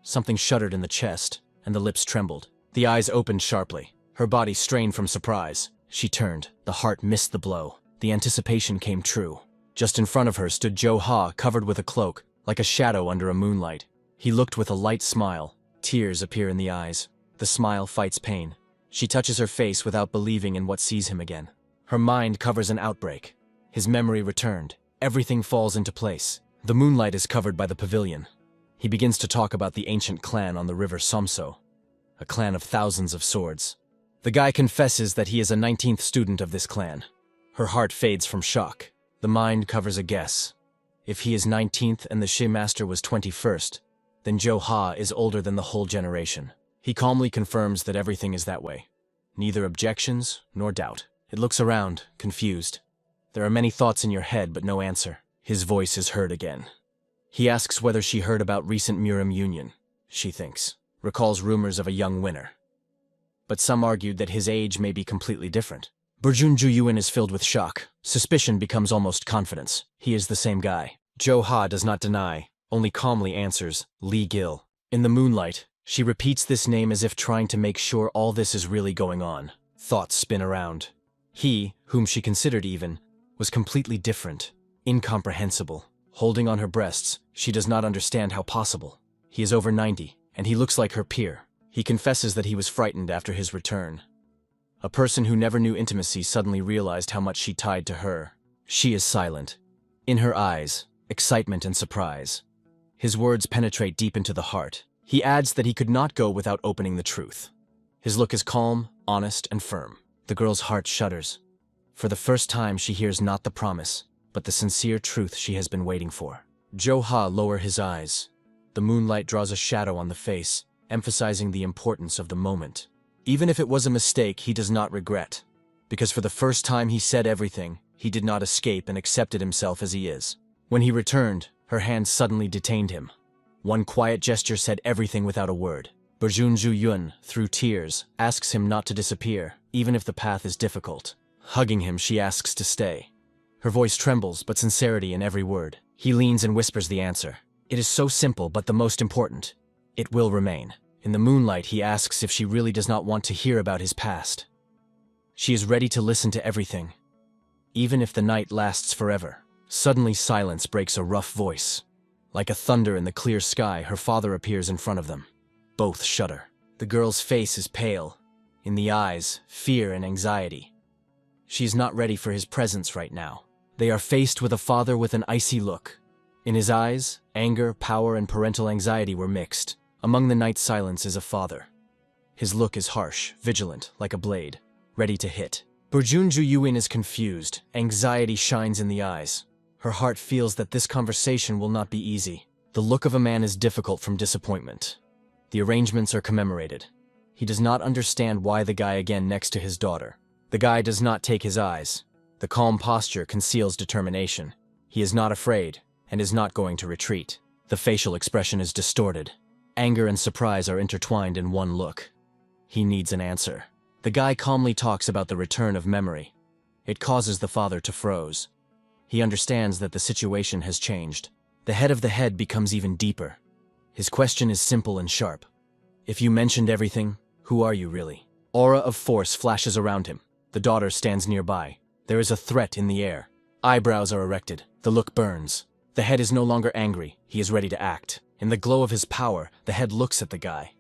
Something shuddered in the chest, and the lips trembled. The eyes opened sharply. Her body strained from surprise. She turned. The heart missed the blow. The anticipation came true. Just in front of her stood Joe Ha, covered with a cloak, like a shadow under a moonlight. He looked with a light smile. Tears appear in the eyes. The smile fights pain. She touches her face without believing in what sees him again. Her mind covers an outbreak. His memory returned. Everything falls into place. The moonlight is covered by the pavilion. He begins to talk about the ancient clan on the river Somso, a clan of thousands of swords. The guy confesses that he is a 19th student of this clan. Her heart fades from shock. The mind covers a guess. If he is 19th and the Shi Master was 21st, then Joe Ha is older than the whole generation. He calmly confirms that everything is that way. Neither objections nor doubt. It looks around, confused. There are many thoughts in your head, but no answer. His voice is heard again. He asks whether she heard about recent Murim union. She thinks. Recalls rumors of a young winner. But some argued that his age may be completely different. Burjun Juyuin is filled with shock. Suspicion becomes almost confidence. He is the same guy. Joe Ha does not deny, only calmly answers, Lee Gil. In the moonlight, she repeats this name as if trying to make sure all this is really going on. Thoughts spin around. He, whom she considered even, was completely different, incomprehensible. Holding on her breasts, she does not understand how possible. He is over 90, and he looks like her peer. He confesses that he was frightened after his return. A person who never knew intimacy suddenly realized how much she tied to her. She is silent. In her eyes, excitement and surprise. His words penetrate deep into the heart. He adds that he could not go without opening the truth. His look is calm, honest, and firm. The girl's heart shudders. For the first time, she hears not the promise, but the sincere truth she has been waiting for. Joe Ha lowers his eyes. The moonlight draws a shadow on the face, emphasizing the importance of the moment. Even if it was a mistake, he does not regret. Because for the first time he said everything, he did not escape and accepted himself as he is. When he returned, her hand suddenly detained him. One quiet gesture said everything without a word. Burjun Juyun, through tears, asks him not to disappear, even if the path is difficult. Hugging him, she asks to stay. Her voice trembles, but sincerity in every word. He leans and whispers the answer. It is so simple, but the most important. It will remain. In the moonlight, he asks if she really does not want to hear about his past. She is ready to listen to everything, even if the night lasts forever. Suddenly, silence breaks a rough voice. Like a thunder in the clear sky, her father appears in front of them. Both shudder. The girl's face is pale. In the eyes, fear and anxiety. She is not ready for his presence right now. They are faced with a father with an icy look. In his eyes, anger, power, and parental anxiety were mixed. Among the night silence is a father. His look is harsh, vigilant, like a blade, ready to hit. Burjun Juyuin is confused. Anxiety shines in the eyes. Her heart feels that this conversation will not be easy. The look of a man is difficult from disappointment. The arrangements are commemorated. He does not understand why the guy again next to his daughter. The guy does not take his eyes. The calm posture conceals determination. He is not afraid, and is not going to retreat. The facial expression is distorted. Anger and surprise are intertwined in one look. He needs an answer. The guy calmly talks about the return of memory. It causes the father to froze. He understands that the situation has changed. The head of the head becomes even deeper. His question is simple and sharp. If you mentioned everything, who are you really? Aura of force flashes around him. The daughter stands nearby. There is a threat in the air. Eyebrows are erected. The look burns. The head is no longer angry. He is ready to act. In the glow of his power, the head looks at the guy.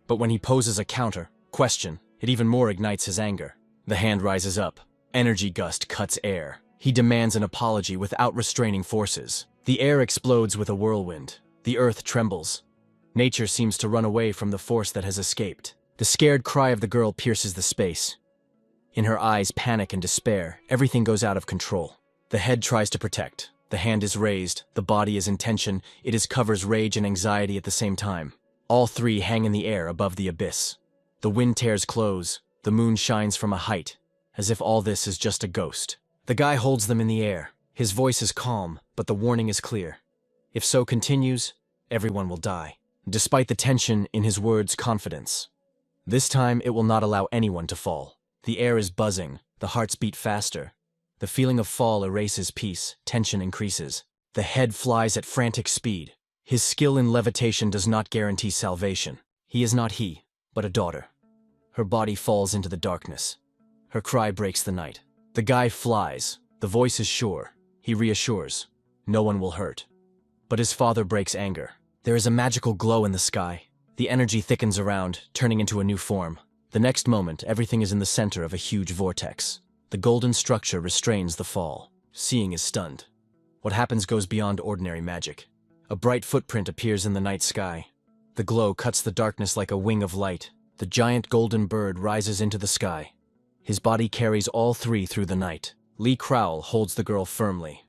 But when he poses a counter, question, it even more ignites his anger. The hand rises up. Energy gust cuts air. He demands an apology without restraining forces. The air explodes with a whirlwind. The earth trembles. Nature seems to run away from the force that has escaped. The scared cry of the girl pierces the space. In her eyes, panic and despair. Everything goes out of control. The head tries to protect. The hand is raised. The body is in tension. It covers rage and anxiety at the same time. All three hang in the air above the abyss. The wind tears clothes, the moon shines from a height, as if all this is just a ghost. The guy holds them in the air. His voice is calm, but the warning is clear. If so continues, everyone will die. Despite the tension in his words, confidence. This time it will not allow anyone to fall. The air is buzzing, the hearts beat faster. The feeling of fall erases peace, tension increases. The head flies at frantic speed. His skill in levitation does not guarantee salvation. He is not he, but a daughter. Her body falls into the darkness. Her cry breaks the night. The guy flies. The voice is sure. He reassures. No one will hurt. But his father breaks anger. There is a magical glow in the sky. The energy thickens around, turning into a new form. The next moment, everything is in the center of a huge vortex. The golden structure restrains the fall. Seeing is stunned. What happens goes beyond ordinary magic. A bright footprint appears in the night sky. The glow cuts the darkness like a wing of light. The giant golden bird rises into the sky. His body carries all three through the night. Lee Crowell holds the girl firmly.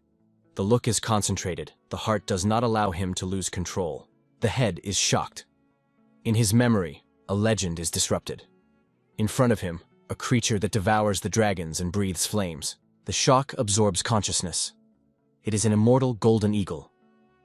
The look is concentrated. The heart does not allow him to lose control. The head is shocked. In his memory, a legend is disrupted. In front of him, a creature that devours the dragons and breathes flames. The shock absorbs consciousness. It is an immortal golden eagle,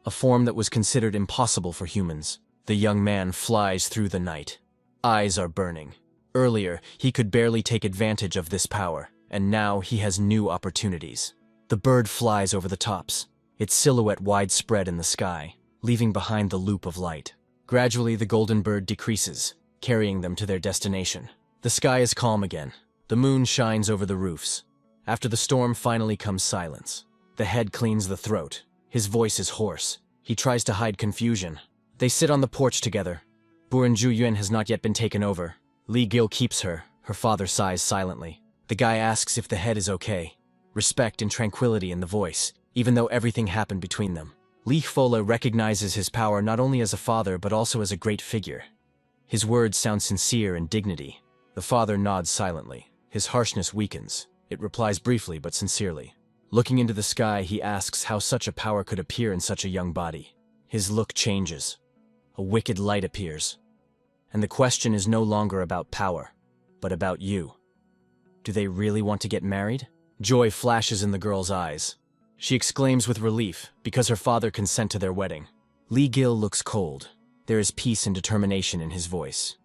a form that was considered impossible for humans. The young man flies through the night. Eyes are burning. Earlier, he could barely take advantage of this power, and now he has new opportunities. The bird flies over the tops, its silhouette widespread in the sky, leaving behind the loop of light. Gradually, the golden bird decreases, carrying them to their destination. The sky is calm again. The moon shines over the roofs. After the storm finally comes silence. The head cleans the throat. His voice is hoarse. He tries to hide confusion. They sit on the porch together. Burenju Yuen has not yet been taken over. Li Gil keeps her. Her father sighs silently. The guy asks if the head is okay. Respect and tranquility in the voice, even though everything happened between them. Li Fola recognizes his power not only as a father but also as a great figure. His words sound sincere and dignity. The father nods silently. His harshness weakens. It replies briefly but sincerely. Looking into the sky, he asks how such a power could appear in such a young body. His look changes. A wicked light appears. And the question is no longer about power, but about you. Do they really want to get married? Joy flashes in the girl's eyes. She exclaims with relief because her father consent to their wedding. Li Gil looks cold. There is peace and determination in his voice.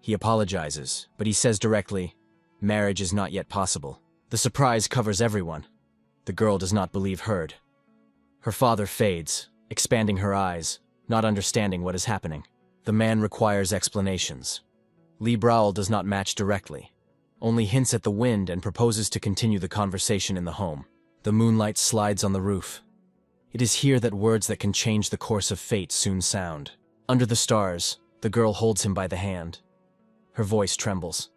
He apologizes, but he says directly, marriage is not yet possible. The surprise covers everyone. The girl does not believe heard. Her father fades, expanding her eyes, not understanding what is happening. The man requires explanations. Li Brawl does not match directly, only hints at the wind and proposes to continue the conversation in the home. The moonlight slides on the roof. It is here that words that can change the course of fate soon sound. Under the stars, the girl holds him by the hand. Her voice trembles.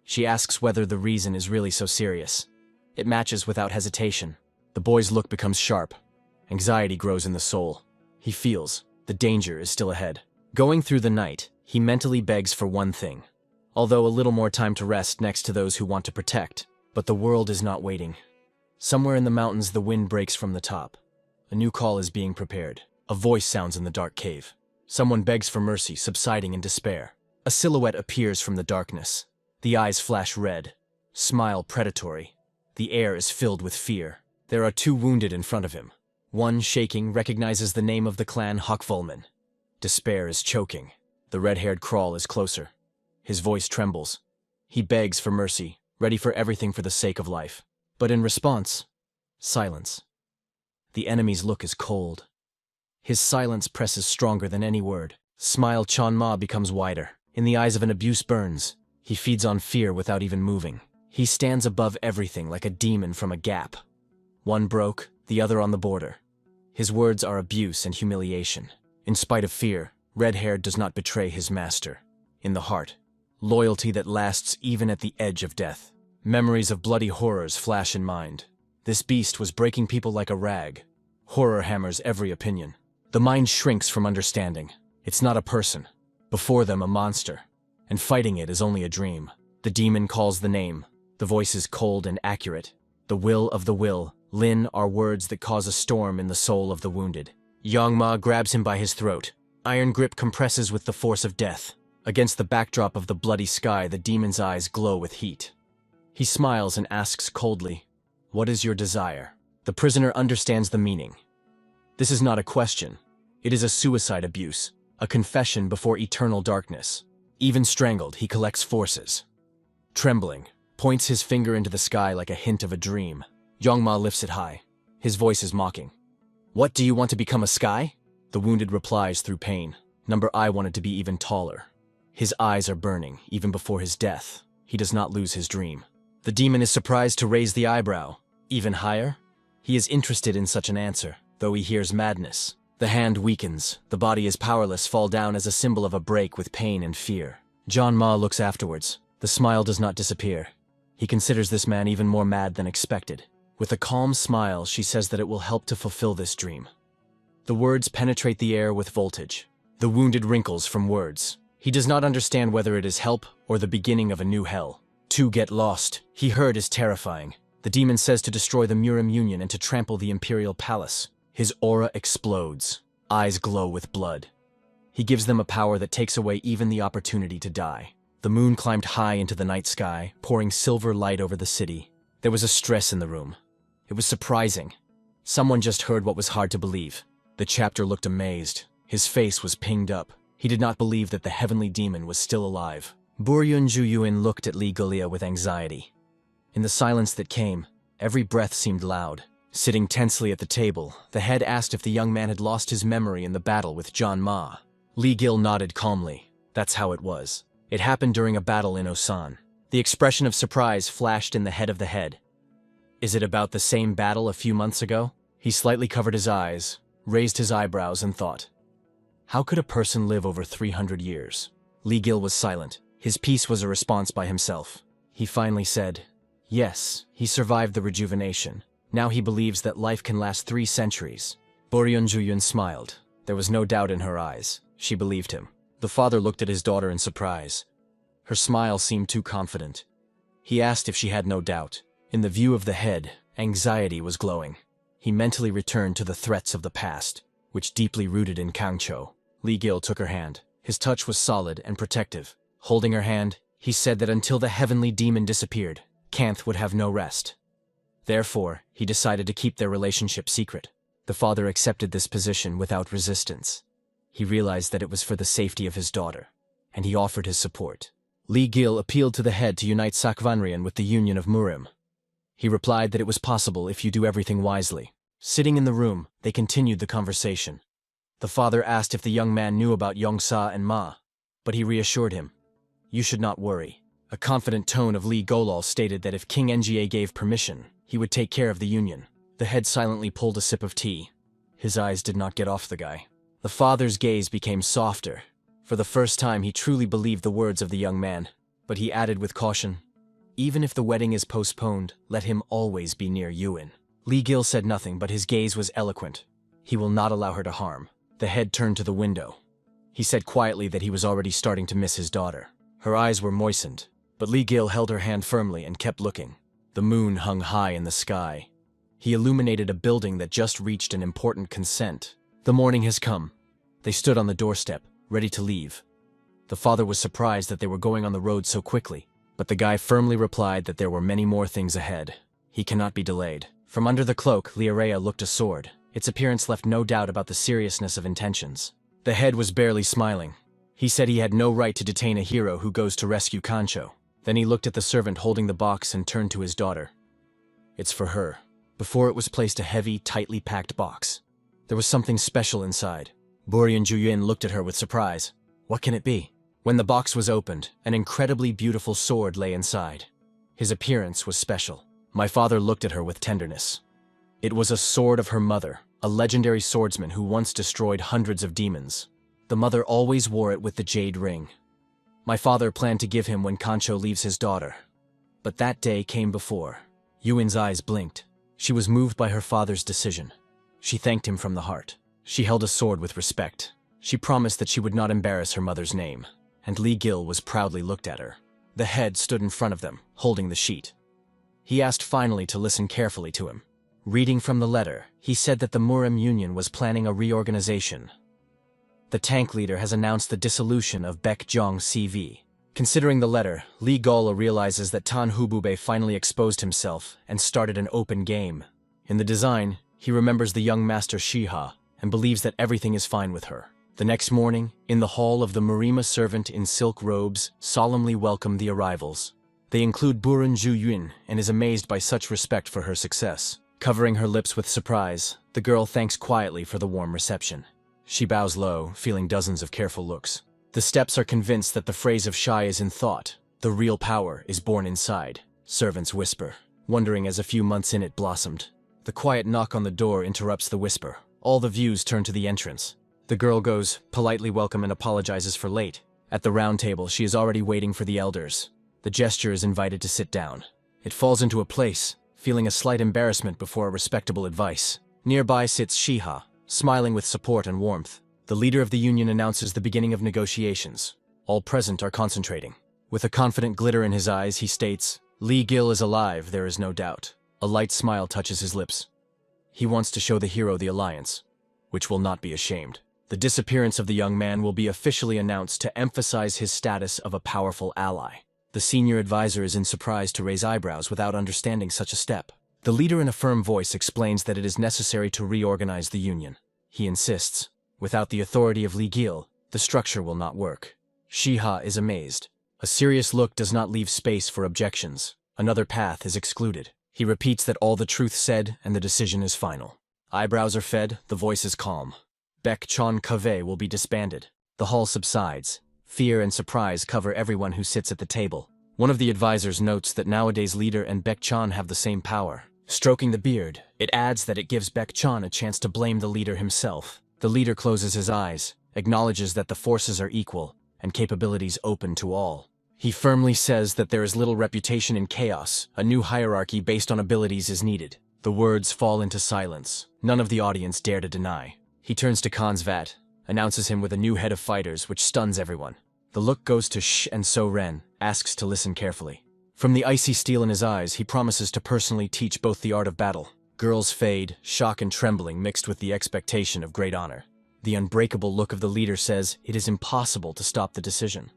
She asks whether the reason is really so serious. It matches without hesitation. The boy's look becomes sharp. Anxiety grows in the soul. He feels the danger is still ahead. Going through the night, he mentally begs for one thing. Although a little more time to rest next to those who want to protect. But the world is not waiting. Somewhere in the mountains, the wind breaks from the top. A new call is being prepared. A voice sounds in the dark cave. Someone begs for mercy, subsiding in despair. A silhouette appears from the darkness. The eyes flash red, smile predatory. The air is filled with fear. There are two wounded in front of him. One, shaking, recognizes the name of the clan Hakvolman. Despair is choking. The red-haired Crawl is closer. His voice trembles. He begs for mercy, ready for everything for the sake of life. But in response, silence. The enemy's look is cold. His silence presses stronger than any word. Smile Chanma becomes wider. In the eyes of an abuse burns. He feeds on fear without even moving. He stands above everything like a demon from a gap. One broke, the other on the border. His words are abuse and humiliation. In spite of fear, Red-Haired does not betray his master. In the heart, loyalty that lasts even at the edge of death. Memories of bloody horrors flash in mind. This beast was breaking people like a rag. Horror hammers every opinion. The mind shrinks from understanding. It's not a person. Before them, a monster. And fighting it is only a dream. The demon calls the name. The voice is cold and accurate. The will of the will, Lin, are words that cause a storm in the soul of the wounded. Yang Ma grabs him by his throat. Iron grip compresses with the force of death. Against the backdrop of the bloody sky, the demon's eyes glow with heat. He smiles and asks coldly, "What is your desire?" The prisoner understands the meaning. This is not a question. It is a suicide abuse, a confession before eternal darkness. Even strangled, he collects forces. Trembling, points his finger into the sky like a hint of a dream. Yongma lifts it high. His voice is mocking. "What, do you want to become a sky?" The wounded replies through pain. I wanted to be even taller. His eyes are burning, even before his death. He does not lose his dream. The demon is surprised to raise the eyebrow. Even higher? He is interested in such an answer, though he hears madness. The hand weakens, the body is powerless, fall down as a symbol of a break with pain and fear. John Ma looks afterwards. The smile does not disappear. He considers this man even more mad than expected. With a calm smile, she says that it will help to fulfill this dream. The words penetrate the air with voltage. The wounded wrinkles from words. He does not understand whether it is help or the beginning of a new hell. To get lost, he heard, is terrifying. The demon says to destroy the Murim Union and to trample the Imperial Palace. His aura explodes. Eyes glow with blood. He gives them a power that takes away even the opportunity to die. The moon climbed high into the night sky, pouring silver light over the city. There was a stress in the room. It was surprising. Someone just heard what was hard to believe. The chapter looked amazed. His face was pinged up. He did not believe that the heavenly demon was still alive. Buryun Juyuin looked at Li Gulia with anxiety. In the silence that came, every breath seemed loud. Sitting tensely at the table, the head asked if the young man had lost his memory in the battle with John Ma. Li Gil nodded calmly. That's how it was. It happened during a battle in Osan. The expression of surprise flashed in the head of the head. Is it about the same battle a few months ago? He slightly covered his eyes, raised his eyebrows and thought. How could a person live over 300 years? Li Gil was silent. His peace was a response by himself. He finally said, yes, he survived the rejuvenation. Now he believes that life can last 3 centuries. Buryun Juyun smiled. There was no doubt in her eyes. She believed him. The father looked at his daughter in surprise. Her smile seemed too confident. He asked if she had no doubt. In the view of the head, anxiety was glowing. He mentally returned to the threats of the past, which deeply rooted in Kangcho. Li Gil took her hand. His touch was solid and protective. Holding her hand, he said that until the heavenly demon disappeared, Kanth would have no rest. Therefore, he decided to keep their relationship secret. The father accepted this position without resistance. He realized that it was for the safety of his daughter, and he offered his support. Li Gil appealed to the head to unite Sakvanrian with the Union of Murim. He replied that it was possible if you do everything wisely. Sitting in the room, they continued the conversation. The father asked if the young man knew about Yongsa and Ma, but he reassured him. You should not worry. A confident tone of Li Golal stated that if King Nga gave permission, he would take care of the Union. The head silently pulled a sip of tea. His eyes did not get off the guy. The father's gaze became softer. For the first time, he truly believed the words of the young man, but he added with caution, even if the wedding is postponed, let him always be near Yuan. Li Gil said nothing, but his gaze was eloquent. He will not allow her to harm. The head turned to the window. He said quietly that he was already starting to miss his daughter. Her eyes were moistened, but Li Gil held her hand firmly and kept looking. The moon hung high in the sky. He illuminated a building that just reached an important consent. The morning has come. They stood on the doorstep, ready to leave. The father was surprised that they were going on the road so quickly, but the guy firmly replied that there were many more things ahead. He cannot be delayed. From under the cloak, Liarea looked a sword. Its appearance left no doubt about the seriousness of intentions. The head was barely smiling. He said he had no right to detain a hero who goes to rescue Kancho. Then he looked at the servant holding the box and turned to his daughter. It's for her. Before it was placed a heavy, tightly packed box. There was something special inside. Buryun Juyun looked at her with surprise. What can it be? When the box was opened, an incredibly beautiful sword lay inside. His appearance was special. My father looked at her with tenderness. It was a sword of her mother, a legendary swordsman who once destroyed hundreds of demons. The mother always wore it with the jade ring. My father planned to give him when Kancho leaves his daughter. But that day came before. Yuan's eyes blinked. She was moved by her father's decision. She thanked him from the heart. She held a sword with respect. She promised that she would not embarrass her mother's name, and Li Gil was proudly looked at her. The head stood in front of them, holding the sheet. He asked finally to listen carefully to him. Reading from the letter, he said that the Murim Union was planning a reorganization. The tank leader has announced the dissolution of Baekjong CV. Considering the letter, Lee Gola realizes that Tan Hubube finally exposed himself and started an open game. In the design, he remembers the young master Shiha and believes that everything is fine with her. The next morning, in the hall of the Marima servant in silk robes solemnly welcome the arrivals. They include Buren Zhu-yun and is amazed by such respect for her success. Covering her lips with surprise, the girl thanks quietly for the warm reception. She bows low, feeling dozens of careful looks. The steps are convinced that the phrase of Shai is in thought. The real power is born inside. Servants whisper, wondering as a few months in it blossomed. The quiet knock on the door interrupts the whisper. All the views turn to the entrance. The girl goes, politely welcome and apologizes for late. At the round table, she is already waiting for the elders. The gesture is invited to sit down. It falls into a place, feeling a slight embarrassment before a respectable advice. Nearby sits Shiha, smiling with support and warmth. The leader of the union announces the beginning of negotiations. All present are concentrating. With a confident glitter in his eyes, he states, "Lee Gil is alive, there is no doubt." A light smile touches his lips. He wants to show the hero the alliance, which will not be ashamed. The disappearance of the young man will be officially announced to emphasize his status of a powerful ally. The senior advisor is in surprise to raise eyebrows without understanding such a step. The leader in a firm voice explains that it is necessary to reorganize the union. He insists, without the authority of Lee Gil, the structure will not work. Shiha is amazed. A serious look does not leave space for objections. Another path is excluded. He repeats that all the truth said and the decision is final. Eyebrows are fed, the voice is calm. Baekchon Kave will be disbanded. The hall subsides. Fear and surprise cover everyone who sits at the table. One of the advisors notes that nowadays leader and Baekchon have the same power. Stroking the beard, it adds that it gives Baekchon a chance to blame the leader himself. The leader closes his eyes, acknowledges that the forces are equal and capabilities open to all. He firmly says that there is little reputation in chaos. A new hierarchy based on abilities is needed. The words fall into silence. None of the audience dare to deny. He turns to Kansvat, announces him with a new head of fighters, which stuns everyone. The look goes to Sh, and So Ren asks to listen carefully. From the icy steel in his eyes, he promises to personally teach both the art of battle. Girls fade, shock and trembling mixed with the expectation of great honor. The unbreakable look of the leader says it is impossible to stop the decision.